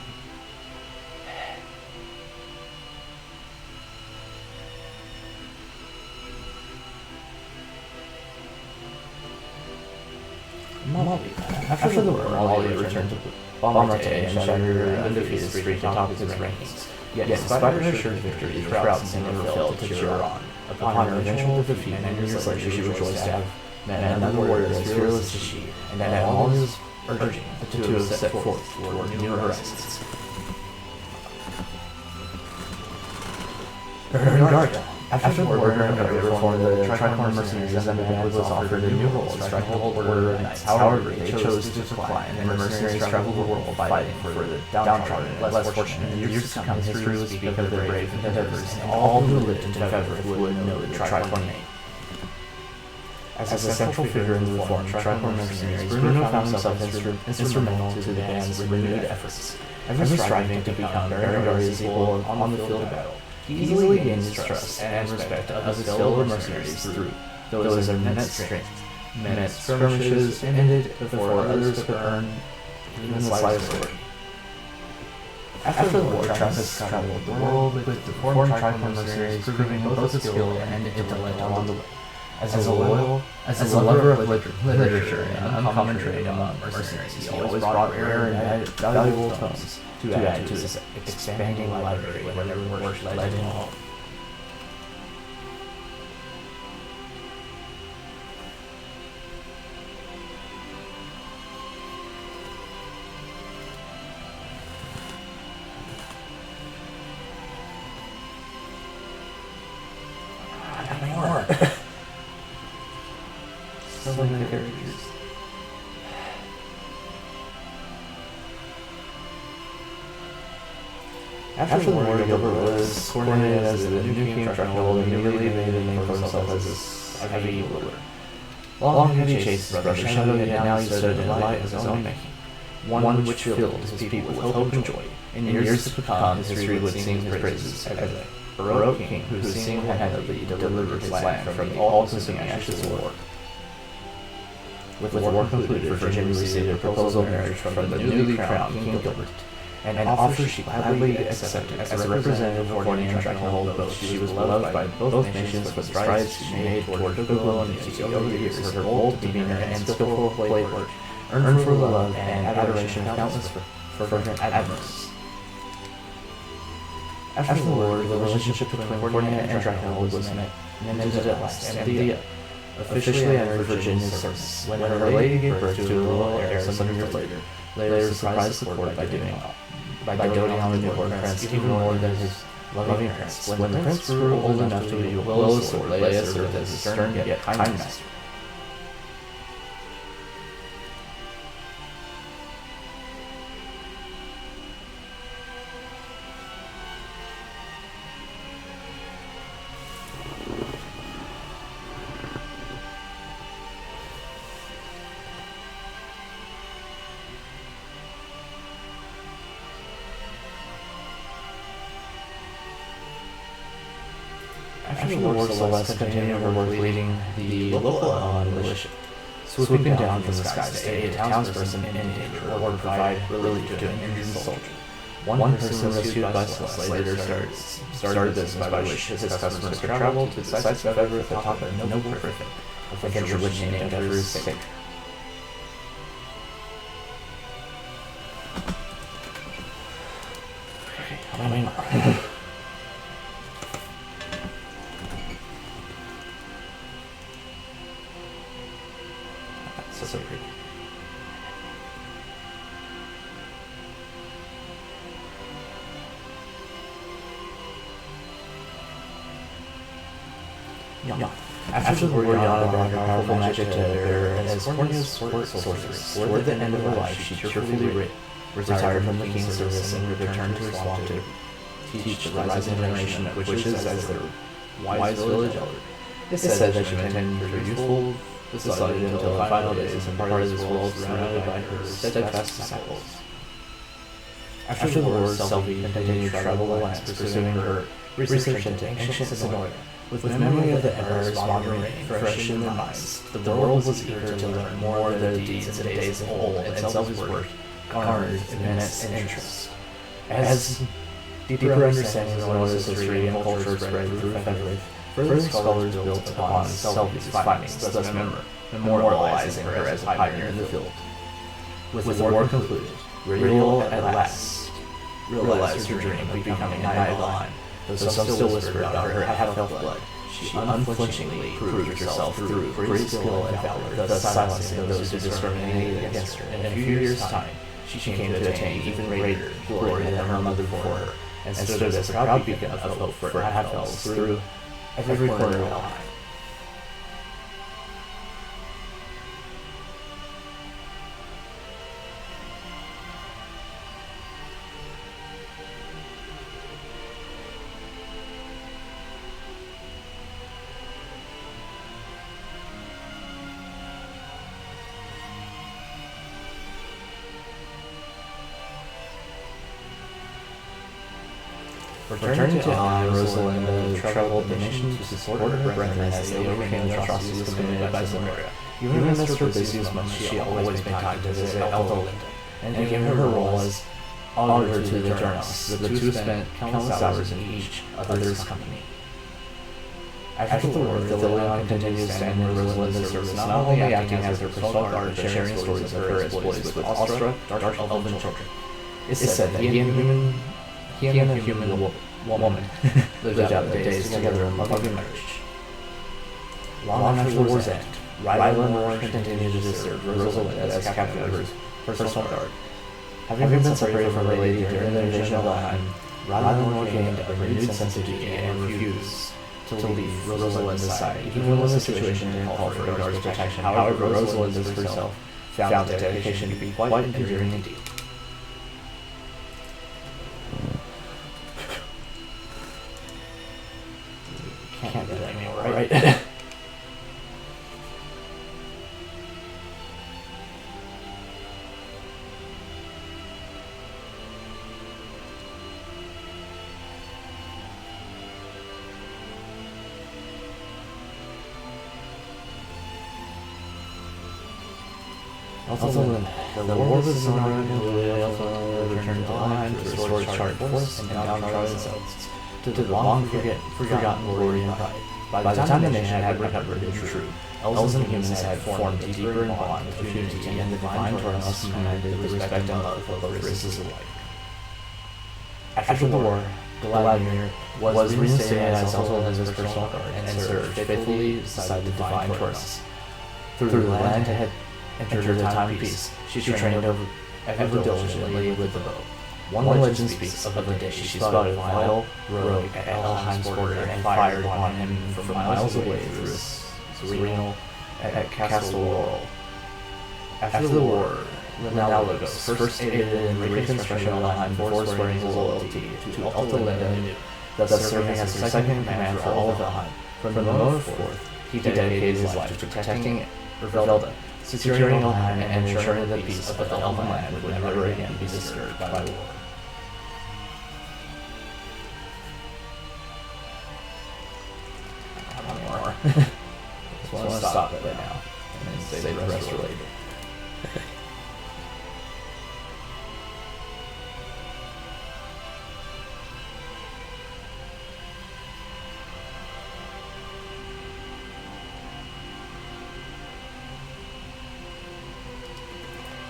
After the war, Molly returned to Bomarte and shattered and defeated three to top his rankings. Yet, despite her assured victories, routes never failed to cheer her on. Upon her eventual defeat, 9 years later, she rejoiced to have met another warrior as fearless as she, and at all his urging, the two have set forth toward new horizons. Bernarda. After the war, Bernarda reformed the Tricorn mercenaries and the band was offered a new role as Stronghold Order of Knights. However, they chose to decline, and the mercenaries traveled the world fighting for the downtrodden and less fortunate. In the years to come, history would speak of their brave endeavors, and all who lived in Feverick would know the Tricorn name. As a central figure in the reformed Tricorn mercenaries, Bruno found himself instrumental to the band's renewed efforts, ever striving to become Berengar's equal on the field of battle. He easily gained his trust and respect of his fellow mercenaries through those immense strength. Minute skirmishes ended before others could earn even the slightest glory. After the war, Travis traveled the world with the former Tricorn mercenaries, proving both his skill and intellect along the way. As a lover of literature and uncommon trait among mercenaries, he always brought rare and valuable tomes to add to his expanding library whenever work led him home. I got more. So many characters. After the war, Gilbert was coordinated as the new king of Stronghold and immediately made a name for himself as a heavy ruler. Long had he chased his brother Shadow, yet now he stood in the light of his own making, one which filled his people with hope and joy. In years to come, history would sing his praises as a heroic king who single-handedly delivered his land from the all-consuming ashes of war. With the war concluded, Virginia received a proposal of marriage from the newly crowned King Gilbert, and an offer she gladly accepted. As a representative of foreign Stronghold boast, she was loved by both nations for the strides she made toward goodwill and unity over the years. Her bold demeanor and skillful blade work earned for the love and adoration of countless fervent admirers. After the war, the relationship between Cornelia and Stronghold was mended at last, and the officially entered Virginia's service. When her lady gave birth to a little heir some years later, they surprised the court by doting on the newborn prince even more than his loving parents. When the prince grew old enough to be well a sword, Leia served as a stern yet kind master. After the war, Celeste continued her work leading the local militia, swooping down from the skies to aid a townsperson in danger or provide relief to an injured soldier. One person rescued by Celeste later started this by which his customers could travel to the sites of Feverick at the top of a noble perfect, a venture which he named after his sake. Okay, how many more? Yeah. After the war, Yana brought her powerful magic to bear as Cornea's sorceress. Toward the end of her life, she cheerfully retired from the king's service and returned to her swamp to teach the rising generation of witches as their wise village elder. It is said that she maintained her youthful facade until the final days and part of this world surrounded by her steadfast disciples. After the war, Selby continued to travel the lands, pursuing her research into ancient Sonoria. With memory of the Emperor's modern reign fresh in their minds, the world was eager to learn more of their deeds and days of old, and Selby's work garnered immense interest. As deeper understanding of Sonoria's history and culture spread through Fenway, further scholars built upon Selby's findings, thus memorializing her as a pioneer in the field. With the war concluded, Radial at last realized her dream of becoming a Knight of the Line. Though some still whispered about her half-elf blood, she unflinchingly proved herself through great skill and valor, thus silencing those who discriminated against her. In a few years' time, she came to attain even greater glory than her mother before her, and stood as a proud beacon of hope for half-elves through every corner of Valheim. Returning to Valheim, Rosalinda traveled the nation to support her brethren as they overcame the atrocities committed by Sonoria. Even amidst her busiest moments, she always made time to visit Elthalinda, and gave her her role as auditor to the journalists. The two spent countless hours in each other's company. After the war, Thelion continued to stand in Rosalinda's service, not only acting as her personal guard, but sharing stories of her exploits with awestruck, dark elven children. It's said that he and a human woman lived out their days together in loving marriage. Long after the war's end, Rylan continued to serve Rosalinda as captain of her personal guard. Having been separated from her lady during the invasion of Valheim, Rylan gained a renewed sense of duty and refused to leave Rosalinda's side, even when the situation didn't call for a guard's protection. However, Rosalinda herself found the dedication to be quite endearing indeed. Can't do that anymore, right? The war was Sonoria and returned to Valheim to restore its charred force and downtrodden themselves to the long forgotten glory and pride. By the time the nation had recovered and true, elves and humans had formed a deeper bond of unity, and the divine Tornos commanded the respect and love of both races alike. After the war, Galadmir was reinstated as Elthalinda's personal guard and served faithfully beside the divine Tornos. Through the land had entered the time of peace, she trained ever diligently with the bow. One legend speaks of the day she spotted a vile rogue at Elheim's border and fired upon him from miles away through his serenal at Castle Laurel. After the war, Linalogos first aided in the reconstruction of Elheim before swearing his loyalty to Elthalinda, thus serving as her second in command for all of Elheim. From the moment forth, he dedicated his life to protecting Velda, securing Elheim and ensuring the peace of the Elven land would never again be disturbed by war. Just want to stop it right now and say the rest for later.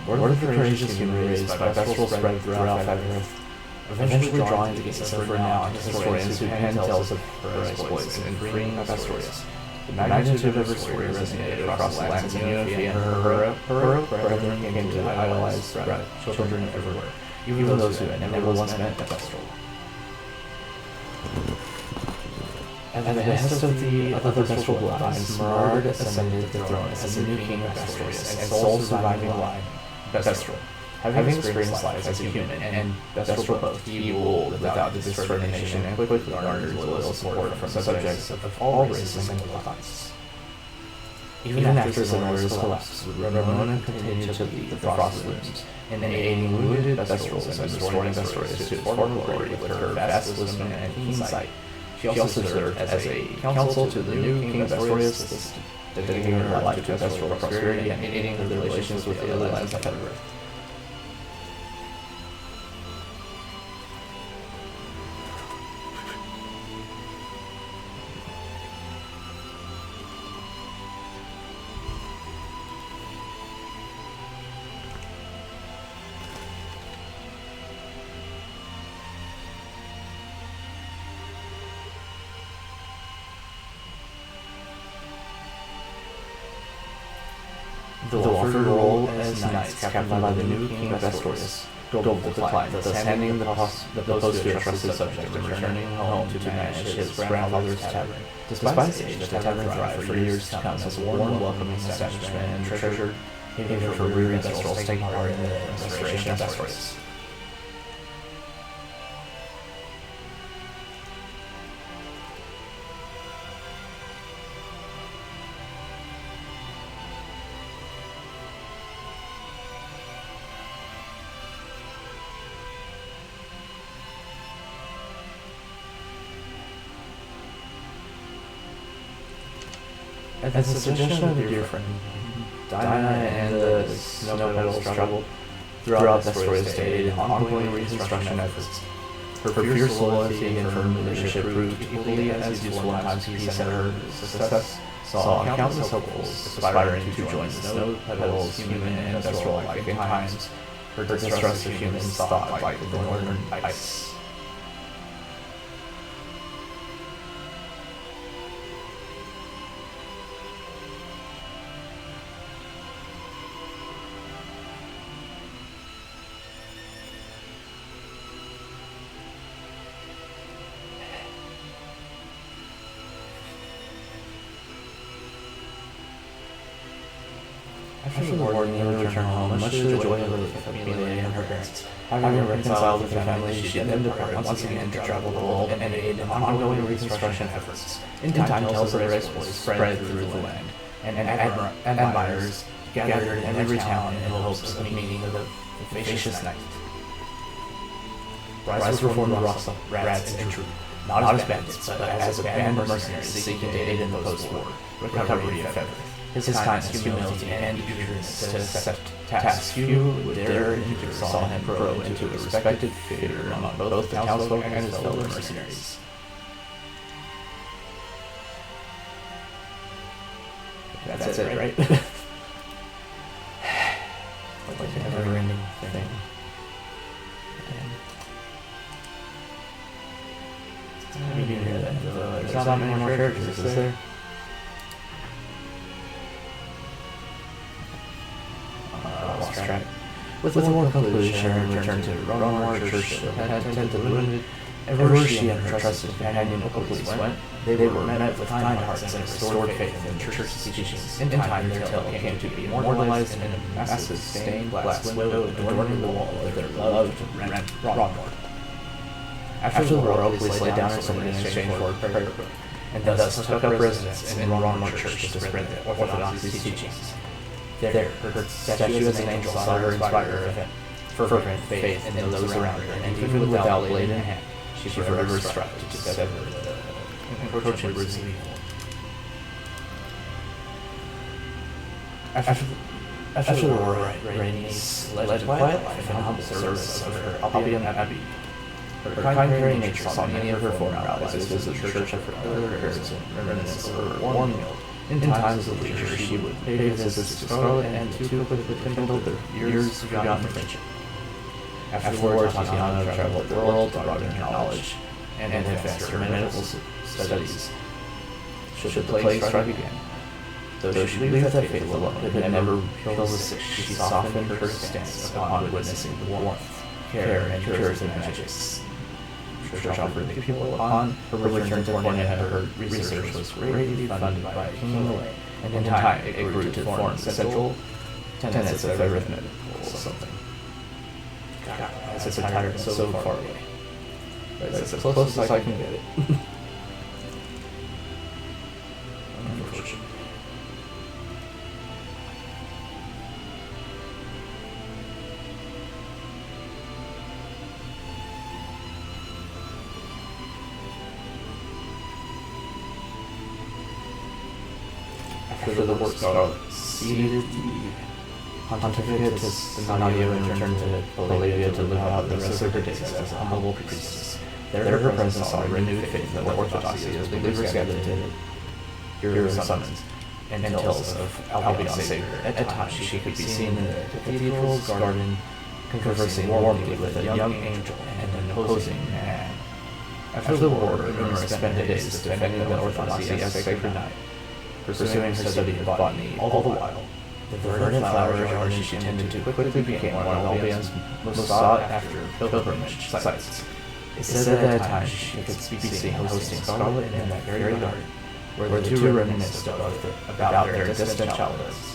Word of the courageous human race by Vesperal spread throughout Fenwith, eventually drawing together for renowned historians who pen tales of her exploits in freeing Vestorius. The magnitude of her story resonated across the lands of Unity, and her heroic brethren came to idolize children everywhere, even those who had never once met Vesperal. At the behest of the other Vestral bloodlines, Murad ascended the throne as the new king of Vestorius and sole surviving line, Vestral. Having experienced life as a human and Vestral both, he ruled without discrimination and quickly garnered loyal support from subjects of all races and bloodlines. Even after Zenoria's collapse, Ramona continued to lead the Frost Looms in aiding wounded Vestrals and restoring Vestorius to its former glory with her vast wisdom and keen sight. She also served as a counsel to the new king of Vestorius, dedicating her life to Vestral prosperity and aiding the relations with the other lands of Federer. The offered role as knights captained by the new king of Vestorius, Gold declined, thus handing the post to a trusted subject and returning home to manage his grandfather's tavern. Despite his age, the tavern thrived for years to come as a warm, welcoming establishment and treasured haven for weary Vestrals taking part in the restoration of Vestorius. At the suggestion of their dear friend, Dinah and the Snow Petals traveled throughout Vestorius to aid in ongoing reconstruction efforts. Her fierce loyalty and firm leadership proved equally as useful in times of peace, and her success saw countless hopefuls aspiring to join the Snow Petals, human and Vestral alike. In times, her distrust of humans thought like the northern ice. After the war, Nina returned home, much to the joy and relief of Amelia and her parents. Having reconciled with her family, she then departed once again to travel the world and aid in ongoing reconstruction efforts. In time, tales of her exploits spread through the land, and admirers gathered in every town in hopes of meeting the facious knight. Rise reformed the Rasa, rats, and troop, not as bandits, but as a band of mercenaries seeking to aid in the post-war recovery of Everett. His kindness, humility, and eagerness to accept tasks few would dare endure saw him grow into a respected figure among both the townsfolk and his fellow mercenaries. That's it, right? Like a never-ending thing. You can hear that. There's not many more characters, is there? Lost track. With the war concluded, Sharon returned to Ronomar Church to attend to the wounded. Everywhere she and her trusted companion the police went, they were met with kind hearts and restored faith in the church's teachings. In time, their tale came to be immortalized in a massive stained glass window adorning the wall of their beloved Ronomar. After the war, police laid down her sword in exchange for prayer book, and thus took up residence in Ronomar Church to spread the Orthodoxy teachings. There, her statue as an angel saw her inspire fervent faith in those around her, and even without blade in hand, she forever strived to sever the encroaching roots of evil. After the war, Rhaenys led a quiet life and humble service of her Albion Abbey. Her kind nature saw many of her former allies visit the church of her other heirs and remnants of her warm meal. In times of leisure, she would pay visits to Scarlet and to rekindle their years forgotten friendship. After the war, Tatiana traveled the world to broaden her knowledge and advance her medical studies. Should the plague strike again, though she believed that faith alone could never heal the sick, she softened her stance upon witnessing the warmth, care, and purity of magics. shop for the people. Upon her return to Cornea, her research was greatly funded by King Malay, and in time it grew to form central tenets of arithmetic or something. God, I'm so tired and so far away. That's as close as I can get it. Unfortunately. After the work Scarlet ceded the pontificate to Scenario and returned to Bolivia to live out the rest of her days as a humble priestess. There her presence saw renewed faith in the orthodoxy as believers gathered to hear summons and tales of Albion's Savior. At times she could be seen in the cathedral's garden conversing warmly with a young angel and an opposing man. After the war, Rumor spent days defending the orthodoxy as a sacred night, pursuing her study of botany all the while. The verdant flower garden she tended to quickly became one of Albion's most sought-after pilgrimage sites. It said that at times she could be seen hosting Scarlet in that very garden, where the two reminisced about their distant childhoods.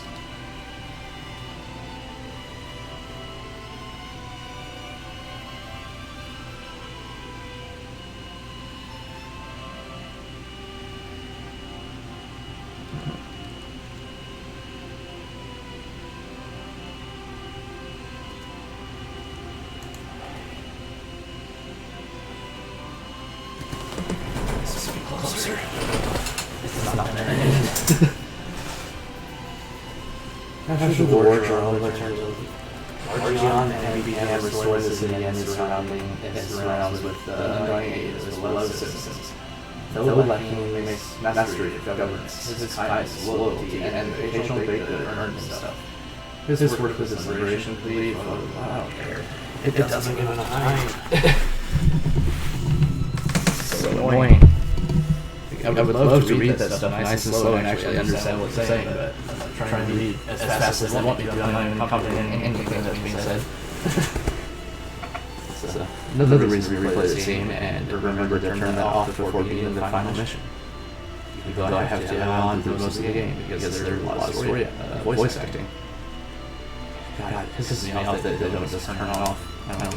Closer. It's not there. After the war, Jerome returned to Argion and began restoring the city and its surrounds with the undying aid of his beloved citizens. Though lacking mastery of governance, his kindness, loyalty, and occasional great good earned him stuff. His work was his liberation plea, I don't care. It doesn't give enough time. So annoying. I would love to read that stuff nice and slow and actually understand what it's saying, but I'm trying to read as fast as I want to be able to comprehend anything that's being said. So, another reason to replay the scene and remember to turn that off before beginning the final mission. Even though I have to add on through most of the game because there's a lot of story, voice acting. God, it pisses me off that they don't just turn it off. I don't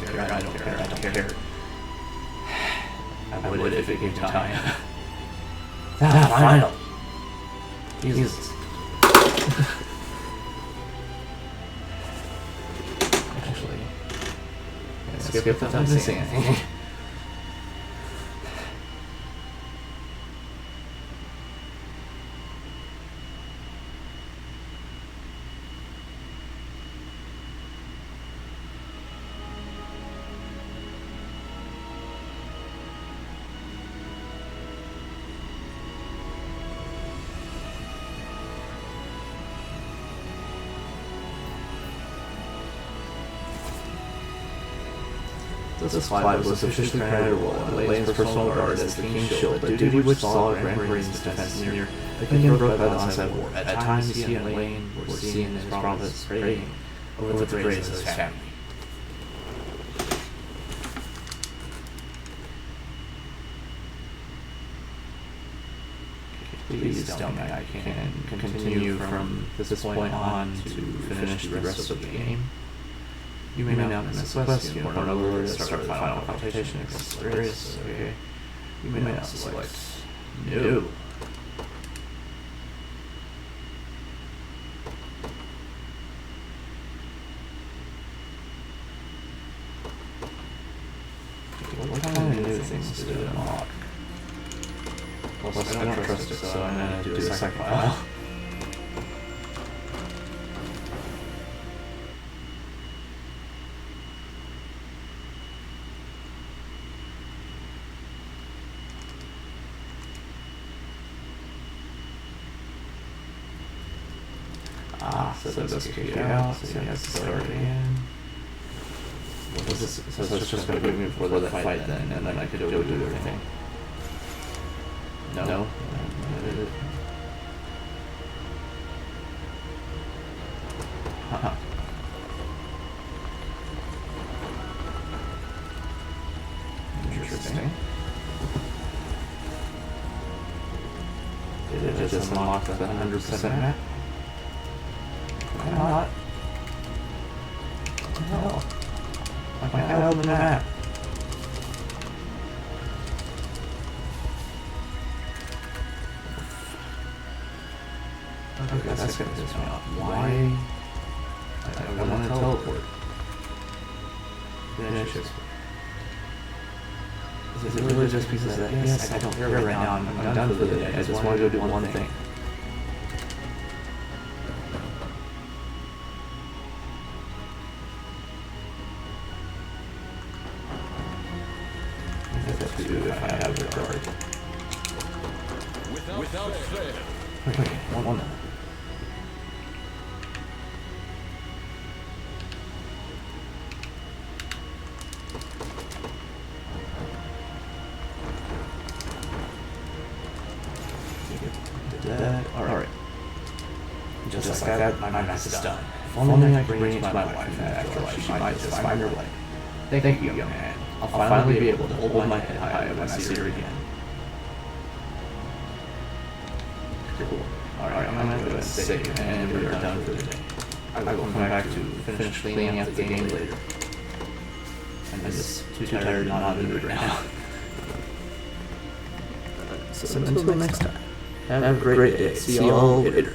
care. I would if it came time. Final. Jesus. Actually, skip without missing anything. This flight was officially creditable and Lane's personal guard as the King's shield, a duty which saw Grand Marines' defense near the Kingdom broke by the onset of war. At times he and Lane were seen in his province praying over the graves of his family. Please tell me I can continue from this point on to finish the rest of the game. You may now miss a quest, you run over to start the final competition against Sirius, okay? You may now select No. What kind of new things to unlock? Plus, I don't trust it, so I'm gonna do a second file. So it does kick you out, so you have to start again. So it's just going to be before the fight then, and then I could go do everything. No? Interesting. Interesting. Did it just unlock the 100% map? Why not? What the hell? Why not open the map? Okay, that's gonna piss me off. Why? I want to teleport. Then it's just... Is it really just because of that? Yes, I don't care right now. I'm done for the day. I just want to go do one thing. That's what to do if I have the card. Without fail. Okay, one moment. Alright. Just like that, my mess is done. If only I could bring it to my wife in the afterlife, she might just find her way. Thank you, young man. I'll finally be able to hold my head high when I see her again. Cool. Alright, I'm gonna go and save, and we are done for the day. I will come back to finish cleaning up the game later. I'm just too tired to not do it right now. So until next time, have a great day. See y'all later.